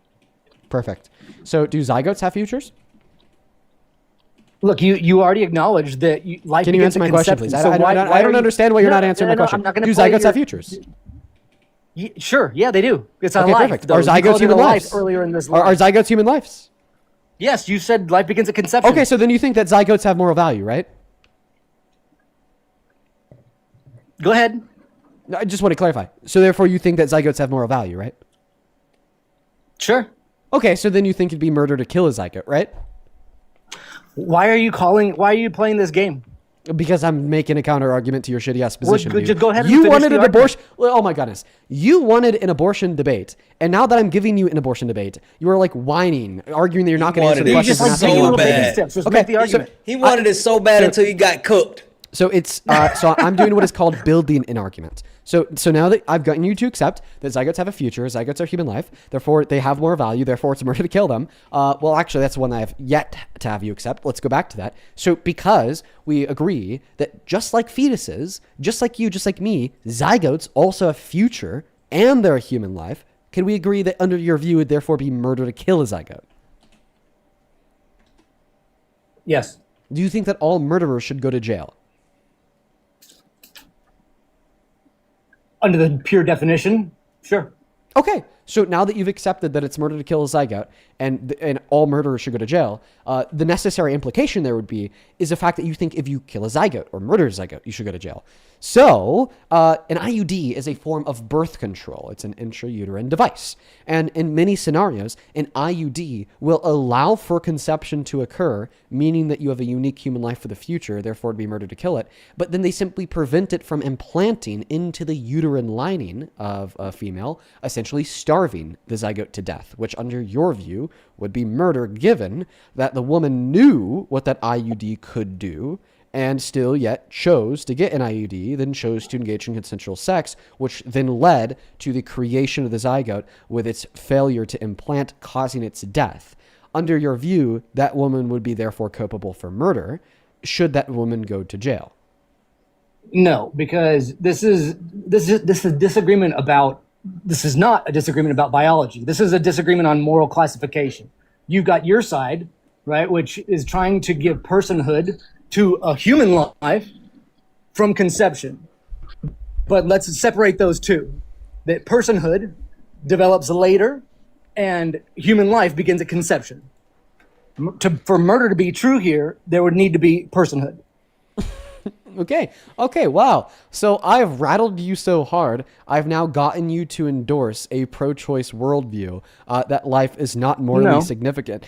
Perfect. So do zygotes have futures? Look, you already acknowledged that life. Can you answer my question, please? I don't understand why you're not answering my question. Do zygotes have futures? Sure, yeah, they do. It's a Okay, life. perfect. Though. Are zygotes human lives? Earlier in this Are zygotes human lives? Yes, you said life begins at conception. Okay, so then you think that zygotes have moral value, right? Go ahead. No, I just want to clarify. So therefore you think that zygotes have moral value, right? Sure. Okay, so then you think it'd be murder to kill a zygote, right? Why are you playing this game? Because I'm making a counter argument to your shitty ass position. Well, just go ahead and you finish wanted the an argument. abortion. Well, oh my goodness. You wanted an abortion debate. And now that I'm giving you an abortion debate, you are like whining, arguing that you're not going to answer the question. He wanted it so bad until he got cooked. So it's so I'm doing what is called building an argument. So now that I've gotten you to accept that zygotes have a future, zygotes are human life, therefore they have more value, therefore it's murder to kill them. Well, actually, that's one that I have yet to have you accept. Let's go back to that. So because we agree that just like fetuses, just like you, just like me, zygotes also have future and they're a human life, can we agree that under your view it would therefore be murder to kill a zygote? Yes. Do you think that all murderers should go to jail? Under the pure definition, sure. Okay, so now that you've accepted that it's murder to kill a zygote and all murderers should go to jail, the necessary implication there would be is the fact that you think if you kill a zygote or murder a zygote, you should go to jail. So an IUD is a form of birth control. It's an intrauterine device. And in many scenarios, an IUD will allow for conception to occur, meaning that you have a unique human life for the future, therefore it'd be murder to kill it. But then they simply prevent it from implanting into the uterine lining of a female, essentially starving the zygote to death, which under your view would be murder given that the woman knew what that IUD could do and still yet chose to get an IUD, then chose to engage in consensual sex, which then led to the creation of the zygote with its failure to implant, causing its death. Under your view, that woman would be therefore culpable for murder, should that woman go to jail. No, because this is a disagreement about. This is not a disagreement about biology. This is a disagreement on moral classification. You've got your side, right, which is trying to give personhood to a human life from conception. But let's separate those two. That personhood develops later and human life begins at conception. For murder to be true here, there would need to be personhood. Okay, wow. So I've rattled you so hard, I've now gotten you to endorse a pro-choice worldview that life is not morally significant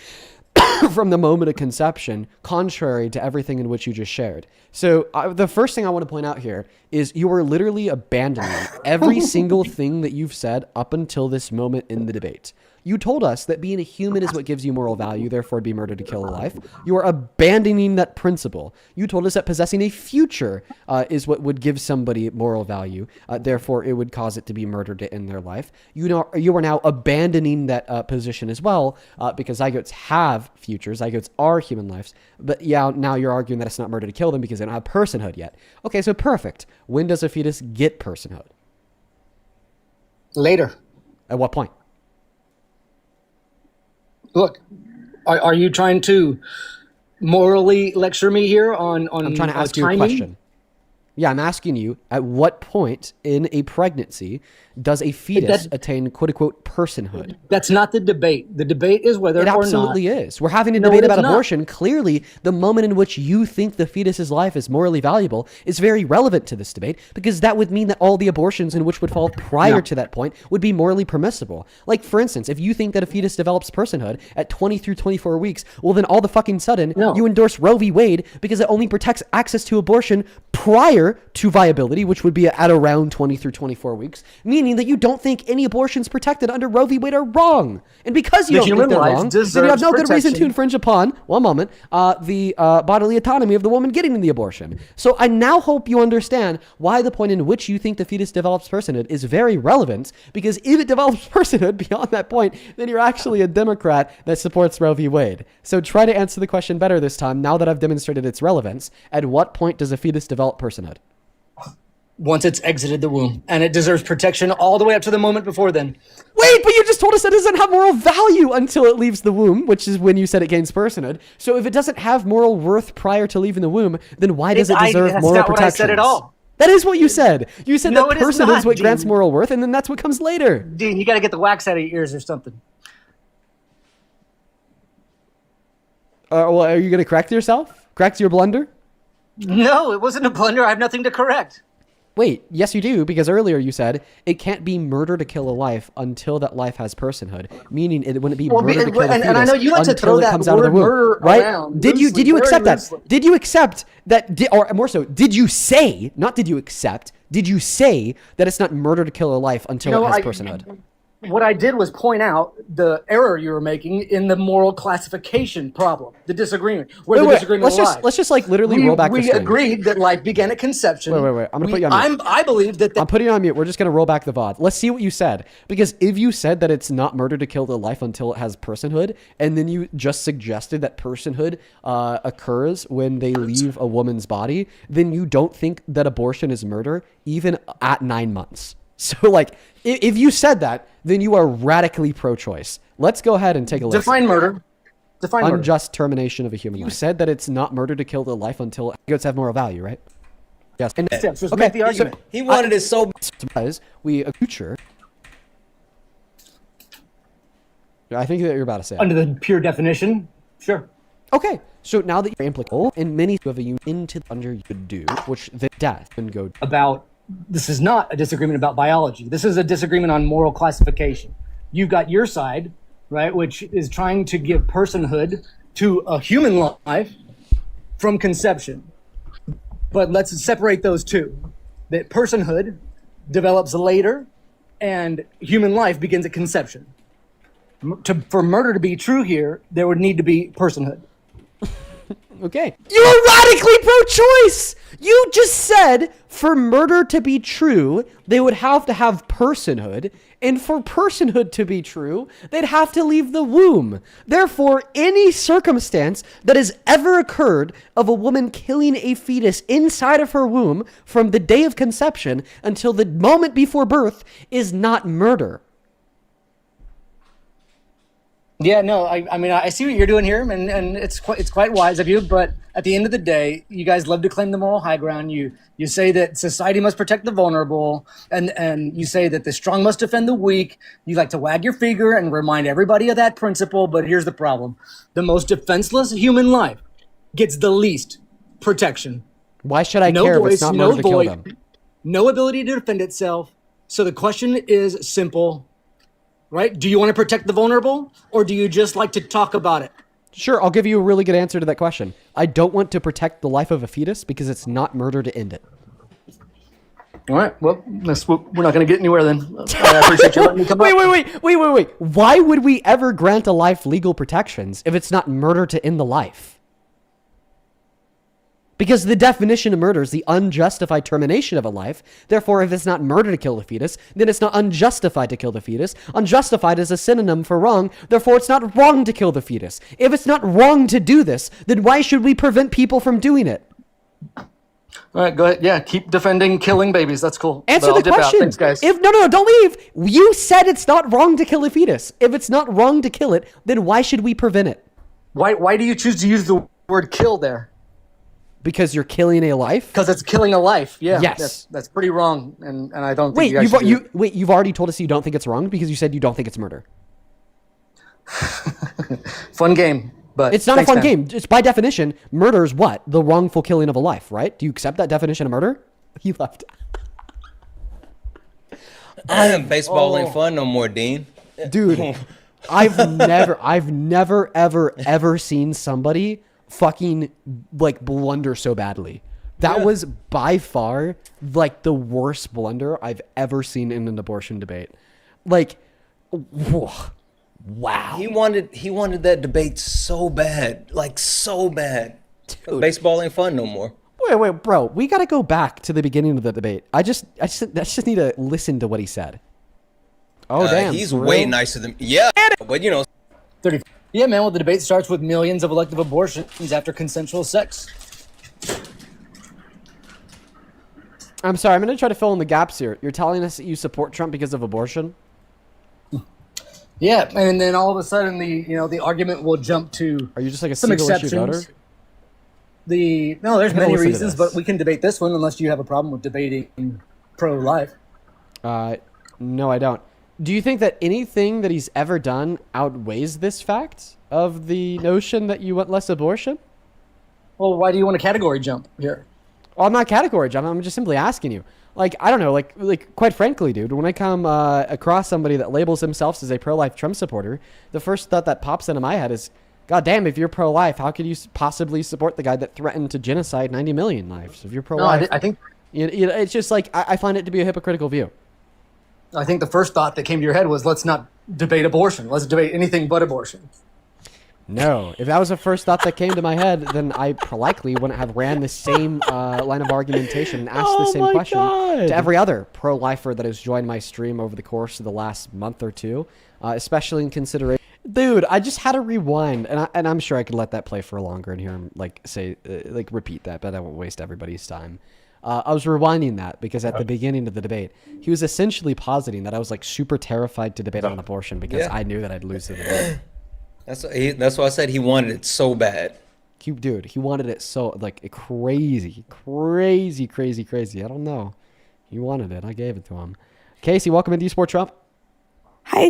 from the moment of conception, contrary to everything in which you just shared. So the first thing I want to point out here is you are literally abandoning every single thing that you've said up until this moment in the debate. You told us that being a human is what gives you moral value, therefore it'd be murder to kill a life. You are abandoning that principle. You told us that possessing a future is what would give somebody moral value, therefore it would cause it to be murder to end their life. You are now abandoning that position as well, because zygotes have futures, zygotes are human lives, but yeah, now you're arguing that it's not murder to kill them because they don't have personhood yet. Okay, so perfect. When does a fetus get personhood? Later. At what point? Look, are you trying to morally lecture me here on I'm trying to ask you a timing? question. Yeah, I'm asking you, at what point in a pregnancy does a fetus attain quote-unquote personhood? That's not the debate. The debate is whether It or not... absolutely is. We're having a No, debate it is about not. abortion. Clearly, the moment in which you think the fetus's life is morally valuable is very relevant to this debate, because that would mean that all the abortions in which would fall prior to that point would be morally permissible. Like, for instance, if you think that a fetus develops personhood at 20 through 24 weeks, well then all the fucking sudden, you endorse Roe v. Wade because it only protects access to abortion prior near to viability, which would be at around 20 through 24 weeks, meaning that you don't think any abortions protected under Roe v. Wade are wrong. And because you don't think they're wrong, then you have no good reason to infringe upon, the bodily autonomy of the woman getting the abortion. So I now hope you understand why the point in which you think the fetus develops personhood is very relevant, because if it develops personhood beyond that point, then you're actually a Democrat that supports Roe v. Wade. So try to answer the question better this time, now that I've demonstrated its relevance. At what point does a fetus develop personhood? Once it's exited the womb, and it deserves protection all the way up to the moment before then. Wait, but you just told us it doesn't have moral value until it leaves the womb, which is when you said it gains personhood. So if it doesn't have moral worth prior to leaving the womb, then why does it deserve that's moral not protection? what I said at all. That is what you said. You said No, that it is personhood not, is what grants Dean. moral worth, and then that's what comes later. Dean, you got to get the wax out of your ears or something. Well, are you going to correct yourself? Correct your blunder? No, it wasn't a blunder. I have nothing to correct. Wait, yes you do, because earlier you said it can't be murder to kill a life until that life has personhood, meaning it wouldn't be murder to kill a fetus and I know you like to throw until it that comes out of the word womb, murder right? around Did you loosely, accept very that? loosely. Did you accept that, or more so, did you say, not did you accept, did you say that it's not murder to kill a life until it has personhood? What I did was point out the error you were making in the moral classification problem, the disagreement, where the disagreement lies. Let's just like literally roll back the We string. agreed that life began at conception. Wait. I'm gonna put you on mute. I believe that. I'm putting you on mute. We're just gonna roll back the VOD. Let's see what you said. Because if you said that it's not murder to kill the life until it has personhood, and then you just suggested that personhood occurs when they leave a woman's body, then you don't think that abortion is murder even at 9 months. So like, if you said that, then you are radically pro-choice. Let's go ahead and take a look. Define murder. Define murder. Unjust termination of a human life. You said that it's not murder to kill the life until goats have moral value, right? Yes. And Just make the argument. He wanted it so surprise. A future. I think that you're about to say. Under the pure definition, sure. Okay, so now that you're implicable, and many of you into the under you could do, which the death can go about. This is not a disagreement about biology. This is a disagreement on moral classification. You've got your side, right, which is trying to give personhood to a human life from conception. But let's separate those two. That personhood develops later and human life begins at conception. For murder to be true here, there would need to be personhood. Okay. You're radically pro-choice! You just said for murder to be true, they would have to have personhood, and for personhood to be true, they'd have to leave the womb. Therefore, any circumstance that has ever occurred of a woman killing a fetus inside of her womb from the day of conception until the moment before birth is not murder. Yeah, no, I mean, I see what you're doing here, and it's quite wise of you. But at the end of the day, you guys love to claim the moral high ground. You say that society must protect the vulnerable, and you say that the strong must defend the weak. You like to wag your finger and remind everybody of that principle. But here's the problem: the most defenseless human life gets the least protection. Why should I care if it's not murder to kill them? No ability to defend itself. So the question is simple. Right? Do you want to protect the vulnerable, or do you just like to talk about it? Sure, I'll give you a really good answer to that question. I don't want to protect the life of a fetus because it's not murder to end it. All right. Well, we're not going to get anywhere then. I appreciate you letting me come up. Wait. Why would we ever grant a life legal protections if it's not murder to end the life? Because the definition of murder is the unjustified termination of a life. Therefore, if it's not murder to kill the fetus, then it's not unjustified to kill the fetus. Unjustified is a synonym for wrong. Therefore, it's not wrong to kill the fetus. If it's not wrong to do this, then why should we prevent people from doing it? All right, go ahead. Yeah, keep defending killing babies. That's cool. Answer the question. Thanks, guys. No, don't leave. You said it's not wrong to kill a fetus. If it's not wrong to kill it, then why should we prevent it? Why do you choose to use the word kill there? Because you're killing a life? Because it's killing a life. Yeah. Yes. That's pretty wrong, and I don't think you've already told us you don't think it's wrong because you said you don't think it's murder. Fun game, but it's not a fun game. It's by definition, murder is what? The wrongful killing of a life, right? Do you accept that definition of murder? He left. Baseball ain't fun no more, Dean. Dude, I've never ever seen somebody fucking like blunder so badly. That was by far like the worst blunder I've ever seen in an abortion debate. Like, wow. He wanted that debate so bad, like so bad. Dude. Baseball ain't fun no more. Wait, bro. We got to go back to the beginning of the debate. I just need to listen to what he said. Oh, damn. He's way nicer than... Yeah, but you know... 30. Yeah, man, well, the debate starts with millions of elective abortions after consensual sex. I'm sorry. I'm going to try to fill in the gaps here. You're telling us that you support Trump because of abortion? Yeah, and then all of a sudden the argument will jump to... Are you just like a some single-issue voter? No, there's many reasons, but we can debate this one unless you have a problem with debating pro-life. No, I don't. Do you think that anything that he's ever done outweighs this fact of the notion that you want less abortion? Well, why do you want a category jump here? Well, I'm not category jump. I'm just simply asking you. Like, I don't know, like quite frankly, dude, when I come across somebody that labels himself as a pro-life Trump supporter, the first thought that pops into my head is, God damn, if you're pro-life, how could you possibly support the guy that threatened to genocide 90 million lives? If you're pro-life, no, I think it's just like, I find it to be a hypocritical view. I think the first thought that came to your head was, let's not debate abortion. Let's debate anything but abortion. No, if that was the first thought that came to my head, then I likely wouldn't have ran the same line of argumentation and asked the same question to every other pro-lifer that has joined my stream over the course of the last month or two, especially in consideration. Dude, I just had to rewind, and I'm sure I could let that play for longer and hear him repeat that, but I won't waste everybody's time. I was rewinding that because at the beginning of the debate, he was essentially positing that I was like super terrified to debate on abortion because I knew that I'd lose the debate. That's why I said he wanted it so bad. Dude, he wanted it so like crazy. I don't know. He wanted it. I gave it to him. Casey, welcome into eSport Trump. Hi,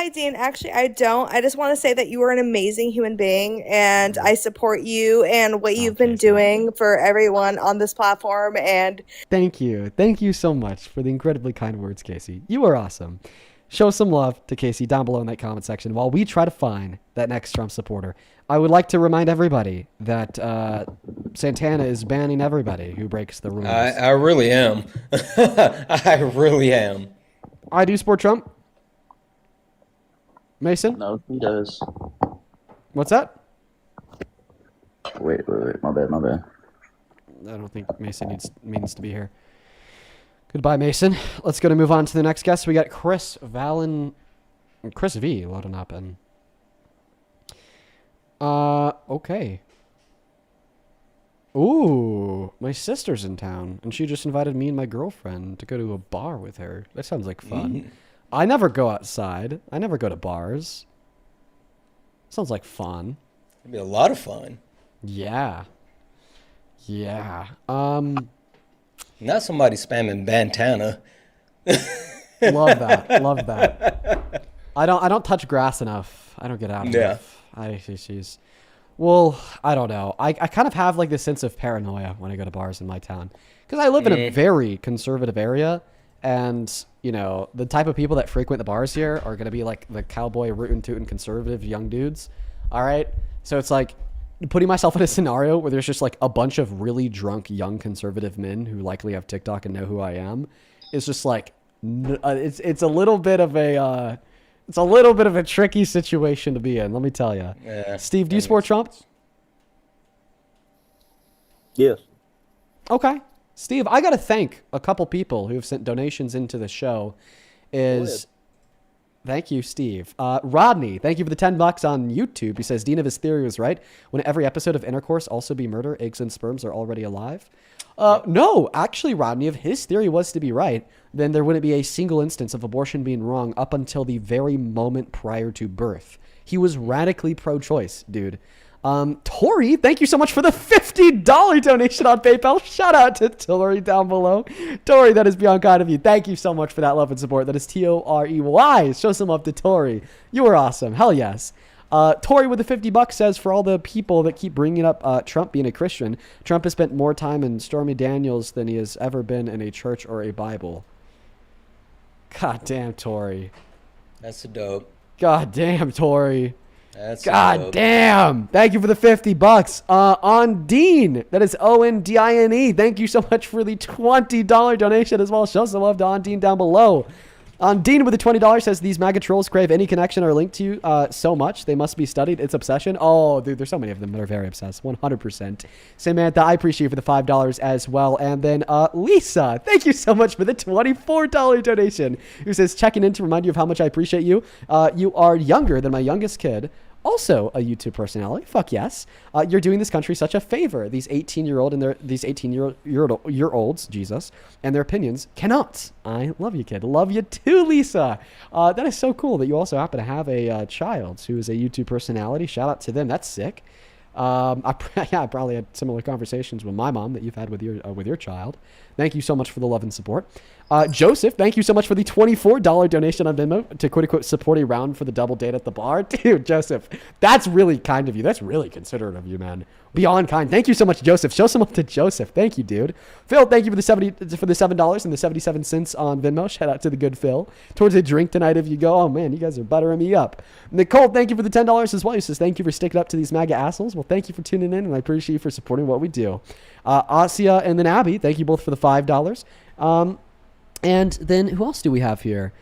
Dean. Actually, I don't. I just want to say that you are an amazing human being, and I support you and what you've been doing for everyone on this platform. And thank you so much for the incredibly kind words, Casey. You are awesome. Show some love to Casey down below in that comment section while we try to find that next Trump supporter. I would like to remind everybody that Santana is banning everybody who breaks the rules. I really am. I really am. I do support Trump. Mason? No, he does. What's that? Wait. My bad. I don't think Mason means to be here. Goodbye, Mason. Let's go to move on to the next guest. We got Chris V loading up. And okay. Ooh, my sister's in town, and she just invited me and my girlfriend to go to a bar with her. That sounds like fun. I never go outside. I never go to bars. Sounds like fun. It'd be a lot of fun. Yeah. Not somebody spamming Bantana. Love that. I don't touch grass enough. I don't get out enough. Well, I don't know. I kind of have like this sense of paranoia when I go to bars in my town because I live in a very conservative area. And, you know, the type of people that frequent the bars here are going to be like the cowboy rootin' tootin' conservative young dudes. All right. So it's like putting myself in a scenario where there's just like a bunch of really drunk young conservative men who likely have TikTok and know who I am. It's just like it's a little bit of a tricky situation to be in. Let me tell you. Yeah, Steve, do you support Trump? Yes. Okay. Steve, I got to thank a couple people who have sent donations into the show. Thank you, Steve. Rodney, thank you for the $10 on YouTube. He says, Dean of his theory was right. Wouldn't every episode of Intercourse also be murder? Eggs and sperms are already alive. No, actually, Rodney, if his theory was to be right, then there wouldn't be a single instance of abortion being wrong up until the very moment prior to birth. He was radically pro-choice, dude. Tori, thank you so much for the $50 donation on PayPal. Shout out to Tori down below. Tori, that is beyond kind of you. Thank you so much for that love and support. That is Torey. Show some love to Tori. You are awesome. Hell yes. Tori with the $50 says, for all the people that keep bringing up Trump being a Christian, Trump has spent more time in Stormy Daniels than he has ever been in a church or a Bible. God damn, Tori. That's a dope. God damn, Tori. That's God damn. Thank you for the $50. On Dean. That is ONDINE. Thank you so much for the $20 donation as well. Show some love to On Dean down below. On Dean with the $20 says, these MAGA trolls crave any connection or link to you so much. They must be studied. It's obsession. Oh, dude, there's so many of them that are very obsessed. 100%. Samantha, I appreciate you for the $5 as well. And then Lisa, thank you so much for the $24 donation. Who says, checking in to remind you of how much I appreciate you. You are younger than my youngest kid. Also a YouTube personality. Fuck yes. You're doing this country such a favor. These 18-year-olds, Jesus, and their opinions cannot. I love you, kid. Love you too, Lisa. That is so cool that you also happen to have a child who is a YouTube personality. Shout out to them. That's sick. I probably had similar conversations with my mom that you've had with your child. Thank you so much for the love and support. Joseph, thank you so much for the $24 donation on Venmo to quote-unquote support a round for the double date at the bar. Dude, Joseph, that's really kind of you. That's really considerate of you, man. Beyond kind. Thank you so much, Joseph. Show some love to Joseph. Thank you, dude. Phil, thank you for the $7 and the 77 cents on Venmo. Shout out to the good Phil. Towards a drink tonight if you go. Oh, man, you guys are buttering me up. Nicole, thank you for the $10 as well. He says, thank you for sticking up to these MAGA assholes. Well, thank you for tuning in, and I appreciate you for supporting what we do. Asia and then Abby, thank you both for the $5. And then who else do we have here?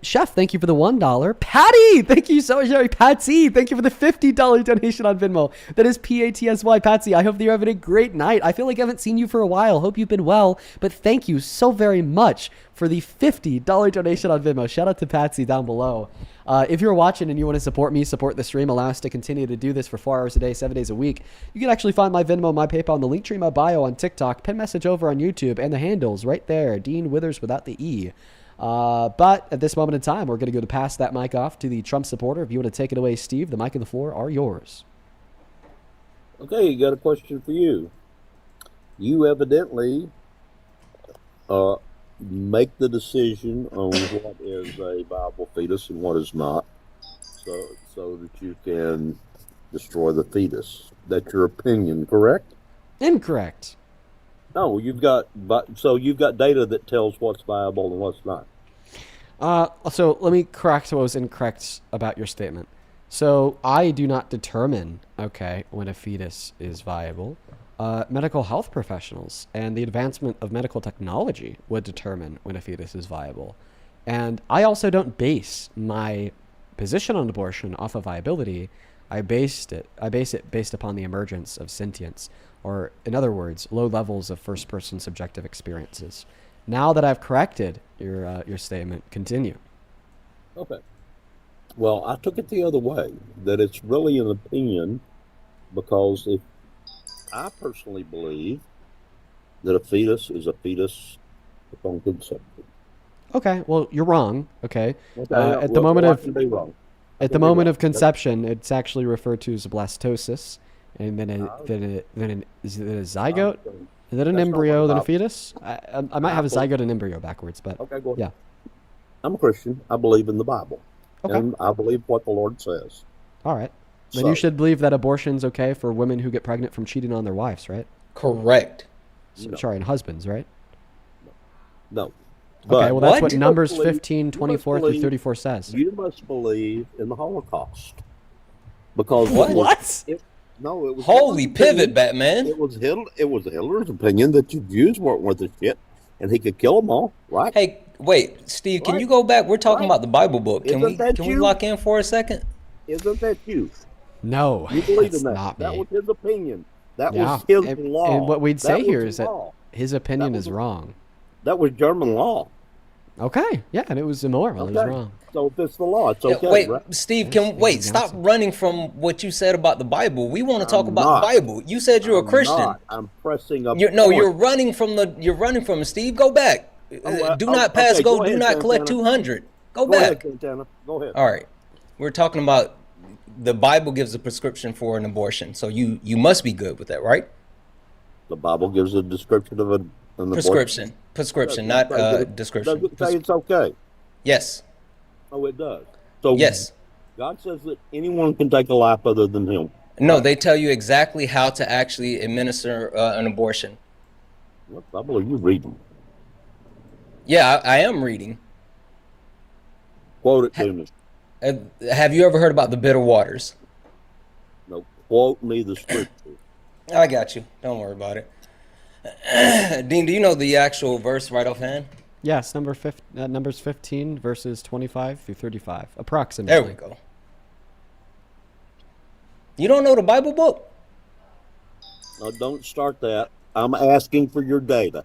Chef, thank you for the $1. Patty, thank you so much. Sorry, Patsy, thank you for the $50 donation on Venmo. That is PATSY, Patsy. I hope that you're having a great night. I feel like I haven't seen you for a while. Hope you've been well, but thank you so very much for the $50 donation on Venmo. Shout out to Patsy down below. If you're watching and you want to support me, support the stream, allow us to continue to do this for 4 hours a day, 7 days a week, you can actually find my Venmo, my PayPal, and the link tree in my bio on TikTok, pin message over on YouTube, and the handles right there, Dean Withers without the E. But at this moment in time, we're going to go to pass that mic off to the Trump supporter. If you want to take it away, Steve, the mic and the floor are yours. Okay, got a question for you. You evidently make the decision on what is a viable fetus and what is not, so that you can destroy the fetus. That's your opinion, correct? Incorrect. No, you've got data that tells what's viable and what's not. So let me correct what was incorrect about your statement. So I do not determine, when a fetus is viable. Medical health professionals and the advancement of medical technology would determine when a fetus is viable. And I also don't base my position on abortion off of viability. I base it based upon the emergence of sentience, or in other words, low levels of first-person subjective experiences. Now that I've corrected your statement, continue. Okay. Well, I took it the other way, that it's really an opinion, because if I personally believe that a fetus is a fetus upon conception. Okay, well, you're wrong. Okay. Okay, At the moment of conception, it's actually referred to as a blastocyst, and then is it a zygote? Is it an embryo, then a fetus? I might have a zygote and embryo backwards, but okay, go ahead. Yeah. I'm a Christian. I believe in the Bible, and I believe what the Lord says. All right. Then you should believe that abortion's okay for women who get pregnant from cheating on their wives, right? Correct. So, sorry, and husbands, right? No. Okay, well, that's what Numbers 15, 24 through 34 says. You must believe in the Holocaust. Because what? It was Holy Hitler's pivot, opinion. Batman. It was Hitler's opinion that you Jews weren't worth a shit, and he could kill them all, right? Hey, wait, Steve, can you go back? We're talking about the Bible book. Can we you? lock in for a second? Isn't that you? No, You believe that's in that? not That me. was his opinion. That Yeah, was his and, law. And what we'd say That here was is that law. his opinion is wrong. That was German law. Okay, yeah, and it was immoral. It was Okay. wrong. So if it's the law, it's Yeah, okay, wait, right? Steve, stop running from what you said about the Bible. We want to talk about not. the Bible. You said you're a Christian. Not. I'm pressing up. You're running from it, Steve. Go back. Do not pass go. ahead, Do not collect Santana. 200. Go Go back. ahead, Santana. Go ahead. All right. We're talking about the Bible gives a prescription for an abortion. So you must be good with that, right? The Bible gives a description of an Prescription. abortion. Prescription, Does not it- description. Does it say it's okay? Yes. Oh, it does. So Yes. God says that anyone can take a life other than him. No, they tell you exactly how to actually administer an abortion. What Bible are you reading? Yeah, I am reading. Quote it to me. Have you ever heard about the bitter waters? No, quote me the scripture. I got you. Don't worry about it. Dean, do you know the actual verse right offhand? Yes, Numbers 15, verses 25 through 35, approximately. There we go. You don't know the Bible book? No, don't start that. I'm asking for your data.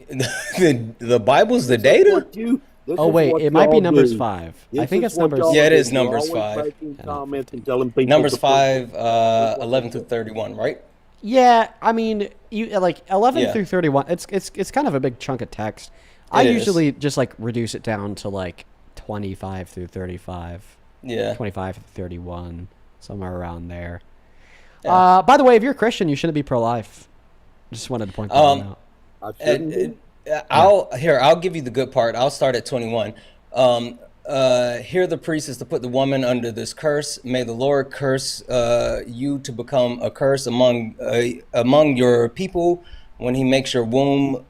The Bible's the data? Oh wait, it might be Numbers 5. I think it's Numbers. Yeah, it is Numbers 5. Numbers 5, 11 through 31, right? Yeah, I mean, you like 11 through 31. It's kind of a big chunk of text. I usually just like reduce it down to like 25 through 35. Yeah. 25 through 31, somewhere around there. Yeah. By the way, if you're a Christian, you shouldn't be pro-life. Just wanted to point that out. I'll give you the good part. I'll start at 21. Here the priest is to put the woman under this curse. May the Lord curse you to become a curse among your people when he makes your womb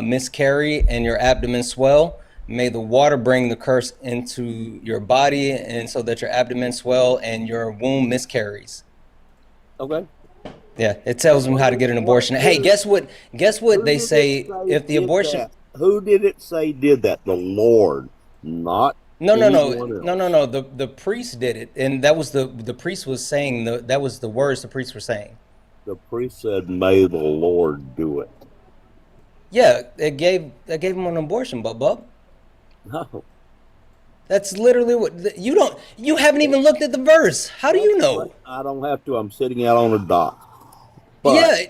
miscarry and your abdomen swell. May the water bring the curse into your body, and so that your abdomen swell and your womb miscarries. Okay. Yeah, it tells them how to get an abortion. Hey, guess what? Guess what they say if the abortion. Who did it say did that? The Lord, not. No. The priest did it, and that was the priest was saying that was the words the priests were saying. The priest said, "May the Lord do it." Yeah, it gave him an abortion, Bub. No. That's literally what you haven't even looked at the verse. How do you know? I don't have to. I'm sitting out on a dock. But, yeah.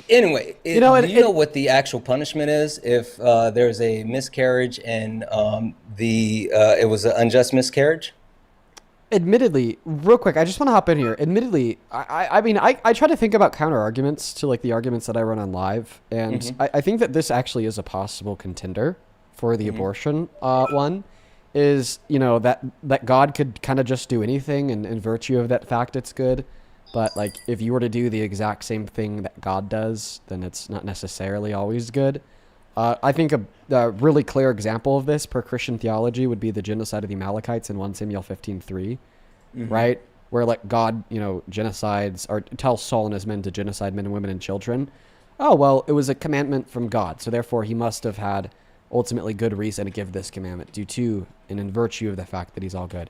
Anyway, do you know what the actual punishment is if there's a miscarriage and it was an unjust miscarriage? Admittedly, real quick, I just want to hop in here. Admittedly, I mean, I try to think about counter arguments to like the arguments that I run on live, and I think that this actually is a possible contender for the abortion one. Is that God could kind of just do anything, and in virtue of that fact, it's good. But like, if you were to do the exact same thing that God does, then it's not necessarily always good. I think a really clear example of this per Christian theology would be the genocide of the Amalekites in 1 Samuel 15:3, right? Where like God, genocides or tells Saul and his men to genocide men and women and children. Oh, well, it was a commandment from God. So therefore he must have had ultimately good reason to give this commandment due to and in virtue of the fact that he's all good.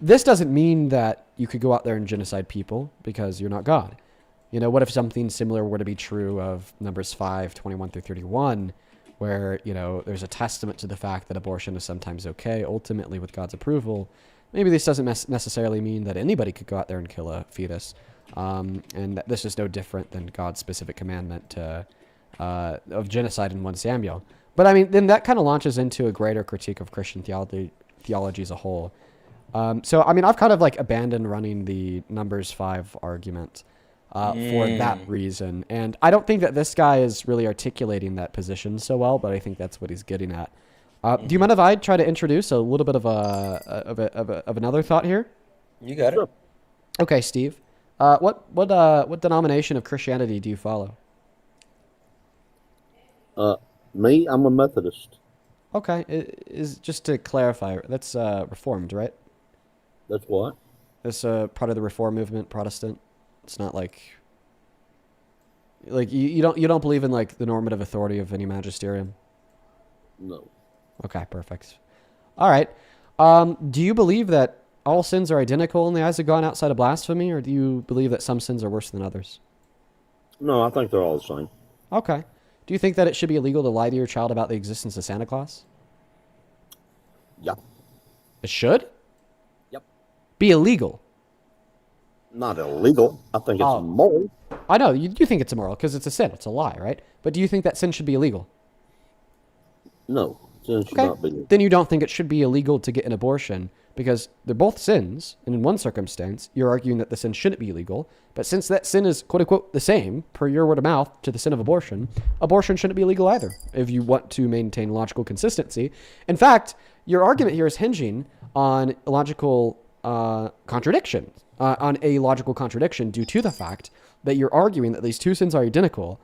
This doesn't mean that you could go out there and genocide people because you're not God. What if something similar were to be true of Numbers 5, 21 through 31, where, there's a testament to the fact that abortion is sometimes okay, ultimately with God's approval. Maybe this doesn't necessarily mean that anybody could go out there and kill a fetus. And that this is no different than God's specific commandment of genocide in 1 Samuel. But I mean, then that kind of launches into a greater critique of Christian theology as a whole. So, I mean, I've kind of like abandoned running the Numbers 5 argument for that reason. And I don't think that this guy is really articulating that position so well, but I think that's what he's getting at. Do you mind if I try to introduce a little bit of another thought here? You got it. Okay, Steve. What denomination of Christianity do you follow? Me, I'm a Methodist. Okay, is just to clarify, that's Reformed, right? That's what? It's part of the Reform movement, Protestant. It's not like you don't believe in like the normative authority of any magisterium. No. Okay, perfect. All right. Do you believe that all sins are identical in the eyes of God outside of blasphemy, or do you believe that some sins are worse than others? No, I think they're all the same. Okay. Do you think that it should be illegal to lie to your child about the existence of Santa Claus? Yeah. It should? Yep. Be illegal? Not illegal. I think it's immoral. I know. You do think it's immoral because it's a sin. It's a lie, right? But do you think that sin should be illegal? No. Sin should not be legal. Then you don't think it should be illegal to get an abortion because they're both sins. And in one circumstance, you're arguing that the sin shouldn't be illegal. But since that sin is, quote unquote, the same, per your word of mouth, to the sin of abortion shouldn't be legal either if you want to maintain logical consistency. In fact, your argument here is hinging on a logical contradiction due to the fact that you're arguing that these two sins are identical.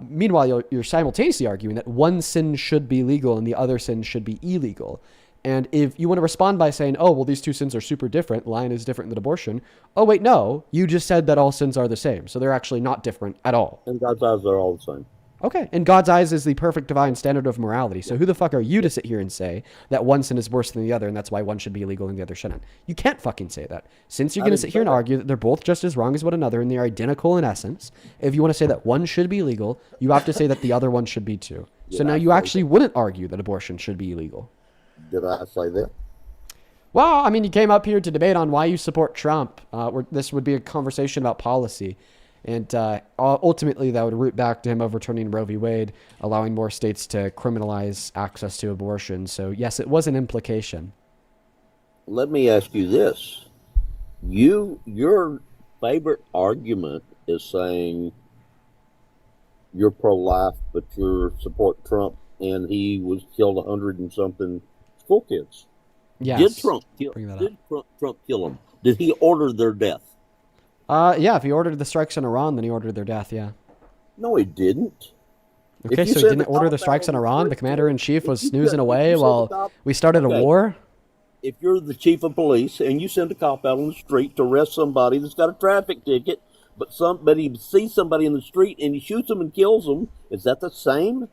Meanwhile, you're simultaneously arguing that one sin should be legal and the other sin should be illegal. And if you want to respond by saying, oh, well, these two sins are super different, lying is different than abortion. Oh, wait, no, you just said that all sins are the same. So they're actually not different at all. In God's eyes, they're all the same. Okay. In God's eyes is the perfect divine standard of morality. So who the fuck are you to sit here and say that one sin is worse than the other and that's why one should be illegal and the other shouldn't? You can't fucking say that. Since you're going to sit here and argue that they're both just as wrong as one another and they're identical in essence, if you want to say that one should be illegal, you have to say that the other one should be too. So now you actually wouldn't argue that abortion should be illegal. Did I say that? Well, I mean, you came up here to debate on why you support Trump. This would be a conversation about policy. And ultimately, that would root back to him overturning Roe v. Wade, allowing more states to criminalize access to abortion. So, yes, it was an implication. Let me ask you this. Your favorite argument is saying you're pro-life, but you support Trump, and he was killed 100 and something school kids. Yes. Did Trump kill them? Did he order their death? Yeah, if he ordered the strikes on Iran, then he ordered their death, yeah. No, he didn't. Okay, so he didn't order the strikes on Iran? The commander-in-chief was snoozing away while we started a war? If you're the chief of police and you send a cop out on the street to arrest somebody that's got a traffic ticket, but somebody sees somebody in the street and he shoots them and kills them, is that the same?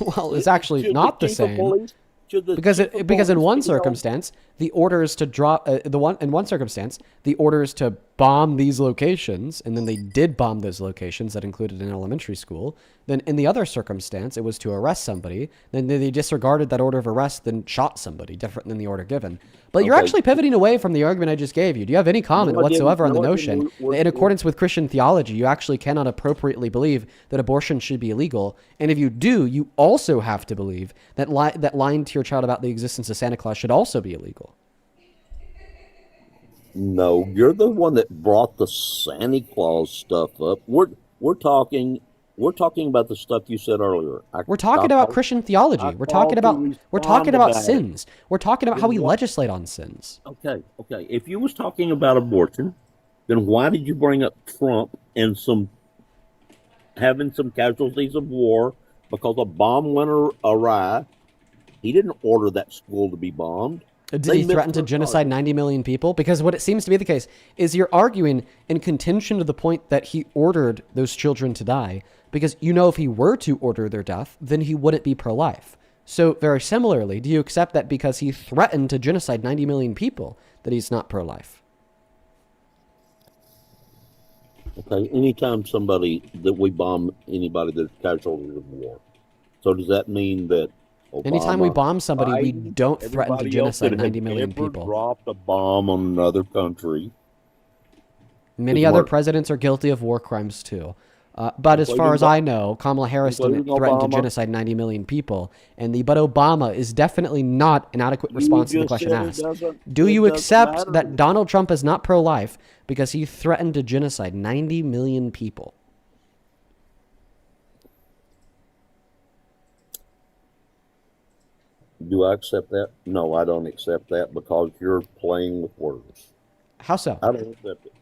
Well, it's actually not the same. Because in one circumstance, the order is to the order is to bomb these locations, and then they did bomb those locations that included an elementary school. Then in the other circumstance, it was to arrest somebody. Then they disregarded that order of arrest, then shot somebody, different than the order given. But you're actually pivoting away from the argument I just gave you. Do you have any comment whatsoever on the notion that in accordance with Christian theology, you actually cannot appropriately believe that abortion should be illegal? And if you do, you also have to believe that lying to your child about the existence of Santa Claus should also be illegal. No, you're the one that brought the Santa Claus stuff up. We're talking about the stuff you said earlier. We're talking about Christian theology. We're talking about sins. We're talking about how we legislate on sins. Okay. If you was talking about abortion, then why did you bring up Trump and having some casualties of war because a bomb went awry? He didn't order that school to be bombed. Did he threaten to genocide 90 million people? Because what it seems to be the case is you're arguing in contention to the point that he ordered those children to die. Because if he were to order their death, then he wouldn't be pro-life. So very similarly, do you accept that because he threatened to genocide 90 million people, that he's not pro-life? Okay, anytime that we bomb anybody that's casualties of war. So does that mean that anytime we bomb somebody, we don't threaten to genocide 90 million people. Dropped a bomb on another country. Many other presidents are guilty of war crimes too. But as far as I know, Kamala Harris didn't threaten to genocide 90 million people. But Obama is definitely not an adequate response to the question asked. Do you accept that Donald Trump is not pro-life because he threatened to genocide 90 million people? Do I accept that? No, I don't accept that because you're playing with words. How so? I don't accept it.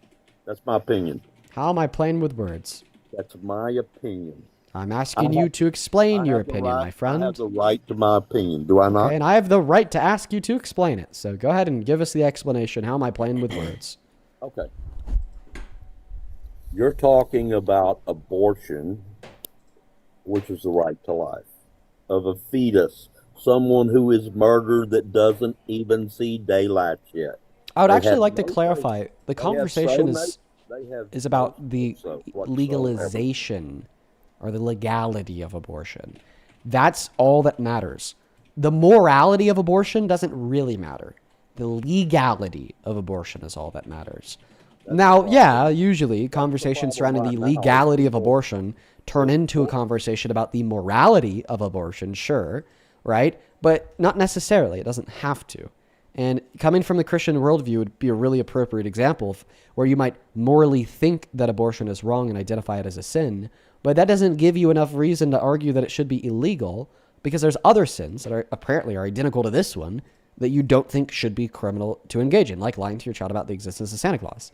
That's my opinion. How am I playing with words? That's my opinion. I'm asking you to explain your opinion, my friend. I have the right to my opinion, do I not? Okay, and I have the right to ask you to explain it. So go ahead and give us the explanation. How am I playing with words? Okay. You're talking about abortion, which is the right to life, of a fetus. Someone who is murdered that doesn't even see daylight yet. I would actually like to clarify. The conversation is about the legalization or the legality of abortion. That's all that matters. The morality of abortion doesn't really matter. The legality of abortion is all that matters. Now, yeah, usually conversations surrounding the legality of abortion turn into a conversation about the morality of abortion, sure, right? But not necessarily. It doesn't have to. And coming from the Christian worldview would be a really appropriate example where you might morally think that abortion is wrong and identify it as a sin, but that doesn't give you enough reason to argue that it should be illegal because there's other sins that are apparently identical to this one that you don't think should be criminal to engage in, like lying to your child about the existence of Santa Claus.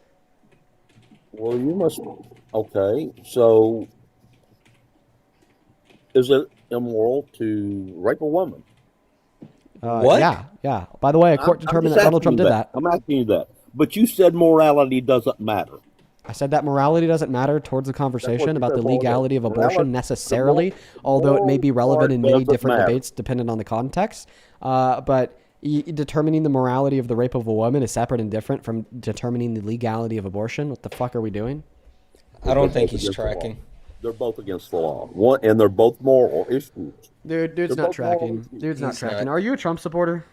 Well, you must... Okay, so is it immoral to rape a woman? What? Yeah. By the way, a court determined that Donald Trump did that. I'm asking you that. But you said morality doesn't matter. I said that morality doesn't matter towards the conversation about the legality of abortion necessarily, although it may be relevant in many different debates depending on the context. But determining the morality of the rape of a woman is separate and different from determining the legality of abortion. What the fuck are we doing? I don't think he's tracking. They're both against the law. And they're both moral issues. Dude's not tracking. Dude's not tracking. Are you a Trump supporter?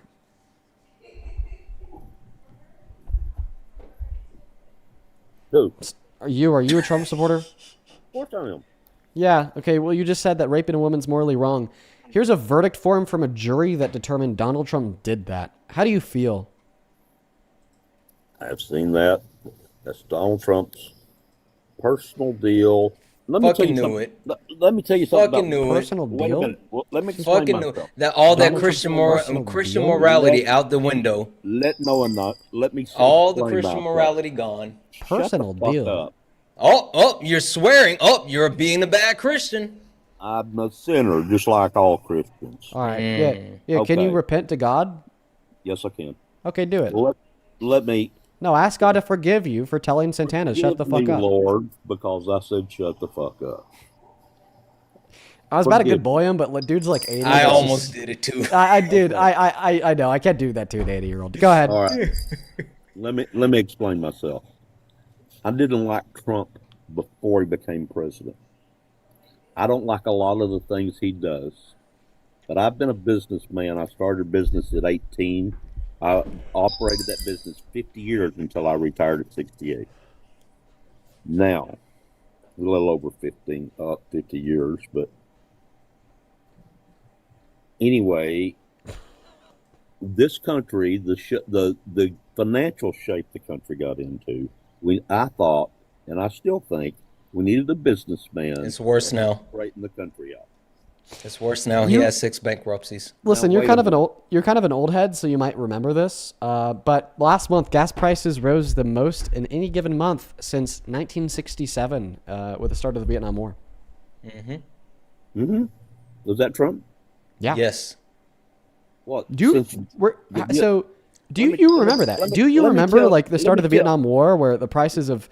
Who? Are you a Trump supporter? Of course I am. Yeah. Okay. Well, you just said that raping a woman's morally wrong. Here's a verdict form from a jury that determined Donald Trump did that. How do you feel? I've seen that. That's Donald Trump's personal deal. Let me tell you something. Let me tell you something. Fucking knew it. Personal deal? Well, let me explain Fucking knew myself. that all that Christian morality out the window. Let me all the explain Christian myself. morality gone. Personal deal. Up. Oh, you're swearing. Oh, you're being a bad Christian. I'm a sinner, just like all Christians. All right. Yeah. Okay. Can you repent to God? Yes, I can. Okay, do it. Let me. No, ask God to forgive you for telling Santana, shut the fuck up. Lord, because I said shut the fuck up. I was about to good boy him, but dude's like 80. I almost did it too. I did. I know. I can't do that to an 80-year-old. Go ahead. All right. Let me explain myself. I didn't like Trump before he became president. I don't like a lot of the things he does. But I've been a businessman. I started a business at 18. I operated that business 50 years until I retired at 68. Now, a little over 50 years, but anyway, this country, the financial shape the country got into, I thought, and I still think, we needed a businessman. It's worse now. Operating the country out. It's worse now. He has 6 bankruptcies. Listen, you're kind of an old head, so you might remember this. But last month, gas prices rose the most in any given month since 1967, with the start of the Vietnam War. Was that Trump? Yeah. Yes. What? Do you remember that? Do you remember like the start of the Vietnam War, where the prices of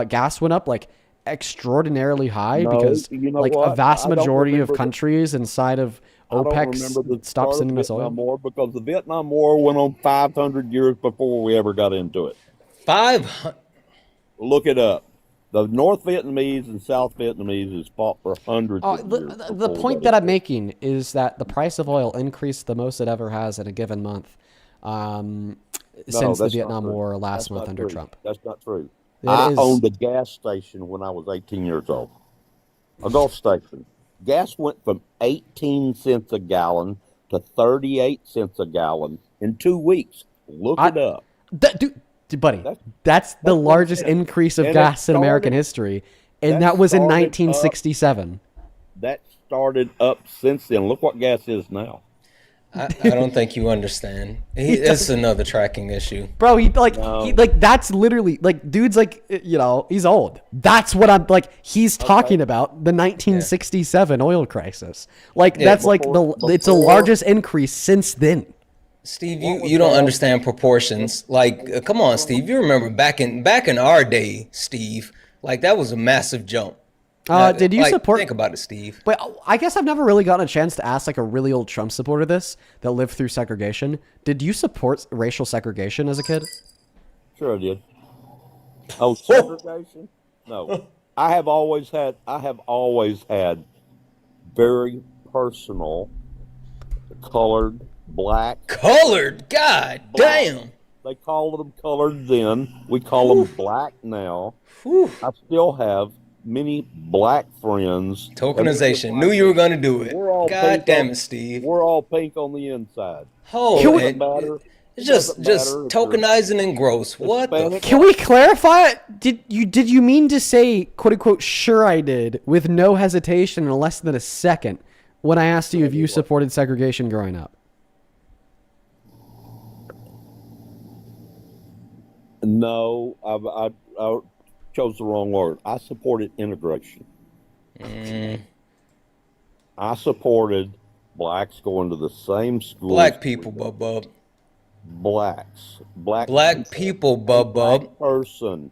gas went up like extraordinarily high because a vast majority of countries inside of OPEC stopped sending us oil? War because the Vietnam War went on 500 years before we ever got into it. 500. Look it up. The North Vietnamese and South Vietnamese has fought for hundreds of years. The point that I'm making is that the price of oil increased the most it ever has in a given month since the Vietnam War last month under Trump. That's not true. I owned a gas station when I was 18 years old. A Gulf station. Gas went from 18 cents a gallon to 38 cents a gallon in 2 weeks. Look it up. Buddy, that's the largest increase of gas in American history, and that was in 1967. That started up since then. Look what gas is now. I don't think you understand. It's another tracking issue, bro. That's literally dude's he's old. That's what I'm he's talking about the 1967 oil crisis. That's it's the largest increase since then. Steve, you don't understand proportions. Come on, Steve. You remember back in our day, Steve. That was a massive jump. Did you support? Think about it, Steve. But I guess I've never really gotten a chance to ask a really old Trump supporter this that lived through segregation. Did you support racial segregation as a kid? Sure, I did. Oh, segregation? No, I have always had very personal colored. Black. Colored? God damn. They called them colored then. We call them black now. I still have many black friends. Tokenization. Knew you were going to do it. God damn it, Steve. We're all pink on the inside. It's just tokenizing and gross. What the fuck? Can we clarify it? Did you mean to say, quote unquote, sure I did, with no hesitation in less than a second when I asked you if you supported segregation growing up? No, I chose the wrong word. I supported integration. I supported Blacks going to the same school. Black people, bub. Blacks. Black people, bub. Black person.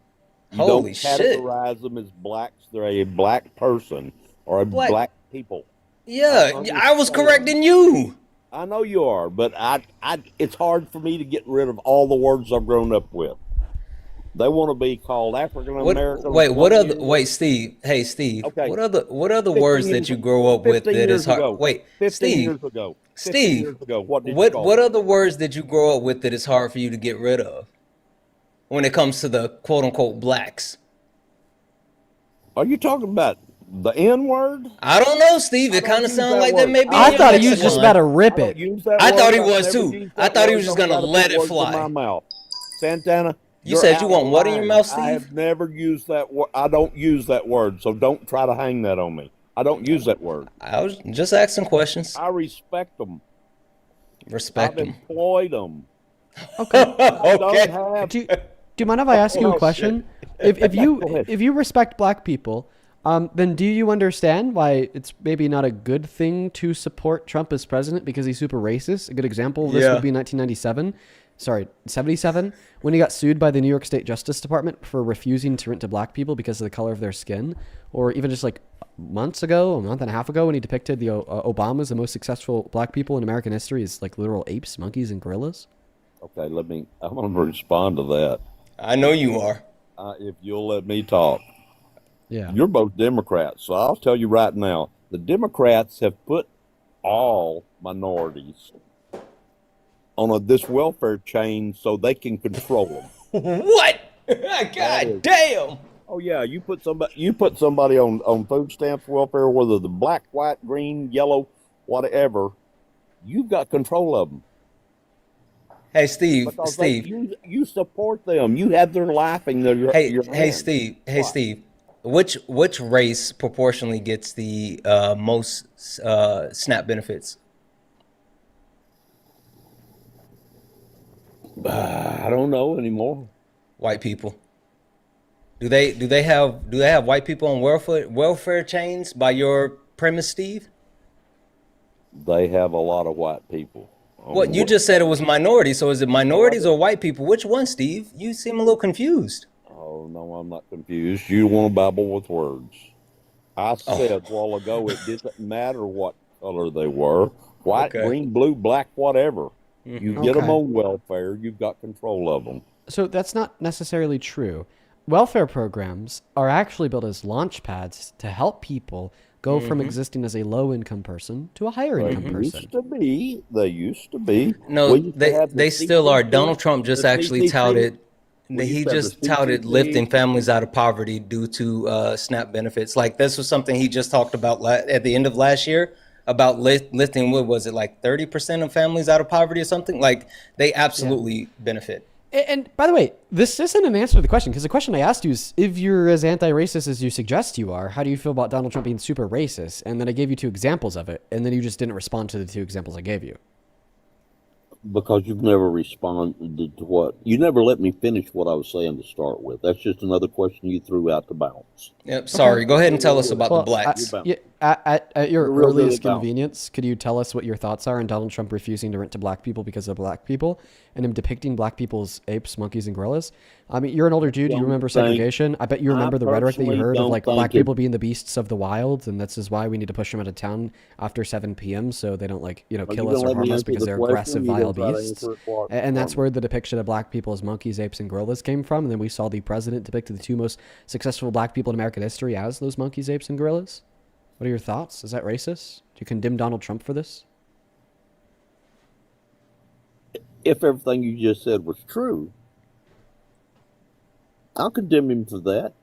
You Holy don't shit. categorize them as blacks. They're a black person or a black people. Yeah, I was correcting you. I know you are, but it's hard for me to get rid of all the words I've grown up with. They want to be called African American. Wait, Steve. Hey, Steve. Okay. What other words that you grow up with that is hard? Wait, 15 years ago. What other words did you grow up with that is hard for you to get rid of when it comes to the quote unquote blacks? Are you talking about the N word? I don't know, Steve. It kind of sounds like that maybe. I thought he was just about to rip it. I thought he was too. I thought he was just gonna let it fly. My mouth. Santana. You said you want what in your mouth, Steve? I have never used that word. I don't use that word, so don't try to hang that on me. I don't use that word. I was just asking questions. I respect them. I've employed them. Okay. Okay. Do you mind if I ask you a question? If you respect black people, then do you understand why it's maybe not a good thing to support Trump as president because he's super racist? A good example of this would be 1997. Sorry, 77, when he got sued by the New York State Justice Department for refusing to rent to black people because of the color of their skin, or even just like a month and a half ago when he depicted the Obamas, the most successful black people in American history, as like literal apes, monkeys, and gorillas. Okay, I'm going to respond to that. I know you are. If you'll let me talk. Yeah. You're both Democrats, so I'll tell you right now, the Democrats have put all minorities on this welfare chain so they can control them. What? God damn! Oh yeah, you put somebody on food stamps, welfare, whether the black, white, green, yellow, whatever, you've got control of them. Hey Steve, you support them. You have their laughing. Hey Steve. Which race proportionally gets the most SNAP benefits? I don't know anymore. White people. Do they have white people on welfare chains by your premise, Steve? They have a lot of white people. What you just said it was minorities, so is it minorities or white people? Which one, Steve? You seem a little confused. Oh no, I'm not confused. You want to babble with words. I said a while ago it didn't matter what color they were. White, green, blue, black, whatever. You get them on welfare, you've got control of them. So that's not necessarily true. Welfare programs are actually built as launch pads to help people go from existing as a low-income person to a higher-income person. They used to be. No, they still are. Donald Trump just actually touted. He just touted lifting families out of poverty due to SNAP benefits. Like this was something he just talked about at the end of last year. About lifting, what was it, like 30% of families out of poverty or something? Like they absolutely benefit. And by the way, this isn't an answer to the question, because the question I asked you is, if you're as anti-racist as you suggest you are, how do you feel about Donald Trump being super racist? And then I gave you 2 examples of it, and then you just didn't respond to the 2 examples I gave you. Because you've never responded to what you never let me finish what I was saying to start with. That's just another question you threw out to bounce. Yep. Sorry. Go ahead and tell us about the blacks. At your earliest convenience, could you tell us what your thoughts are on Donald Trump refusing to rent to black people because of black people, and him depicting black people as apes, monkeys, and gorillas? I mean, you're an older dude. You remember segregation? I bet you remember the rhetoric that you heard of like black people being the beasts of the wild, and this is why we need to push them out of town after 7 p.m. so they don't kill us or harm us because they're aggressive, vile beasts. And that's where the depiction of black people as monkeys, apes, and gorillas came from. And then we saw the president depicted the 2 most successful black people in American history as those monkeys, apes, and gorillas. What are your thoughts? Is that racist? Do you condemn Donald Trump for this? If everything you just said was true, I'll condemn him for that.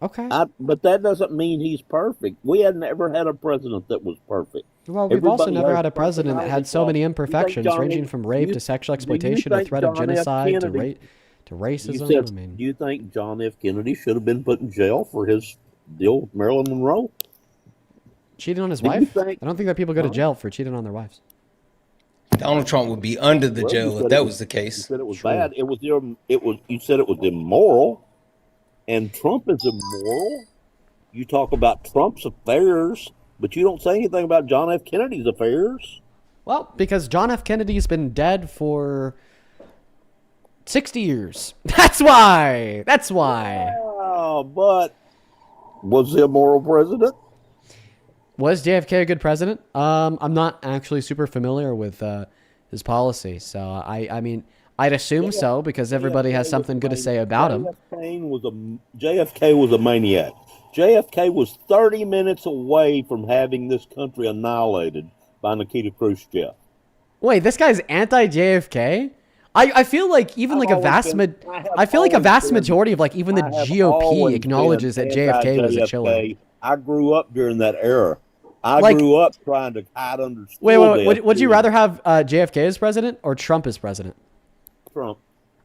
Okay. But that doesn't mean he's perfect. We had never had a president that was perfect. Well, we've also never had a president that had so many imperfections, ranging from rape to sexual exploitation to threat of genocide to racism. Do you think John F. Kennedy should have been put in jail for his deal with Marilyn Monroe? Cheating on his wife? I don't think that people go to jail for cheating on their wives. Donald Trump would be under the jail if that was the case. You said it was bad. You said it was immoral, and Trump is immoral. You talk about Trump's affairs. but you don't say anything about John F. Kennedy's affairs. Well, because John F. Kennedy's been dead for 60 years. That's why. Oh, but was he a moral president? Was JFK a good president? I'm not actually super familiar with his policy, so I mean, I'd assume so because everybody has something good to say about him. JFK was a maniac. JFK was 30 minutes away from having this country annihilated by Nikita Khrushchev. Wait, this guy's anti-JFK? I feel like even like a vast majority of like even the GOP acknowledges that JFK was a chiller. I grew up during that era. I grew up trying to hide under school. Wait, would you rather have JFK as president or Trump as president? Trump.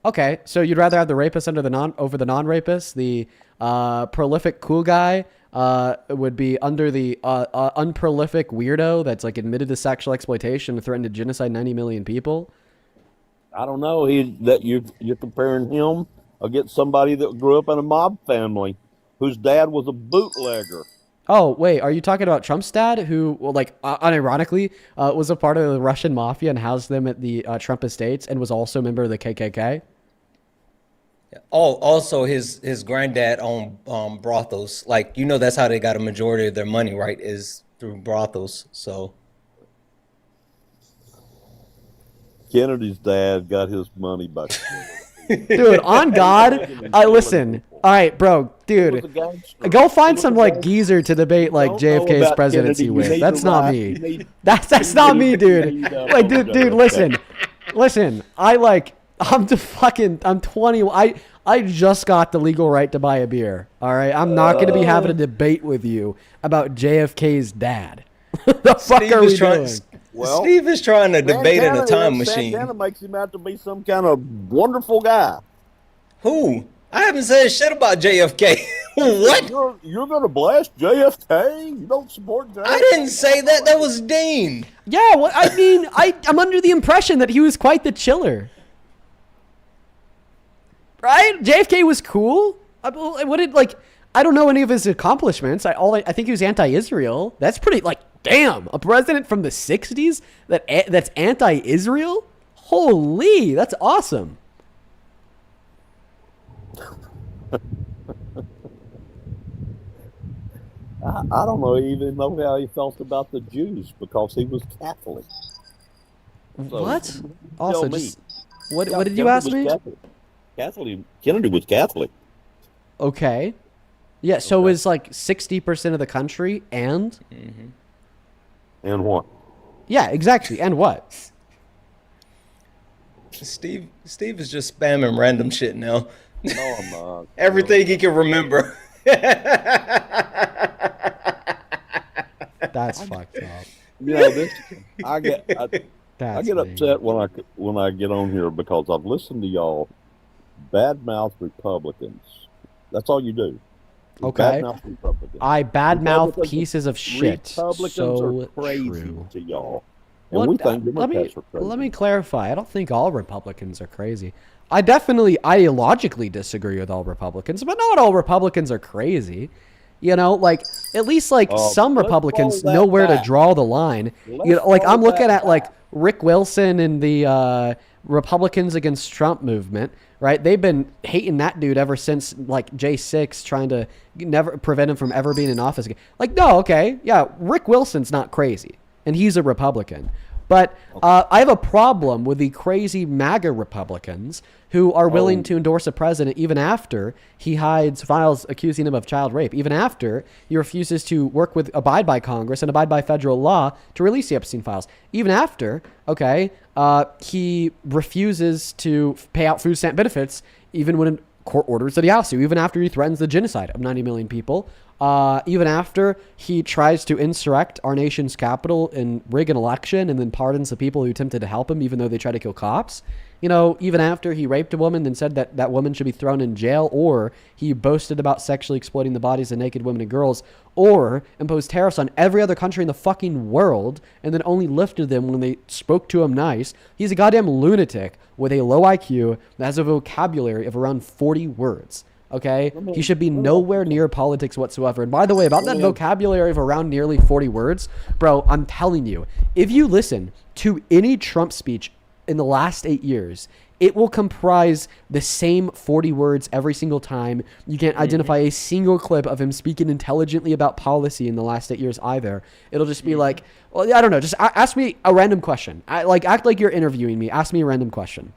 Okay, so you'd rather have the rapist over the non-rapist? The prolific cool guy would be under the unprolific weirdo that's like admitted to sexual exploitation and threatened to genocide 90 million people? I don't know. You're comparing him against somebody that grew up in a mob family whose dad was a bootlegger. Oh, wait, are you talking about Trump's dad, who, well, like, unironically, was a part of the Russian mafia and housed them at the Trump estates and was also a member of the KKK? Oh, also his granddad owned brothels. Like, you know, that's how they got a majority of their money, right? Is through brothels. So Kennedy's dad got his money back. Dude, on God, listen. All right, bro, dude, go find some like geezer to debate like JFK's presidency with. That's not me. That's not me, dude. Like, dude, listen. I'm 20. I just got the legal right to buy a beer. All right, I'm not going to be having a debate with you about JFK's dad. The fuck are we doing? Well, Steve is trying to debate in a time machine. Santana makes him out to be some kind of wonderful guy. Who? I haven't said shit about JFK. What? You're going to blast JFK? You don't support JFK? I didn't say that. That was Dean. Yeah, well, I mean, I'm under the impression that he was quite the chiller. Right? JFK was cool. I don't know any of his accomplishments. I think he was anti-Israel. That's pretty, like, damn. A president from the 60s that's anti-Israel? Holy, that's awesome. I don't know even know how he felt about the Jews because he was Catholic. So, what? Also, just what did you ask me? Kennedy was Catholic. Okay. Yeah, so it was like 60% of the country and? Mm-hmm. And what? Yeah, exactly. And what? Steve is just spamming random shit now. No, I'm not. Everything he can remember. That's fucked up. You know, I get upset when I get on here because I've listened to y'all badmouth Republicans. That's all you do. Okay. Badmouth Republicans. I badmouth pieces of shit. Republicans so are crazy true. to y'all. And we think Democrats are crazy. Let me clarify. I don't think all Republicans are crazy. I definitely ideologically disagree with all Republicans, but not all Republicans are crazy. You know, like, at least, like, some Republicans know where to draw the line. You know, like, I'm looking at, like, Rick Wilson and the Republicans Against Trump movement, right? They've been hating that dude ever since, like, J6 trying to never prevent him from ever being in office again. Like, no, okay, yeah, Rick Wilson's not crazy, and he's a Republican. But I have a problem with the crazy MAGA Republicans who are willing to endorse a president even after he hides files accusing him of child rape, even after he refuses to abide by Congress and abide by federal law to release the Epstein files, even after, he refuses to pay out food stamp benefits even when court orders that he has to, even after he threatens the genocide of 90 million people, even after he tries to insurrect our nation's capital and rig an election and then pardons the people who attempted to help him even though they tried to kill cops. You know, even after he raped a woman and said that that woman should be thrown in jail, or he boasted about sexually exploiting the bodies of naked women and girls, or imposed tariffs on every other country in the fucking world and then only lifted them when they spoke to him nice. He's a goddamn lunatic with a low IQ that has a vocabulary of around 40 words. Okay, he should be nowhere near politics whatsoever. And by the way, about that vocabulary of around nearly 40 words, bro, I'm telling you, if you listen to any Trump speech in the last 8 years, it will comprise the same 40 words every single time. You can't identify a single clip of him speaking intelligently about policy in the last 8 years either. It'll just be like, well, I don't know. Just ask me a random question. Act like you're interviewing me. Ask me a random question.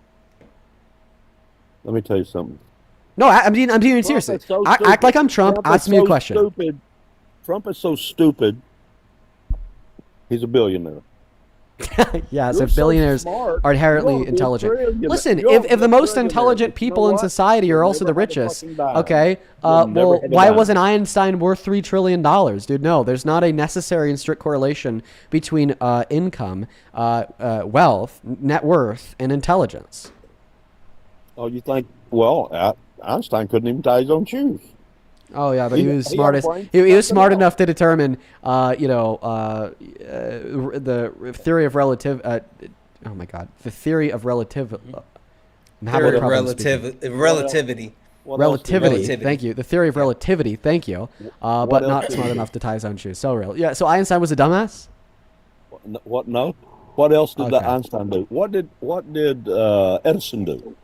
Let me tell you something. No, I'm being seriously. Act like I'm Trump. Ask me a question. Stupid. Trump is so stupid. He's a billionaire. Yeah, so billionaires are inherently intelligent. Listen, if the most intelligent people in society are also the richest, okay, well, why wasn't Einstein worth $3 trillion, dude? No, there's not a necessary and strict correlation between income, wealth, net worth, and intelligence. Oh, you think, well, Einstein couldn't even tie his own shoes. Oh yeah, but he was smartest. He was smart enough to determine, the theory of relative. Oh my God, the theory of relativity. Relativity. Thank you. The theory of relativity. Thank you. But not smart enough to tie his own shoes. So real. Yeah. So Einstein was a dumbass. What? No. What else did Einstein do? What did Edison do?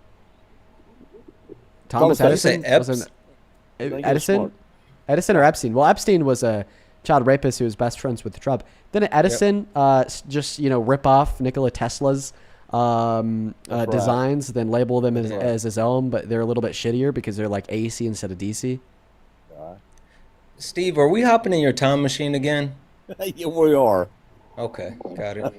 Thomas Edison was Edison or Epstein? Well, Epstein was a child rapist who was best friends with Trump. Then Edison just rip off Nikola Tesla's designs, then label them as his own, but they're a little bit shittier because they're like AC instead of DC. Steve, are we hopping in your time machine again? Yeah, we are. Okay, got it.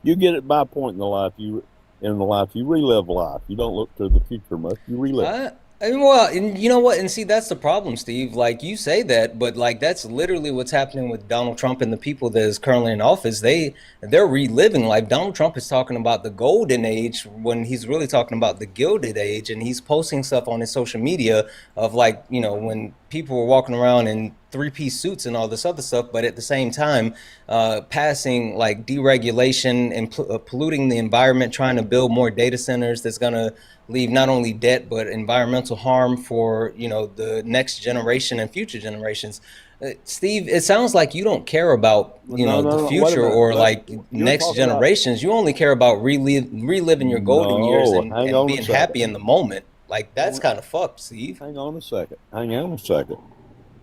You get it by a point in life. You relive life. You don't look to the future much. You relive. And you know what? And see, that's the problem, Steve. Like, you say that, but like that's literally what's happening with Donald Trump and the people that is currently in office. They're reliving life. Donald Trump is talking about the golden age when he's really talking about the gilded age, and he's posting stuff on his social media of like, when people were walking around in three-piece suits and all this other stuff, but at the same time passing like deregulation and polluting the environment, trying to build more data centers that's going to leave not only debt but environmental harm for the next generation and future generations. Steve, it sounds like you don't care about the future or like next generations. You only care about reliving your golden years and being happy in the moment. Like, that's kind of fucked, Steve. Hang on a second.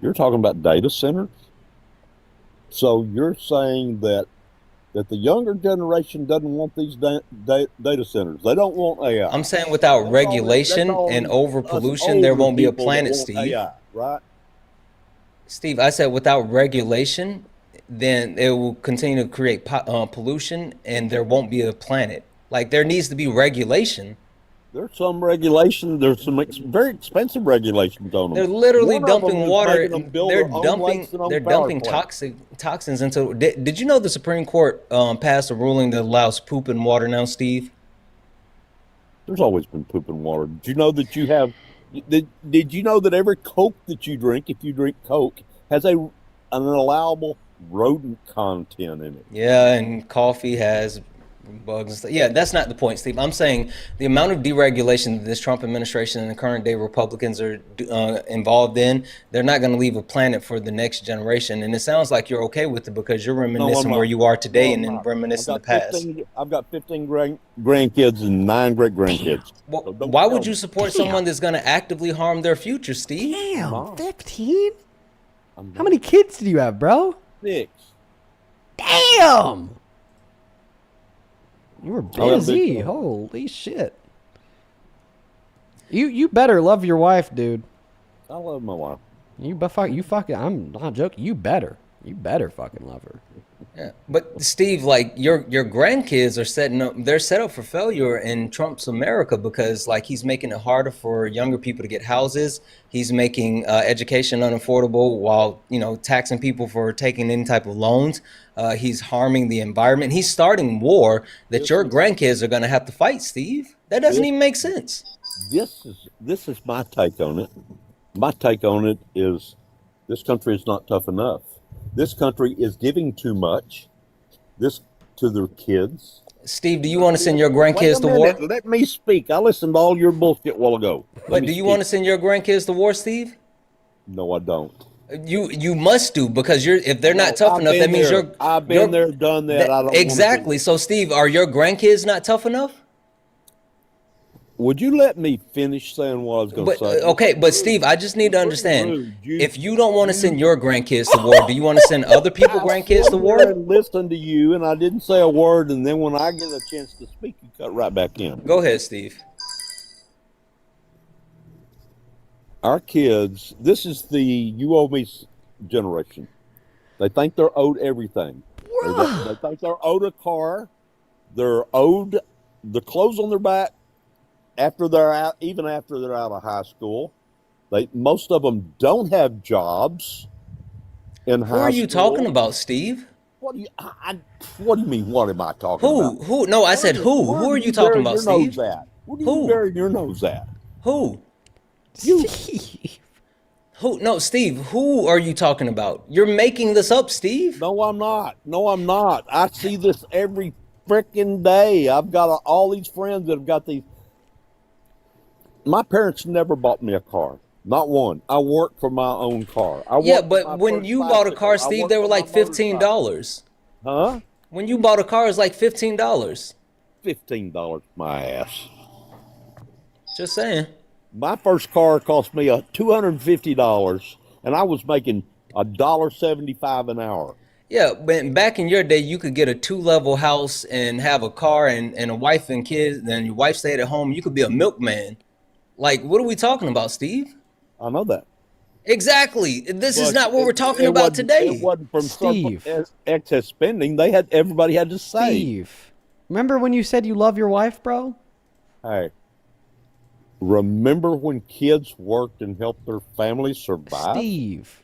You're talking about data centers? So you're saying that the younger generation doesn't want these data centers. They don't want AI. I'm saying without regulation and over pollution, there won't be a planet, Steve. AI, right? Steve, I said without regulation, then it will continue to create pollution and there won't be a planet. Like, there needs to be regulation. There's some regulation. There's some very expensive regulations on them. They're literally dumping water. They're dumping toxins into. Did you know the Supreme Court passed a ruling that allows poop in water now, Steve? There's always been poop in water. Did you know that you have? Did you know that every Coke that you drink, if you drink Coke, has an allowable rodent content in it? Yeah, and coffee has bugs and stuff. Yeah, that's not the point, Steve. I'm saying the amount of deregulation that this Trump administration and the current day Republicans are involved in, they're not going to leave a planet for the next generation. And it sounds like you're okay with it because you're reminiscing where you are today and then reminiscing the past. I've got 15 grandkids and 9 great-grandkids. Well, why would you support someone that's going to actively harm their future, Steve? Damn, 15? How many kids do you have, bro? 6. Damn! You were busy. Holy shit. You better love your wife, dude. I love my wife. You fucking, I'm not joking. You better fucking love her. Yeah, but Steve, like your grandkids are they're set up for failure in Trump's America because like he's making it harder for younger people to get houses. He's making education unaffordable while taxing people for taking any type of loans. He's harming the environment. He's starting war that your grandkids are going to have to fight, Steve. That doesn't even make sense. This is my take on it. My take on it is this country is not tough enough. This country is giving too much to their kids. Steve, do you want to send your Wait grandkids a to war? minute. Let me speak. I listened to all your bullshit a while ago. But do you want to send your grandkids to war, Steve? No, I don't. You must do, because if they're not tough I've enough, been that means there. I've been there, done that. I don't exactly. So, Steve, are your grandkids not tough enough? Would you let me finish saying what I was going to say? Okay, but Steve, I just need to understand. If you don't want to send your grandkids to war, do you want to send other people's grandkids to war? I listened to you, and I didn't say a word, and then when I get a chance to speak, you cut right back in. Go ahead, Steve. Our kids, this is the you owe me generation. They think they're owed everything. They think they're owed a car. They're owed the clothes on their back after they're out, even after they're out of high school. Most of them don't have jobs in high school. Who are you talking about, Steve? What do you mean? What am I talking about? Who? No, I said who. Who are you talking about, Steve? Who do you bury your nose at? Who? You. Who? No, Steve. Who are you talking about? You're making this up, Steve. No, I'm not. No, I'm not. I see this every freaking day. I've got all these friends that have got these. My parents never bought me a car. Not one. I worked for my own car. Yeah, but when you bought a car, Steve, they were like $15. Huh? When you bought a car, it was like $15. $15, my ass. Just saying. My first car cost me $250, and I was making $1.75 an hour. Yeah, but back in your day, you could get a 2-level house and have a car and a wife and kids. Then your wife stayed at home. You could be a milkman. Like, what are we talking about, Steve? I know that. Exactly. This is not what we're talking about today. It wasn't from Steve. Excess spending. Everybody had to save. Steve, remember when you said you love your wife, bro? Hey. Remember when kids worked and helped their families survive? Steve,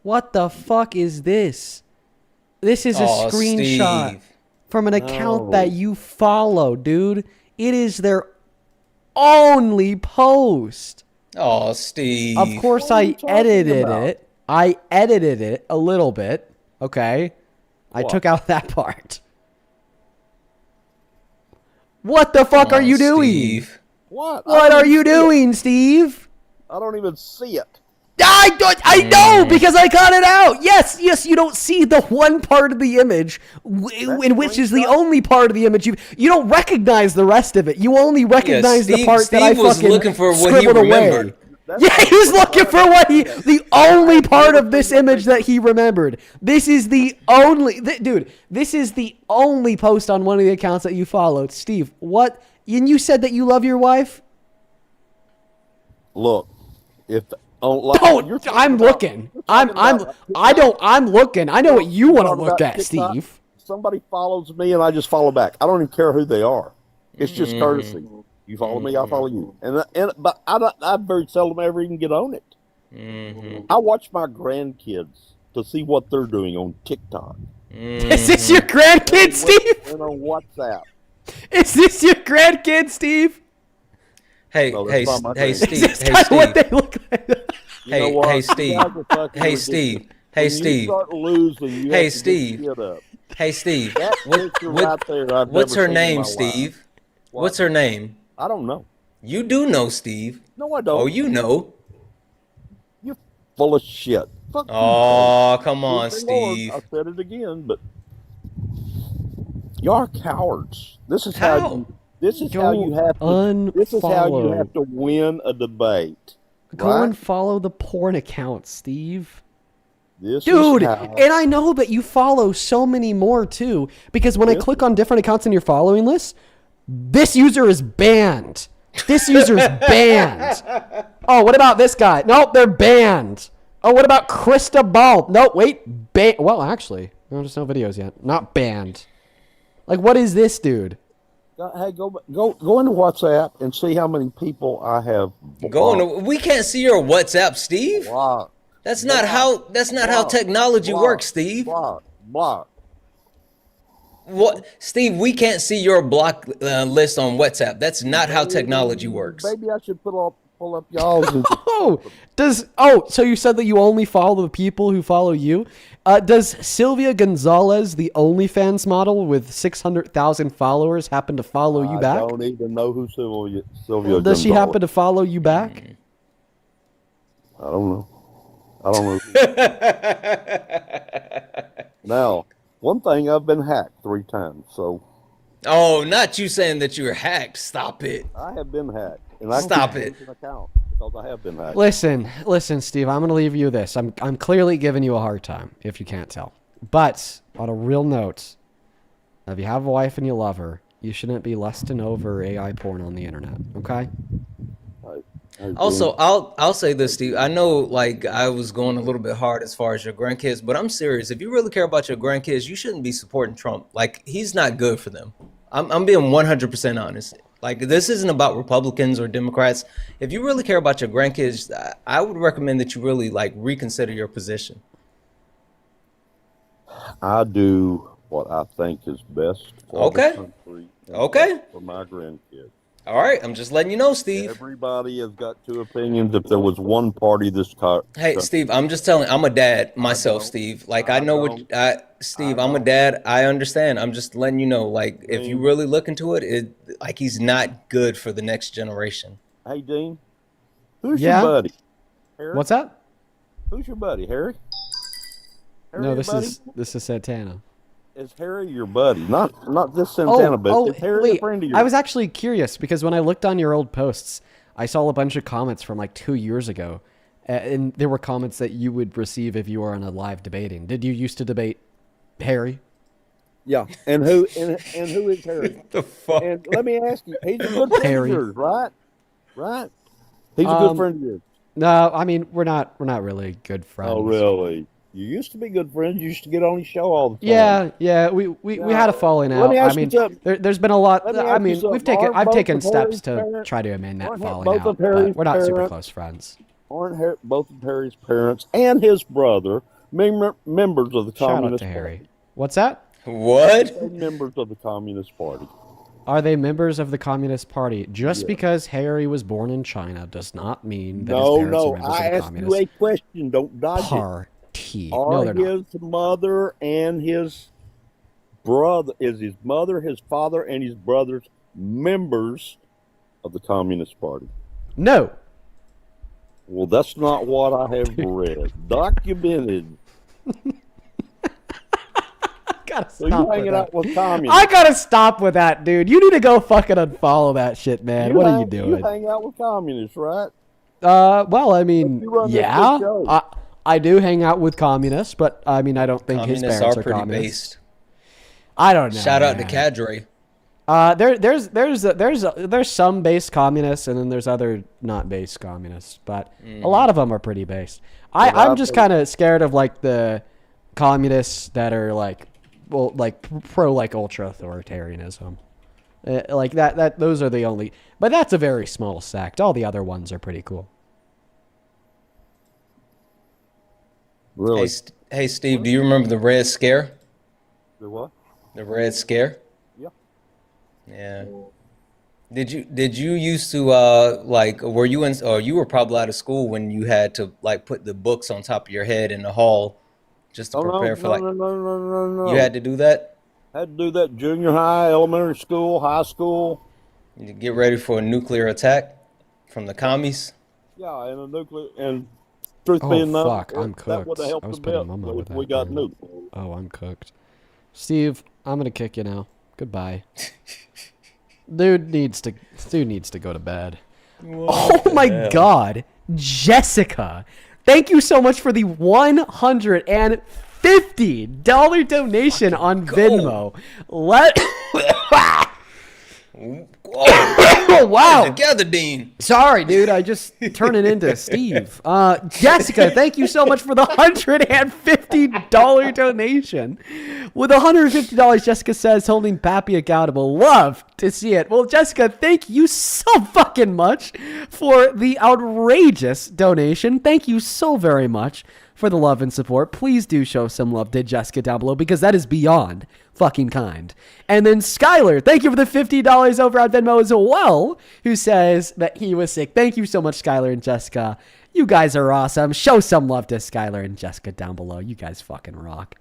what the fuck is this? This is a screenshot Steve. from an account that you follow, dude. It is their only post. Oh, Steve. Of course, I edited it. I edited it a little bit. Okay. I took out that part. What the fuck are you doing? Steve. What are you doing, Steve? I don't even see it. I know, because I cut it out. Yes, you don't see the one part of the image, in which is the only part of the image. You don't recognize the rest of it. You only recognize the part that I was fucking looking for what he scribbled remembered. away. Yeah, he was looking for the only part of this image that he remembered. This is the only, dude, this is the only post on one of the accounts that you followed. Steve, what? And you said that you love your wife? Look, if I'm looking. I'm looking. I know what you want to look at, TikTok. Steve. Somebody follows me and I just follow back. I don't even care who they are. It's just courtesy. You follow me, I follow you. But I very seldom ever even get on it. I watch my grandkids to see what they're doing on TikTok. Is this your grandkid, Steve? And on WhatsApp. Is this your grandkid, Steve? Hey, No, hey, that's not my hey, thing. Steve. Is this what they look like? You know what? Hey, Steve. You guys are fucking Hey, ridiculous. Steve. Hey, When Steve. You start losing, you Hey, have to Steve. Get shit up. Hey, Steve. That picture right there, I've What's never her seen in name, my Steve? life. What's her name? I don't know. You do know, Steve. No, I don't. Oh, you know. You're full of shit. Fuck you, Oh, Craig. come on, Good Lord, Steve. I said it again, but you are cowards. This is how you. This is how you have to. This is how you have to win a debate. Go right? and follow the porn account, Steve. This Dude, is how, and I know that you follow so many more too, because when I click on different accounts in your following list, this user is banned. This user is banned. Oh, what about this guy? Nope, they're banned. Oh, what about Krista Ball? Nope, wait, well, actually, there's no videos yet. Not banned. Like, what is this, dude? Hey, go into WhatsApp and see how many people I have. We can't see your WhatsApp, Steve. Block. That's not how technology works, Steve. Block. What, Steve? We can't see your block list on WhatsApp. That's not how technology works. Maybe I should pull pull up y'all's. So you said that you only follow the people who follow you. Does Sylvia Gonzalez, the OnlyFans model with 600,000 followers, happen to follow you back? I don't even know who Sylvia Does she happen to follow you back? I don't know. Now, one thing, I've been hacked 3 times, so. Oh, not you saying that you were hacked. Stop it. I have been hacked. And Stop it. An account because I have been hacked. Listen, Steve, I'm going to leave you this. I'm clearly giving you a hard time, if you can't tell. But, on a real note, if you have a wife and you love her, you shouldn't be lusting over AI porn on the internet, okay? Also, I'll say this, Steve. I know, like, I was going a little bit hard as far as your grandkids, but I'm serious. If you really care about your grandkids, you shouldn't be supporting Trump. Like, he's not good for them. I'm being 100% honest. Like, this isn't about Republicans or Democrats. If you really care about your grandkids, I would recommend that you really, like, reconsider your position. I do what I think is best for the country and for my grandkids. All right, I'm just letting you know, Steve. Everybody has got 2 opinions. If there was one party this time. Hey, Steve, I'm just telling. I'm a dad myself, Steve. Like, I know Steve, I'm a dad. I understand. I'm just letting you know. Like, if you really look into it, like, he's not good for the next generation. Hey, Dean, who's your buddy? Harry? What's that? Who's your buddy, Harry? No, this is Santana. Is Harry your buddy? Not this Santana, but is Harry a friend of yours? I was actually curious because when I looked on your old posts, I saw a bunch of comments from like 2 years ago, and there were comments that you would receive if you were on a live debating. Did you used to debate Harry? Yeah, and who is Harry? The fuck? And let me ask you, he's a good friend of yours, right? Right? He's a good friend of yours. No, I mean we're not really good friends. Oh, really? You used to be good friends. You used to get on the show all the time. Yeah. We had a falling out. I mean, there's been a lot. I mean, I've taken steps to try to amend that falling out, but we're not super close friends. Aren't both of Harry's parents and his brother members of the Communist Party? Harry. What's that? What? Members of the Communist Party. Are they members of the Communist Party? Just because Harry was born in China does not mean that his parents are members of the Communist Party. I asked you a question. Don't dodge it. Are his mother and his brother, is his mother, his father, and his brothers members of the Communist Party? No. Well, that's not what I have read. Documented. So you hanging out with communists. I gotta stop with that, dude. You need to go fucking unfollow that shit, man. What are you doing? You hang out with communists, right? Well, I mean, yeah. I do hang out with communists, but I mean, I don't think his parents are pretty communists. based. I don't know. Shout out to Cadre. There's some based communists, and then there's other not based communists, but a lot of them are pretty based. I'm just kind of scared of like the communists that are like, well, like pro like ultra authoritarianism, like that. Those are the only, but that's a very small sect. All the other ones are pretty cool. Really? Hey, Steve, do you remember the Red Scare? The what? The Red Scare? Yeah. Yeah. Did you used to like were you in or you were probably out of school when you had to like put the books on top of your head in the hall just to prepare for like No. You had to do that? Had to do that junior high, elementary school, high school. You get ready for a nuclear attack from the commies? Yeah, and a nuclear and truth being known, fuck, I'm cooked. That would have helped I was a putting bit Mama with if we that, got man. nuked. Oh, I'm cooked. Steve, I'm gonna kick you now. Goodbye. Dude needs to go to bed. Oh my God, Jessica! Thank you so much for the $150 donation on Venmo. Oh wow! Together, Dean. Sorry, dude. I just turned it into Steve. Jessica, thank you so much for the $150 donation. With $150, Jessica says, holding Pappy accountable. Love to see it. Well, Jessica, thank you so fucking much for the outrageous donation. Thank you so very much for the love and support. Please do show some love to Jessica down below because that is beyond fucking kind. And then Skylar, thank you for the $50 over on Venmo as well, who says that he was sick. Thank you so much, Skylar and Jessica. You guys are awesome. Show some love to Skylar and Jessica down below. You guys fucking rock.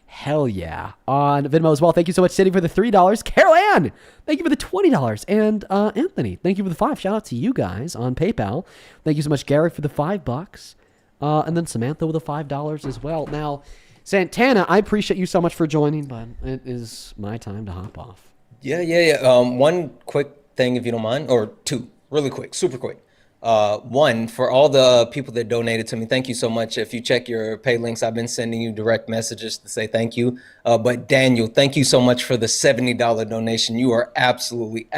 Hell yeah. On Venmo as well. Thank you so much, Cindy, for the $3. Carol Ann, thank you for the $20. And Anthony, thank you for the $5. Shout out to you guys on PayPal. Thank you so much, Gary, for the $5. And then Samantha with the $5 as well. Now, Santana, I appreciate you so much for joining, but it is my time to hop off. Yeah. One quick thing, if you don't mind, or two, really quick, super quick. One, for all the people that donated to me, thank you so much. If you check your pay links, I've been sending you direct messages to say thank you. But Daniel, thank you so much for the $70 donation. You are absolutely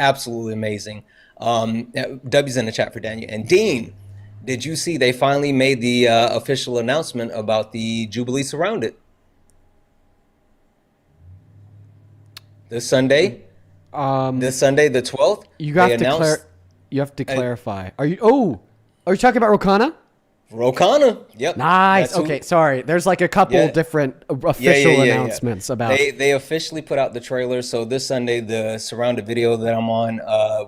amazing. W's in the chat for Daniel. And Dean, did you see they finally made the official announcement about the Jubilee Surrounded? This Sunday, the 12th. You have to clarify. Are you talking about Rokana? Rokana, yep. Nice. Okay, sorry. There's like a couple different official announcements about. They officially put out the trailer. So this Sunday, the Surrounded video that I'm on,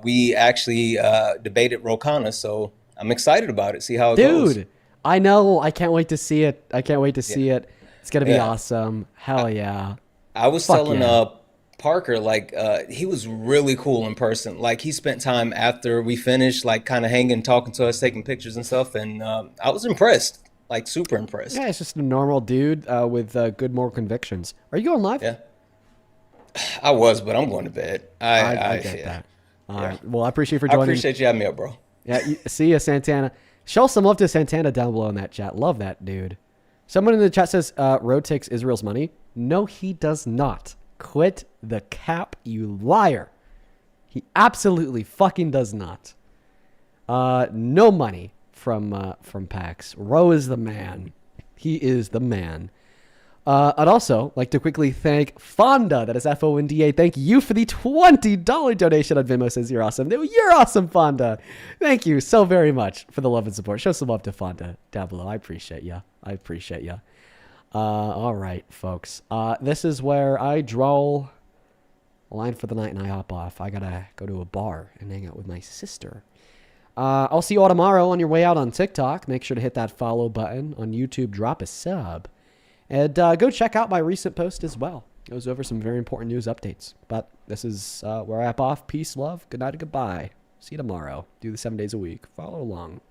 we actually debated Rokana. So I'm excited about it. See how it goes. Dude, I know. I can't wait to see it. It's gonna be awesome. Hell yeah. I was telling Parker, like, he was really cool in person. Like, he spent time after we finished, like, kind of hanging, talking to us, taking pictures and stuff. And I was impressed, like, super impressed. Yeah, it's just a normal dude with good moral convictions. Are you going live? Yeah. I was, but I'm going to bed. I get that. All right. Well, I appreciate you for joining. I appreciate you having me up, bro. Yeah, see ya, Santana. Show some love to Santana down below in that chat. Love that dude. Someone in the chat says, Road takes Israel's money. No, he does not. Quit the cap, you liar. He absolutely fucking does not. No money from PAX. Ro is the man. He is the man. I'd also like to quickly thank Fonda. That is Fonda. Thank you for the $20 donation on Venmo. Says you're awesome. You're awesome, Fonda. Thank you so very much for the love and support. Show some love to Fonda down below. I appreciate you. All right, folks. This is where I draw a line for the night and I hop off. I gotta go to a bar and hang out with my sister. I'll see you all tomorrow on your way out on TikTok. Make sure to hit that follow button on YouTube. Drop a sub. And go check out my recent post as well. It goes over some very important news updates. But this is where I hop off. Peace, love, good night, and goodbye. See you tomorrow. Do the 7 days a week. Follow along.